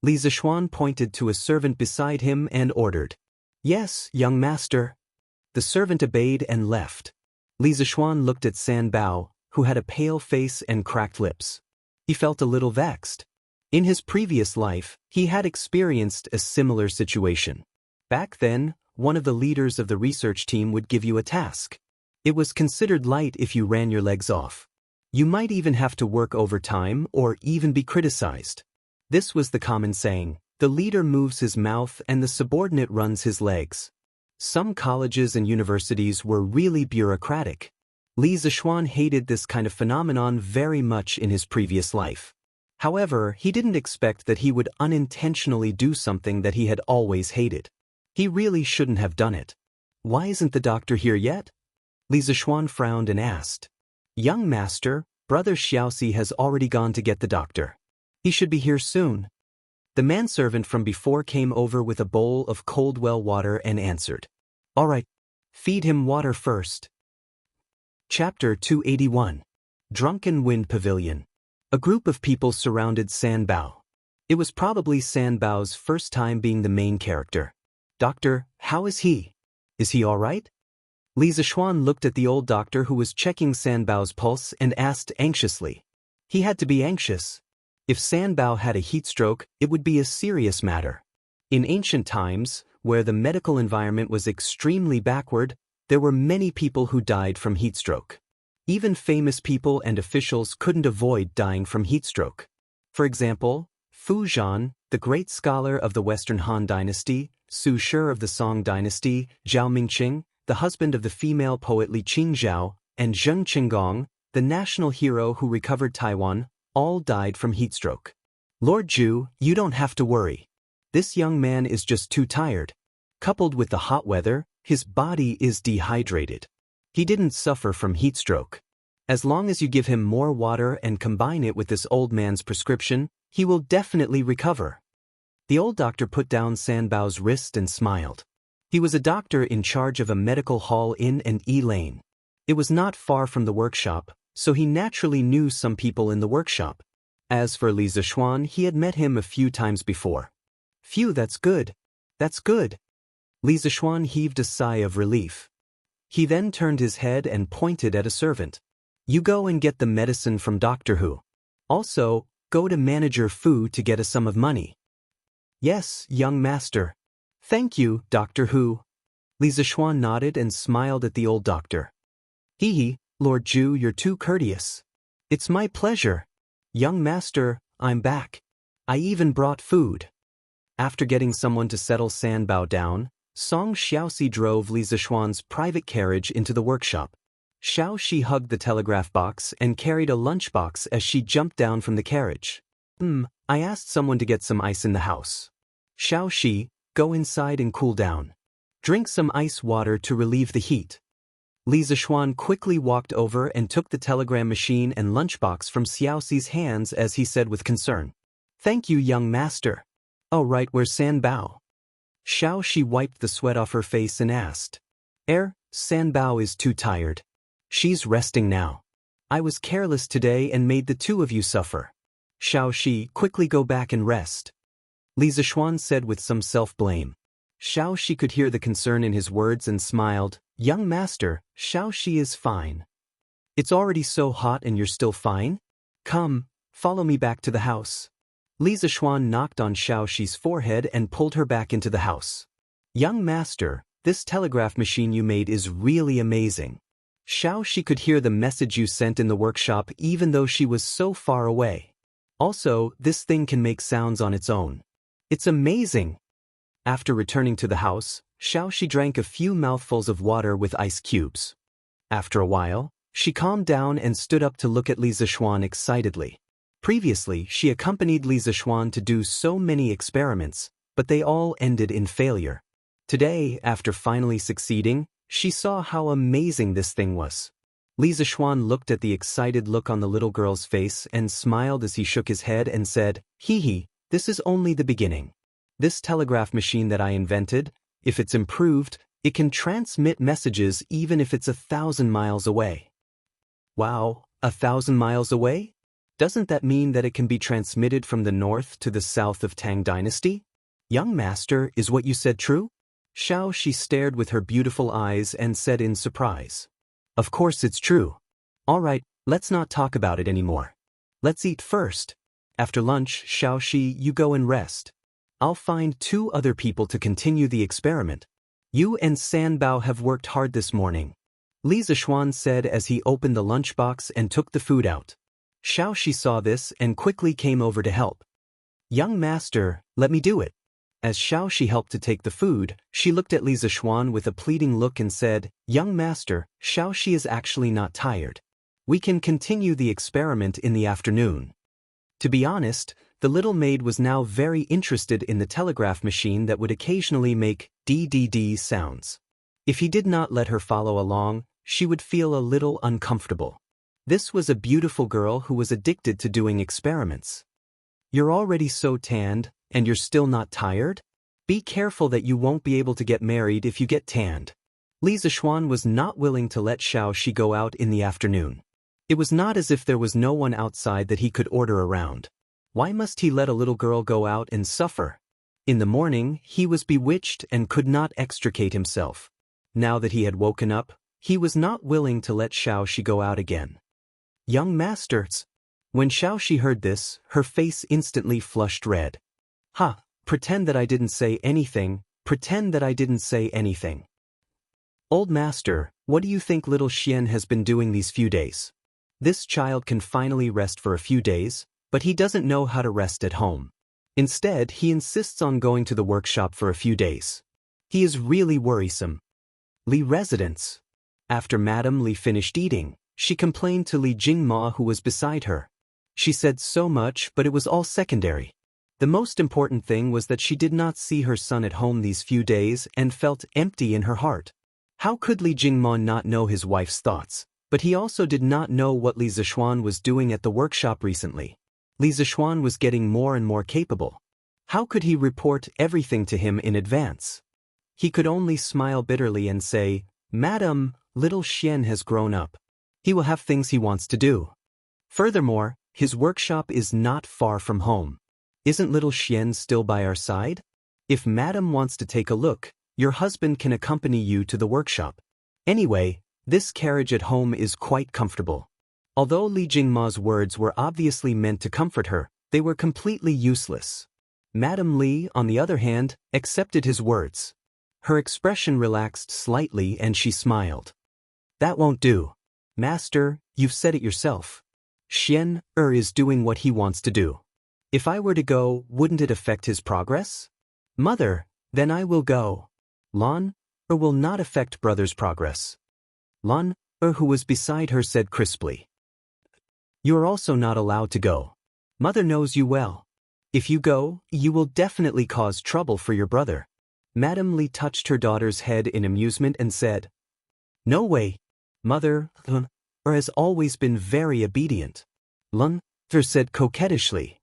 S1: Li Zishuan pointed to a servant beside him and ordered, "Yes, young master." The servant obeyed and left. Li Zishuan looked at San Bao, who had a pale face and cracked lips. He felt a little vexed. In his previous life, he had experienced a similar situation. Back then, one of the leaders of the research team would give you a task. It was considered light if you ran your legs off. You might even have to work overtime or even be criticized. This was the common saying: the leader moves his mouth and the subordinate runs his legs. Some colleges and universities were really bureaucratic. Li Zixuan hated this kind of phenomenon very much in his previous life. However, he didn't expect that he would unintentionally do something that he had always hated. He really shouldn't have done it. Why isn't the doctor here yet? Li Zixuan frowned and asked. Young master, Brother Xiaoxi has already gone to get the doctor. He should be here soon. The manservant from before came over with a bowl of cold well water and answered. All right, feed him water first. Chapter 281. Drunken Wind Pavilion. A group of people surrounded San Bao. It was probably San Bao's first time being the main character. Doctor, how is he? Is he all right? Li Zixuan looked at the old doctor who was checking San Bao's pulse and asked anxiously. He had to be anxious. If San Bao had a heat stroke, it would be a serious matter. In ancient times, where the medical environment was extremely backward, there were many people who died from heat stroke. Even famous people and officials couldn't avoid dying from heat stroke. For example, Fu Zhan, the great scholar of the Western Han Dynasty, Su Shi of the Song Dynasty, Zhao Mingqing, the husband of the female poet Li Qingzhao, and Zheng Qinggong, the national hero who recovered Taiwan, all died from heat stroke. Lord Zhu, you don't have to worry. This young man is just too tired. Coupled with the hot weather, his body is dehydrated. He didn't suffer from heat stroke. As long as you give him more water and combine it with this old man's prescription, he will definitely recover. The old doctor put down San Bao's wrist and smiled. He was a doctor in charge of a medical hall in an E-lane. It was not far from the workshop, so he naturally knew some people in the workshop. As for Li Zixuan, he had met him a few times before. Phew, that's good. That's good. Li Zixuan heaved a sigh of relief. He then turned his head and pointed at a servant. You go and get the medicine from Dr. Hu. Also, go to Manager Fu to get a sum of money. Yes, young master. Thank you, Dr. Hu. Li Zixuan nodded and smiled at the old doctor. Hee, Lord Zhu, you're too courteous. It's my pleasure. Young master, I'm back. I even brought food. After getting someone to settle San Bao down, Song Xiaoxi drove Li Zixuan's private carriage into the workshop. Xiaoxi hugged the telegraph box and carried a lunchbox as she jumped down from the carriage. I asked someone to get some ice in the house. Xiaoxi, go inside and cool down. Drink some ice water to relieve the heat. Li Zixuan quickly walked over and took the telegram machine and lunchbox from Xiaoxi's hands as he said with concern. Thank you, young master. Oh right, where's San Bao? Xiaoxi wiped the sweat off her face and asked. San Bao is too tired. She's resting now. I was careless today and made the two of you suffer. Xiaoxi, quickly go back and rest. Li Zixuan said with some self-blame. Xiaoxi could hear the concern in his words and smiled. Young master, Xiaoxi is fine. It's already so hot and you're still fine? Come, follow me back to the house. Li Zixuan knocked on Xiaoxi's forehead and pulled her back into the house. Young master, this telegraph machine you made is really amazing. Xiaoxi could hear the message you sent in the workshop even though she was so far away. Also, this thing can make sounds on its own. It's amazing. After returning to the house, Xiaoxi drank a few mouthfuls of water with ice cubes. After a while, she calmed down and stood up to look at Li Zixuan excitedly. Previously, she accompanied Li Zixuan to do so many experiments, but they all ended in failure. Today, after finally succeeding, she saw how amazing this thing was. Li Zixuan looked at the excited look on the little girl's face and smiled as he shook his head and said, this is only the beginning. This telegraph machine that I invented, if it's improved, it can transmit messages even if it's 1,000 miles away. Wow, 1,000 miles away? Doesn't that mean that it can be transmitted from the north to the south of Tang Dynasty? Young master, is what you said true? Xiaoxi stared with her beautiful eyes and said in surprise. Of course it's true. All right, let's not talk about it anymore. Let's eat first. After lunch, Xiaoxi, you go and rest. I'll find 2 other people to continue the experiment. You and Sanbao have worked hard this morning, Li Zishuan said as he opened the lunchbox and took the food out. Xiaoxi saw this and quickly came over to help. Young master, let me do it. As Xiaoxi helped to take the food, she looked at Li Zishuan with a pleading look and said, Young master, Xiaoxi is actually not tired. We can continue the experiment in the afternoon. To be honest, the little maid was now very interested in the telegraph machine that would occasionally make DDD sounds. If he did not let her follow along, she would feel a little uncomfortable. This was a beautiful girl who was addicted to doing experiments. You're already so tanned, and you're still not tired? Be careful that you won't be able to get married if you get tanned. Li Zishuan was not willing to let Xiaoxi go out in the afternoon. It was not as if there was no one outside that he could order around. Why must he let a little girl go out and suffer? In the morning, he was bewitched and could not extricate himself. Now that he had woken up, he was not willing to let Xiaoxi go out again. Young masters. When Xiaoxi heard this, her face instantly flushed red. Ha, pretend that I didn't say anything, pretend that I didn't say anything. Old master, what do you think little Xian has been doing these few days? This child can finally rest for a few days, but he doesn't know how to rest at home. Instead, he insists on going to the workshop for a few days. He is really worrisome. Li residence. After Madame Li finished eating, she complained to Li Jingma who was beside her. She said so much, but it was all secondary. The most important thing was that she did not see her son at home these few days and felt empty in her heart. How could Li Jingma not know his wife's thoughts? But he also did not know what Li Zishuan was doing at the workshop recently. Li Zishuan was getting more and more capable. How could he report everything to him in advance? He could only smile bitterly and say, Madam, little Xian has grown up. He will have things he wants to do. Furthermore, his workshop is not far from home. Isn't little Xian still by our side? If Madam wants to take a look, your husband can accompany you to the workshop. Anyway, this carriage at home is quite comfortable. Although Li Jingma's words were obviously meant to comfort her, they were completely useless. Madame Li, on the other hand, accepted his words. Her expression relaxed slightly and she smiled. That won't do. Master, you've said it yourself. Xian is doing what he wants to do. If I were to go, wouldn't it affect his progress? Mother, then I will go. Lan will not affect brother's progress. Lan who was beside her, said crisply. You are also not allowed to go. Mother knows you well. If you go, you will definitely cause trouble for your brother. Madame Li touched her daughter's head in amusement and said, No way. Mother has always been very obedient. Lan said coquettishly.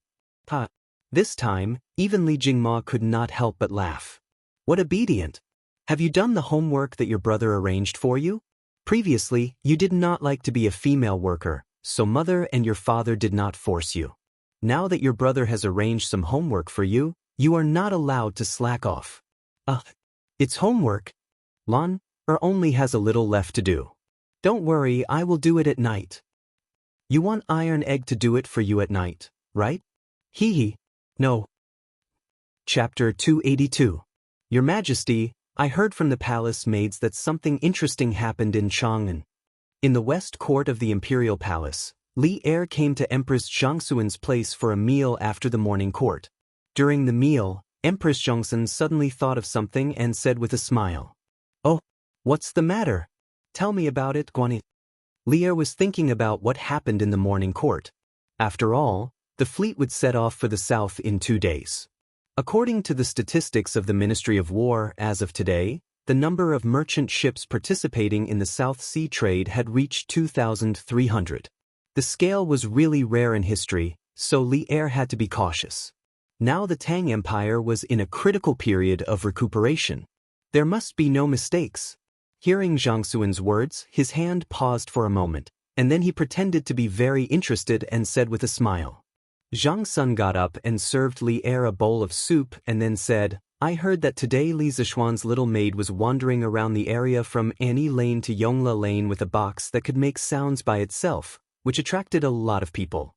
S1: Ha. This time, even Li Jingma could not help but laugh. What obedient? Have you done the homework that your brother arranged for you? Previously, you did not like to be a female worker, so mother and your father did not force you. Now that your brother has arranged some homework for you, you are not allowed to slack off. It's homework. Lan only has a little left to do. Don't worry, I will do it at night. You want Iron Egg to do it for you at night, right? Hee. No. Chapter 282. Your Majesty, I heard from the palace maids that something interesting happened in Chang'an. In the west court of the imperial palace, Li Er came to Empress Zhangxuan's place for a meal after the morning court. During the meal, Empress Zhangxuan suddenly thought of something and said with a smile, Oh, what's the matter? Tell me about it, Guanyi. Li Er was thinking about what happened in the morning court. After all, the fleet would set off for the south in 2 days. According to the statistics of the Ministry of War as of today, the number of merchant ships participating in the South Sea trade had reached 2,300. The scale was really rare in history, so Li Er had to be cautious. Now the Tang Empire was in a critical period of recuperation. There must be no mistakes. Hearing Zhangxuan's words, his hand paused for a moment, and then he pretended to be very interested and said with a smile. Zhang Sun got up and served Li Er a bowl of soup and then said, I heard that today Li Zishuan's little maid was wandering around the area from Annie Lane to Yongla Lane with a box that could make sounds by itself, which attracted a lot of people.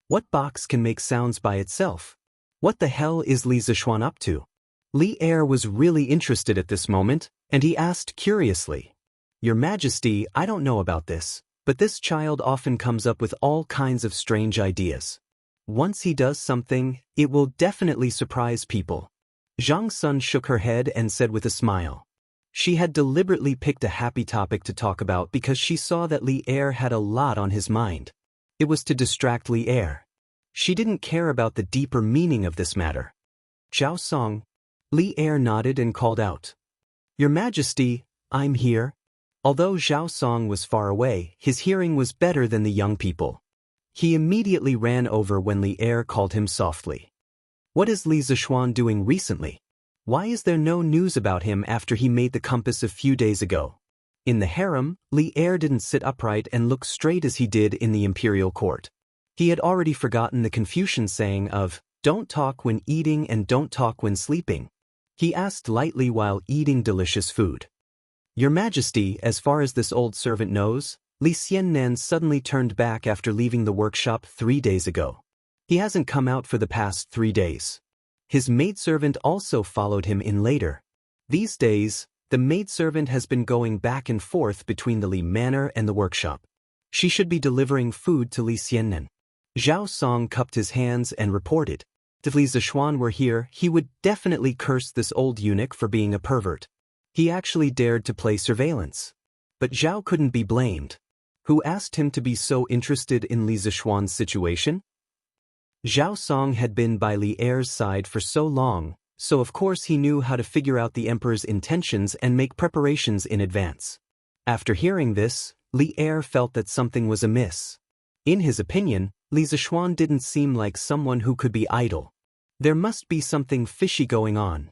S1: What box can make sounds by itself? What the hell is Li Zixuan up to? Li Er was really interested at this moment, and he asked curiously. Your Majesty, I don't know about this, but this child often comes up with all kinds of strange ideas. Once he does something, it will definitely surprise people. Zhang Sun shook her head and said with a smile. She had deliberately picked a happy topic to talk about because she saw that Li Er had a lot on his mind. It was to distract Li Er. She didn't care about the deeper meaning of this matter. Zhao Song. Li Er nodded and called out. Your Majesty, I'm here. Although Zhao Song was far away, his hearing was better than the young people. He immediately ran over when Li Er called him softly. What is Li Zixuan doing recently? Why is there no news about him after he made the compass a few days ago? In the harem, Li Er didn't sit upright and look straight as he did in the imperial court. He had already forgotten the Confucian saying of, don't talk when eating and don't talk when sleeping. He asked lightly while eating delicious food. Your Majesty, as far as this old servant knows, Li Xiannan suddenly turned back after leaving the workshop 3 days ago. He hasn't come out for the past 3 days. His maidservant also followed him in later. These days, the maidservant has been going back and forth between the Li Manor and the workshop. She should be delivering food to Li Xiannan. Zhao Song cupped his hands and reported. If Li Zixuan were here, he would definitely curse this old eunuch for being a pervert. He actually dared to play surveillance. But Zhao couldn't be blamed. Who asked him to be so interested in Li Zixuan's situation? Zhao Song had been by Li Er's side for so long, so of course he knew how to figure out the emperor's intentions and make preparations in advance. After hearing this, Li Er felt that something was amiss. In his opinion, Li Zixuan didn't seem like someone who could be idle. There must be something fishy going on.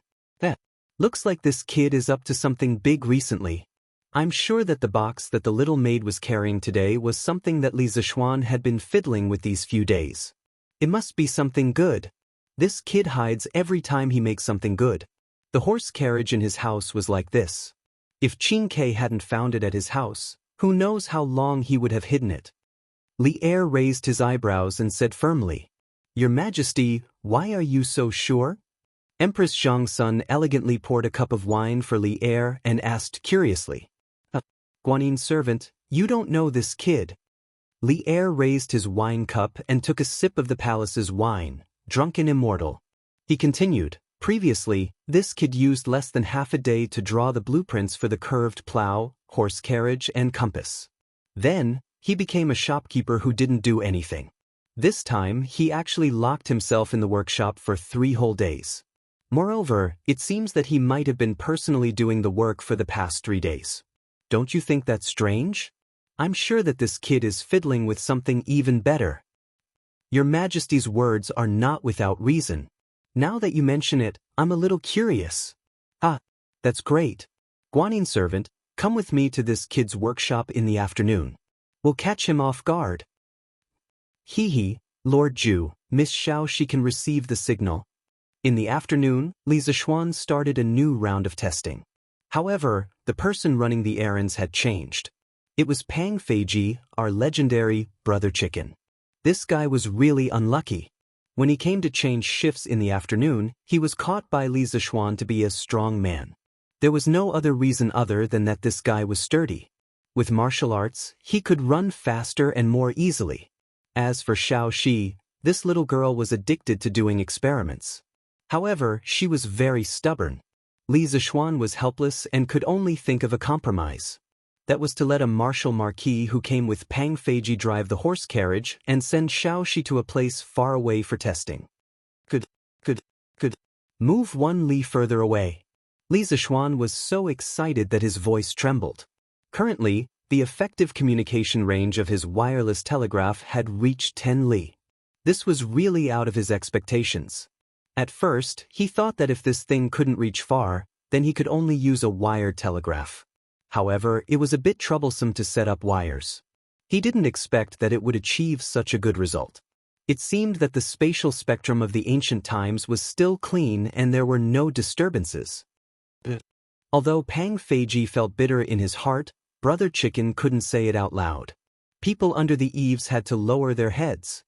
S1: Looks like this kid is up to something big recently. I'm sure that the box that the little maid was carrying today was something that Li Zixuan had been fiddling with these few days. It must be something good. This kid hides every time he makes something good. The horse carriage in his house was like this. If Qin Ke hadn't found it at his house, who knows how long he would have hidden it. Li Er raised his eyebrows and said firmly, Your Majesty, why are you so sure? Empress Zhang Sun elegantly poured a cup of wine for Li Er and asked curiously, Guanyin servant, you don't know this kid. Li Er raised his wine cup and took a sip of the palace's wine, drunk in Immortal. He continued, previously, this kid used less than half a day to draw the blueprints for the curved plow, horse carriage, and compass. Then, he became a shopkeeper who didn't do anything. This time, he actually locked himself in the workshop for 3 whole days. Moreover, it seems that he might have been personally doing the work for the past 3 days. Don't you think that's strange? I'm sure that this kid is fiddling with something even better. Your Majesty's words are not without reason. Now that you mention it, I'm a little curious. That's great. Guanyin servant, come with me to this kid's workshop in the afternoon. We'll catch him off guard. Hee, Lord Ju, Miss Xiao, she can receive the signal. In the afternoon, Li Zixuan started a new round of testing. However, the person running the errands had changed. It was Pang Feiji, our legendary brother chicken. This guy was really unlucky. When he came to change shifts in the afternoon, he was caught by Li Zixuan to be a strong man. There was no other reason other than that this guy was sturdy. With martial arts, he could run faster and more easily. As for Xiao Shi, this little girl was addicted to doing experiments. However, she was very stubborn. Li Zixuan was helpless and could only think of a compromise. That was to let a martial marquis who came with Pang Feiji drive the horse carriage and send Xiao Shi to a place far away for testing. Could move 1 li further away. Li Zixuan was so excited that his voice trembled. Currently, the effective communication range of his wireless telegraph had reached 10 li. This was really out of his expectations. At first, he thought that if this thing couldn't reach far, then he could only use a wired telegraph. However, it was a bit troublesome to set up wires. He didn't expect that it would achieve such a good result. It seemed that the spatial spectrum of the ancient times was still clean and there were no disturbances. Although Pang Feiji felt bitter in his heart, Brother Chicken couldn't say it out loud. People under the eaves had to lower their heads.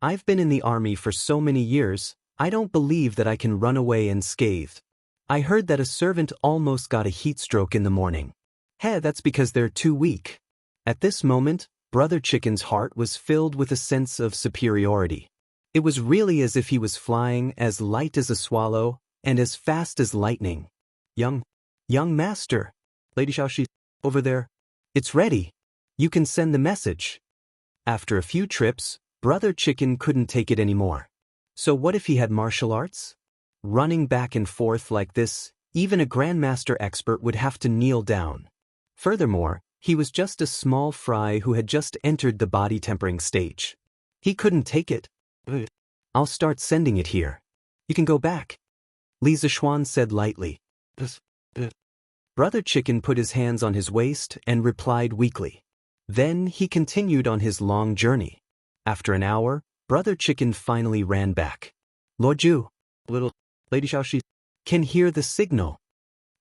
S1: I've been in the army for so many years, I don't believe that I can run away unscathed. I heard that a servant almost got a heat stroke in the morning. Hey, that's because they're too weak. At this moment, Brother Chicken's heart was filled with a sense of superiority. It was really as if he was flying as light as a swallow and as fast as lightning. Young master, Lady Xiaoxi, over there. It's ready. You can send the message. After a few trips, Brother Chicken couldn't take it anymore. So what if he had martial arts? Running back and forth like this, even a grandmaster expert would have to kneel down. Furthermore, he was just a small fry who had just entered the body tempering stage. He couldn't take it. I'll start sending it here. You can go back, Li Zishuan said lightly. Brother Chicken put his hands on his waist and replied weakly. Then he continued on his long journey. After an hour, Brother Chicken finally ran back. Lord Ju, little Lady Xiaoxi, can hear the signal.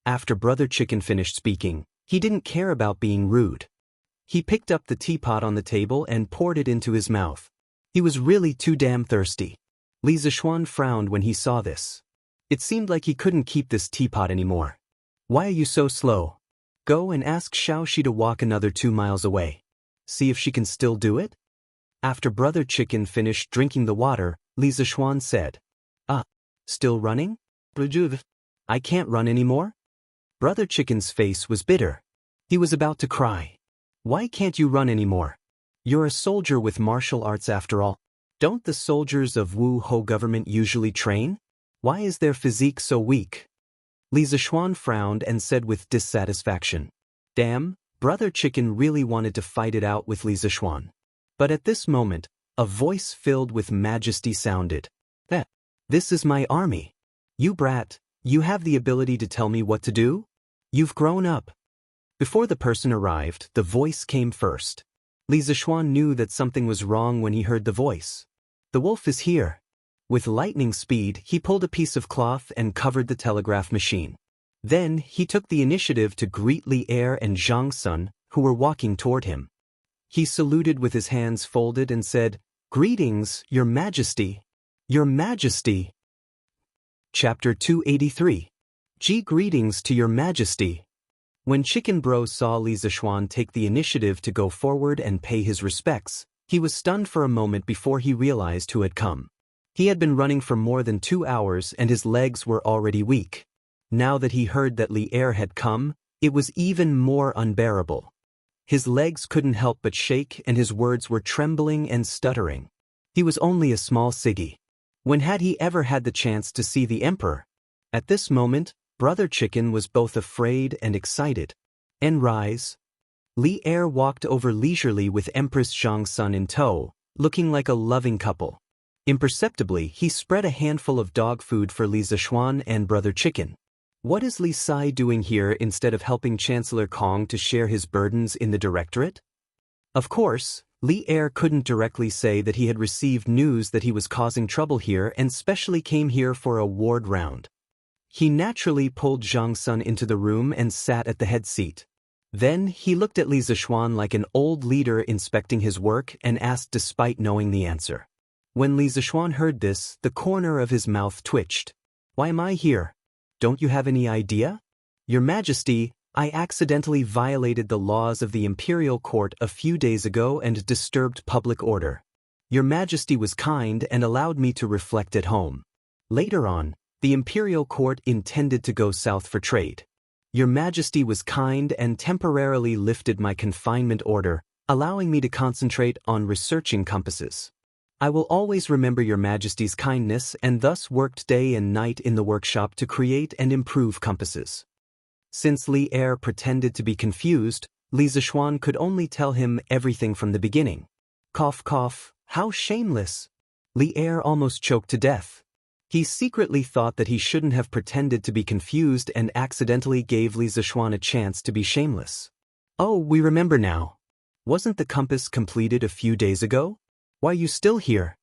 S1: After Brother Chicken finished speaking, he didn't care about being rude. He picked up the teapot on the table and poured it into his mouth. He was really too damn thirsty. Li Zishuan frowned when he saw this. It seemed like he couldn't keep this teapot anymore. Why are you so slow? Go and ask Xiaoxi to walk another 2 miles away. See if she can still do it? After Brother Chicken finished drinking the water, Li Zishuan said, still running? I can't run anymore? Brother Chicken's face was bitter. He was about to cry. Why can't you run anymore? You're a soldier with martial arts after all. Don't the soldiers of Wu Ho government usually train? Why is their physique so weak? Li Zishuan frowned and said with dissatisfaction. Damn, Brother Chicken really wanted to fight it out with Li Zishuan. But at this moment, a voice filled with majesty sounded. This is my army. You brat, you have the ability to tell me what to do? You've grown up. Before the person arrived, the voice came first. Li Zishuan knew that something was wrong when he heard the voice. The wolf is here. With lightning speed, he pulled a piece of cloth and covered the telegraph machine. Then, he took the initiative to greet Li Er and Zhang Sun, who were walking toward him. He saluted with his hands folded and said, Greetings, Your Majesty. Your Majesty. Chapter 283. Greetings to Your Majesty. When Chicken Bro saw Li Zishuan take the initiative to go forward and pay his respects, he was stunned for a moment before he realized who had come. He had been running for more than 2 hours and his legs were already weak. Now that he heard that Li Er had come, it was even more unbearable. His legs couldn't help but shake and his words were trembling and stuttering. He was only a small siggy. When had he ever had the chance to see the emperor? At this moment, Brother Chicken was both afraid and excited. Rise. Li Er walked over leisurely with Empress Zhang Sun in tow, looking like a loving couple. Imperceptibly, he spread a handful of dog food for Li Zishuan and Brother Chicken. What is Li Sai doing here instead of helping Chancellor Kong to share his burdens in the directorate? Of course, Li Er couldn't directly say that he had received news that he was causing trouble here and specially came here for a ward round. He naturally pulled Zhang Sun into the room and sat at the head seat. Then he looked at Li Zishuan like an old leader inspecting his work and asked despite knowing the answer. When Li Zishuan heard this, the corner of his mouth twitched. Why am I here? Don't you have any idea? Your Majesty, I accidentally violated the laws of the Imperial Court a few days ago and disturbed public order. Your Majesty was kind and allowed me to reflect at home. Later on, the Imperial Court intended to go south for trade. Your Majesty was kind and temporarily lifted my confinement order, allowing me to concentrate on researching compasses. I will always remember Your Majesty's kindness and thus worked day and night in the workshop to create and improve compasses. Since Li Er pretended to be confused, Li Zishuan could only tell him everything from the beginning. Cough cough, how shameless! Li Er almost choked to death. He secretly thought that he shouldn't have pretended to be confused and accidentally gave Li Zishuan a chance to be shameless. Oh, we remember now. Wasn't the compass completed a few days ago? Why are you still here?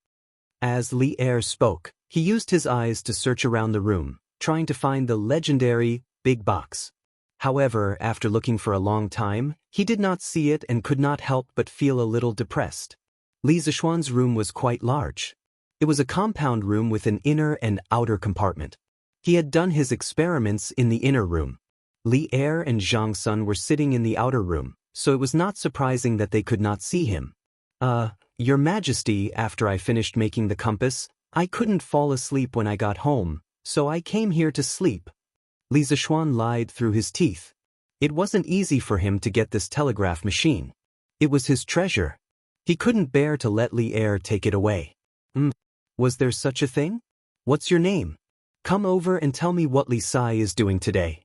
S1: As Li Er spoke, he used his eyes to search around the room, trying to find the legendary big box. However, after looking for a long time, he did not see it and could not help but feel a little depressed. Li Zishuan's room was quite large. It was a compound room with an inner and outer compartment. He had done his experiments in the inner room. Li Er and Zhang Sun were sitting in the outer room, so it was not surprising that they could not see him. Your Majesty, after I finished making the compass, I couldn't fall asleep when I got home, so I came here to sleep. Li Zishuan lied through his teeth. It wasn't easy for him to get this telegraph machine. It was his treasure. He couldn't bear to let Li Er take it away. Was there such a thing? What's your name? Come over and tell me what Li Sai is doing today.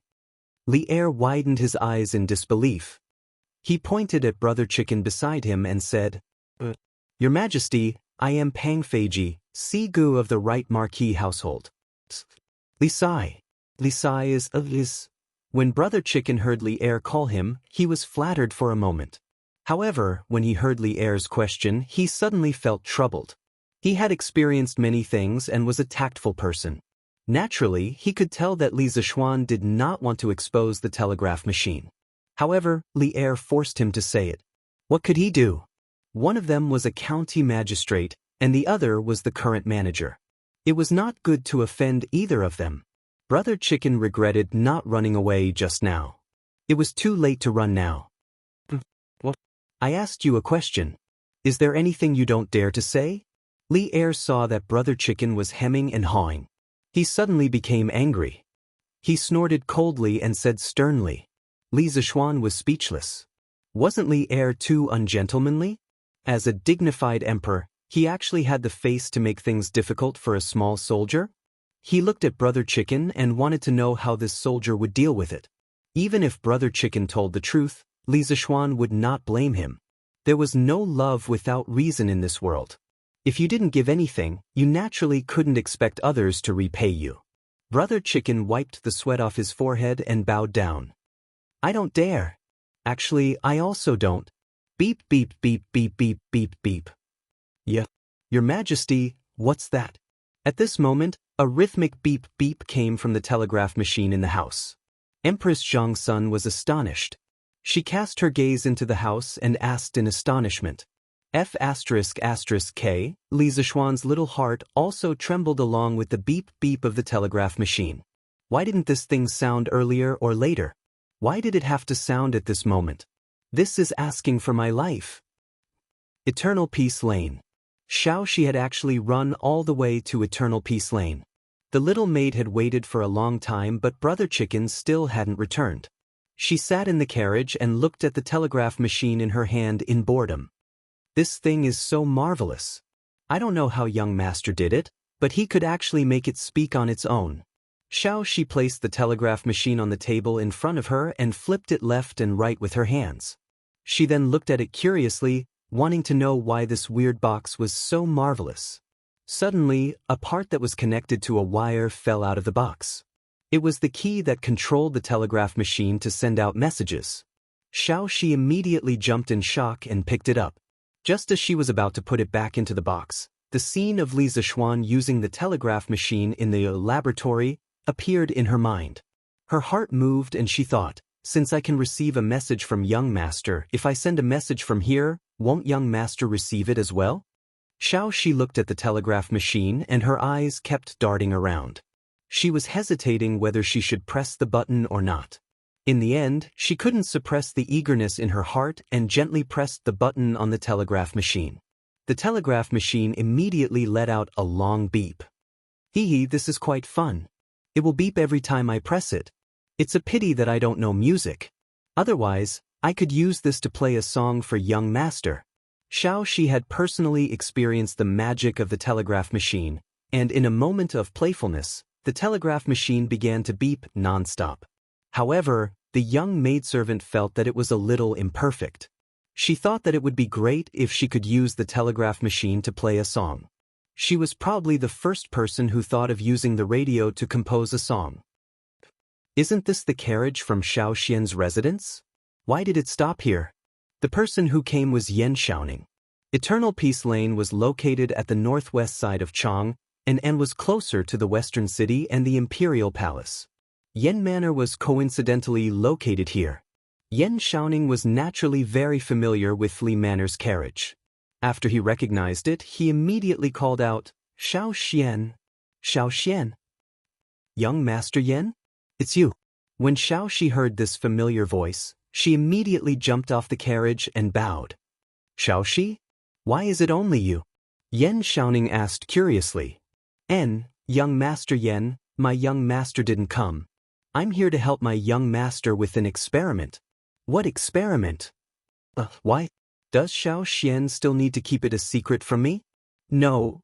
S1: Li Er widened his eyes in disbelief. He pointed at Brother Chicken beside him and said, Your Majesty, I am Pang Feiji, Sigu of the Right Marquis household. Li Sai. Li Sai is. When Brother Chicken heard Li Er call him, he was flattered for a moment. However, when he heard Li Er's question, he suddenly felt troubled. He had experienced many things and was a tactful person. Naturally, he could tell that Li Zishuan did not want to expose the telegraph machine. However, Li Er forced him to say it. What could he do? One of them was a county magistrate, and the other was the current manager. It was not good to offend either of them. Brother Chicken regretted not running away just now. It was too late to run now. What? I asked you a question. Is there anything you don't dare to say? Li Er saw that Brother Chicken was hemming and hawing. He suddenly became angry. He snorted coldly and said sternly. Li Zishuan was speechless. Wasn't Li Er too ungentlemanly? As a dignified emperor, he actually had the face to make things difficult for a small soldier? He looked at Brother Chicken and wanted to know how this soldier would deal with it. Even if Brother Chicken told the truth, Li Zishuan would not blame him. There was no love without reason in this world. If you didn't give anything, you naturally couldn't expect others to repay you. Brother Chicken wiped the sweat off his forehead and bowed down. I don't dare. Actually, I also don't. Beep beep beep beep beep beep beep. Yeah. Your Majesty, what's that? At this moment, a rhythmic beep beep came from the telegraph machine in the house. Empress Zhang Sun was astonished. She cast her gaze into the house and asked in astonishment. F***K, Li Zishuan's little heart also trembled along with the beep beep of the telegraph machine. Why didn't this thing sound earlier or later? Why did it have to sound at this moment? This is asking for my life. Eternal Peace Lane. Xiaoxi had actually run all the way to Eternal Peace Lane. The little maid had waited for a long time, but Brother Chicken still hadn't returned. She sat in the carriage and looked at the telegraph machine in her hand in boredom. This thing is so marvelous. I don't know how young master did it, but he could actually make it speak on its own. Xiaoxi placed the telegraph machine on the table in front of her and flipped it left and right with her hands. She then looked at it curiously, wanting to know why this weird box was so marvelous. Suddenly, a part that was connected to a wire fell out of the box. It was the key that controlled the telegraph machine to send out messages. Xiaoxi immediately jumped in shock and picked it up. Just as she was about to put it back into the box, the scene of Li Zishuan using the telegraph machine in the laboratory appeared in her mind. Her heart moved and she thought, since I can receive a message from young master, if I send a message from here, won't young master receive it as well? Xiaoxi looked at the telegraph machine and her eyes kept darting around. She was hesitating whether she should press the button or not. In the end, she couldn't suppress the eagerness in her heart and gently pressed the button on the telegraph machine. The telegraph machine immediately let out a long beep. Hee, this is quite fun. It will beep every time I press it. It's a pity that I don't know music. Otherwise, I could use this to play a song for young master. Xiaoxi had personally experienced the magic of the telegraph machine, and in a moment of playfulness, the telegraph machine began to beep non-stop. However, the young maidservant felt that it was a little imperfect. She thought that it would be great if she could use the telegraph machine to play a song. She was probably the first person who thought of using the radio to compose a song. Isn't this the carriage from Xiaoxian's residence? Why did it stop here? The person who came was Yan Xiaoning. Eternal Peace Lane was located at the northwest side of Chang and was closer to the western city and the imperial palace. Yan Manor was coincidentally located here. Yan Xiaoning was naturally very familiar with Li Manor's carriage. After he recognized it, he immediately called out, Xiao Xian. Xiao Xian. Young Master Yen? It's you. When Xiao Shi heard this familiar voice, she immediately jumped off the carriage and bowed. Xiao Shi? Why is it only you? Yen Xiaoning asked curiously. Young Master Yen, my young master didn't come. I'm here to help my young master with an experiment. What experiment? Why? Does Xiao Xian still need to keep it a secret from me? No,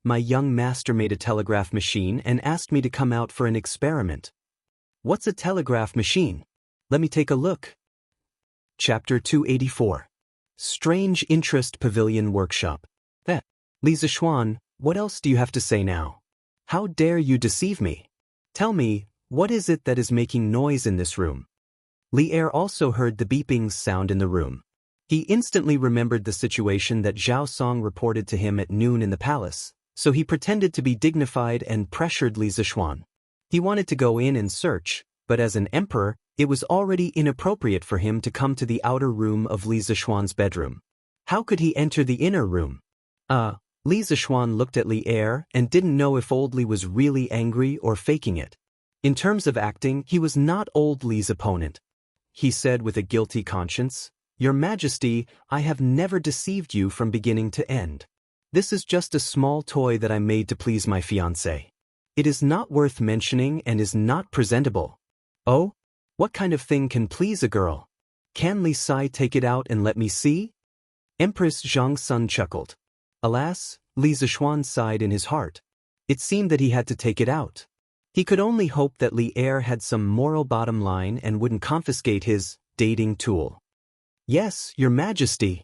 S1: my young master made a telegraph machine and asked me to come out for an experiment. What's a telegraph machine? Let me take a look. Chapter 284. Strange Interest Pavilion Workshop. Li Zishuan, what else do you have to say now? How dare you deceive me? Tell me, what is it that is making noise in this room? Li Er also heard the beeping sound in the room. He instantly remembered the situation that Zhao Song reported to him at noon in the palace, so he pretended to be dignified and pressured Li Zishuan. He wanted to go in and search, but as an emperor, it was already inappropriate for him to come to the outer room of Li Zishuan's bedroom. How could he enter the inner room? Li Zishuan looked at Li Er and didn't know if old Li was really angry or faking it. In terms of acting, he was not old Li's opponent. He said with a guilty conscience, Your Majesty, I have never deceived you from beginning to end. This is just a small toy that I made to please my fiancé. It is not worth mentioning and is not presentable. Oh? What kind of thing can please a girl? Can Li Sai take it out and let me see? Empress Zhang Sun chuckled. Alas, Li Zishuan sighed in his heart. It seemed that he had to take it out. He could only hope that Li Er had some moral bottom line and wouldn't confiscate his dating tool. Yes, Your Majesty.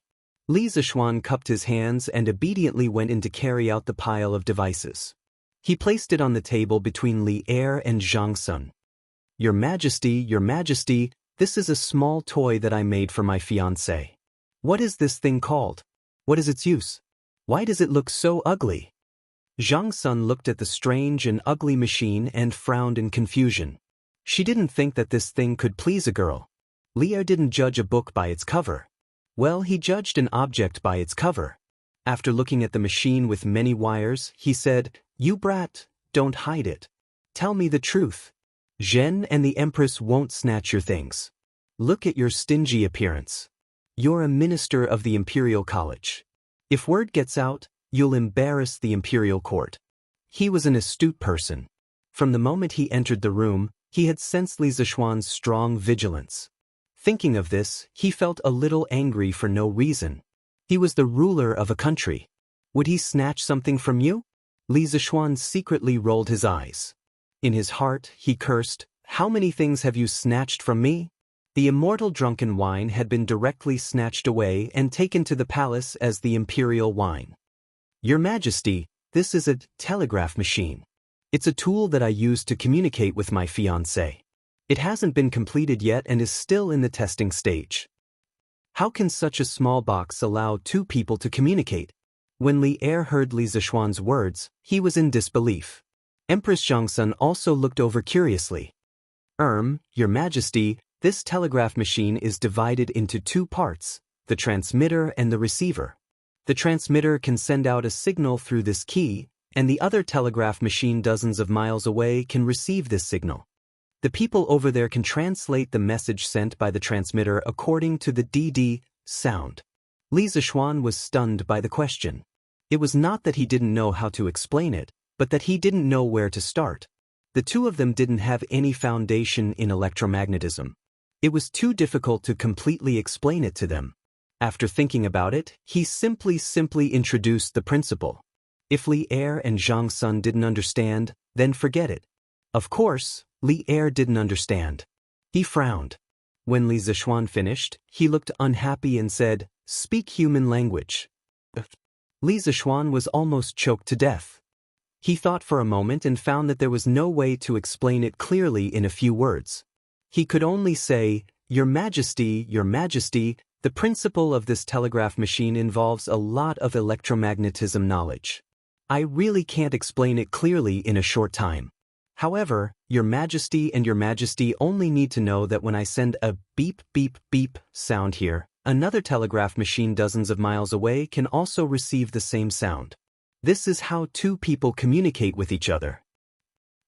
S1: Li Zishuan cupped his hands and obediently went in to carry out the pile of devices. He placed it on the table between Li Er and Zhang Sun. Your Majesty, this is a small toy that I made for my fiancé. What is this thing called? What is its use? Why does it look so ugly? Zhang Sun looked at the strange and ugly machine and frowned in confusion. She didn't think that this thing could please a girl. Li Er didn't judge a book by its cover. Well, he judged an object by its cover. After looking at the machine with many wires, he said, You brat, don't hide it. Tell me the truth. Zhen and the Empress won't snatch your things. Look at your stingy appearance. You're a minister of the Imperial College. If word gets out, you'll embarrass the Imperial Court. He was an astute person. From the moment he entered the room, he had sensed Li Zishuan's strong vigilance. Thinking of this, he felt a little angry for no reason. He was the ruler of a country. Would he snatch something from you? Li Zishuan secretly rolled his eyes. In his heart, he cursed, How many things have you snatched from me? The immortal drunken wine had been directly snatched away and taken to the palace as the imperial wine. Your Majesty, this is a telegraph machine. It's a tool that I use to communicate with my fiancé. It hasn't been completed yet and is still in the testing stage. How can such a small box allow two people to communicate? When Li Er heard Li Zishuan's words, he was in disbelief. Empress Zhangsun also looked over curiously. Your Majesty, this telegraph machine is divided into two parts, the transmitter and the receiver. The transmitter can send out a signal through this key, and the other telegraph machine dozens of miles away can receive this signal. The people over there can translate the message sent by the transmitter according to the DD sound. Li Zishuan was stunned by the question. It was not that he didn't know how to explain it, but that he didn't know where to start. The two of them didn't have any foundation in electromagnetism. It was too difficult to completely explain it to them. After thinking about it, he simply introduced the principle. If Li Er and Zhang Sun didn't understand, then forget it. Of course, Li Er didn't understand. He frowned. When Li Zishuan finished, he looked unhappy and said, Speak human language. Li Zishuan was almost choked to death. He thought for a moment and found that there was no way to explain it clearly in a few words. He could only say, Your Majesty, the principle of this telegraph machine involves a lot of electromagnetism knowledge. I really can't explain it clearly in a short time. However, Your Majesty only need to know that when I send a beep beep beep sound here, Another telegraph machine dozens of miles away can also receive the same sound. This is how two people communicate with each other.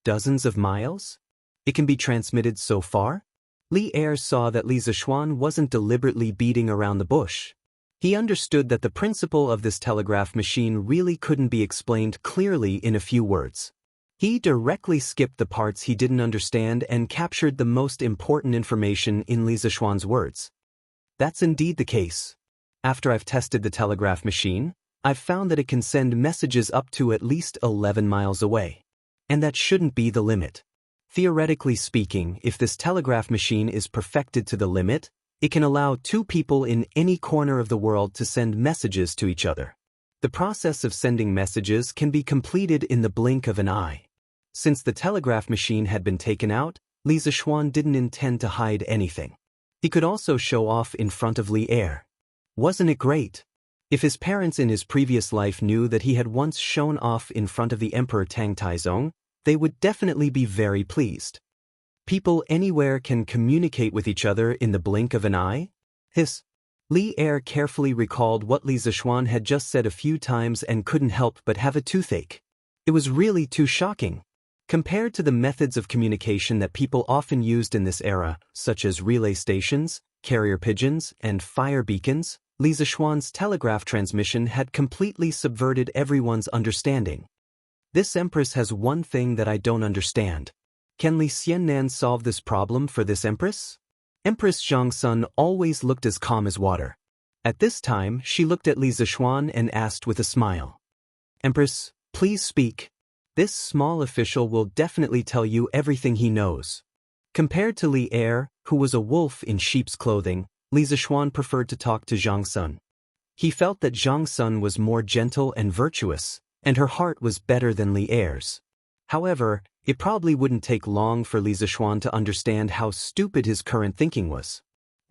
S1: Dozens of miles? It can be transmitted so far? Li Er saw that Li Zishuan wasn't deliberately beating around the bush. He understood that the principle of this telegraph machine really couldn't be explained clearly in a few words. He directly skipped the parts he didn't understand and captured the most important information in Li Zishuan's words. That's indeed the case. After I've tested the telegraph machine, I've found that it can send messages up to at least 11 miles away. And that shouldn't be the limit. Theoretically speaking, if this telegraph machine is perfected to the limit, it can allow two people in any corner of the world to send messages to each other. The process of sending messages can be completed in the blink of an eye. Since the telegraph machine had been taken out, Li Zishuan didn't intend to hide anything. He could also show off in front of Li Er. Wasn't it great? If his parents in his previous life knew that he had once shown off in front of the Emperor Tang Taizong, they would definitely be very pleased. People anywhere can communicate with each other in the blink of an eye? Li Er carefully recalled what Li Zishuan had just said a few times and couldn't help but have a toothache. It was really too shocking. Compared to the methods of communication that people often used in this era, such as relay stations, carrier pigeons, and fire beacons, Li Zishuan's telegraph transmission had completely subverted everyone's understanding. This empress has one thing that I don't understand. Can Li Xiannan solve this problem for this empress? Empress Zhangsun always looked as calm as water. At this time, she looked at Li Zishuan and asked with a smile. Empress, please speak. This small official will definitely tell you everything he knows. Compared to Li Er, who was a wolf in sheep's clothing, Li Zishuan preferred to talk to Zhangsun. He felt that Zhangsun was more gentle and virtuous, and her heart was better than Li Er's. However, it probably wouldn't take long for Li Zishuan to understand how stupid his current thinking was.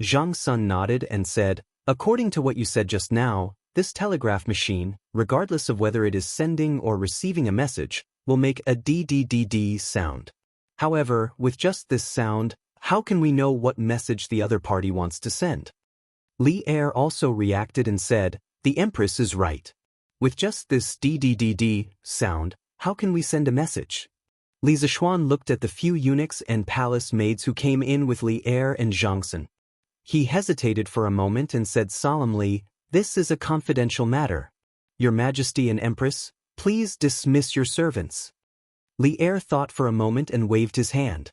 S1: Zhangsun nodded and said, according to what you said just now, this telegraph machine, regardless of whether it is sending or receiving a message, will make a DDDD sound. However, with just this sound, how can we know what message the other party wants to send? Li Er also reacted and said, the Empress is right. With just this DDDD sound, how can we send a message? Li Zishuan looked at the few eunuchs and palace maids who came in with Li Er and Zhangsun. He hesitated for a moment and said solemnly, this is a confidential matter. Your Majesty and Empress, please dismiss your servants. Li Er thought for a moment and waved his hand.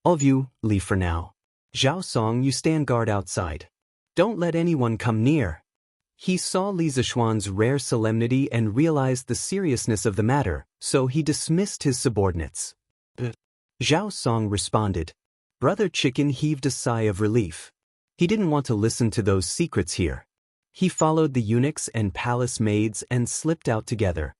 S1: All of you, leave for now. Zhao Song, you stand guard outside. Don't let anyone come near. He saw Li Zishuan's rare solemnity and realized the seriousness of the matter, so he dismissed his subordinates. Zhao Song responded. Brother Chicken heaved a sigh of relief. He didn't want to listen to those secrets here. He followed the eunuchs and palace maids and slipped out together.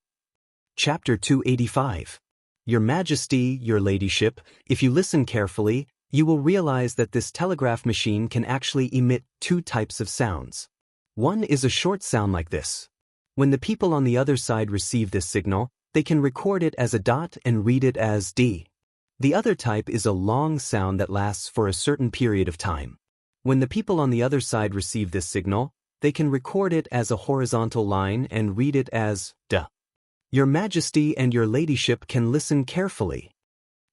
S1: Chapter 285. Your Majesty, your Ladyship, if you listen carefully, you will realize that this telegraph machine can actually emit two types of sounds. One is a short sound like this. When the people on the other side receive this signal, they can record it as a dot and read it as D. The other type is a long sound that lasts for a certain period of time. When the people on the other side receive this signal, they can record it as a horizontal line and read it as D. Your Majesty and your Ladyship can listen carefully.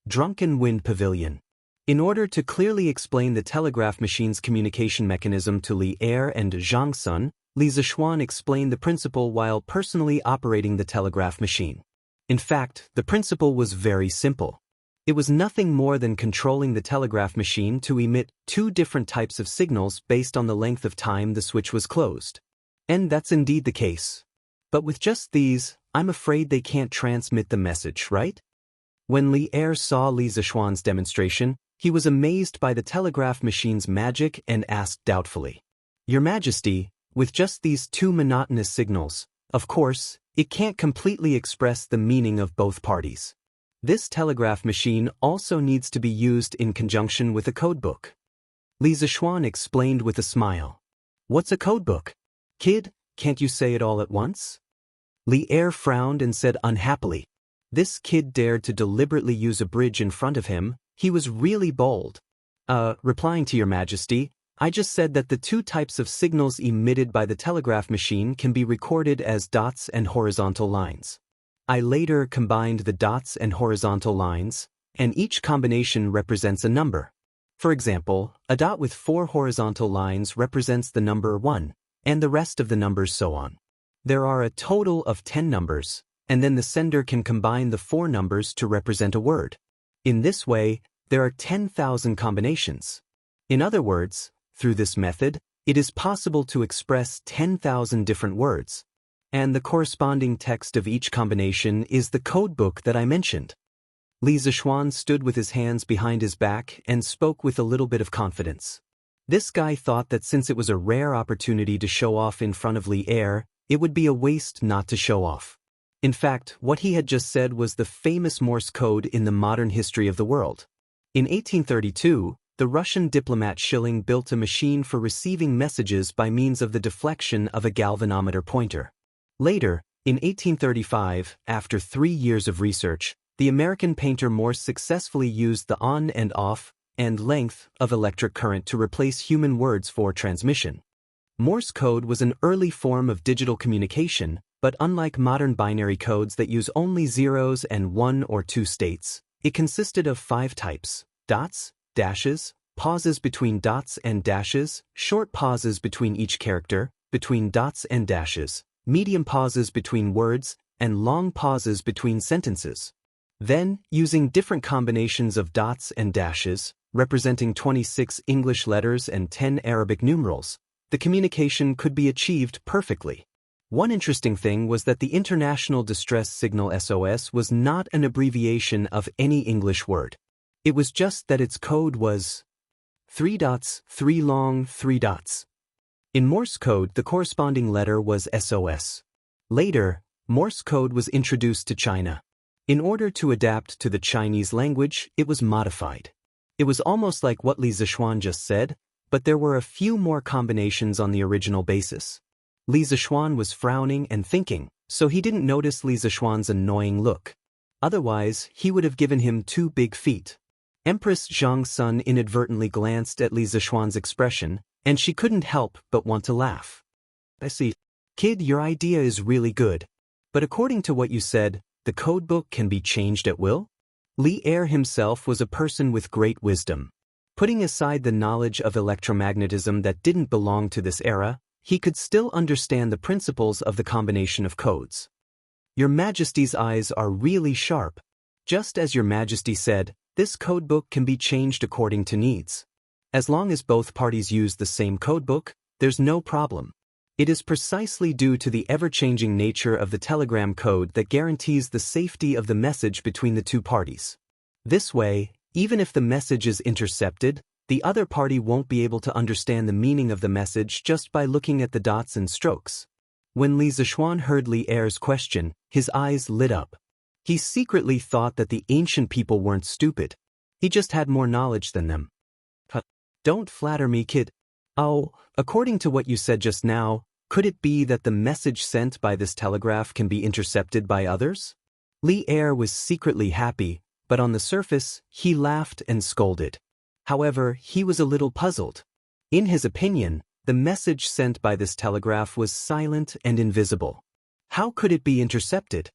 S1: Drunken Wind Pavilion. In order to clearly explain the telegraph machine's communication mechanism to Li Er and Zhangsun, Li Zishuan explained the principle while personally operating the telegraph machine. In fact, the principle was very simple. It was nothing more than controlling the telegraph machine to emit two different types of signals based on the length of time the switch was closed. And that's indeed the case. But with just these, I'm afraid they can't transmit the message, right? When Li Er saw Li Zishuan's demonstration, he was amazed by the telegraph machine's magic and asked doubtfully, Your Majesty, with just these two monotonous signals, of course, it can't completely express the meaning of both parties. This telegraph machine also needs to be used in conjunction with a codebook. Li Zishuan explained with a smile. What's a codebook? Kid, can't you say it all at once? Li Er frowned and said unhappily. This kid dared to deliberately use a bridge in front of him. He was really bold. Replying to your Majesty, I just said that the two types of signals emitted by the telegraph machine can be recorded as dots and horizontal lines. I later combined the dots and horizontal lines, and each combination represents a number. For example, a dot with 4 horizontal lines represents the number 1, and the rest of the numbers so on. There are a total of 10 numbers, and then the sender can combine the 4 numbers to represent a word. In this way, there are 10,000 combinations. In other words, through this method, it is possible to express 10,000 different words. And the corresponding text of each combination is the codebook that I mentioned. Li Zishuan stood with his hands behind his back and spoke with a little bit of confidence. This guy thought that since it was a rare opportunity to show off in front of Li Er, it would be a waste not to show off. In fact, what he had just said was the famous Morse code in the modern history of the world. In 1832, the Russian diplomat Schilling built a machine for receiving messages by means of the deflection of a galvanometer pointer. Later, in 1835, after 3 years of research, the American painter Morse successfully used the on and off and length of electric current to replace human words for transmission. Morse code was an early form of digital communication, but unlike modern binary codes that use only zeros and 1 or 2 states, it consisted of 5 types: dots, dashes, pauses between dots and dashes, short pauses between each character, between dots and dashes, medium pauses between words, and long pauses between sentences. Then, using different combinations of dots and dashes, representing 26 English letters and 10 Arabic numerals, the communication could be achieved perfectly. One interesting thing was that the International Distress Signal SOS was not an abbreviation of any English word. It was just that its code was 3 dots, 3 long, 3 dots. In Morse code, the corresponding letter was SOS. Later, Morse code was introduced to China. In order to adapt to the Chinese language, it was modified. It was almost like what Li Zishuan just said, but there were a few more combinations on the original basis. Li Zishuan was frowning and thinking, so he didn't notice Li Zishuan's annoying look. Otherwise, he would have given him 2 big feet. Empress Zhang Sun inadvertently glanced at Li Zishuan's expression, and she couldn't help but want to laugh. I see. Kid, your idea is really good. But according to what you said, the codebook can be changed at will? Li Er himself was a person with great wisdom. Putting aside the knowledge of electromagnetism that didn't belong to this era, he could still understand the principles of the combination of codes. Your Majesty's eyes are really sharp. Just as Your Majesty said, this codebook can be changed according to needs. As long as both parties use the same codebook, there's no problem. It is precisely due to the ever-changing nature of the telegram code that guarantees the safety of the message between the two parties. This way, even if the message is intercepted, the other party won't be able to understand the meaning of the message just by looking at the dots and strokes. When Li Zishuan heard Li Er's question, his eyes lit up. He secretly thought that the ancient people weren't stupid. He just had more knowledge than them. Don't flatter me, kid. Oh, according to what you said just now, could it be that the message sent by this telegraph can be intercepted by others? Li Er was secretly happy, but on the surface, he laughed and scolded. However, he was a little puzzled. In his opinion, the message sent by this telegraph was silent and invisible. How could it be intercepted?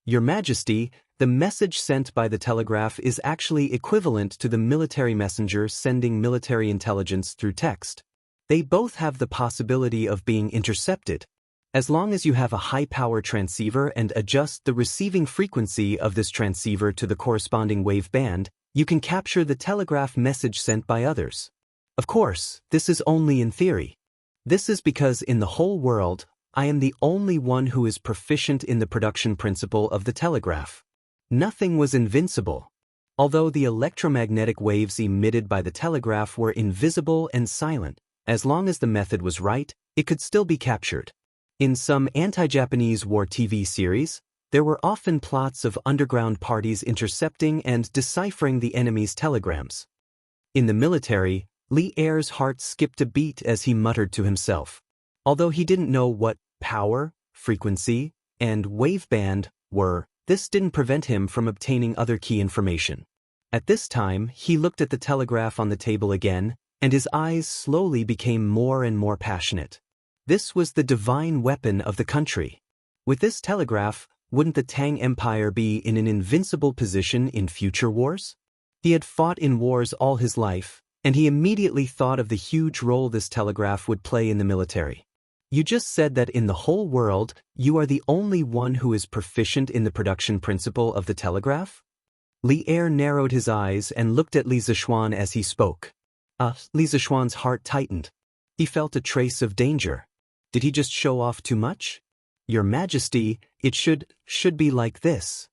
S1: Your Majesty, the message sent by the telegraph is actually equivalent to the military messenger sending military intelligence through text. They both have the possibility of being intercepted. As long as you have a high-power transceiver and adjust the receiving frequency of this transceiver to the corresponding wave band, you can capture the telegraph message sent by others. Of course, this is only in theory. This is because in the whole world, I am the only one who is proficient in the production principle of the telegraph. Nothing was invincible. Although the electromagnetic waves emitted by the telegraph were invisible and silent, as long as the method was right, it could still be captured. In some anti-Japanese war TV series, there were often plots of underground parties intercepting and deciphering the enemy's telegrams. In the military, Li Er's heart skipped a beat as he muttered to himself. Although he didn't know what power, frequency, and waveband were, this didn't prevent him from obtaining other key information. At this time, he looked at the telegraph on the table again, and his eyes slowly became more and more passionate. This was the divine weapon of the country. With this telegraph, wouldn't the Tang Empire be in an invincible position in future wars? He had fought in wars all his life, and he immediately thought of the huge role this telegraph would play in the military. You just said that in the whole world, you are the only one who is proficient in the production principle of the telegraph? Li Er narrowed his eyes and looked at Li Zishuan as he spoke. Li Zishuan's heart tightened. He felt a trace of danger. Did he just show off too much? Your Majesty, it should be like this.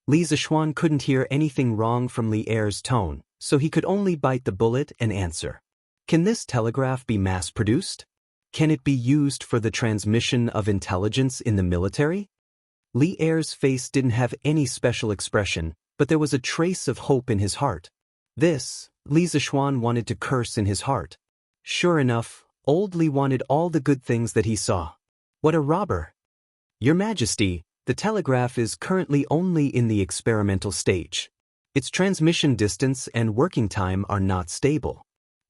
S1: Li Zishuan couldn't hear anything wrong from Li Er's tone, so he could only bite the bullet and answer. Can this telegraph be mass-produced? Can it be used for the transmission of intelligence in the military? Li Er's face didn't have any special expression, but there was a trace of hope in his heart. This, Li Zishuan wanted to curse in his heart. Sure enough, old Li wanted all the good things that he saw. What a robber! Your Majesty, the telegraph is currently only in the experimental stage. Its transmission distance and working time are not stable.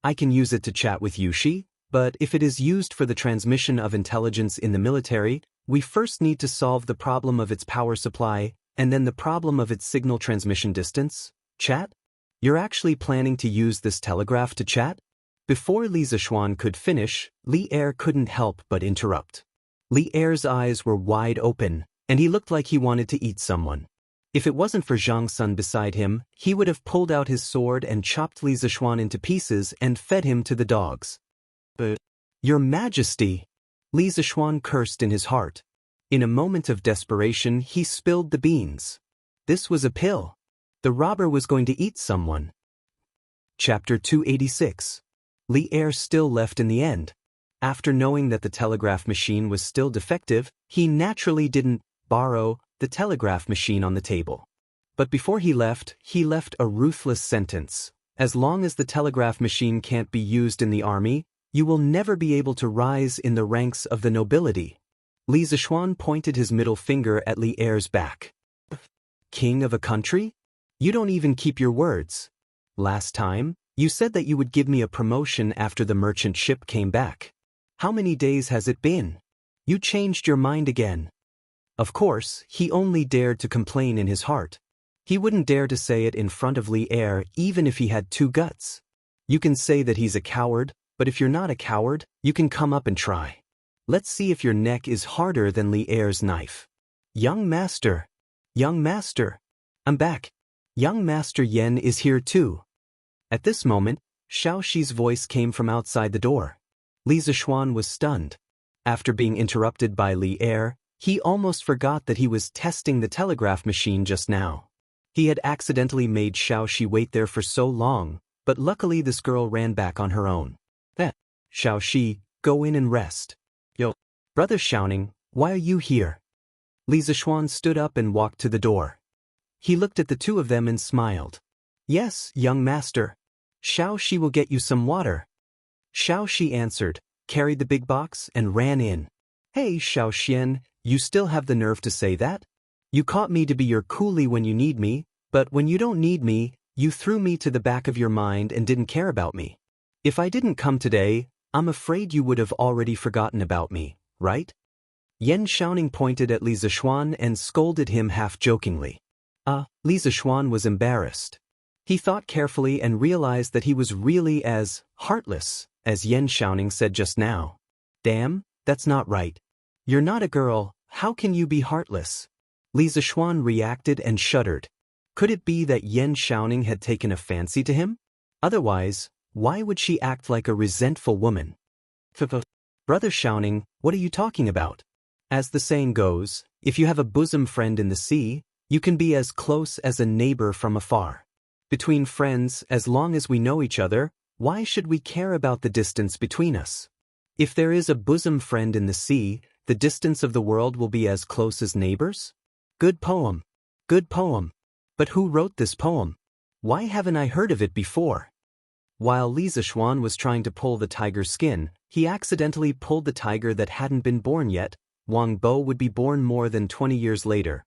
S1: I can use it to chat with Yushi, but if it is used for the transmission of intelligence in the military, we first need to solve the problem of its power supply, and then the problem of its signal transmission distance. Chat? You're actually planning to use this telegraph to chat? Before Li Zishuan could finish, Li Er couldn't help but interrupt. Li Er's eyes were wide open, and he looked like he wanted to eat someone. If it wasn't for Zhang Sun beside him, he would have pulled out his sword and chopped Li Zishuan into pieces and fed him to the dogs. But, Your Majesty! Li Zishuan cursed in his heart. In a moment of desperation, he spilled the beans. This was a pill. The robber was going to eat someone. Chapter 286. Li Er still left in the end. After knowing that the telegraph machine was still defective, he naturally didn't borrow the telegraph machine on the table. But before he left a ruthless sentence. As long as the telegraph machine can't be used in the army, you will never be able to rise in the ranks of the nobility. Li Zishuan pointed his middle finger at Li Er's back. King of a country? You don't even keep your words. Last time, you said that you would give me a promotion after the merchant ship came back. How many days has it been? You changed your mind again. Of course, he only dared to complain in his heart. He wouldn't dare to say it in front of Li Er even if he had two guts. You can say that he's a coward, but if you're not a coward, you can come up and try. Let's see if your neck is harder than Li Er's knife. Young Master! Young Master! I'm back. Young Master Yen is here too. At this moment, Xiaoxi's voice came from outside the door. Li Zishuan was stunned. After being interrupted by Li Er, he almost forgot that he was testing the telegraph machine just now. He had accidentally made Xiaoxi wait there for so long, but luckily this girl ran back on her own. Xiaoxi, go in and rest. Yo, Brother Xiaoning, why are you here? Li Zishuan stood up and walked to the door. He looked at the two of them and smiled. Yes, young master. Xiaoxi will get you some water. Xiaoxi answered, carried the big box, and ran in. Hey Xiaoxian, you still have the nerve to say that? You caught me to be your coolie when you need me, but when you don't need me, you threw me to the back of your mind and didn't care about me. If I didn't come today, I'm afraid you would have already forgotten about me, right? Yen Xiaoning pointed at Li Zishuan and scolded him half-jokingly. Li Zishuan was embarrassed. He thought carefully and realized that he was really as heartless as Yen Xiaoning said just now. Damn, that's not right. You're not a girl, how can you be heartless? Li Zishuan reacted and shuddered. Could it be that Yen Xiaoning had taken a fancy to him? Otherwise, why would she act like a resentful woman? Brother Xiaoning, what are you talking about? As the saying goes, if you have a bosom friend in the sea, you can be as close as a neighbor from afar. Between friends, as long as we know each other, why should we care about the distance between us? If there is a bosom friend in the sea, the distance of the world will be as close as neighbors? Good poem. Good poem. But who wrote this poem? Why haven't I heard of it before? While Li Zishuan was trying to pull the tiger's skin, he accidentally pulled the tiger that hadn't been born yet. Wang Bo would be born more than 20 years later.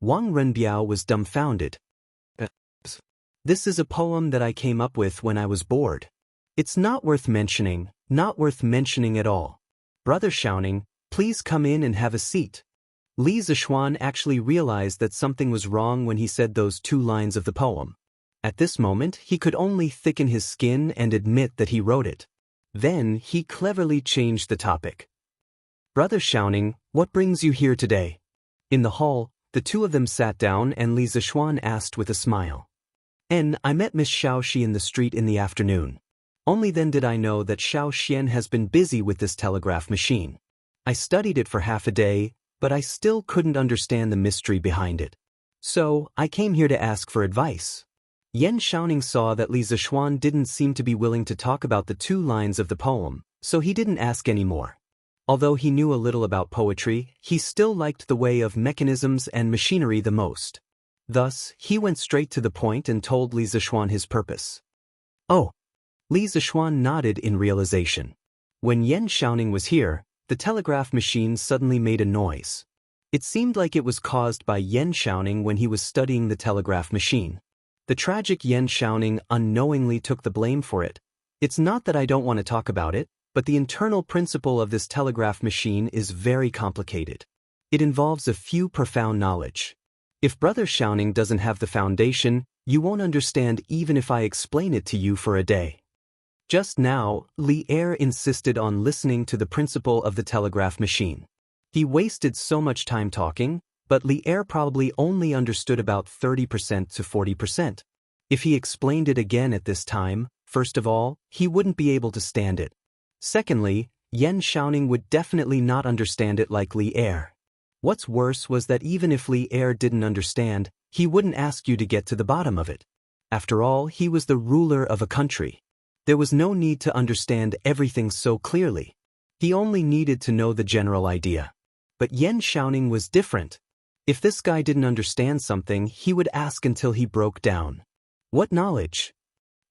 S1: Wang Renbiao was dumbfounded. This is a poem that I came up with when I was bored. It's not worth mentioning, not worth mentioning at all. Brother Xiaoning, please come in and have a seat. Li Zishuan actually realized that something was wrong when he said those 2 lines of the poem. At this moment, he could only thicken his skin and admit that he wrote it. Then, he cleverly changed the topic. Brother Xiaoning, what brings you here today? In the hall, the 2 of them sat down and Li Zishuan asked with a smile. I met Miss Xiaoxi in the street in the afternoon. Only then did I know that Xiao Xian has been busy with this telegraph machine. I studied it for half a day, but I still couldn't understand the mystery behind it. So, I came here to ask for advice. Yan Xiaoning saw that Li Zishuan didn't seem to be willing to talk about the 2 lines of the poem, so he didn't ask any more. Although he knew a little about poetry, he still liked the way of mechanisms and machinery the most. Thus, he went straight to the point and told Li Zishuan his purpose. Oh. Li Zishuan nodded in realization. When Yan Xiaoning was here, the telegraph machine suddenly made a noise. It seemed like it was caused by Yan Xiaoning when he was studying the telegraph machine. The tragic Yan Xiaoning unknowingly took the blame for it. It's not that I don't want to talk about it, but the internal principle of this telegraph machine is very complicated. It involves a few profound knowledge. If Brother Xiaoning doesn't have the foundation, you won't understand even if I explain it to you for a day. Just now, Li Er insisted on listening to the principle of the telegraph machine. He wasted so much time talking, but Li Er probably only understood about 30% to 40%. If he explained it again at this time, first of all, he wouldn't be able to stand it. Secondly, Yan Xiaoning would definitely not understand it like Li Er. What's worse was that even if Li Er didn't understand, he wouldn't ask you to get to the bottom of it. After all, he was the ruler of a country. There was no need to understand everything so clearly. He only needed to know the general idea. But Yan Xiaoning was different. If this guy didn't understand something, he would ask until he broke down. What knowledge?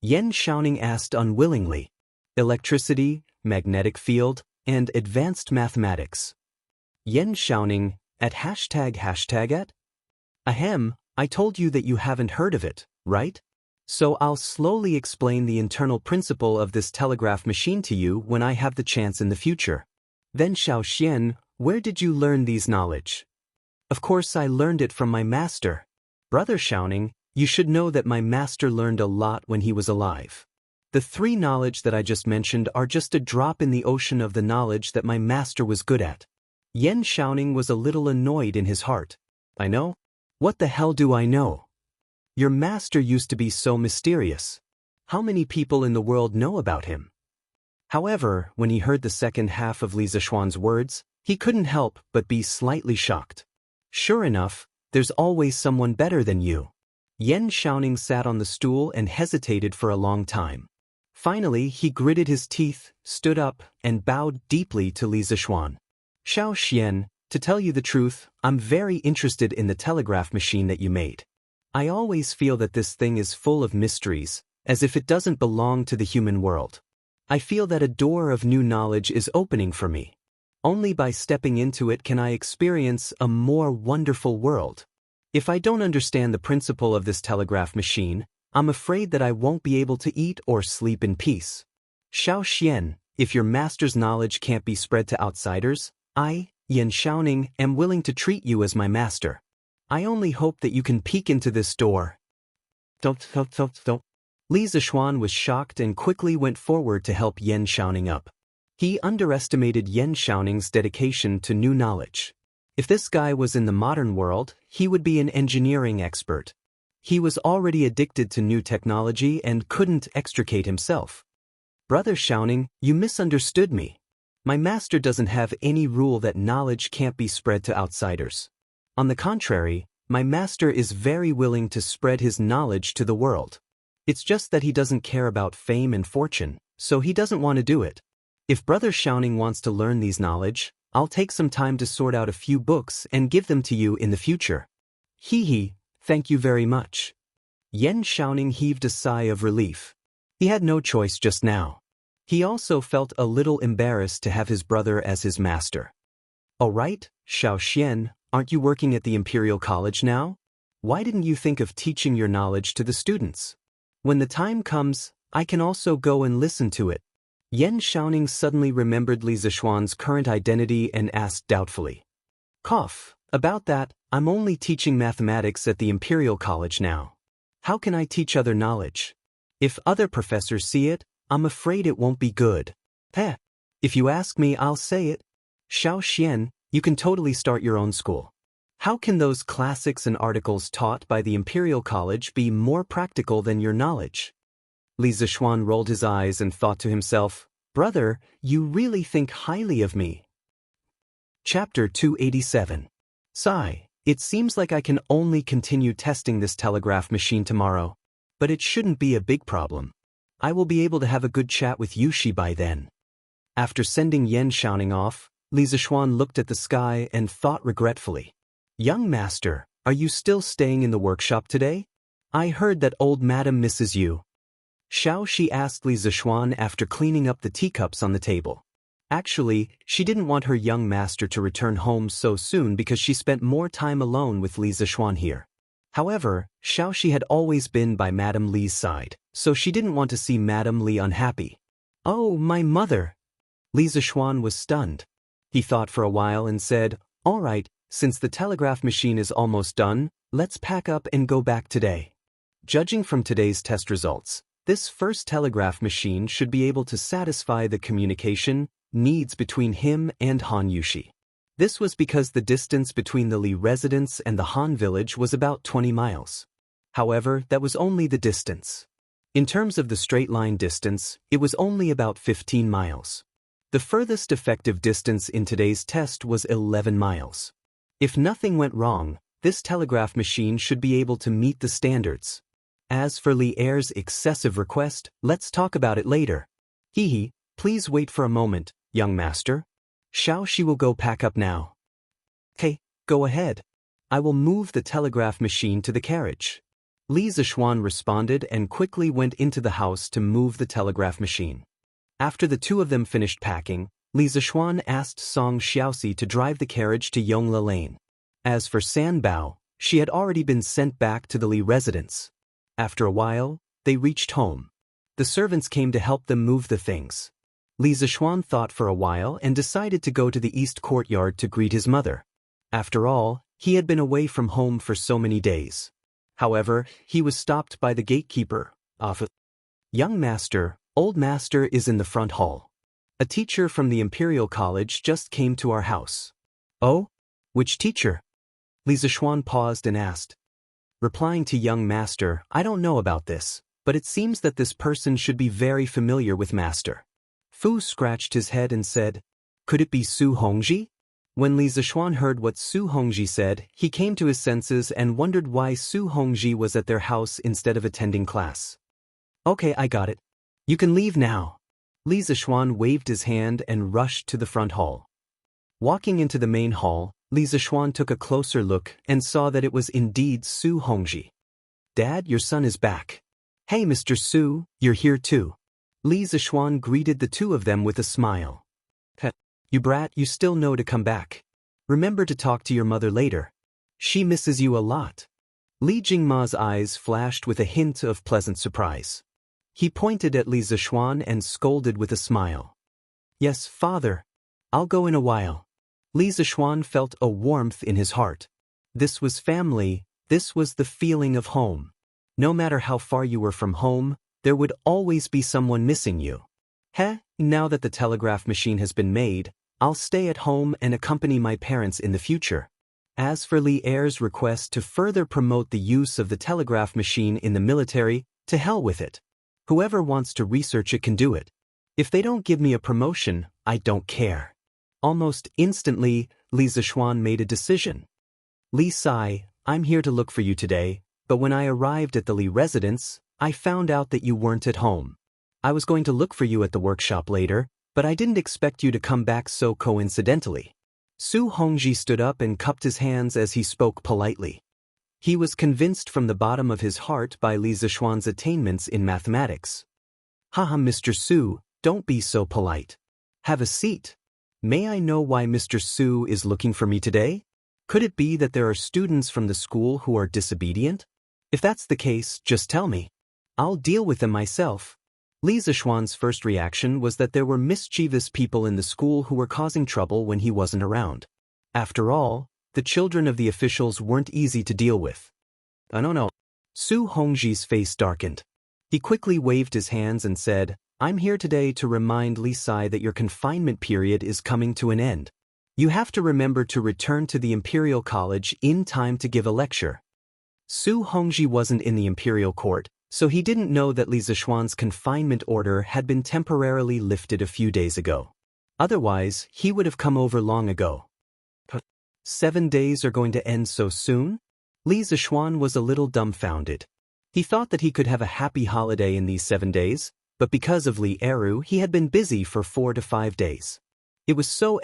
S1: Yan Xiaoning asked unwillingly. Electricity, magnetic field, and advanced mathematics. Yan Xiaoning, at ##at? Ahem, I told you that you haven't heard of it, right? So I'll slowly explain the internal principle of this telegraph machine to you when I have the chance in the future. Then Xiao Xian, where did you learn these knowledge? Of course I learned it from my master. Brother Xiaoning, you should know that my master learned a lot when he was alive. The 3 knowledge that I just mentioned are just a drop in the ocean of the knowledge that my master was good at. Yan Xiaoning was a little annoyed in his heart. I know? What the hell do I know? Your master used to be so mysterious. How many people in the world know about him? However, when he heard the second half of Li Zishuan's words, he couldn't help but be slightly shocked. Sure enough, there's always someone better than you. Yan Xiaoning sat on the stool and hesitated for a long time. Finally, he gritted his teeth, stood up, and bowed deeply to Li Zishuan. Xiao Xian, to tell you the truth, I'm very interested in the telegraph machine that you made. I always feel that this thing is full of mysteries, as if it doesn't belong to the human world. I feel that a door of new knowledge is opening for me. Only by stepping into it can I experience a more wonderful world. If I don't understand the principle of this telegraph machine, I'm afraid that I won't be able to eat or sleep in peace. Xiao Xian, if your master's knowledge can't be spread to outsiders, I, Yan Xiaoning, am willing to treat you as my master. I only hope that you can peek into this door. Don't. Li Zishuan was shocked and quickly went forward to help Yan Xiaoning up. He underestimated Yan Xiaoning's dedication to new knowledge. If this guy was in the modern world, he would be an engineering expert. He was already addicted to new technology and couldn't extricate himself. Brother Xiaoning, you misunderstood me. My master doesn't have any rule that knowledge can't be spread to outsiders. On the contrary, my master is very willing to spread his knowledge to the world. It's just that he doesn't care about fame and fortune, so he doesn't want to do it. If Brother Xiaoning wants to learn these knowledge, I'll take some time to sort out a few books and give them to you in the future. Hee, thank you very much. Yan Xiaoning heaved a sigh of relief. He had no choice just now. He also felt a little embarrassed to have his brother as his master. All right, Xiao Xian, aren't you working at the Imperial College now? Why didn't you think of teaching your knowledge to the students? When the time comes, I can also go and listen to it. Yan Xiaoning suddenly remembered Li Zishuan's current identity and asked doubtfully. Cough. About that, I'm only teaching mathematics at the Imperial College now. How can I teach other knowledge? If other professors see it, I'm afraid it won't be good. Heh. If you ask me, I'll say it. Xiao Xian, you can totally start your own school. How can those classics and articles taught by the Imperial College be more practical than your knowledge? Li Zishuan rolled his eyes and thought to himself, Brother, you really think highly of me. Chapter 287. Sigh. It seems like I can only continue testing this telegraph machine tomorrow. But it shouldn't be a big problem. I will be able to have a good chat with Yushi by then. After sending Yan Xiaoning off, Li Zishuan looked at the sky and thought regretfully. Young master, are you still staying in the workshop today? I heard that old madam misses you. Xiao Shi asked Li Zishuan after cleaning up the teacups on the table. Actually, she didn't want her young master to return home so soon because she spent more time alone with Li Zishuan here. However, Xiao Shi had always been by Madame Li's side, so she didn't want to see Madame Li unhappy. Oh, my mother! Li Zishuan was stunned. He thought for a while and said, All right, since the telegraph machine is almost done, let's pack up and go back today. Judging from today's test results, this first telegraph machine should be able to satisfy the communication needs between him and Han Yushi. This was because the distance between the Li residence and the Han village was about 20 miles. However, that was only the distance. In terms of the straight line distance, it was only about 15 miles. The furthest effective distance in today's test was 11 miles. If nothing went wrong, this telegraph machine should be able to meet the standards. As for Li Er's excessive request, let's talk about it later. Hee, please wait for a moment, young master. Xiao Shi will go pack up now. Okay, go ahead. I will move the telegraph machine to the carriage. Li Zishuan responded and quickly went into the house to move the telegraph machine. After the two of them finished packing, Li Zishuan asked Song Xiaoxi to drive the carriage to Yongla Lane. As for San Bao, she had already been sent back to the Li residence. After a while, they reached home. The servants came to help them move the things. Li Zishuan thought for a while and decided to go to the east courtyard to greet his mother. After all, he had been away from home for so many days. However, he was stopped by the gatekeeper. Young master, old master is in the front hall. A teacher from the Imperial College just came to our house. Oh? Which teacher? Li Zishuan paused and asked. Replying to young master, I don't know about this, but it seems that this person should be very familiar with master. Fu scratched his head and said, Could it be Su Hongji? When Li Zishuan heard what Su Hongji said, he came to his senses and wondered why Su Hongji was at their house instead of attending class. Okay, I got it. You can leave now. Li Zishuan waved his hand and rushed to the front hall. Walking into the main hall, Li Zishuan took a closer look and saw that it was indeed Su Hongji. Dad, your son is back. Hey, Mr. Su, you're here too. Li Zishuan greeted the two of them with a smile. You brat, you still know to come back. Remember to talk to your mother later. She misses you a lot. Li Jingma's eyes flashed with a hint of pleasant surprise. He pointed at Li Zishuan and scolded with a smile. Yes, father. I'll go in a while. Li Zishuan felt a warmth in his heart. This was family, this was the feeling of home. No matter how far you were from home, there would always be someone missing you. Now that the telegraph machine has been made, I'll stay at home and accompany my parents in the future. As for Li Er's request to further promote the use of the telegraph machine in the military, to hell with it. Whoever wants to research it can do it. If they don't give me a promotion, I don't care. Almost instantly, Li Zishuan made a decision. Li Sai, I'm here to look for you today, but when I arrived at the Li residence, I found out that you weren't at home. I was going to look for you at the workshop later, but I didn't expect you to come back so coincidentally. Su Hongji stood up and cupped his hands as he spoke politely. He was convinced from the bottom of his heart by Li Zishuan's attainments in mathematics. Haha, Mr. Su, don't be so polite. Have a seat. May I know why Mr. Su is looking for me today? Could it be that there are students from the school who are disobedient? If that's the case, just tell me. I'll deal with them myself. Li Zixuan's first reaction was that there were mischievous people in the school who were causing trouble when he wasn't around. After all, the children of the officials weren't easy to deal with. No. Su Hongji's face darkened. He quickly waved his hands and said, I'm here today to remind Li Sai that your confinement period is coming to an end. You have to remember to return to the Imperial College in time to give a lecture. Su Hongji wasn't in the Imperial Court, so he didn't know that Li Zixuan's confinement order had been temporarily lifted a few days ago. Otherwise, he would have come over long ago. 7 days are going to end so soon? Li Zixuan was a little dumbfounded. He thought that he could have a happy holiday in these 7 days, but because of Li Eru he had been busy for 4 to 5 days. It was so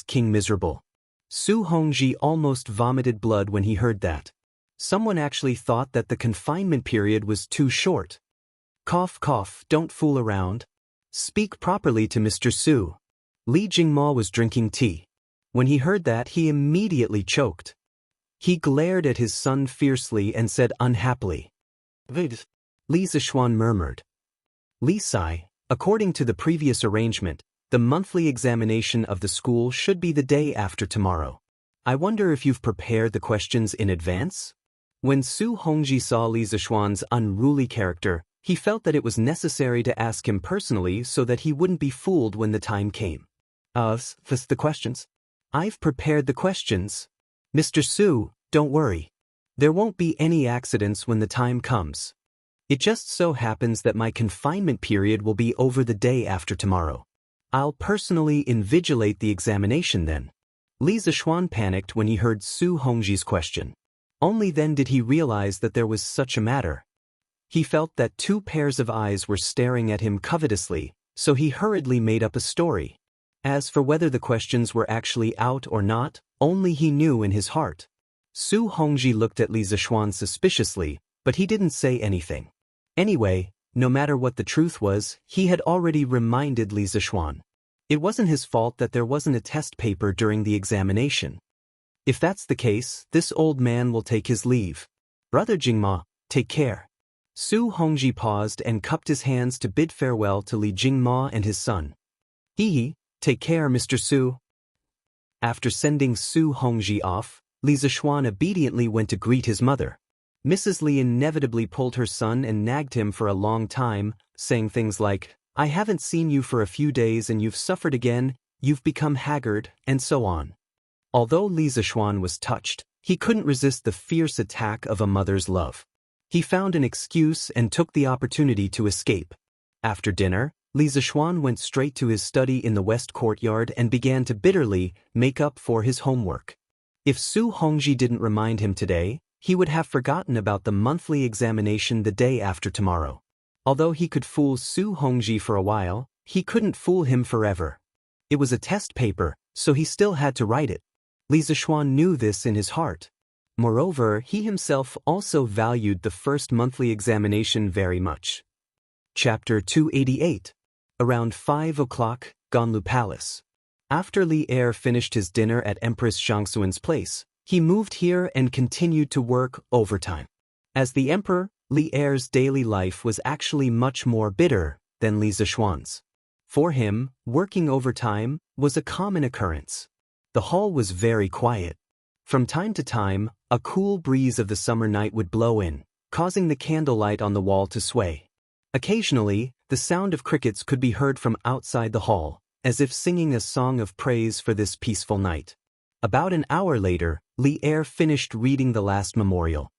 S1: King miserable. Su Hongji almost vomited blood when he heard that. Someone actually thought that the confinement period was too short. Cough cough, don't fool around. Speak properly to Mr. Su. Li Jingma was drinking tea. When he heard that, he immediately choked. He glared at his son fiercely and said unhappily. Wait. Li Zixuan murmured. Li Sai, according to the previous arrangement, the monthly examination of the school should be the day after tomorrow. I wonder if you've prepared the questions in advance? When Su Hongji saw Li Zixuan's unruly character, he felt that it was necessary to ask him personally so that he wouldn't be fooled when the time came. The questions? I've prepared the questions. Mr. Su, don't worry. There won't be any accidents when the time comes. It just so happens that my confinement period will be over the day after tomorrow. I'll personally invigilate the examination then. Li Zixuan panicked when he heard Su Hongji's question. Only then did he realize that there was such a matter. He felt that 2 pairs of eyes were staring at him covetously, so he hurriedly made up a story. As for whether the questions were actually out or not, only he knew in his heart. Su Hongji looked at Li Zixuan suspiciously, but he didn't say anything. Anyway, no matter what the truth was, he had already reminded Li Zixuan. It wasn't his fault that there wasn't a test paper during the examination. If that's the case, this old man will take his leave. Brother Jingma, take care. Su Hongji paused and cupped his hands to bid farewell to Li Jingma and his son. Take care, Mr. Su. After sending Su Hongji off, Li Zixuan obediently went to greet his mother. Mrs. Li inevitably pulled her son and nagged him for a long time, saying things like, I haven't seen you for a few days and you've suffered again, you've become haggard, and so on. Although Li Zixuan was touched, he couldn't resist the fierce attack of a mother's love. He found an excuse and took the opportunity to escape. After dinner, Li Zixuan went straight to his study in the west courtyard and began to bitterly make up for his homework. If Su Hongji didn't remind him today, he would have forgotten about the monthly examination the day after tomorrow. Although he could fool Su Hongji for a while, he couldn't fool him forever. It was a test paper, so he still had to write it. Li Zixuan knew this in his heart. Moreover, he himself also valued the first monthly examination very much. Chapter 288. Around 5 o'clock, Ganlu Palace. After Li Er finished his dinner at Empress Xiangxuan's place, he moved here and continued to work overtime. As the emperor, Li Er's daily life was actually much more bitter than Li Zixuan's. For him, working overtime was a common occurrence. The hall was very quiet. From time to time, a cool breeze of the summer night would blow in, causing the candlelight on the wall to sway. Occasionally, the sound of crickets could be heard from outside the hall, as if singing a song of praise for this peaceful night. About an hour later, Li Er finished reading the last memorial.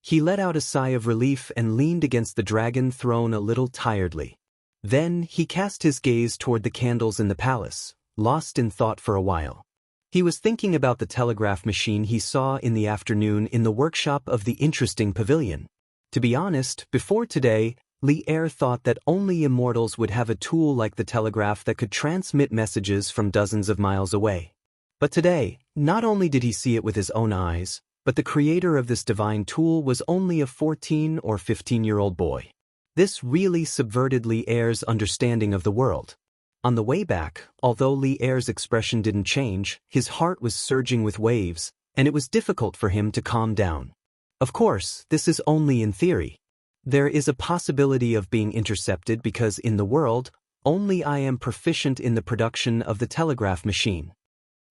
S1: He let out a sigh of relief and leaned against the dragon throne a little tiredly. Then he cast his gaze toward the candles in the palace, lost in thought for a while. He was thinking about the telegraph machine he saw in the afternoon in the workshop of the interesting pavilion. To be honest, before today, Li Er thought that only immortals would have a tool like the telegraph that could transmit messages from dozens of miles away. But today, not only did he see it with his own eyes, but the creator of this divine tool was only a 14 or 15-year-old boy. This really subverted Li Er's understanding of the world. On the way back, although Li Er's expression didn't change, his heart was surging with waves, and it was difficult for him to calm down. Of course, this is only in theory. There is a possibility of being intercepted because in the world, only I am proficient in the production of the telegraph machine.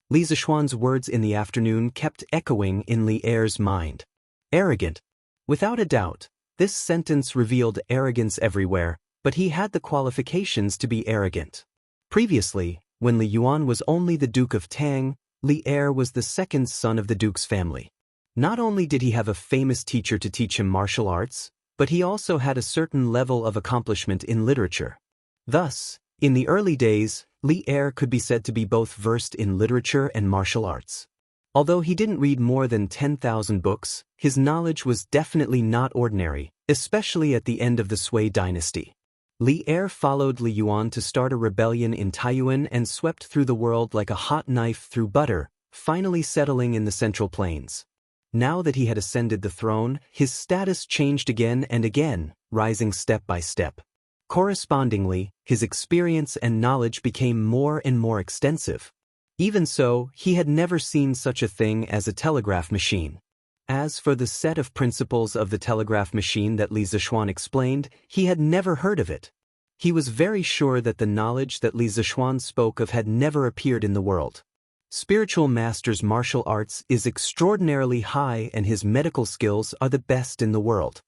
S1: Li Zishuan's words in the afternoon kept echoing in Li Er's mind. Arrogant. Without a doubt, this sentence revealed arrogance everywhere, but he had the qualifications to be arrogant. Previously, when Li Yuan was only the Duke of Tang, Li Er was the second son of the Duke's family. Not only did he have a famous teacher to teach him martial arts, but he also had a certain level of accomplishment in literature. Thus, in the early days, Li Er could be said to be both versed in literature and martial arts. Although he didn't read more than 10,000 books, his knowledge was definitely not ordinary, especially at the end of the Sui dynasty. Li Er followed Li Yuan to start a rebellion in Taiyuan and swept through the world like a hot knife through butter, finally settling in the Central Plains. Now that he had ascended the throne, his status changed again and again, rising step by step. Correspondingly, his experience and knowledge became more and more extensive. Even so, he had never seen such a thing as a telegraph machine. As for the set of principles of the telegraph machine that Li Zishuan explained, he had never heard of it. He was very sure that the knowledge that Li Zishuan spoke of had never appeared in the world. Spiritual master's martial arts is extraordinarily high and his medical skills are the best in the world.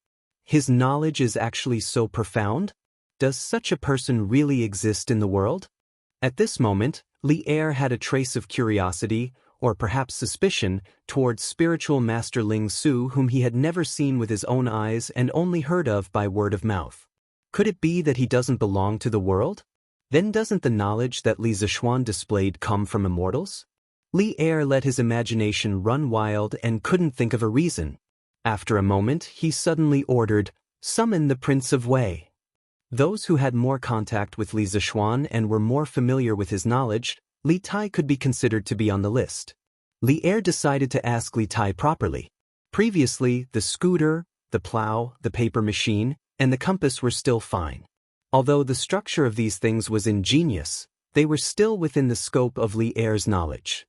S1: His knowledge is actually so profound? Does such a person really exist in the world? At this moment, Li Er had a trace of curiosity, or perhaps suspicion, towards spiritual master Ling Su, whom he had never seen with his own eyes and only heard of by word of mouth. Could it be that he doesn't belong to the world? Then doesn't the knowledge that Li Zishuan displayed come from immortals? Li Er let his imagination run wild and couldn't think of a reason. After a moment, he suddenly ordered, "Summon the Prince of Wei." Those who had more contact with Li Zishuan and were more familiar with his knowledge, Li Tai could be considered to be on the list. Li Er decided to ask Li Tai properly. Previously, the scooter, the plow, the paper machine, and the compass were still fine. Although the structure of these things was ingenious, they were still within the scope of Li Er's knowledge.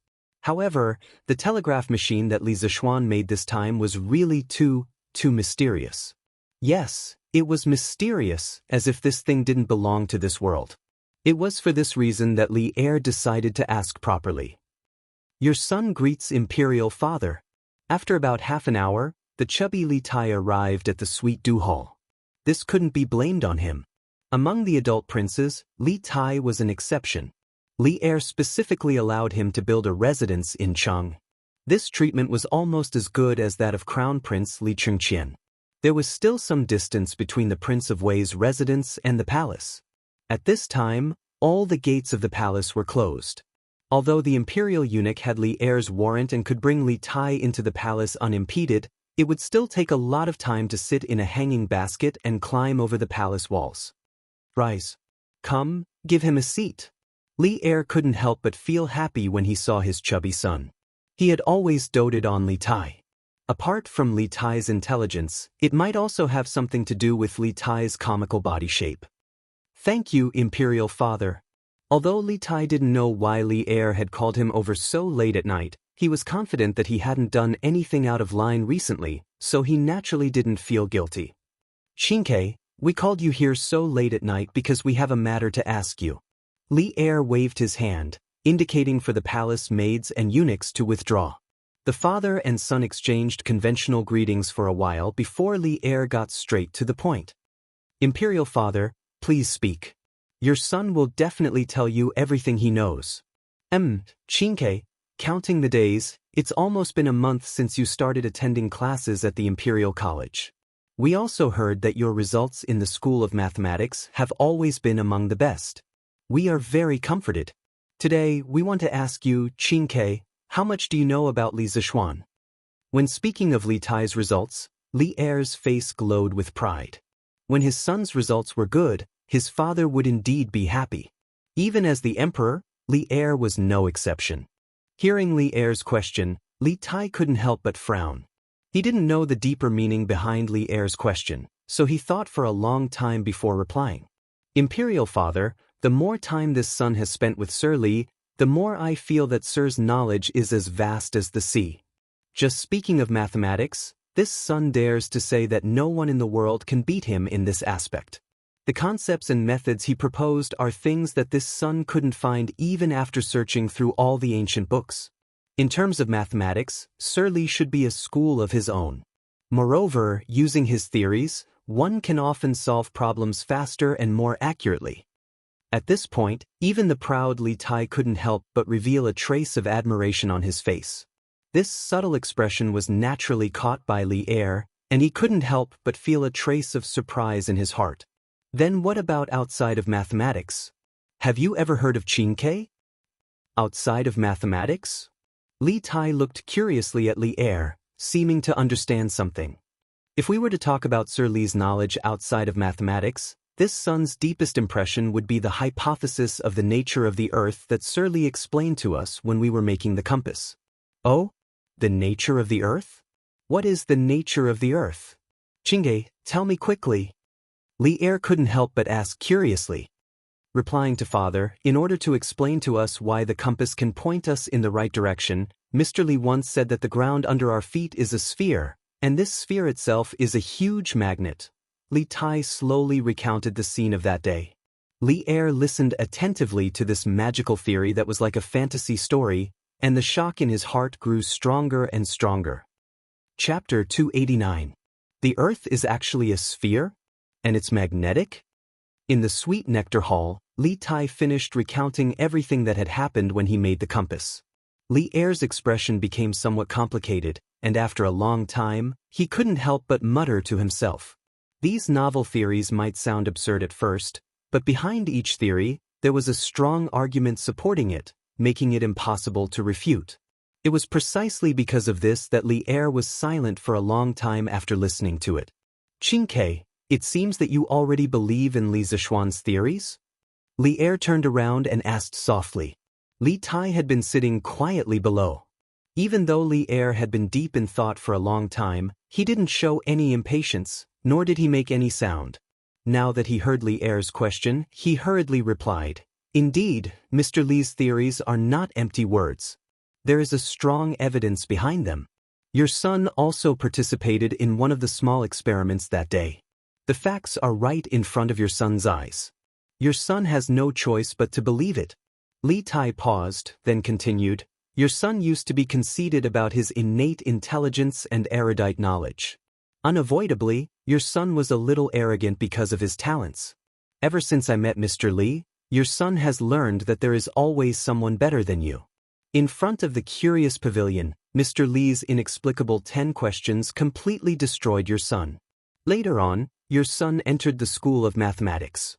S1: However, the telegraph machine that Li Zishuan made this time was really too mysterious. Yes, it was mysterious, as if this thing didn't belong to this world. It was for this reason that Li Er decided to ask properly. "Your son greets Imperial Father." After about half an hour, the chubby Li Tai arrived at the sweet Du Hall. This couldn't be blamed on him. Among the adult princes, Li Tai was an exception. Li Er specifically allowed him to build a residence in Cheng. This treatment was almost as good as that of Crown Prince Li Chengqian. There was still some distance between the Prince of Wei's residence and the palace. At this time, all the gates of the palace were closed. Although the imperial eunuch had Li Er's warrant and could bring Li Tai into the palace unimpeded, it would still take a lot of time to sit in a hanging basket and climb over the palace walls. "Rise. Come, give him a seat." Li Er couldn't help but feel happy when he saw his chubby son. He had always doted on Li Tai. Apart from Li Tai's intelligence, it might also have something to do with Li Tai's comical body shape. "Thank you, Imperial Father." Although Li Tai didn't know why Li Er had called him over so late at night, he was confident that he hadn't done anything out of line recently, so he naturally didn't feel guilty. "Xianxia, we called you here so late at night because we have a matter to ask you." Li Er waved his hand, indicating for the palace maids and eunuchs to withdraw. The father and son exchanged conventional greetings for a while before Li Er got straight to the point. "Imperial Father, please speak. Your son will definitely tell you everything he knows." Xianxia, counting the days, it's almost been a month since you started attending classes at the Imperial College. We also heard that your results in the School of Mathematics have always been among the best. We are very comforted. Today, we want to ask you, Xianxia, how much do you know about Li Zishuan? When speaking of Li Tai's results, Li Er's face glowed with pride. When his son's results were good, his father would indeed be happy. Even as the emperor, Li Er was no exception. Hearing Li Er's question, Li Tai couldn't help but frown. He didn't know the deeper meaning behind Li Er's question, so he thought for a long time before replying. "Imperial Father, the more time this son has spent with Sir Li, the more I feel that Sir's knowledge is as vast as the sea. Just speaking of mathematics, This son dares to say that no one in the world can beat him in this aspect. The concepts and methods he proposed are things that this son couldn't find even after searching through all the ancient books. In terms of mathematics, Sir Li should be a school of his own. Moreover, using his theories, one can often solve problems faster and more accurately. At this point, even the proud Li Tai couldn't help but reveal a trace of admiration on his face. This subtle expression was naturally caught by Li Er, and he couldn't help but feel a trace of surprise in his heart. Then what about outside of mathematics? Have you ever heard of Qingke? Outside of mathematics? Li Tai looked curiously at Li Er, seeming to understand something. If we were to talk about Sir Li's knowledge outside of mathematics, this son's deepest impression would be the hypothesis of the nature of the earth that Sir Li explained to us when we were making the compass. Oh? The nature of the earth? What is the nature of the earth? Qingke, tell me quickly. Li Er couldn't help but ask curiously. Replying to father, in order to explain to us why the compass can point us in the right direction, Mr. Li once said that the ground under our feet is a sphere, and this sphere itself is a huge magnet. Li Tai slowly recounted the scene of that day. Li Er listened attentively to this magical theory that was like a fantasy story, and the shock in his heart grew stronger and stronger. Chapter 289. The Earth is actually a sphere? And it's magnetic? In the sweet nectar hall, Li Tai finished recounting everything that had happened when he made the compass. Li Er's expression became somewhat complicated, and after a long time, he couldn't help but mutter to himself. These novel theories might sound absurd at first, but behind each theory, there was a strong argument supporting it, making it impossible to refute. It was precisely because of this that Li Er was silent for a long time after listening to it. Qingke, it seems that you already believe in Li Zishuan's theories? Li Er turned around and asked softly. Li Tai had been sitting quietly below. Even though Li Er had been deep in thought for a long time, he didn't show any impatience, nor did he make any sound. Now that he heard Li Er's question, he hurriedly replied, Indeed, Mr. Li's theories are not empty words. There is a strong evidence behind them. Your son also participated in one of the small experiments that day. The facts are right in front of your son's eyes. Your son has no choice but to believe it. Li Tai paused, then continued, Your son used to be conceited about his innate intelligence and erudite knowledge. Unavoidably, your son was a little arrogant because of his talents. Ever since I met Mr. Li, your son has learned that there is always someone better than you. In front of the curious pavilion, Mr. Li's inexplicable 10 questions completely destroyed your son. Later on, your son entered the school of mathematics.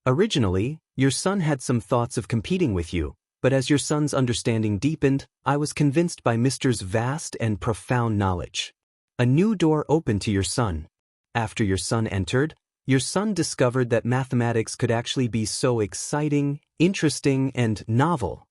S1: Originally, your son had some thoughts of competing with you, but as your son's understanding deepened, I was convinced by Mr.'s vast and profound knowledge. A new door opened to your son. After your son entered, your son discovered that mathematics could actually be so exciting, interesting, and novel.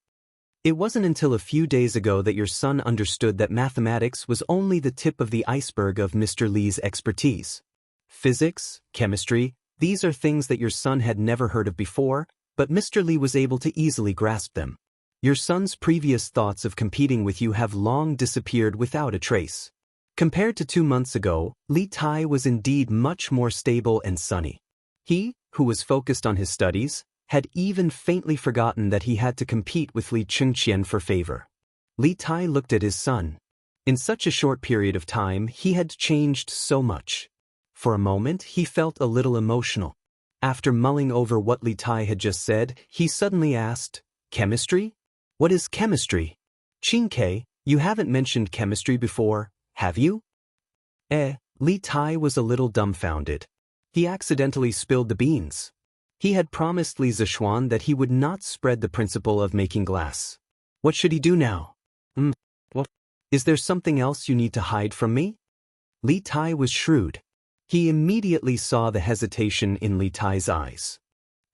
S1: It wasn't until a few days ago that your son understood that mathematics was only the tip of the iceberg of Mr. Li's expertise. Physics, chemistry, these are things that your son had never heard of before, but Mr. Li was able to easily grasp them. Your son's previous thoughts of competing with you have long disappeared without a trace. Compared to 2 months ago, Li Tai was indeed much more stable and sunny. He, who was focused on his studies, had even faintly forgotten that he had to compete with Li Chengqian for favor. Li Tai looked at his son. In such a short period of time, he had changed so much. For a moment, he felt a little emotional. After mulling over what Li Tai had just said, he suddenly asked, Chemistry? What is chemistry? Qingke, you haven't mentioned chemistry before, have you? Li Tai was a little dumbfounded. He accidentally spilled the beans. He had promised Li Zishuan that he would not spread the principle of making glass. What should he do now? What? Is there something else you need to hide from me? Li Tai was shrewd. He immediately saw the hesitation in Li Tai's eyes.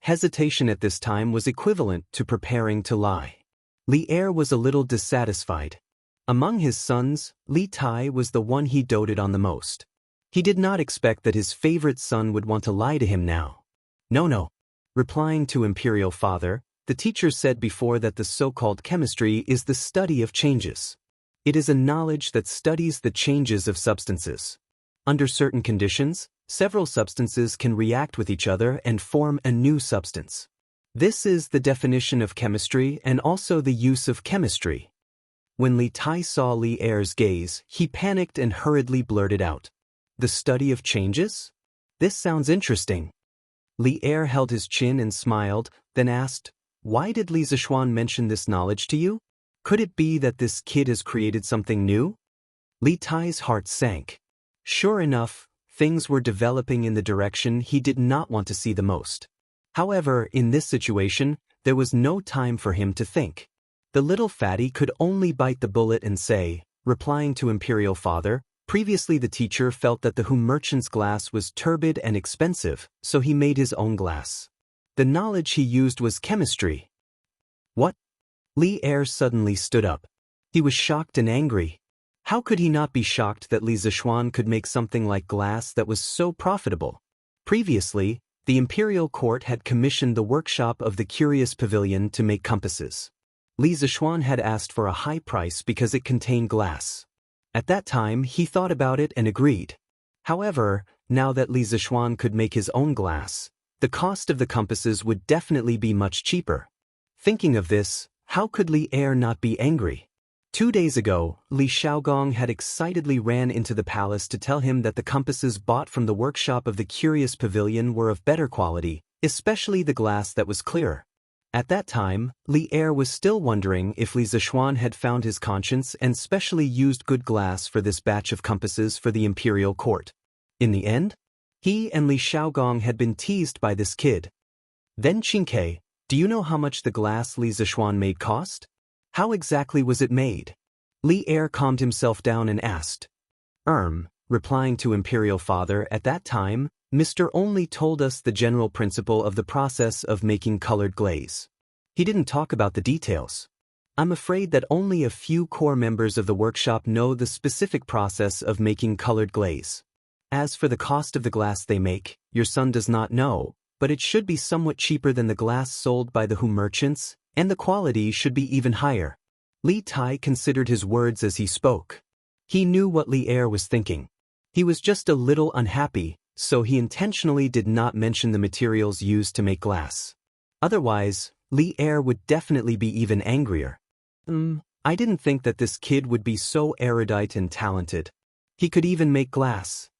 S1: Hesitation at this time was equivalent to preparing to lie. Li Er was a little dissatisfied. Among his sons, Li Tai was the one he doted on the most. He did not expect that his favorite son would want to lie to him now. No. Replying to Imperial Father, the teacher said before that the so-called chemistry is the study of changes. It is a knowledge that studies the changes of substances. Under certain conditions, several substances can react with each other and form a new substance. This is the definition of chemistry and also the use of chemistry. When Li Tai saw Li Er's gaze, he panicked and hurriedly blurted out, "The study of changes? This sounds interesting." Li Er held his chin and smiled, then asked, "Why did Li Zishuan mention this knowledge to you? Could it be that this kid has created something new?" Li Tai's heart sank. Sure enough, things were developing in the direction he did not want to see the most. However, in this situation, there was no time for him to think. The little fatty could only bite the bullet and say, replying to Imperial Father, previously the teacher felt that the Hu merchant's glass was turbid and expensive, so he made his own glass. The knowledge he used was chemistry. What? Li Er suddenly stood up. He was shocked and angry. How could he not be shocked that Li Zishuan could make something like glass that was so profitable? Previously, the imperial court had commissioned the workshop of the Curious Pavilion to make compasses. Li Zishuan had asked for a high price because it contained glass. At that time, he thought about it and agreed. However, now that Li Zishuan could make his own glass, the cost of the compasses would definitely be much cheaper. Thinking of this, how could Li Er not be angry? 2 days ago, Li Xiaogong had excitedly ran into the palace to tell him that the compasses bought from the workshop of the Curious Pavilion were of better quality, especially the glass that was clearer. At that time, Li Er was still wondering if Li Zishuan had found his conscience and specially used good glass for this batch of compasses for the imperial court. In the end, he and Li Xiaogong had been teased by this kid. Then Qingke, do you know how much the glass Li Zishuan made cost? How exactly was it made? Li Er calmed himself down and asked. Replying to Imperial Father at that time, Mr. only told us the general principle of the process of making colored glaze. He didn't talk about the details. I'm afraid that only a few core members of the workshop know the specific process of making colored glaze. As for the cost of the glass they make, your son does not know, but it should be somewhat cheaper than the glass sold by the Hu merchants, and the quality should be even higher. Li Tai considered his words as he spoke. He knew what Li Er was thinking. He was just a little unhappy, so he intentionally did not mention the materials used to make glass. Otherwise, Li Er would definitely be even angrier. I didn't think that this kid would be so erudite and talented. He could even make glass.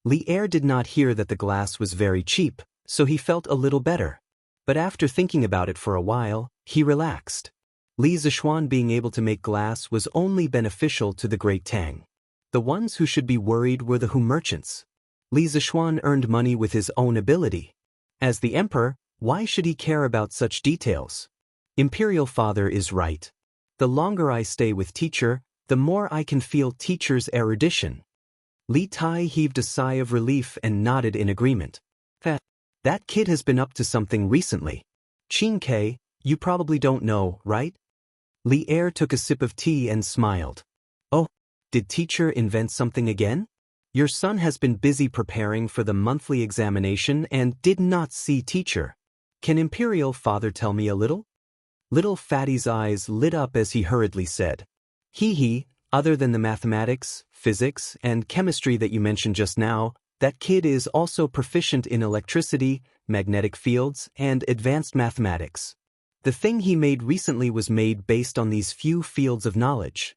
S1: Li Er did not hear that the glass was very cheap, so he felt a little better. But after thinking about it for a while, he relaxed. Li Zishuan being able to make glass was only beneficial to the Great Tang. The ones who should be worried were the Hu merchants. Li Zishuan earned money with his own ability. As the emperor, why should he care about such details? Imperial Father is right. The longer I stay with teacher, the more I can feel teacher's erudition. Li Tai heaved a sigh of relief and nodded in agreement. That kid has been up to something recently. Qingke, you probably don't know, right? Li Er took a sip of tea and smiled. Oh, did teacher invent something again? Your son has been busy preparing for the monthly examination and did not see teacher. Can Imperial Father tell me a little? Little Fatty's eyes lit up as he hurriedly said. Other than the mathematics, physics, and chemistry that you mentioned just now, that kid is also proficient in electricity, magnetic fields, and advanced mathematics. The thing he made recently was made based on these few fields of knowledge.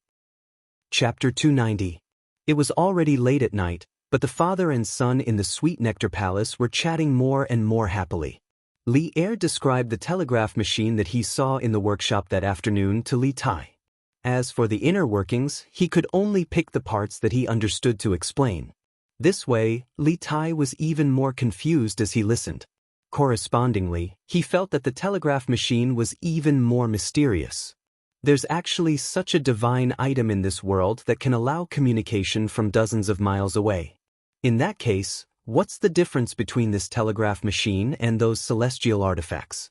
S1: Chapter 290. It was already late at night, but the father and son in the Sweet Nectar Palace were chatting more and more happily. Li Er described the telegraph machine that he saw in the workshop that afternoon to Li Tai. As for the inner workings, he could only pick the parts that he understood to explain. This way, Li Tai was even more confused as he listened. Correspondingly, he felt that the telegraph machine was even more mysterious. There's actually such a divine item in this world that can allow communication from dozens of miles away. In that case, what's the difference between this telegraph machine and those celestial artifacts?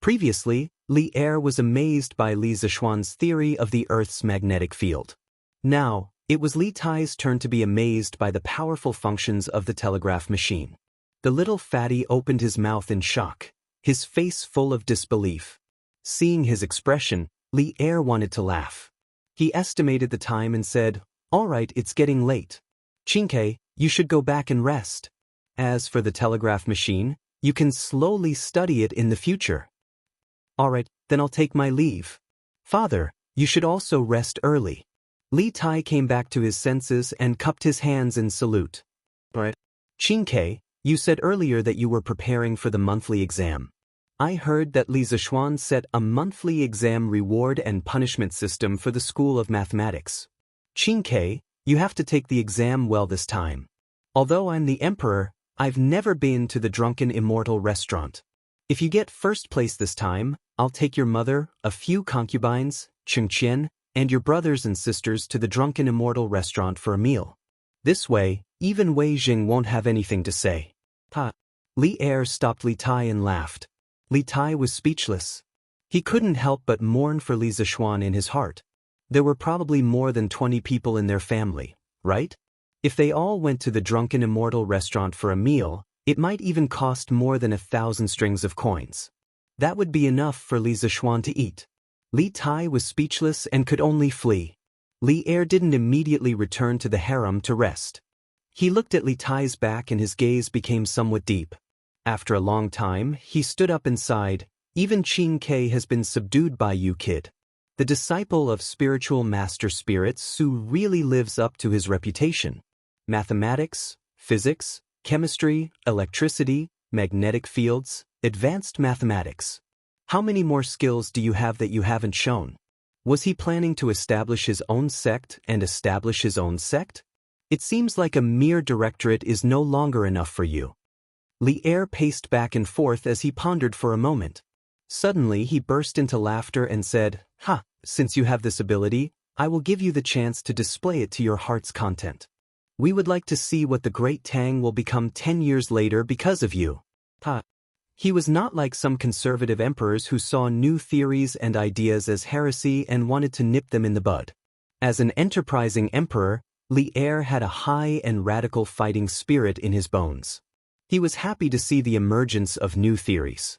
S1: Previously, Li Er was amazed by Li Zishuan's theory of the Earth's magnetic field. Now, it was Li Tai's turn to be amazed by the powerful functions of the telegraph machine. The little fatty opened his mouth in shock, his face full of disbelief. Seeing his expression, Li Er wanted to laugh. He estimated the time and said, "All right, it's getting late. Xianxia, you should go back and rest. As for the telegraph machine, you can slowly study it in the future." "All right, then I'll take my leave. Father, you should also rest early." Li Tai came back to his senses and cupped his hands in salute. "Right. Xianxia, you said earlier that you were preparing for the monthly exam. I heard that Li Zishuan set a monthly exam reward and punishment system for the School of Mathematics. Xianxia, you have to take the exam well this time. Although I'm the emperor, I've never been to the drunken immortal restaurant. If you get first place this time, I'll take your mother, a few concubines, Chengqian, and your brothers and sisters to the drunken immortal restaurant for a meal. This way, even Wei Jing won't have anything to say." "Ha." Li Er stopped Li Tai and laughed. Li Tai was speechless. He couldn't help but mourn for Li Zishuan in his heart. There were probably more than 20 people in their family, right? If they all went to the drunken immortal restaurant for a meal, it might even cost more than 1,000 strings of coins. That would be enough for Li Zishuan to eat. Li Tai was speechless and could only flee. Li Er didn't immediately return to the harem to rest. He looked at Li Tai's back and his gaze became somewhat deep. After a long time, he stood up and sighed, "Even Xianxia has been subdued by you, kid." The disciple of spiritual master spirit Su really lives up to his reputation. Mathematics, physics, chemistry, electricity, magnetic fields, advanced mathematics. How many more skills do you have that you haven't shown? Was he planning to establish his own sect and establish his own sect? It seems like a mere directorate is no longer enough for you. Li Er paced back and forth as he pondered for a moment. Suddenly he burst into laughter and said, "Ha, since you have this ability, I will give you the chance to display it to your heart's content. We would like to see what the Great Tang will become 10 years later because of you." Ha. He was not like some conservative emperors who saw new theories and ideas as heresy and wanted to nip them in the bud. As an enterprising emperor, Li Er had a high and radical fighting spirit in his bones. He was happy to see the emergence of new theories.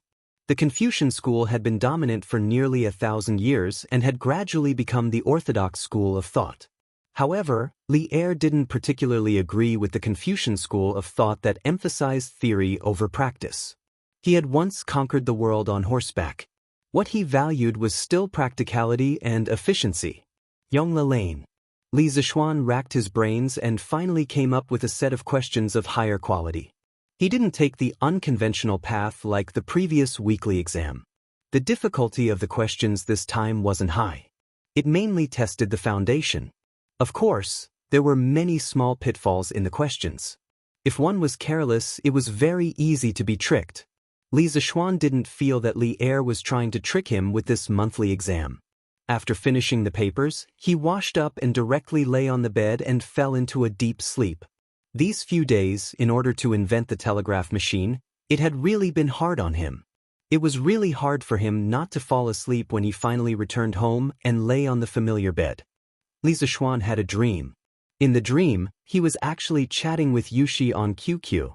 S1: The Confucian school had been dominant for nearly 1,000 years and had gradually become the orthodox school of thought. However, Li Er didn't particularly agree with the Confucian school of thought that emphasized theory over practice. He had once conquered the world on horseback. What he valued was still practicality and efficiency. Yong Lane. Li Zishuan racked his brains and finally came up with a set of questions of higher quality. He didn't take the unconventional path like the previous weekly exam. The difficulty of the questions this time wasn't high. It mainly tested the foundation. Of course, there were many small pitfalls in the questions. If one was careless, it was very easy to be tricked. Li Zishuan didn't feel that Li Er was trying to trick him with this monthly exam. After finishing the papers, he washed up and directly lay on the bed and fell into a deep sleep. These few days, in order to invent the telegraph machine, it had really been hard on him. It was really hard for him not to fall asleep when he finally returned home and lay on the familiar bed. Li Zishuan had a dream. In the dream, he was actually chatting with Yushi on QQ.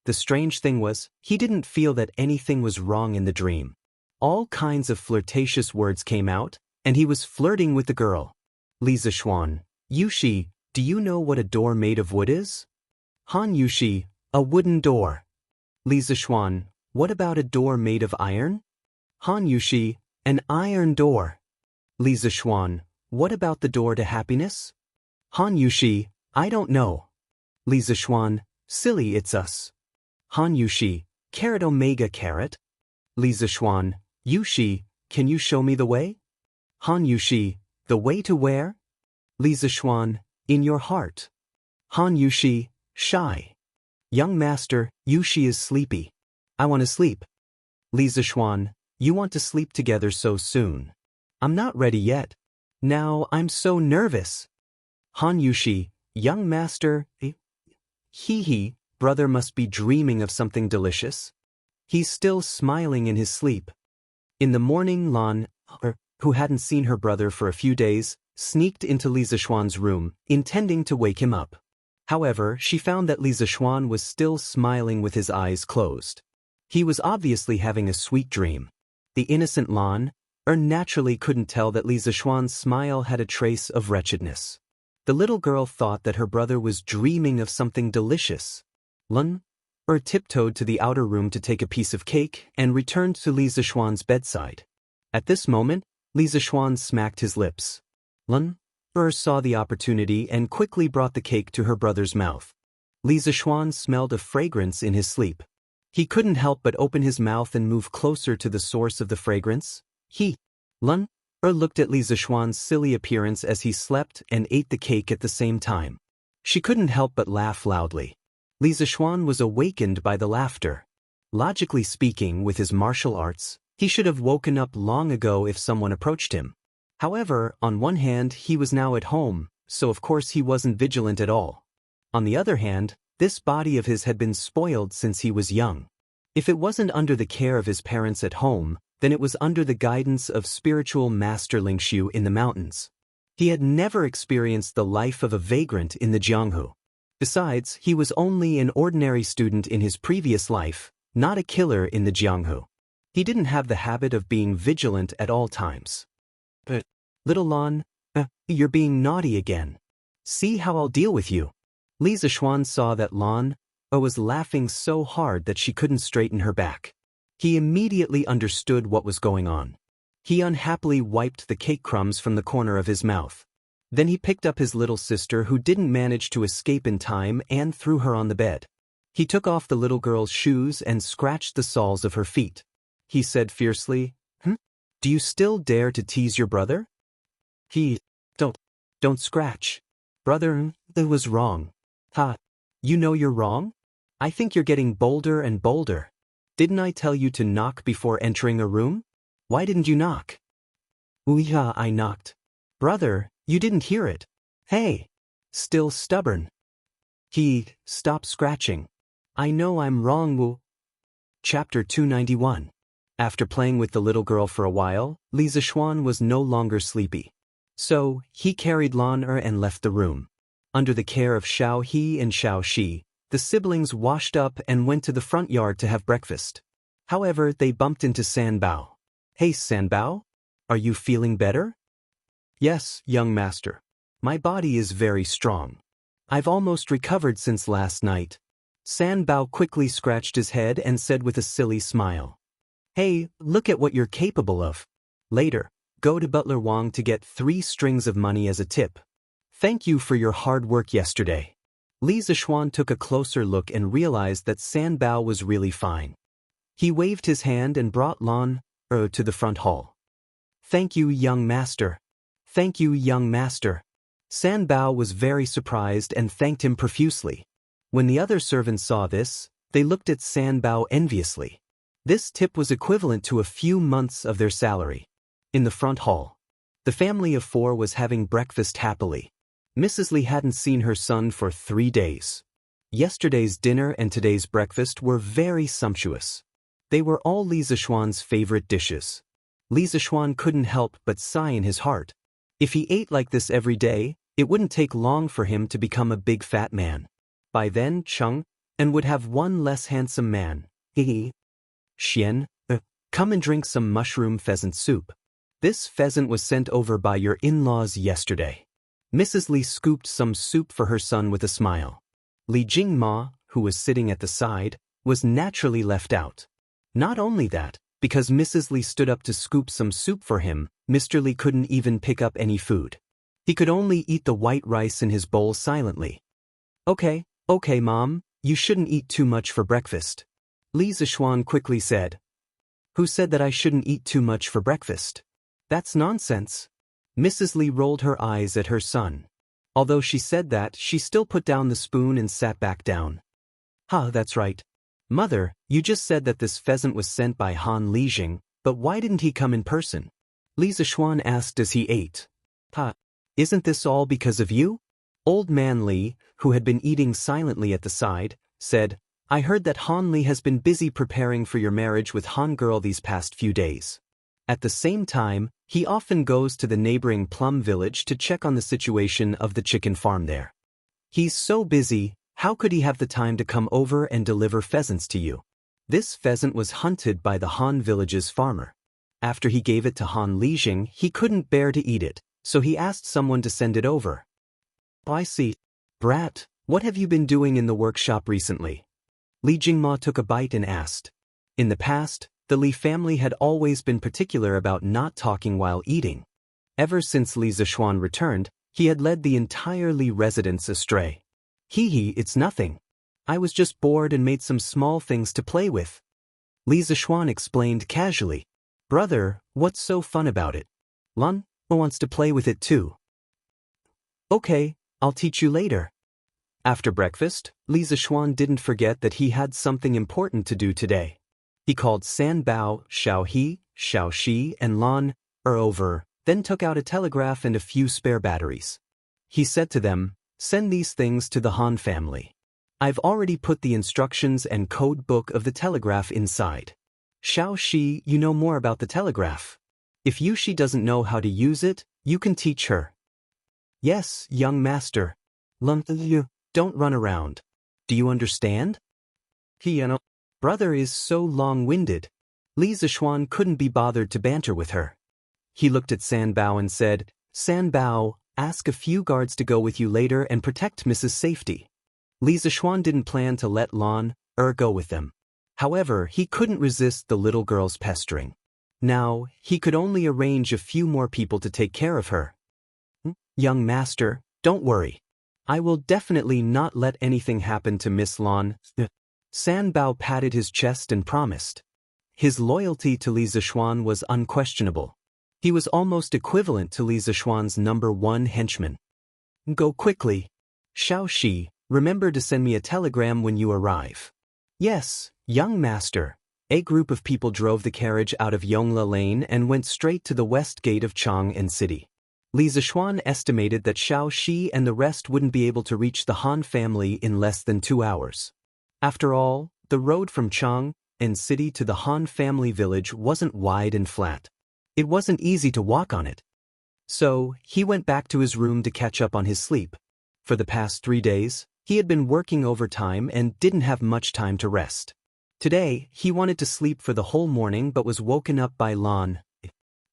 S1: The strange thing was, he didn't feel that anything was wrong in the dream. All kinds of flirtatious words came out, and he was flirting with the girl. Li Zishuan, "Yushi, do you know what a door made of wood is?" Han Yushi, "A wooden door." Li Zishuan, "What about a door made of iron?" Han Yushi, "An iron door." Li Zishuan, "What about the door to happiness?" Han Yushi, "I don't know." Li Zishuan, "Silly, it's us." Han Yushi, "Carat omega carat." Li Zishuan, "Yushi, can you show me the way?" Han Yushi, "The way to where?" Li Zishuan, "In your heart." Han Yushi, "Shy." "Young master, Yushi is sleepy. I want to sleep." Li Zishuan, "You want to sleep together so soon. I'm not ready yet. Now I'm so nervous." Han Yushi, "Young master, hee, brother must be dreaming of something delicious." He's still smiling in his sleep. In the morning, Lan, who hadn't seen her brother for a few days, sneaked into Li Zishuan's room, intending to wake him up. However, she found that Li Zishuan was still smiling with his eyes closed. He was obviously having a sweet dream. The innocent Lan, naturally couldn't tell that Li Zishuan's smile had a trace of wretchedness. The little girl thought that her brother was dreaming of something delicious. Lun tiptoed to the outer room to take a piece of cake and returned to Li Zishuan's bedside. At this moment, Li Zishuan smacked his lips. Lun saw the opportunity and quickly brought the cake to her brother's mouth. Li Zishuan smelled a fragrance in his sleep. He couldn't help but open his mouth and move closer to the source of the fragrance. Lun looked at Li Zishuan's silly appearance as he slept and ate the cake at the same time. She couldn't help but laugh loudly. Li Zishuan was awakened by the laughter. Logically speaking, with his martial arts, he should have woken up long ago if someone approached him. However, on one hand, he was now at home, so of course he wasn't vigilant at all. On the other hand, this body of his had been spoiled since he was young. If it wasn't under the care of his parents at home, then it was under the guidance of spiritual master Lingxiu in the mountains. He had never experienced the life of a vagrant in the Jianghu. Besides, he was only an ordinary student in his previous life, not a killer in the Jianghu. He didn't have the habit of being vigilant at all times. But, little Lan, you're being naughty again. See how I'll deal with you. Li Zishuan saw that Lan was laughing so hard that she couldn't straighten her back. He immediately understood what was going on. He unhappily wiped the cake crumbs from the corner of his mouth. Then he picked up his little sister who didn't manage to escape in time and threw her on the bed. He took off the little girl's shoes and scratched the soles of her feet. He said fiercely, Do you still dare to tease your brother? Don't scratch. Brother, that was wrong. You know you're wrong? I think you're getting bolder and bolder. Didn't I tell you to knock before entering a room? Why didn't you knock? Yeah, I knocked. Brother, you didn't hear it. Hey! Still stubborn. Stop scratching. I know I'm wrong, Wu. Chapter 291. After playing with the little girl for a while, Li Zishuan was no longer sleepy. So, he carried Lan and left the room. Under the care of Xiao He and Xiao Shi, the siblings washed up and went to the front yard to have breakfast. However, they bumped into Sanbao. Hey Sanbao, are you feeling better? Yes, young master. My body is very strong. I've almost recovered since last night. Sanbao quickly scratched his head and said with a silly smile. Hey, look at what you're capable of. Later, go to Butler Wang to get 3 strings of money as a tip. Thank you for your hard work yesterday. Li Zishuan took a closer look and realized that Sanbao was really fine. He waved his hand and brought Lan to the front hall. Thank you, young master. Thank you, young master. Sanbao was very surprised and thanked him profusely. When the other servants saw this, they looked at Sanbao enviously. This tip was equivalent to a few months of their salary. In the front hall, the family of 4 was having breakfast happily. Mrs. Li hadn't seen her son for 3 days. Yesterday's dinner and today's breakfast were very sumptuous. They were all Li Zishuan's favorite dishes. Li Zishuan couldn't help but sigh in his heart. If he ate like this every day, it wouldn't take long for him to become a big fat man. By then, Cheng would have one less handsome man. Xian, come and drink some mushroom pheasant soup. This pheasant was sent over by your in-laws yesterday. Mrs. Li scooped some soup for her son with a smile. Li Jingma, who was sitting at the side, was naturally left out. Not only that, because Mrs. Li stood up to scoop some soup for him, Mr. Li couldn't even pick up any food. He could only eat the white rice in his bowl silently. Okay, Mom, you shouldn't eat too much for breakfast. Li Zishuan quickly said. Who said that I shouldn't eat too much for breakfast? That's nonsense. Mrs. Li rolled her eyes at her son. Although she said that, she still put down the spoon and sat back down. That's right. Mother, you just said that this pheasant was sent by Han Lijing, but why didn't he come in person? Li Zishuan asked as he ate. Isn't this all because of you? Old man Li, who had been eating silently at the side, said, I heard that Han Li has been busy preparing for your marriage with Han Girl these past few days. At the same time, he often goes to the neighboring plum village to check on the situation of the chicken farm there. He's so busy, how could he have the time to come over and deliver pheasants to you? This pheasant was hunted by the Han village's farmer. After he gave it to Han Lijing, he couldn't bear to eat it, so he asked someone to send it over. I see. Brat, what have you been doing in the workshop recently? Li Jingma took a bite and asked. In the past, the Li family had always been particular about not talking while eating. Ever since Li Zishuan returned, he had led the entire Li residence astray. Hee, it's nothing. I was just bored and made some small things to play with. Li Zishuan explained casually. Brother, what's so fun about it? Lan wants to play with it too. Okay, I'll teach you later. After breakfast, Li Zishuan didn't forget that he had something important to do today. He called San Bao, Xiao He, Xiao Shi, and Lan over, then took out a telegraph and a few spare batteries. He said to them, send these things to the Han family. I've already put the instructions and code book of the telegraph inside. Xiao Shi, you know more about the telegraph. If Yushi doesn't know how to use it, you can teach her. Yes, young master. Don't run around. Do you understand? Brother is so long-winded. Li Zishuan couldn't be bothered to banter with her. He looked at San Bao and said, San Bao, ask a few guards to go with you later and protect Mrs. Safety. Li Zishuan didn't plan to let Lan go with them. However, he couldn't resist the little girl's pestering. Now, he could only arrange a few more people to take care of her. Young master, don't worry. I will definitely not let anything happen to Miss Lan. San Bao patted his chest and promised. His loyalty to Li Zishuan was unquestionable. He was almost equivalent to Li Zishuan's #1 henchman. Go quickly. Xiao Shi, remember to send me a telegram when you arrive. Yes, young master. A group of people drove the carriage out of Yongla Lane and went straight to the west gate of Chang'an City. Li Zishuan estimated that Xiao Shi and the rest wouldn't be able to reach the Han family in less than 2 hours. After all, the road from Chang'an City to the Han family village wasn't wide and flat. It wasn't easy to walk on it. So, he went back to his room to catch up on his sleep. For the past 3 days, he had been working overtime and didn't have much time to rest. Today, he wanted to sleep for the whole morning but was woken up by Lan.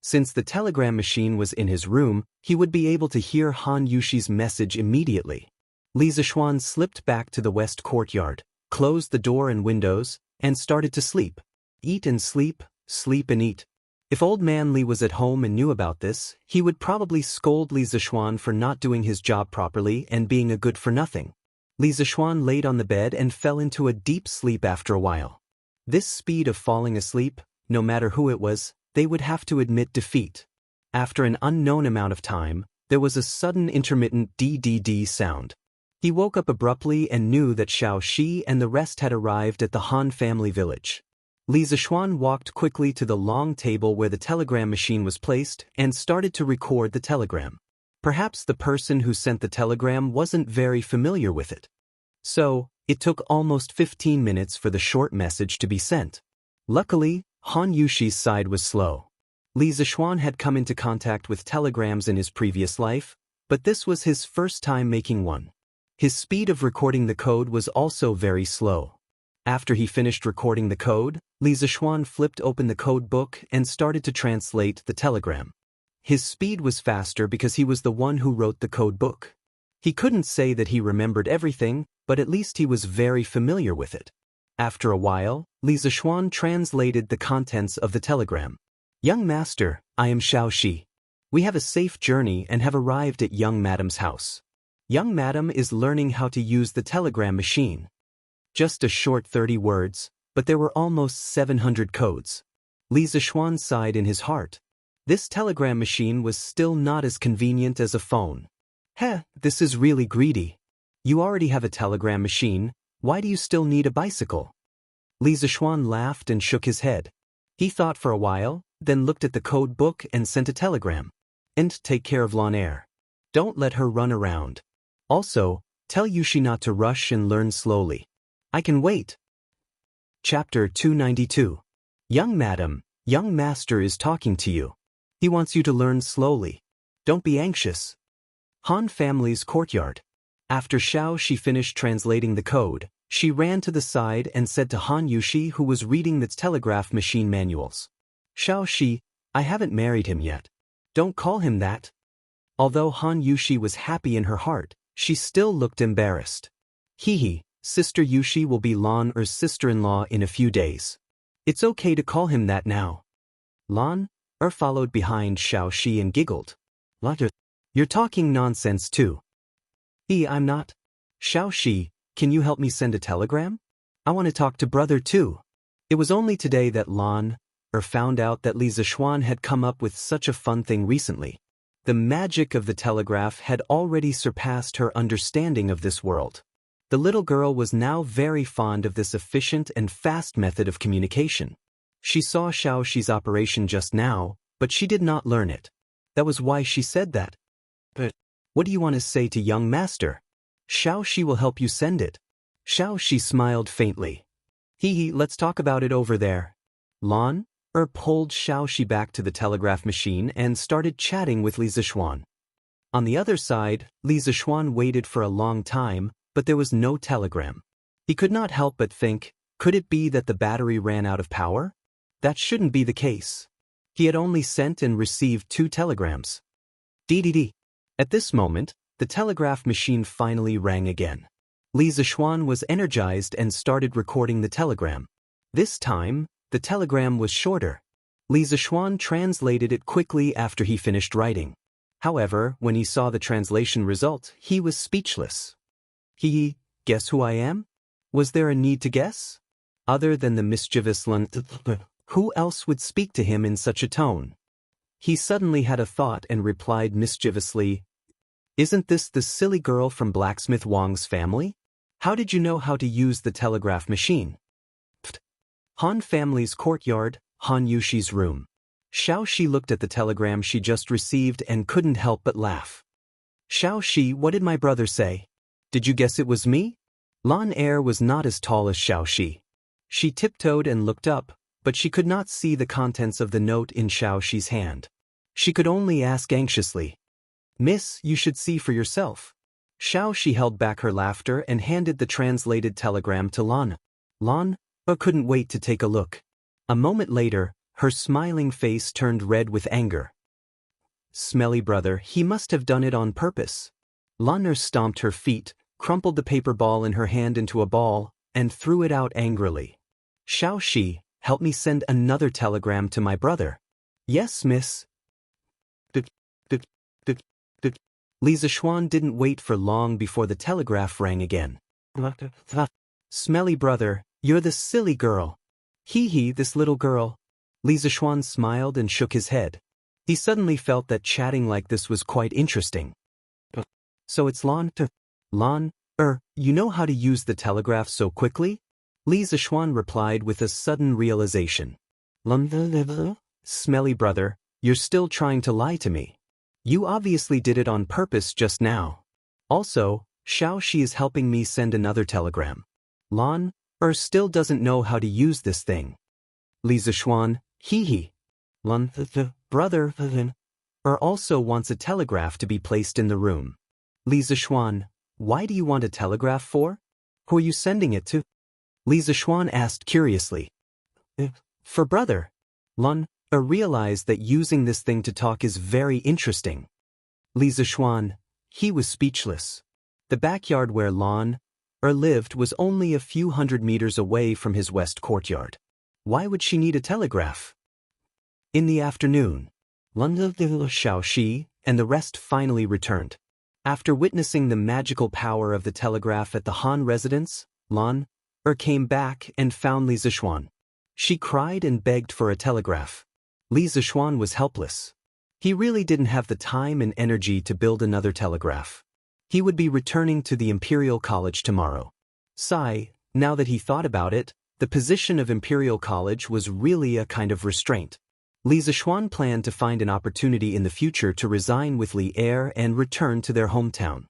S1: Since the telegram machine was in his room, he would be able to hear Han Yushi's message immediately. Li Zishuan slipped back to the west courtyard, closed the door and windows, and started to sleep. Eat and sleep, sleep and eat. If old man Li was at home and knew about this, he would probably scold Li Zishuan for not doing his job properly and being a good-for-nothing. Li Zishuan laid on the bed and fell into a deep sleep after a while. This speed of falling asleep, no matter who it was, they would have to admit defeat. After an unknown amount of time, there was a sudden intermittent DDD sound. He woke up abruptly and knew that Xiao Shi and the rest had arrived at the Han family village. Li Zishuan walked quickly to the long table where the telegram machine was placed and started to record the telegram. Perhaps the person who sent the telegram wasn't very familiar with it. So, it took almost 15 minutes for the short message to be sent. Luckily, Han Yushi's side was slow. Li Zishuan had come into contact with telegrams in his previous life, but this was his first time making one. His speed of recording the code was also very slow. After he finished recording the code, Li Zishuan flipped open the code book and started to translate the telegram. His speed was faster because he was the one who wrote the code book. He couldn't say that he remembered everything, but at least he was very familiar with it. After a while, Li Zishuan translated the contents of the telegram. Young master, I am Xiao Shi. We have a safe journey and have arrived at young madam's house. Young madam is learning how to use the telegram machine. Just a short 30 words, but there were almost 700 codes. Li Zishuan sighed in his heart. This telegram machine was still not as convenient as a phone. This is really greedy. You already have a telegram machine, why do you still need a bicycle? Li Zishuan laughed and shook his head. He thought for a while, then looked at the code book and sent a telegram. And take care of Lan. Don't let her run around. Also, tell Yushi not to rush and learn slowly. I can wait. Chapter 292. Young madam, young master is talking to you. He wants you to learn slowly. Don't be anxious. Han family's courtyard. After Xiao Shi finished translating the code, she ran to the side and said to Han Yushi, who was reading the telegraph machine manuals. Xiao Shi, I haven't married him yet. Don't call him that. Although Han Yushi was happy in her heart, she still looked embarrassed. Hee, Sister Yushi will be Lan Er's sister-in-law in a few days. It's okay to call him that now. Lan Er followed behind Xiaoxi and giggled. You're talking nonsense too. I'm not. Xiaoxi, can you help me send a telegram? I want to talk to brother too. It was only today that Lan Er found out that Li Zixuan had come up with such a fun thing recently. The magic of the telegraph had already surpassed her understanding of this world. The little girl was now very fond of this efficient and fast method of communication. She saw Xiaoxi's operation just now, but she did not learn it. That was why she said that. But what do you want to say to young master? Xiaoxi will help you send it. Xiaoxi smiled faintly. Let's talk about it over there. Lan Er pulled Xiaoxi back to the telegraph machine and started chatting with Li Zixuan. On the other side, Li Zixuan waited for a long time, but there was no telegram. He could not help but think, could it be that the battery ran out of power? That shouldn't be the case. He had only sent and received 2 telegrams. DDD. At this moment, the telegraph machine finally rang again. Li Zixuan was energized and started recording the telegram. This time, the telegram was shorter. Li Zixuan translated it quickly after he finished writing. However, when he saw the translation result, he was speechless. Guess who I am? Was there a need to guess? Other than the mischievous Lan, who else would speak to him in such a tone? He suddenly had a thought and replied mischievously, Isn't this the silly girl from Blacksmith Wang's family? How did you know how to use the telegraph machine? Han family's courtyard, Han Yushi's room. Xiaoxi looked at the telegram she just received and couldn't help but laugh. Xiaoxi, what did my brother say? Did you guess it was me? Lan Er was not as tall as Xiaoxi. She tiptoed and looked up, but she could not see the contents of the note in Xiaoxi's hand. She could only ask anxiously, Miss, you should see for yourself. Xiaoxi held back her laughter and handed the translated telegram to Lan. Lan Er couldn't wait to take a look. A moment later, her smiling face turned red with anger. Smelly brother, he must have done it on purpose. Lan Er stomped her feet, crumpled the paper ball in her hand into a ball, and threw it out angrily. Xiaoxi, help me send another telegram to my brother. Yes, miss. Li Zixuan didn't wait for long before the telegraph rang again. Smelly brother, you're the silly girl. This little girl. Li Zixuan smiled and shook his head. He suddenly felt that chatting like this was quite interesting. So it's Lan Er, you know how to use the telegraph so quickly? Li Zixuan replied with a sudden realization. Smelly brother, you're still trying to lie to me. You obviously did it on purpose just now. Also, Xiaoxi is helping me send another telegram. Lan Er still doesn't know how to use this thing. Li Zixuan, Lan brother Er also wants a telegraph to be placed in the room. Li Zixuan, why do you want a telegraph for? Who are you sending it to? Li Zixuan asked curiously. For brother. Lan Er realized that using this thing to talk is very interesting. Li Zixuan, he was speechless. The backyard where Lan Er lived was only a few hundred meters away from his west courtyard. Why would she need a telegraph? In the afternoon, Lan Xiaoxi and the rest finally returned. After witnessing the magical power of the telegraph at the Han residence, Lan Er came back and found Li Zixuan. She cried and begged for a telegraph. Li Zixuan was helpless. He really didn't have the time and energy to build another telegraph. He would be returning to the Imperial College tomorrow. Now that he thought about it, the position of Imperial College was really a kind of restraint. Li Zixuan planned to find an opportunity in the future to resign with Li Er and return to their hometown.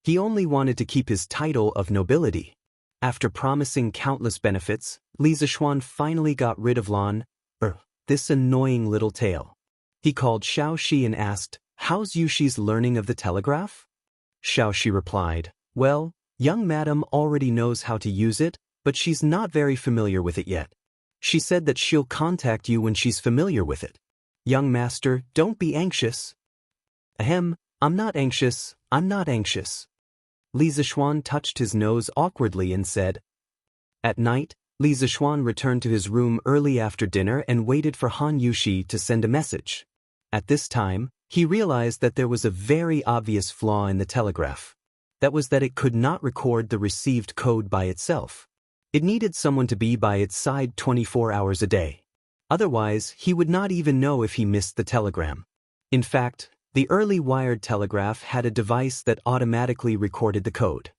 S1: He only wanted to keep his title of nobility. After promising countless benefits, Li Zixuan finally got rid of Lan Er, this annoying little tail. He called Xiaoxi and asked, How's Yushi's learning of the telegraph? Xiaoxi replied, Well, young madam already knows how to use it, but she's not very familiar with it yet. She said that she'll contact you when she's familiar with it. Young master, don't be anxious. Ahem, I'm not anxious, I'm not anxious. Li Zixuan touched his nose awkwardly and said. At night, Li Zixuan returned to his room early after dinner and waited for Han Yushi to send a message. At this time, he realized that there was a very obvious flaw in the telegraph. That was that it could not record the received code by itself. It needed someone to be by its side 24 hours a day. Otherwise, he would not even know if he missed the telegram. In fact, the early wired telegraph had a device that automatically recorded the code.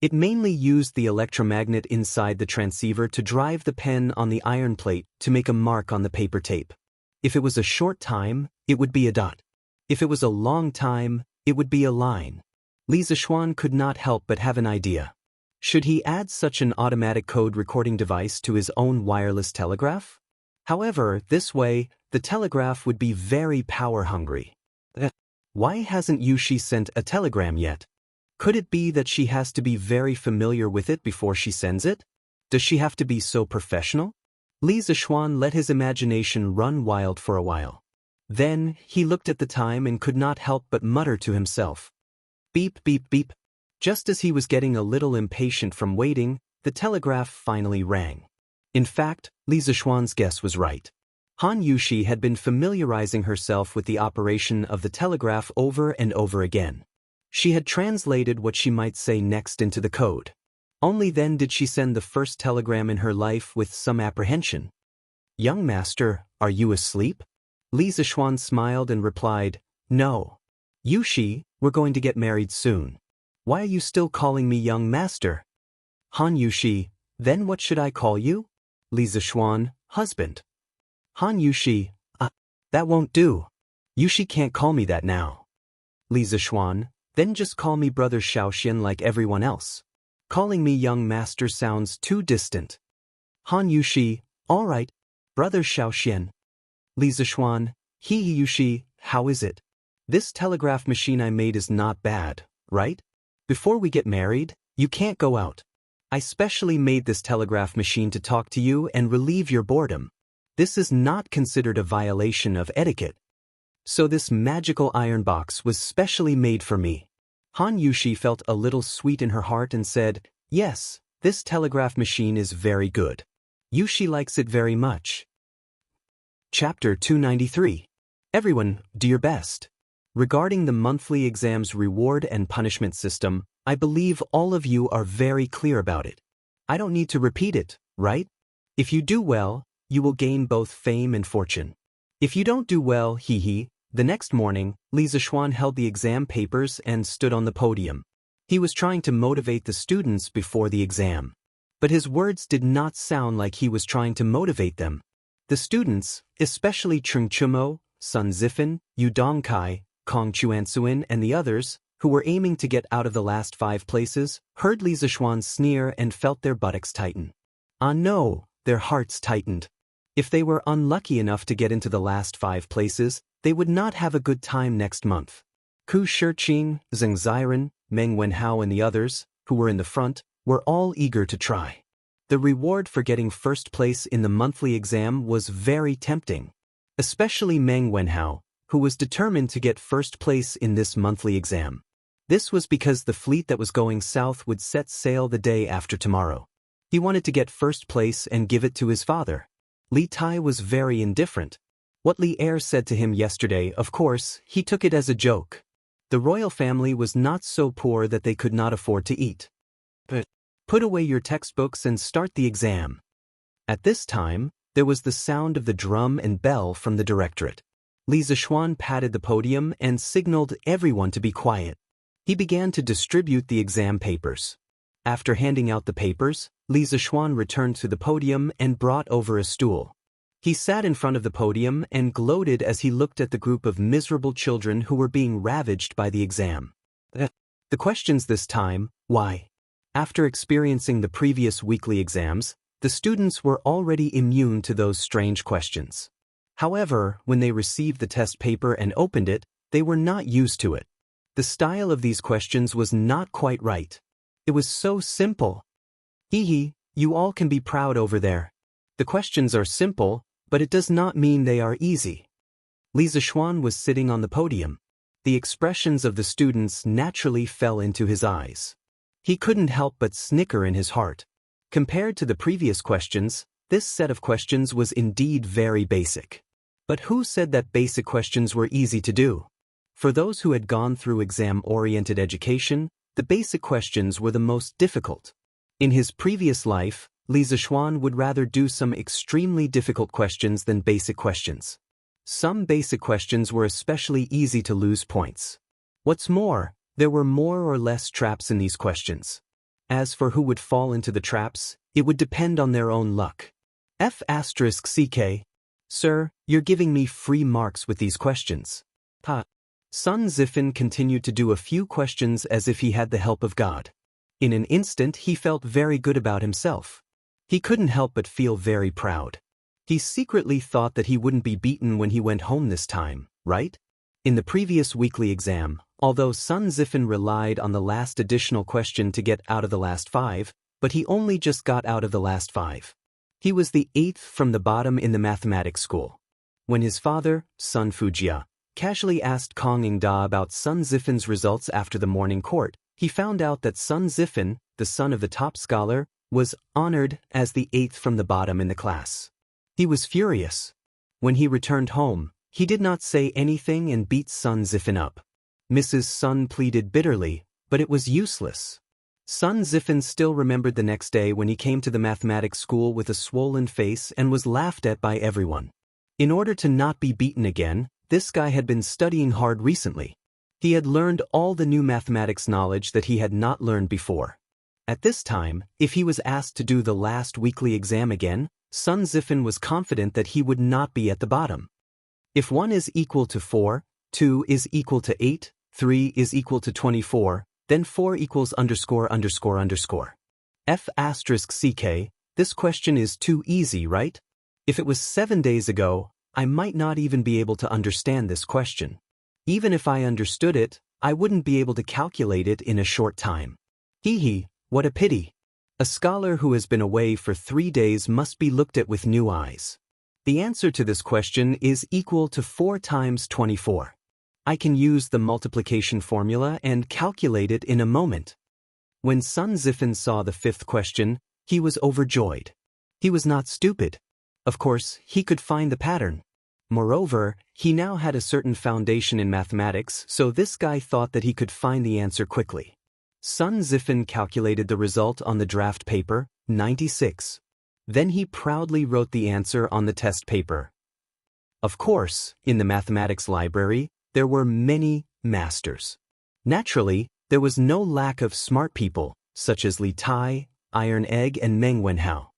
S1: It mainly used the electromagnet inside the transceiver to drive the pen on the iron plate to make a mark on the paper tape. If it was a short time, it would be a dot. If it was a long time, it would be a line. Li Zixuan could not help but have an idea. Should he add such an automatic code recording device to his own wireless telegraph? However, this way, the telegraph would be very power-hungry. Why hasn't Yushi sent a telegram yet? Could it be that she has to be very familiar with it before she sends it? Does she have to be so professional? Li Zixuan let his imagination run wild for a while. Then, he looked at the time and could not help but mutter to himself. Beep, beep, beep. Just as he was getting a little impatient from waiting, the telegraph finally rang. In fact, Li Zixuan's guess was right. Han Yushi had been familiarizing herself with the operation of the telegraph over and over again. She had translated what she might say next into the code. Only then did she send the first telegram in her life with some apprehension. Young master, are you asleep? Li Zixuan smiled and replied, No. Yushi, we're going to get married soon. Why are you still calling me young master? Han Yushi, then what should I call you? Li Zixuan, husband. Han Yushi, that won't do. Yushi can't call me that now. Li Zixuan, then just call me brother Xiaoxian like everyone else. Calling me young master sounds too distant. Han Yushi, all right, brother Xiaoxian. Li Zixuan, Yushi, how is it? This telegraph machine I made is not bad, right? Before we get married, you can't go out. I specially made this telegraph machine to talk to you and relieve your boredom. This is not considered a violation of etiquette. So this magical iron box was specially made for me. Han Yushi felt a little sweet in her heart and said, Yes, this telegraph machine is very good. Yushi likes it very much. Chapter 293. Everyone, do your best. Regarding the monthly exam's reward and punishment system, I believe all of you are very clear about it. I don't need to repeat it, right? If you do well, you will gain both fame and fortune. If you don't do well, The next morning, Li Zixuan held the exam papers and stood on the podium. He was trying to motivate the students before the exam. But his words did not sound like he was trying to motivate them. The students, especially Cheng Chumo, Sun Zifan, Yu Dongkai, Kong Chuansuin and the others, who were aiming to get out of the last 5 places, heard Li Zixuan sneer and felt their buttocks tighten. Ah no, their hearts tightened. If they were unlucky enough to get into the last 5 places, they would not have a good time next month. Ku Shiqing, Zheng Ziren, Meng Wenhao and the others, who were in the front, were all eager to try. The reward for getting first place in the monthly exam was very tempting. Especially Meng Wenhao, who was determined to get first place in this monthly exam. This was because the fleet that was going south would set sail the day after tomorrow. He wanted to get first place and give it to his father. Li Tai was very indifferent. What Li Er said to him yesterday, of course, he took it as a joke. The royal family was not so poor that they could not afford to eat. But put away your textbooks and start the exam. At this time, there was the sound of the drum and bell from the directorate. Li Zixuan patted the podium and signaled everyone to be quiet. He began to distribute the exam papers. After handing out the papers, Li Zixuan returned to the podium and brought over a stool. He sat in front of the podium and gloated as he looked at the group of miserable children who were being ravaged by the exam. The questions this time, why? After experiencing the previous weekly exams, the students were already immune to those strange questions. However, when they received the test paper and opened it, they were not used to it. The style of these questions was not quite right. It was so simple. You all can be proud over there. The questions are simple, but it does not mean they are easy. Li Zishuan was sitting on the podium. The expressions of the students naturally fell into his eyes. He couldn't help but snicker in his heart. Compared to the previous questions, this set of questions was indeed very basic. But who said that basic questions were easy to do? For those who had gone through exam-oriented education, the basic questions were the most difficult. In his previous life, Li Zishuan would rather do some extremely difficult questions than basic questions. Some basic questions were especially easy to lose points. What's more, there were more or less traps in these questions. As for who would fall into the traps, it would depend on their own luck. F***CK. Sir, you're giving me free marks with these questions. Sun Zifan continued to do a few questions as if he had the help of God. In an instant he felt very good about himself. He couldn't help but feel very proud. He secretly thought that he wouldn't be beaten when he went home this time, right? In the previous weekly exam, although Sun Zifan relied on the last additional question to get out of the last 5, but he only just got out of the last 5. He was the 8th from the bottom in the mathematics school. When his father, Sun Fujia, casually asked Kong Ingda about Sun Zifan's results after the morning court, he found out that Sun Zifan, the son of the top scholar, was honored as the 8th from the bottom in the class. He was furious. When he returned home, he did not say anything and beat Sun Zifan up. Mrs. Sun pleaded bitterly, but it was useless. Sun Zifan still remembered the next day when he came to the mathematics school with a swollen face and was laughed at by everyone. In order to not be beaten again, this guy had been studying hard recently. He had learned all the new mathematics knowledge that he had not learned before. At this time, if he was asked to do the last weekly exam again, Sun Zifan was confident that he would not be at the bottom. If 1 is equal to 4, 2 is equal to 8, 3 is equal to 24, then 4 equals ____. F***CK, this question is too easy, right? If it was 7 days ago, I might not even be able to understand this question. Even if I understood it, I wouldn't be able to calculate it in a short time. Hee, what a pity. A scholar who has been away for 3 days must be looked at with new eyes. The answer to this question is equal to 4 times 24. I can use the multiplication formula and calculate it in a moment. When Sun Zifan saw the 5th question, he was overjoyed. He was not stupid. Of course, he could find the pattern. Moreover, he now had a certain foundation in mathematics, so this guy thought that he could find the answer quickly. Sun Zifan calculated the result on the draft paper, 96. Then he proudly wrote the answer on the test paper. Of course, in the mathematics library, there were many masters. Naturally, there was no lack of smart people, such as Li Tai, Iron Egg and Meng Wenhao.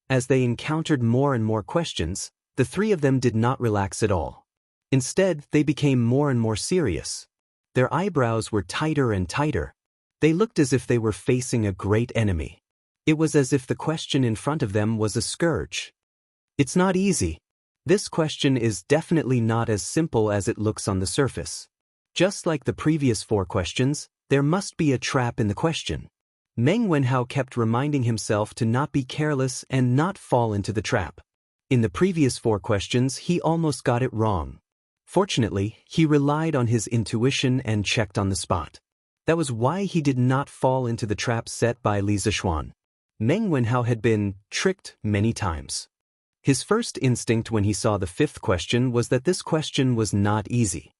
S1: As they encountered more and more questions, the 3 of them did not relax at all. Instead, they became more and more serious. Their eyebrows were tighter and tighter. They looked as if they were facing a great enemy. It was as if the question in front of them was a scourge. It's not easy. This question is definitely not as simple as it looks on the surface. Just like the previous 4 questions, there must be a trap in the question. Meng Wenhao kept reminding himself to not be careless and not fall into the trap. In the previous 4 questions, he almost got it wrong. Fortunately, he relied on his intuition and checked on the spot. That was why he did not fall into the trap set by Li Zishuan. Meng Wenhao had been tricked many times. His first instinct when he saw the 5th question was that this question was not easy.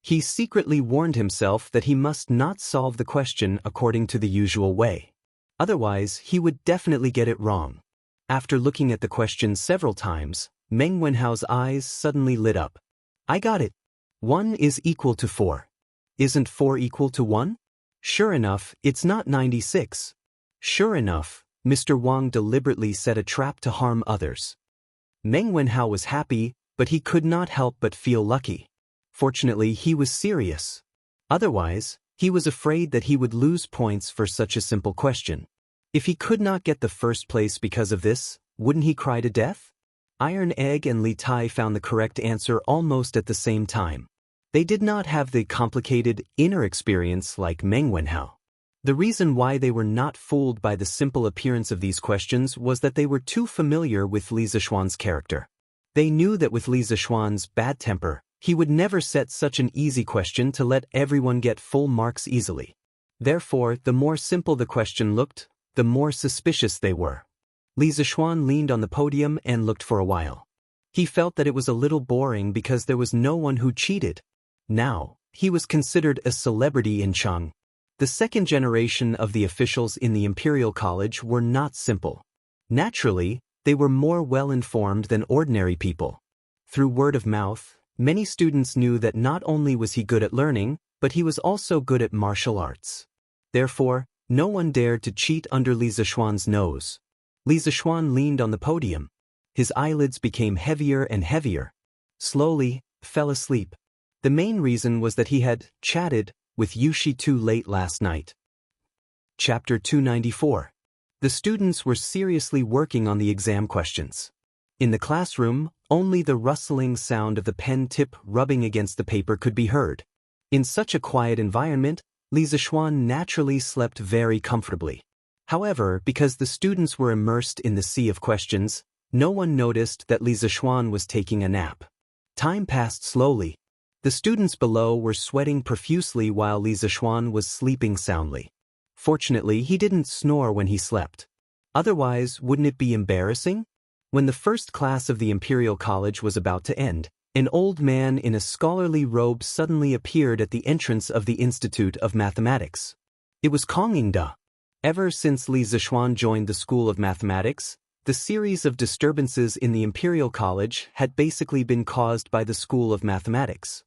S1: He secretly warned himself that he must not solve the question according to the usual way. Otherwise, he would definitely get it wrong. After looking at the question several times, Meng Wenhao's eyes suddenly lit up. I got it. 1 is equal to 4. Isn't 4 equal to 1? Sure enough, it's not 96. Sure enough, Mr. Wang deliberately set a trap to harm others. Meng Wenhao was happy, but he could not help but feel lucky. Fortunately, he was serious. Otherwise, he was afraid that he would lose points for such a simple question. If he could not get the first place because of this, wouldn't he cry to death? Iron Egg and Li Tai found the correct answer almost at the same time. They did not have the complicated inner experience like Meng Wenhao. The reason why they were not fooled by the simple appearance of these questions was that they were too familiar with Li Zishuan's character. They knew that with Li Zishuan's bad temper, He would never set such an easy question to let everyone get full marks easily. Therefore, the more simple the question looked, the more suspicious they were. Li Zixuan leaned on the podium and looked for a while. He felt that it was a little boring because there was no one who cheated. Now, he was considered a celebrity in Cheng. The second generation of the officials in the Imperial College were not simple. Naturally, they were more well-informed than ordinary people. Through word of mouth, many students knew that not only was he good at learning, but he was also good at martial arts. Therefore, no one dared to cheat under Li Zixuan's nose. Li Zixuan leaned on the podium. His eyelids became heavier and heavier. Slowly, fell asleep. The main reason was that he had chatted with Yushi too late last night. Chapter 294. The students were seriously working on the exam questions. In the classroom, only the rustling sound of the pen tip rubbing against the paper could be heard. In such a quiet environment, Li Zixuan naturally slept very comfortably. However, because the students were immersed in the sea of questions, no one noticed that Li Zixuan was taking a nap. Time passed slowly. The students below were sweating profusely while Li Zixuan was sleeping soundly. Fortunately, he didn't snore when he slept. Otherwise, wouldn't it be embarrassing? When the first class of the Imperial College was about to end, an old man in a scholarly robe suddenly appeared at the entrance of the Institute of Mathematics. It was Kong Yingda. Ever since Li Zixuan joined the School of Mathematics, the series of disturbances in the Imperial College had basically been caused by the School of Mathematics.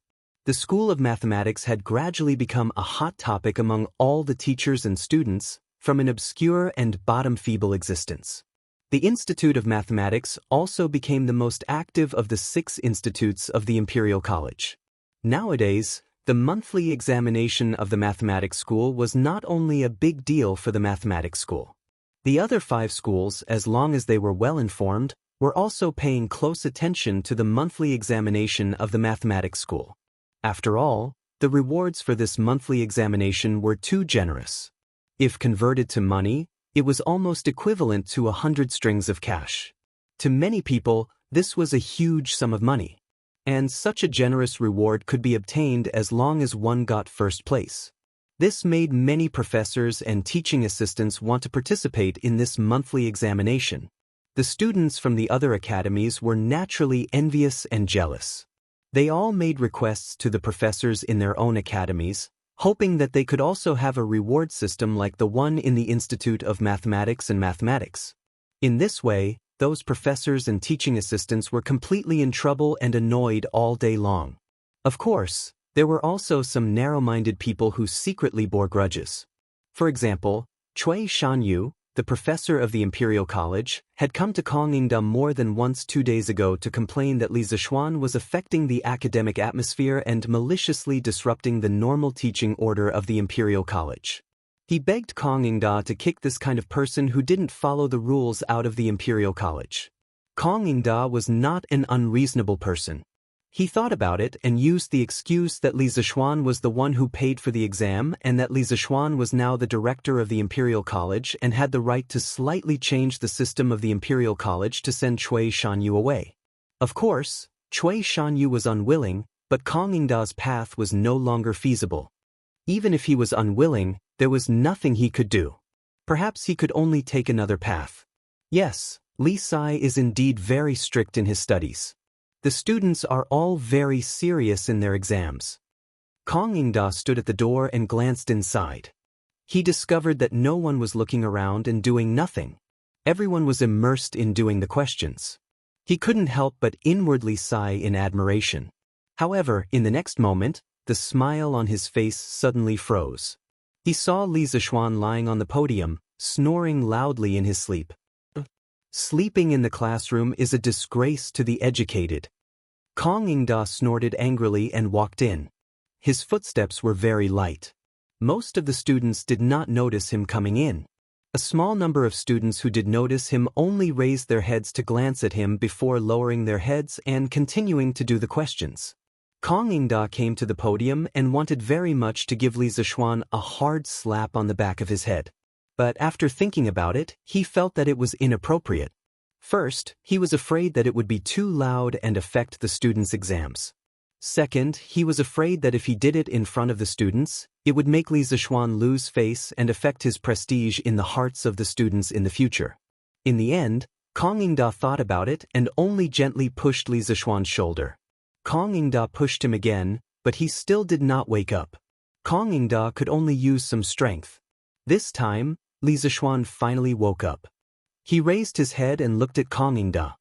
S1: The School of Mathematics had gradually become a hot topic among all the teachers and students, from an obscure and bottom-feeble existence. The Institute of Mathematics also became the most active of the 6 institutes of the Imperial College. Nowadays, the monthly examination of the mathematics school was not only a big deal for the mathematics school. The other 5 schools, as long as they were well-informed, were also paying close attention to the monthly examination of the mathematics school. After all, the rewards for this monthly examination were too generous. If converted to money, it was almost equivalent to 100 strings of cash. To many people, this was a huge sum of money. And such a generous reward could be obtained as long as one got first place. This made many professors and teaching assistants want to participate in this monthly examination. The students from the other academies were naturally envious and jealous. They all made requests to the professors in their own academies, hoping that they could also have a reward system like the one in the Institute of Mathematics and Mathematics. In this way, those professors and teaching assistants were completely in trouble and annoyed all day long. Of course, there were also some narrow-minded people who secretly bore grudges. For example, Cui Shanyu, the professor of the Imperial College, had come to Kong Yingda more than once 2 days ago to complain that Li Zixuan was affecting the academic atmosphere and maliciously disrupting the normal teaching order of the Imperial College. He begged Kong Yingda to kick this kind of person who didn't follow the rules out of the Imperial College. Kong Yingda was not an unreasonable person. He thought about it and used the excuse that Li Zixuan was the one who paid for the exam and that Li Zixuan was now the director of the Imperial College and had the right to slightly change the system of the Imperial College to send Cui Shanyu away. Of course, Cui Shanyu was unwilling, but Kong Yingda's path was no longer feasible. Even if he was unwilling, there was nothing he could do. Perhaps he could only take another path. Yes, Li Sai is indeed very strict in his studies. The students are all very serious in their exams. Kong Yingda stood at the door and glanced inside. He discovered that no one was looking around and doing nothing. Everyone was immersed in doing the questions. He couldn't help but inwardly sigh in admiration. However, in the next moment, the smile on his face suddenly froze. He saw Li Zixuan lying on the podium, snoring loudly in his sleep. Sleeping in the classroom is a disgrace to the educated. Kong Yingda snorted angrily and walked in. His footsteps were very light. Most of the students did not notice him coming in. A small number of students who did notice him only raised their heads to glance at him before lowering their heads and continuing to do the questions. Kong Yingda came to the podium and wanted very much to give Li Zixuan a hard slap on the back of his head. But after thinking about it, he felt that it was inappropriate. First, he was afraid that it would be too loud and affect the students' exams. Second, he was afraid that if he did it in front of the students, it would make Li Zixuan lose face and affect his prestige in the hearts of the students in the future. In the end, Kong Yingda thought about it and only gently pushed Li Zixuan's shoulder. Kong Yingda pushed him again, but he still did not wake up. Kong Yingda could only use some strength. This time, Li Zixuan finally woke up. He raised his head and looked at Kong Yingda.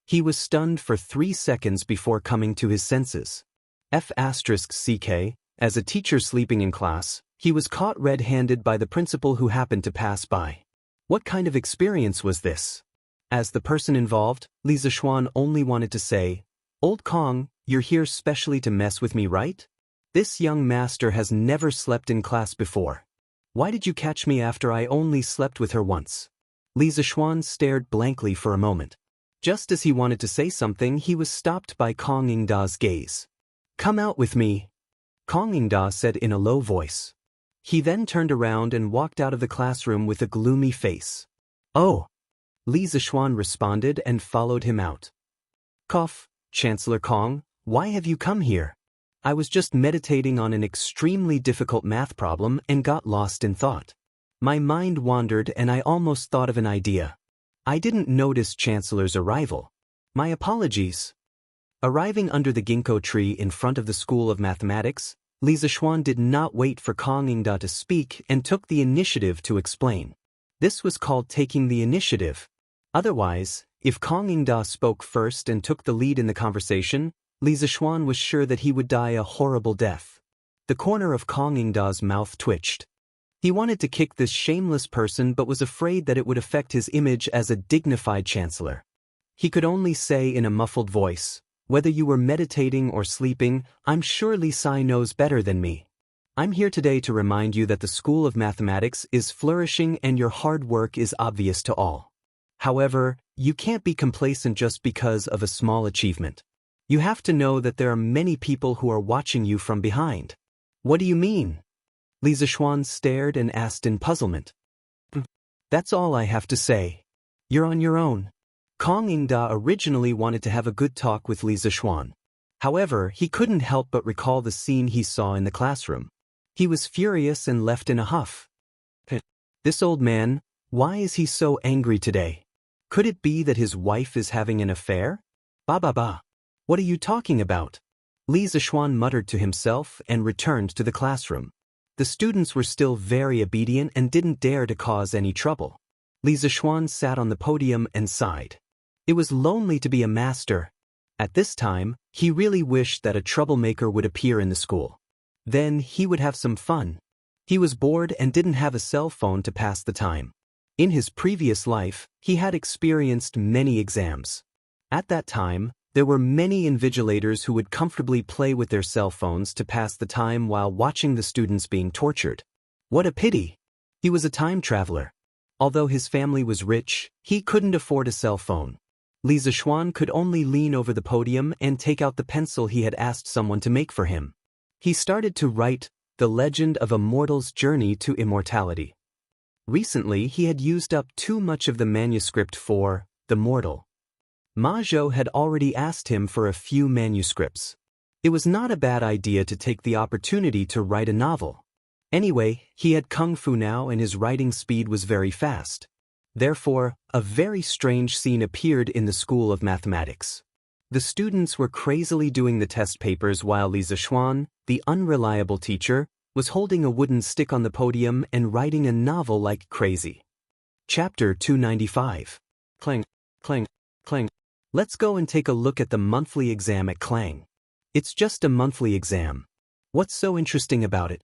S1: He was stunned for 3 seconds before coming to his senses. F***ck, as a teacher sleeping in class, he was caught red-handed by the principal who happened to pass by. What kind of experience was this? As the person involved, Li Zixuan only wanted to say, "Old Kong, you're here specially to mess with me, right? This young master has never slept in class before. Why did you catch me after I only slept with her once?" Li Zixuan stared blankly for a moment. Just as he wanted to say something, he was stopped by Kong Yingda's gaze. "Come out with me," Kong Yingda said in a low voice. He then turned around and walked out of the classroom with a gloomy face. "Oh," Li Zixuan responded and followed him out. "Cough, Chancellor Kong, why have you come here?" "I was just meditating on an extremely difficult math problem and got lost in thought. My mind wandered and I almost thought of an idea. I didn't notice Chancellor's arrival. My apologies." Arriving under the ginkgo tree in front of the School of Mathematics, Li Zixuan did not wait for Kong Yingda to speak and took the initiative to explain. This was called taking the initiative. Otherwise, if Kong Yingda spoke first and took the lead in the conversation, Li Zixuan was sure that he would die a horrible death. The corner of Kong Yingda's mouth twitched. He wanted to kick this shameless person but was afraid that it would affect his image as a dignified chancellor. He could only say in a muffled voice, "Whether you were meditating or sleeping, I'm sure Li Sai knows better than me. I'm here today to remind you that the School of Mathematics is flourishing and your hard work is obvious to all. However, you can't be complacent just because of a small achievement. You have to know that there are many people who are watching you from behind." "What do you mean?" Li Zixuan stared and asked in puzzlement. "That's all I have to say. You're on your own." Kong Yingda originally wanted to have a good talk with Li Zixuan. However, he couldn't help but recall the scene he saw in the classroom. He was furious and left in a huff. "This old man, why is he so angry today? Could it be that his wife is having an affair? Ba. What are you talking about?" Li Zixuan muttered to himself and returned to the classroom. The students were still very obedient and didn't dare to cause any trouble. Li Zixuan sat on the podium and sighed. It was lonely to be a master. At this time, he really wished that a troublemaker would appear in the school. Then he would have some fun. He was bored and didn't have a cell phone to pass the time. In his previous life, he had experienced many exams. At that time, there were many invigilators who would comfortably play with their cell phones to pass the time while watching the students being tortured. What a pity! He was a time traveler. Although his family was rich, he couldn't afford a cell phone. Li Zixuan could only lean over the podium and take out the pencil he had asked someone to make for him. He started to write The Legend of a Mortal's Journey to Immortality. Recently, he had used up too much of the manuscript for The Mortal. Ma Zhou had already asked him for a few manuscripts. It was not a bad idea to take the opportunity to write a novel. Anyway, he had kung fu now and his writing speed was very fast. Therefore, a very strange scene appeared in the School of Mathematics. The students were crazily doing the test papers while Li Zixuan, the unreliable teacher, was holding a wooden stick on the podium and writing a novel like crazy. Chapter 295. Clang, clang, clang. Let's go and take a look at the monthly exam at Klang. It's just a monthly exam. What's so interesting about it?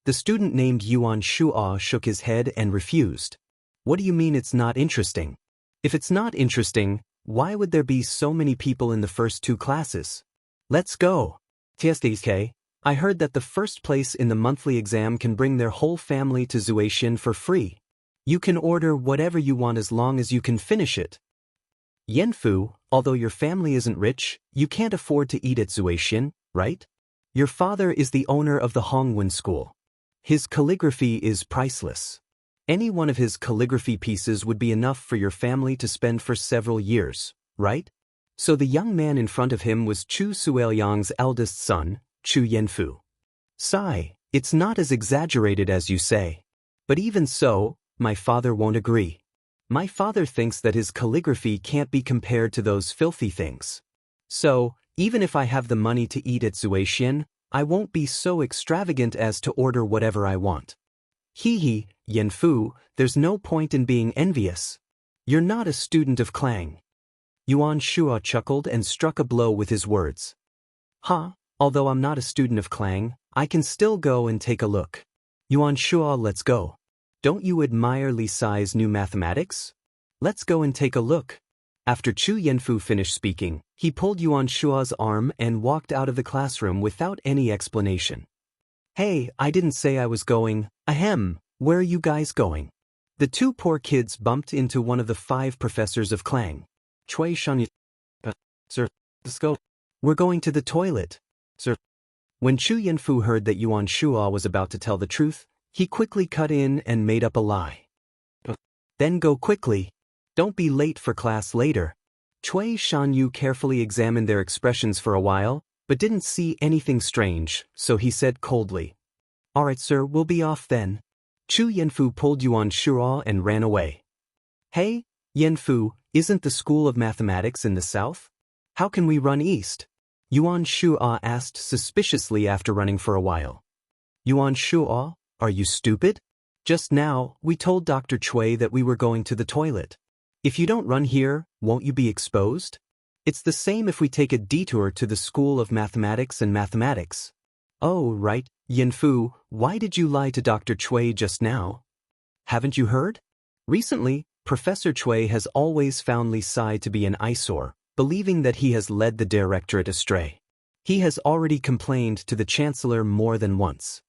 S1: The student named Yuan Shuo shook his head and refused. What do you mean it's not interesting? If it's not interesting, why would there be so many people in the first 2 classes? Let's go. TSDK, I heard that the first place in the monthly exam can bring their whole family to Zuaishin for free. You can order whatever you want as long as you can finish it. Yanfu, although your family isn't rich, you can't afford to eat at Zuaishin, right? Your father is the owner of the Hongwen School. His calligraphy is priceless. Any one of his calligraphy pieces would be enough for your family to spend for several years, right? So the young man in front of him was Chu Sueliang's eldest son, Chu Yanfu. Sigh, it's not as exaggerated as you say. But even so, my father won't agree. My father thinks that his calligraphy can't be compared to those filthy things. So, even if I have the money to eat at Zuaxian, I won't be so extravagant as to order whatever I want. Hee, Yanfu, there's no point in being envious. You're not a student of Clang. Yuan Shua chuckled and struck a blow with his words. Although I'm not a student of Clang, I can still go and take a look. Yuan Shua, let's go. Don't you admire Li Sai's new mathematics? Let's go and take a look. After Chu Yanfu finished speaking, he pulled Yuan Shua's arm and walked out of the classroom without any explanation. Hey, I didn't say I was going. Ahem, where are you guys going? The two poor kids bumped into one of the 5 professors of Clang. Chui Shan, sir, let's go. We're going to the toilet, sir. When Chu Yanfu heard that Yuan Shua was about to tell the truth, he quickly cut in and made up a lie. Then go quickly. Don't be late for class later. Chui Shanyu carefully examined their expressions for a while, but didn't see anything strange, so he said coldly, Alright sir, we'll be off then. Chu Yanfu pulled Yuan Shua and ran away. Hey, Yanfu, isn't the School of Mathematics in the south? How can we run east? Yuan Shua asked suspiciously after running for a while. Yuan Shua, are you stupid? Just now, we told Dr. Chui that we were going to the toilet. If you don't run here, won't you be exposed? It's the same if we take a detour to the School of Mathematics and Mathematics. Oh, right, Yanfu, why did you lie to Dr. Chui just now? Haven't you heard? Recently, Professor Chui has always found Li Sai to be an eyesore, believing that he has led the directorate astray. He has already complained to the Chancellor more than once.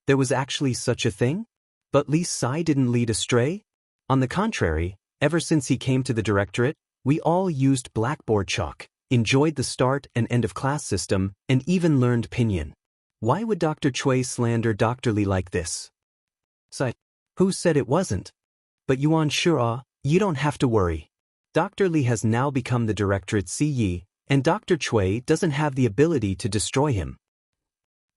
S1: There was actually such a thing? But Li Sai didn't lead astray? On the contrary, ever since he came to the directorate, we all used blackboard chalk, enjoyed the start and end of class system, and even learned pinyin. Why would Dr. Chui slander Dr. Li like this? Sai, who said it wasn't? But Yuan Shua, you don't have to worry. Dr. Li has now become the director at Ciyi, and Dr. Chui doesn't have the ability to destroy him.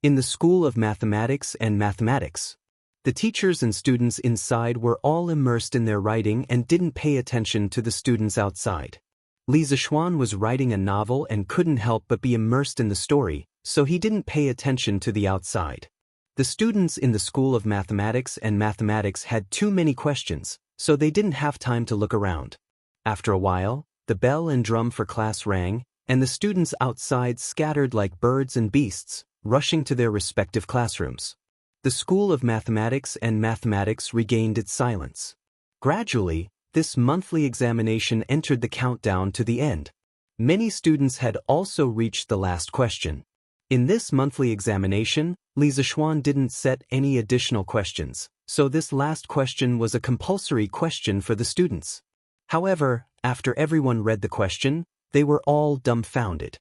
S1: In the School of Mathematics and Mathematics, the teachers and students inside were all immersed in their writing and didn't pay attention to the students outside. Li Zishuan was writing a novel and couldn't help but be immersed in the story, so he didn't pay attention to the outside. The students in the School of Mathematics and Mathematics had too many questions, so they didn't have time to look around. After a while, the bell and drum for class rang, and the students outside scattered like birds and beasts, rushing to their respective classrooms. The School of Mathematics and Mathematics regained its silence. Gradually, this monthly examination entered the countdown to the end. Many students had also reached the last question. In this monthly examination, Li Zishuan didn't set any additional questions, so this last question was a compulsory question for the students. However, after everyone read the question, they were all dumbfounded.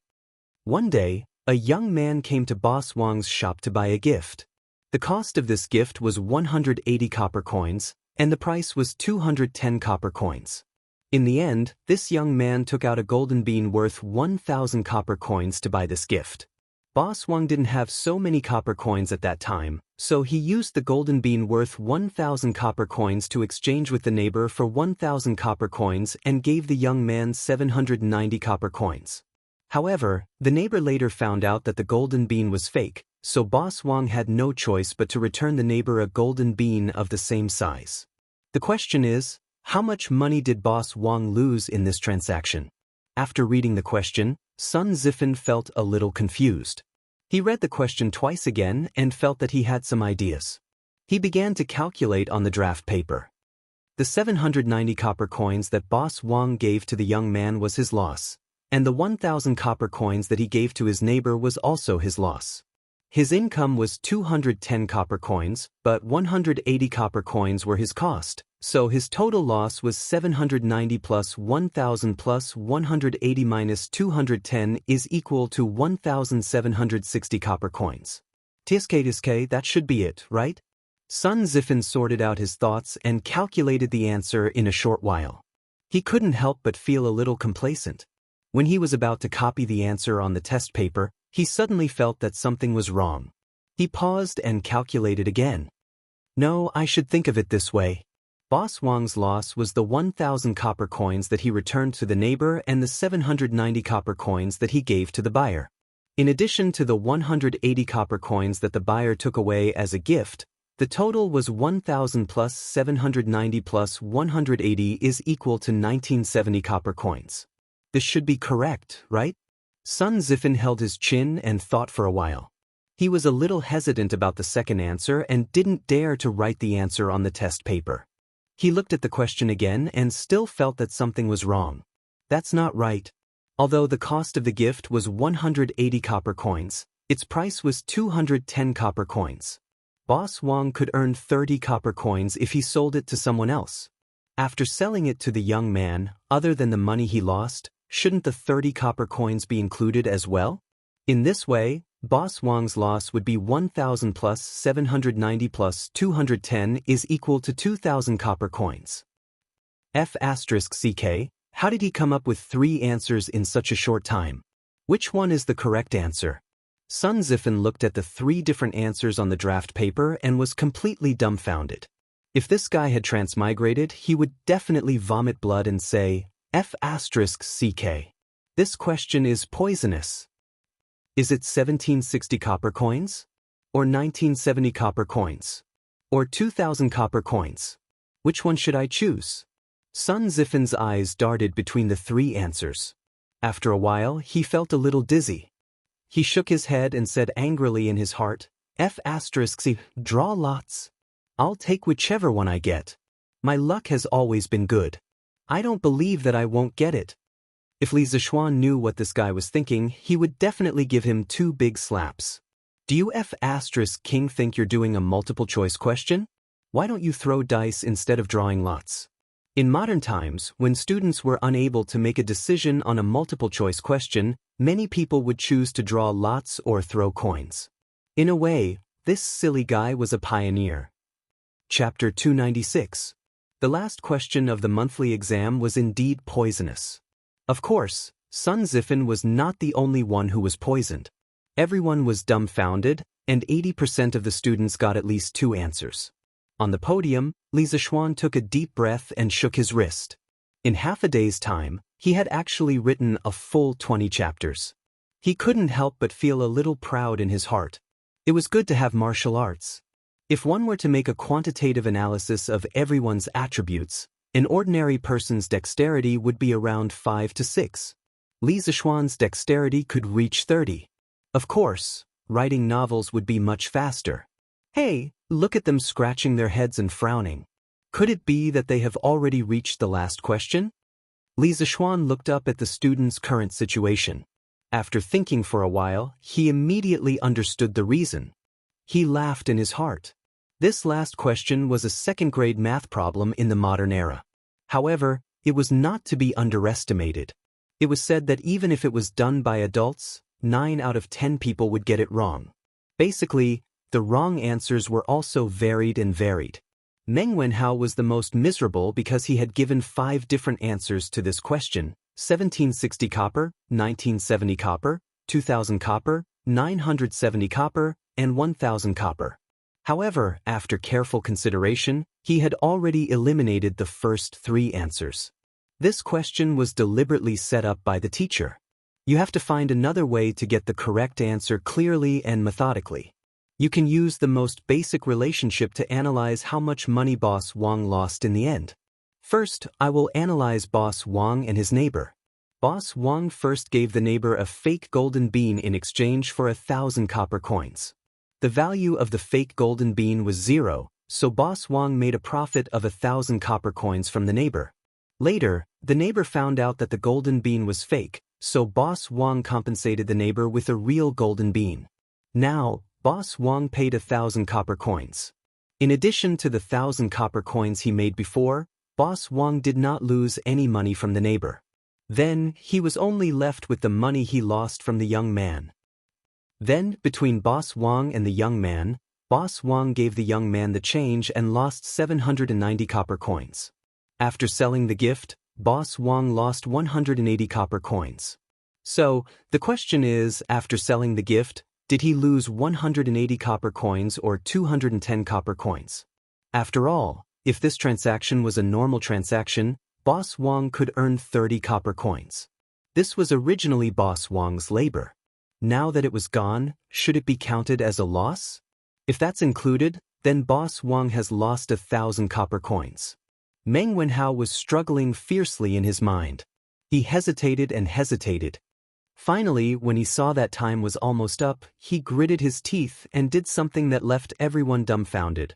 S1: One day, a young man came to Boss Wang's shop to buy a gift. The cost of this gift was 180 copper coins, and the price was 210 copper coins. In the end, this young man took out a golden bean worth 1,000 copper coins to buy this gift. Boss Wang didn't have so many copper coins at that time, so he used the golden bean worth 1,000 copper coins to exchange with the neighbor for 1,000 copper coins and gave the young man 790 copper coins. However, the neighbor later found out that the golden bean was fake, so Boss Wang had no choice but to return the neighbor a golden bean of the same size. The question is, how much money did Boss Wang lose in this transaction? After reading the question, Sun Zifan felt a little confused. He read the question twice again and felt that he had some ideas. He began to calculate on the draft paper. The 790 copper coins that Boss Wang gave to the young man was his loss, and the 1,000 copper coins that he gave to his neighbor was also his loss. His income was 210 copper coins, but 180 copper coins were his cost, so his total loss was 790 plus 1,000 plus 180 minus 210 is equal to 1,760 copper coins. Tiske, that should be it, right? Sun Zifan sorted out his thoughts and calculated the answer in a short while. He couldn't help but feel a little complacent. When he was about to copy the answer on the test paper, he suddenly felt that something was wrong. He paused and calculated again. No, I should think of it this way. Boss Wang's loss was the 1,000 copper coins that he returned to the neighbor and the 790 copper coins that he gave to the buyer. In addition to the 180 copper coins that the buyer took away as a gift, the total was 1,000 plus 790 plus 180 is equal to 1970 copper coins. This should be correct, right? Sun Zifan held his chin and thought for a while. He was a little hesitant about the second answer and didn't dare to write the answer on the test paper. He looked at the question again and still felt that something was wrong. That's not right. Although the cost of the gift was 180 copper coins, its price was 210 copper coins. Boss Wang could earn 30 copper coins if he sold it to someone else. After selling it to the young man, other than the money he lost, shouldn't the 30 copper coins be included as well? In this way, Boss Wang's loss would be 1,000 plus 790 plus 210 is equal to 2,000 copper coins. F***CK, how did he come up with 3 answers in such a short time? Which one is the correct answer? Sun Zifan looked at the 3 different answers on the draft paper and was completely dumbfounded. If this guy had transmigrated, he would definitely vomit blood and say, F***CK. This question is poisonous. Is it 1760 copper coins? Or 1970 copper coins? Or 2,000 copper coins? Which one should I choose? Sun Zifan's eyes darted between the 3 answers. After a while, he felt a little dizzy. He shook his head and said angrily in his heart, F***C, draw lots. I'll take whichever one I get. My luck has always been good. I don't believe that I won't get it. If Li Zishuan knew what this guy was thinking, he would definitely give him 2 big slaps. Do you F***king think you're doing a multiple choice question? Why don't you throw dice instead of drawing lots? In modern times, when students were unable to make a decision on a multiple choice question, many people would choose to draw lots or throw coins. In a way, this silly guy was a pioneer. Chapter 296. The last question of the monthly exam was indeed poisonous. Of course, Sun Zifan was not the only one who was poisoned. Everyone was dumbfounded, and 80% of the students got at least 2 answers. On the podium, Li Zishuan took a deep breath and shook his wrist. In half a day's time, he had actually written a full 20 chapters. He couldn't help but feel a little proud in his heart. It was good to have martial arts. If one were to make a quantitative analysis of everyone's attributes, an ordinary person's dexterity would be around 5 to 6. Li Zishuan's dexterity could reach 30. Of course, writing novels would be much faster. Hey, look at them scratching their heads and frowning. Could it be that they have already reached the last question? Li Zishuan looked up at the student's current situation. After thinking for a while, he immediately understood the reason. He laughed in his heart. This last question was a second-grade math problem in the modern era. However, it was not to be underestimated. It was said that even if it was done by adults, 9 out of 10 people would get it wrong. Basically, the wrong answers were also varied and varied. Meng Wenhao was the most miserable because he had given 5 different answers to this question: 1760 copper, 1970 copper, 2000 copper, 970 copper, and 1000 copper. However, after careful consideration, he had already eliminated the first 3 answers. This question was deliberately set up by the teacher. You have to find another way to get the correct answer clearly and methodically. You can use the most basic relationship to analyze how much money Boss Wang lost in the end. First, I will analyze Boss Wang and his neighbor. Boss Wang first gave the neighbor a fake golden bean in exchange for 1,000 copper coins. The value of the fake golden bean was 0, so Boss Wang made a profit of 1,000 copper coins from the neighbor. Later, the neighbor found out that the golden bean was fake, so Boss Wang compensated the neighbor with a real golden bean. Now, Boss Wang paid 1,000 copper coins. In addition to the 1,000 copper coins he made before, Boss Wang did not lose any money from the neighbor. Then, he was only left with the money he lost from the young man. Then, between Boss Wang and the young man, Boss Wang gave the young man the change and lost 790 copper coins. After selling the gift, Boss Wang lost 180 copper coins. So, the question is, after selling the gift, did he lose 180 copper coins or 210 copper coins? After all, if this transaction was a normal transaction, Boss Wang could earn 30 copper coins. This was originally Boss Wang's labor. Now that it was gone, should it be counted as a loss? If that's included, then Boss Wang has lost 1,000 copper coins. Meng Wenhao was struggling fiercely in his mind. He hesitated and hesitated. Finally, when he saw that time was almost up, he gritted his teeth and did something that left everyone dumbfounded.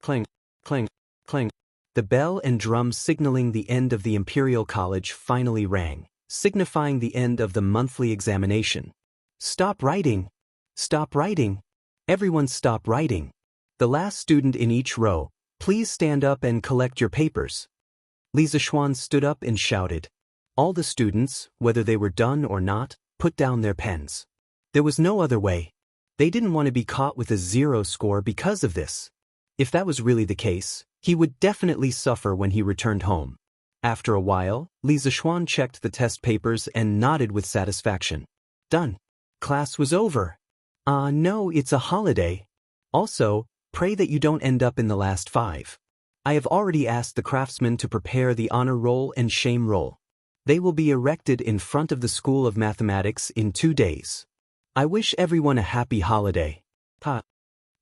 S1: Clang, clang, clang. The bell and drum signaling the end of the Imperial College finally rang, signifying the end of the monthly examination. Stop writing! Stop writing! Everyone stop writing! The last student in each row, please stand up and collect your papers. Li Zishuan stood up and shouted. All the students, whether they were done or not, put down their pens. There was no other way. They didn't want to be caught with a 0 score because of this. If that was really the case, he would definitely suffer when he returned home. After a while, Li Zishuan checked the test papers and nodded with satisfaction. Done. Class was over. No, it's a holiday. Also, pray that you don't end up in the last 5. I have already asked the craftsmen to prepare the honor roll and shame roll. They will be erected in front of the School of Mathematics in 2 days. I wish everyone a happy holiday. Ha.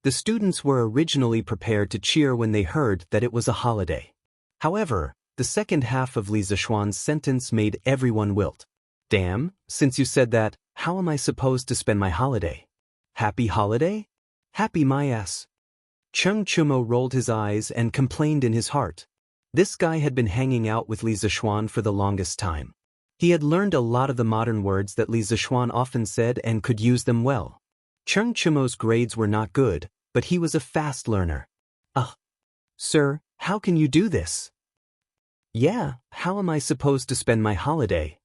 S1: The students were originally prepared to cheer when they heard that it was a holiday. However, the second half of Li Zishuan's sentence made everyone wilt. Damn, since you said that, how am I supposed to spend my holiday? Happy holiday? Happy my ass. Cheng Chumo rolled his eyes and complained in his heart. This guy had been hanging out with Li Zishuan for the longest time. He had learned a lot of the modern words that Li Zishuan often said and could use them well. Cheng Chumo's grades were not good, but he was a fast learner. Sir, how can you do this? Yeah, how am I supposed to spend my holiday?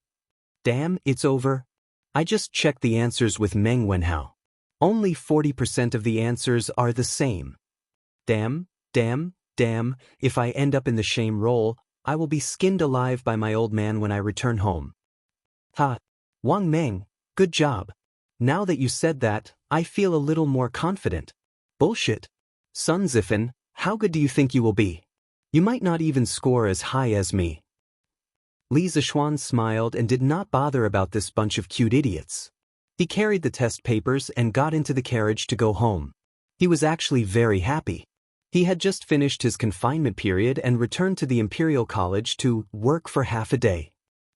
S1: Damn, it's over. I just checked the answers with Meng Wenhao. Only 40% of the answers are the same. Damn, if I end up in the shame roll, I will be skinned alive by my old man when I return home. Ha! Wang Meng, good job. Now that you said that, I feel a little more confident. Bullshit. Sun Zifan, how good do you think you will be? You might not even score as high as me. Li Zishuan smiled and did not bother about this bunch of cute idiots. He carried the test papers and got into the carriage to go home. He was actually very happy. He had just finished his confinement period and returned to the Imperial College to work for half a day.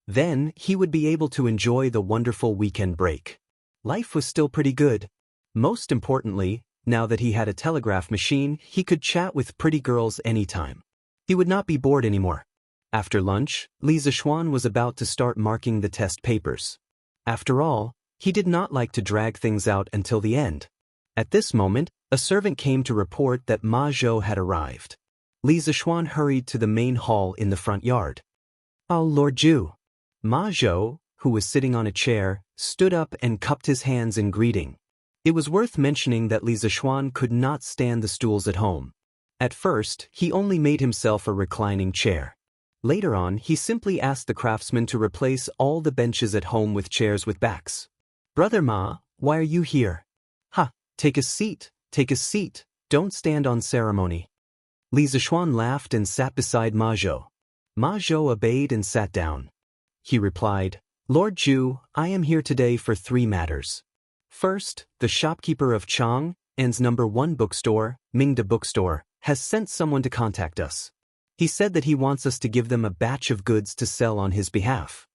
S1: Then, he would be able to enjoy the wonderful weekend break. Life was still pretty good. Most importantly, now that he had a telegraph machine, he could chat with pretty girls anytime. He would not be bored anymore. After lunch, Li Zishuan was about to start marking the test papers. After all, he did not like to drag things out until the end. At this moment, a servant came to report that Ma Zhou had arrived. Li Zishuan hurried to the main hall in the front yard. Oh, Lord Zhu. Ma Zhou, who was sitting on a chair, stood up and cupped his hands in greeting. It was worth mentioning that Li Zishuan could not stand the stools at home. At first, he only made himself a reclining chair. Later on, he simply asked the craftsman to replace all the benches at home with chairs with backs. Brother Ma, why are you here? Ha, take a seat, don't stand on ceremony. Li Zishuan laughed and sat beside Ma Zhou. Ma Zhou obeyed and sat down. He replied, Lord Zhu, I am here today for 3 matters. First, the shopkeeper of Chang'an's number 1 bookstore, Mingda Bookstore, has sent someone to contact us. He said that he wants us to give them a batch of goods to sell on his behalf.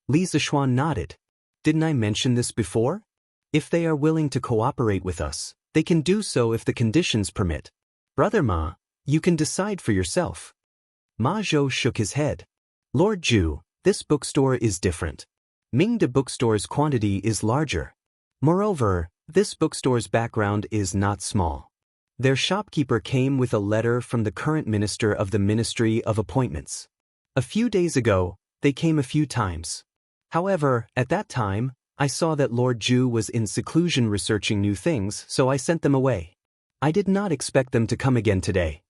S1: Li Zishuan nodded. Didn't I mention this before? If they are willing to cooperate with us, they can do so if the conditions permit. Brother Ma, you can decide for yourself. Ma Zhou shook his head. Lord Zhu, this bookstore is different. Mingda Bookstore's quantity is larger. Moreover, this bookstore's background is not small. Their shopkeeper came with a letter from the current minister of the Ministry of Appointments. A few days ago, they came a few times. However, at that time, I saw that Lord Zhu was in seclusion researching new things, so I sent them away. I did not expect them to come again today.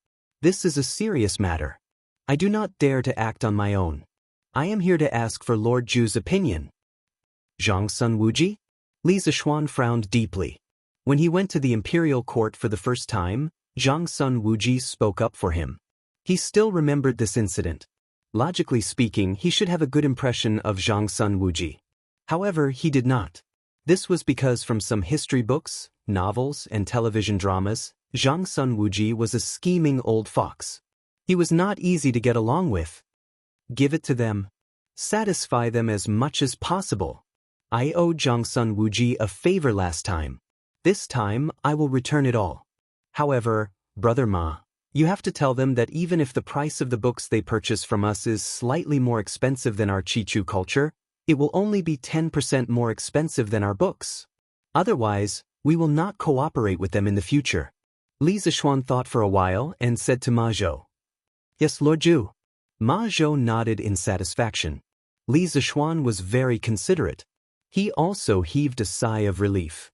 S1: This is a serious matter. I do not dare to act on my own. I am here to ask for Lord Zhu's opinion. Zhang Sun Wuji? Li Zixuan frowned deeply. When he went to the imperial court for the first time, Zhang Sun Wuji spoke up for him. He still remembered this incident. Logically speaking, he should have a good impression of Zhang Sun Wuji. However, he did not. This was because from some history books, novels, and television dramas, Zhang Sun Wuji was a scheming old fox. He was not easy to get along with. Give it to them. Satisfy them as much as possible. I owed Zhang Sun Wuji a favor last time. This time, I will return it all. However, Brother Ma, you have to tell them that even if the price of the books they purchase from us is slightly more expensive than our Chichu culture, it will only be 10% more expensive than our books. Otherwise, we will not cooperate with them in the future. Li Zixuan thought for a while and said to Ma Zhou. Yes, Lord Zhu. Ma Zhou nodded in satisfaction. Li Zixuan was very considerate. He also heaved a sigh of relief.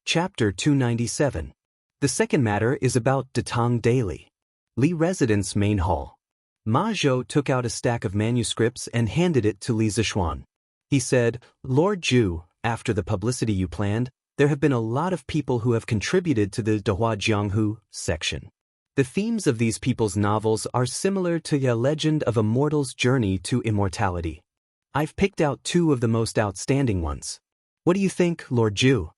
S1: Chapter 297. The second matter is about Datang Daily. Li Residence Main Hall. Ma Zhou took out a stack of manuscripts and handed it to Li Zixuan. He said, Lord Zhu, after the publicity you planned, there have been a lot of people who have contributed to the Dehua Jianghu section. The themes of these people's novels are similar to the legend of a mortal's journey to immortality. I've picked out 2 of the most outstanding ones. What do you think, Lord Zhu?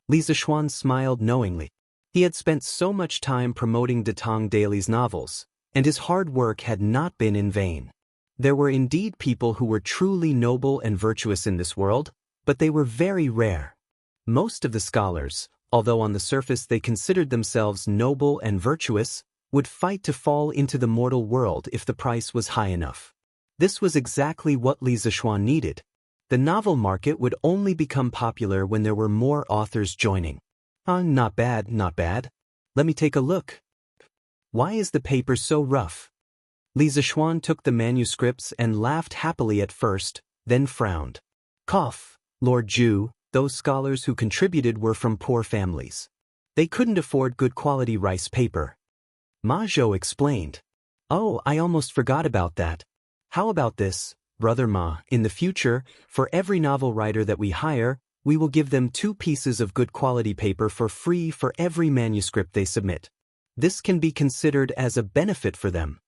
S1: Li Zixuan smiled knowingly. He had spent so much time promoting Datang Daily's novels, and his hard work had not been in vain. There were indeed people who were truly noble and virtuous in this world, but they were very rare. Most of the scholars, although on the surface they considered themselves noble and virtuous, would fight to fall into the mortal world if the price was high enough. This was exactly what Li Zixuan needed. The novel market would only become popular when there were more authors joining. Not bad, not bad. Let me take a look. Why is the paper so rough? Li Zixuan took the manuscripts and laughed happily at first, then frowned. Cough, Lord Zhu, those scholars who contributed were from poor families. They couldn't afford good quality rice paper. Ma Zhou explained. Oh, I almost forgot about that. How about this, Brother Ma, in the future, for every novel writer that we hire, we will give them 2 pieces of good quality paper for free for every manuscript they submit. This can be considered as a benefit for them.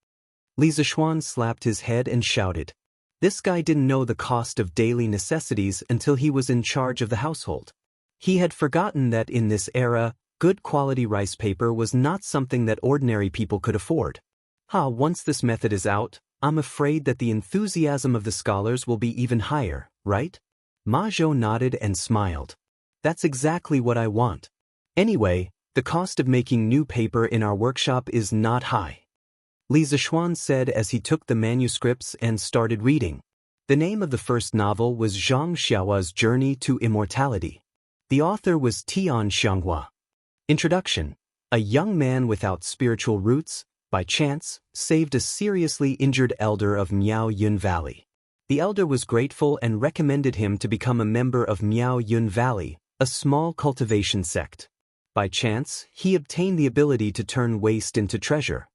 S1: Li Zixuan slapped his head and shouted. This guy didn't know the cost of daily necessities until he was in charge of the household. He had forgotten that in this era, good quality rice paper was not something that ordinary people could afford. Once this method is out, I'm afraid that the enthusiasm of the scholars will be even higher, right? Ma Zhou nodded and smiled. That's exactly what I want. Anyway, the cost of making new paper in our workshop is not high. Li Zixuan said as he took the manuscripts and started reading. The name of the first novel was Zhang Xiaohua's Journey to Immortality. The author was Tian Xianghua. Introduction. A young man without spiritual roots, by chance, saved a seriously injured elder of Miao Yun Valley. The elder was grateful and recommended him to become a member of Miao Yun Valley, a small cultivation sect. By chance, he obtained the ability to turn waste into treasure.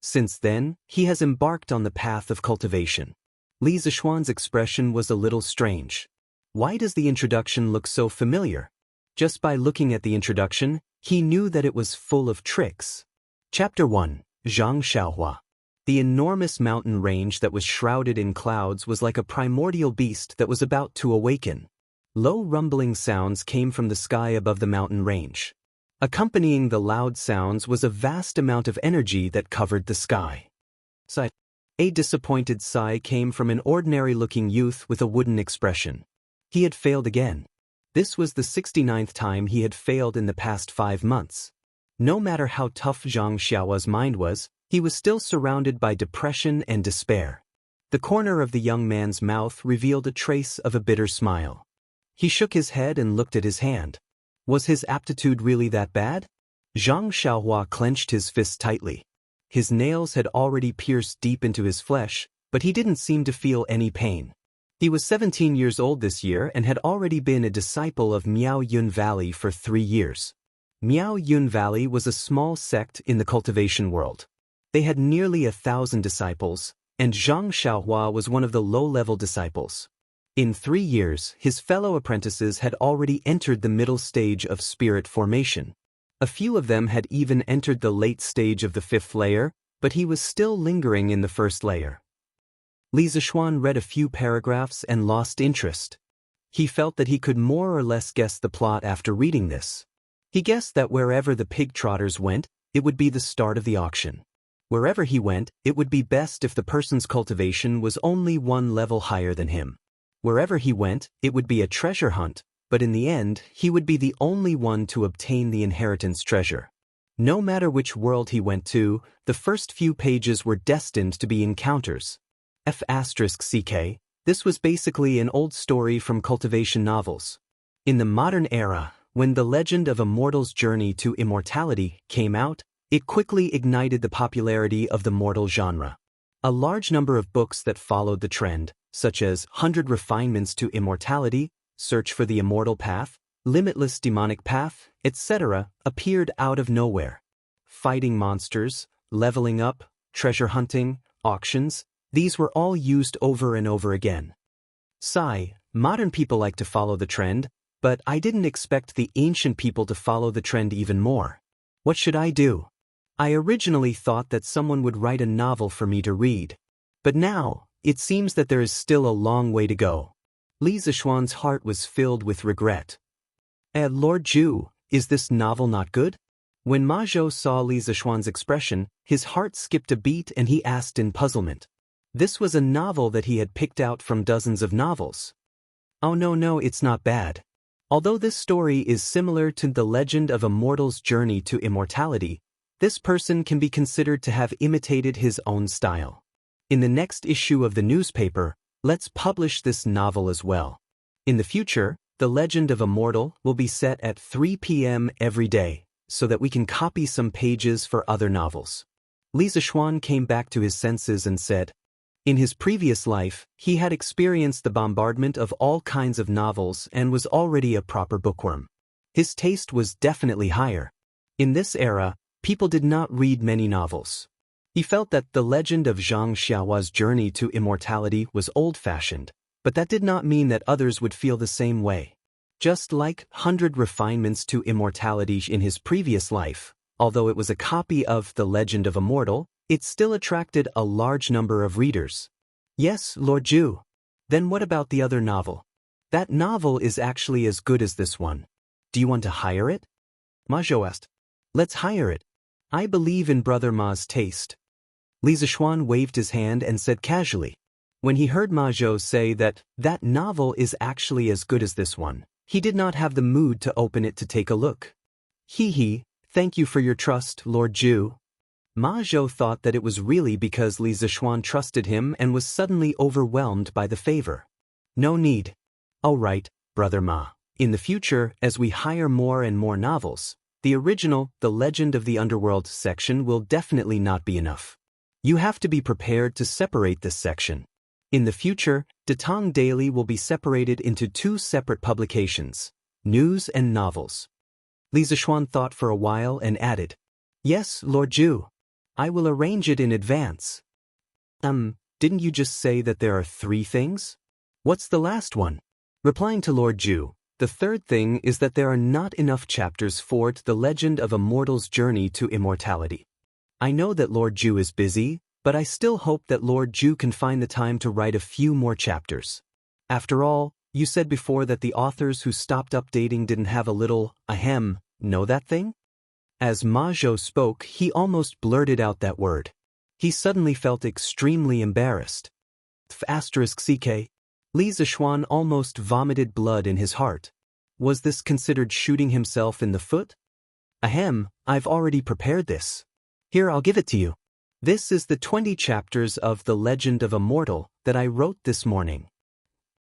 S1: Since then, he has embarked on the path of cultivation. Li Zixuan's expression was a little strange. Why does the introduction look so familiar? Just by looking at the introduction, he knew that it was full of tricks. Chapter 1. Zhang Xiaohua. The enormous mountain range that was shrouded in clouds was like a primordial beast that was about to awaken. Low rumbling sounds came from the sky above the mountain range. Accompanying the loud sounds was a vast amount of energy that covered the sky. A disappointed sigh came from an ordinary-looking youth with a wooden expression. He had failed again. This was the 69th time he had failed in the past 5 months. No matter how tough Zhang Xiaohua's mind was, he was still surrounded by depression and despair. The corner of the young man's mouth revealed a trace of a bitter smile. He shook his head and looked at his hand. Was his aptitude really that bad? Zhang Xiaohua clenched his fists tightly. His nails had already pierced deep into his flesh, but he didn't seem to feel any pain. He was 17 years old this year and had already been a disciple of Miao Yun Valley for 3 years. Miao Yun Valley was a small sect in the cultivation world. They had nearly 1,000 disciples, and Zhang Xiaohua was one of the low-level disciples. In 3 years, his fellow apprentices had already entered the middle stage of spirit formation. A few of them had even entered the late stage of the 5th layer, but he was still lingering in the 1st layer. Li Zixuan read a few paragraphs and lost interest. He felt that he could more or less guess the plot after reading this. He guessed that wherever the pig trotters went, it would be the start of the auction. Wherever he went, it would be best if the person's cultivation was only 1 level higher than him. Wherever he went, it would be a treasure hunt, but in the end, he would be the only one to obtain the inheritance treasure. No matter which world he went to, the first few pages were destined to be encounters. F***ck, this was basically an old story from Cultivation novels. In the modern era, when The Legend of Immortal's Journey to Immortality came out, it quickly ignited the popularity of the mortal genre. A large number of books that followed the trend, such as 100 Refinements to Immortality, Search for the Immortal Path, Limitless Demonic Path, etc., appeared out of nowhere. Fighting monsters, leveling up, treasure hunting, auctions, these were all used over and over again. Sigh, modern people like to follow the trend, but I didn't expect the ancient people to follow the trend even more. What should I do? I originally thought that someone would write a novel for me to read. But now, it seems that there is still a long way to go. Li Zixuan's heart was filled with regret. Lord Zhu, is this novel not good? When Ma Zhou saw Li Zixuan's expression, his heart skipped a beat and he asked in puzzlement. This was a novel that he had picked out from dozens of novels. Oh no, it's not bad. Although this story is similar to The Legend of Immortal's Journey to Immortality, this person can be considered to have imitated his own style. In the next issue of the newspaper, let's publish this novel as well. In the future, The Legend of Immortal will be set at 3 p.m. every day, so that we can copy some pages for other novels. Li Zixuan came back to his senses and said, in his previous life, he had experienced the bombardment of all kinds of novels and was already a proper bookworm. His taste was definitely higher. In this era, people did not read many novels. He felt that The Legend of Xianxia's Journey to Immortality was old-fashioned, but that did not mean that others would feel the same way. Just like 100 Refinements to Immortality in his previous life, although it was a copy of The Legend of Immortal, it still attracted a large number of readers. Yes, Lord Zhu. Then what about the other novel? That novel is actually as good as this one. Do you want to hire it? Ma Zhou asked. Let's hire it. I believe in Brother Ma's taste. Li Zixuan waved his hand and said casually. When he heard Ma Zhou say that novel is actually as good as this one, he did not have the mood to open it to take a look. Thank you for your trust, Lord Zhu. Ma Zhou thought that it was really because Li Zixuan trusted him and was suddenly overwhelmed by the favor. No need. All right, Brother Ma. In the future, as we hire more and more novels, the original, The Legend of the Underworld section will definitely not be enough. You have to be prepared to separate this section. In the future, Datong Daily will be separated into 2 separate publications, news and novels. Li Zixuan thought for a while and added, Yes, Lord Zhu. I will arrange it in advance. Didn't you just say that there are 3 things? What's the last one? Replying to Lord Zhu, the third thing is that there are not enough chapters for The Legend of Immortal's Journey to Immortality. I know that Lord Zhu is busy, but I still hope that Lord Zhu can find the time to write a few more chapters. After all, you said before that the authors who stopped updating didn't have a little, know that thing? As Ma Zhou spoke, he almost blurted out that word. He suddenly felt extremely embarrassed. **ck. Li Zixuan almost vomited blood in his heart. Was this considered shooting himself in the foot? I've already prepared this. Here, I'll give it to you. This is the 20 chapters of The Legend of Immortal that I wrote this morning.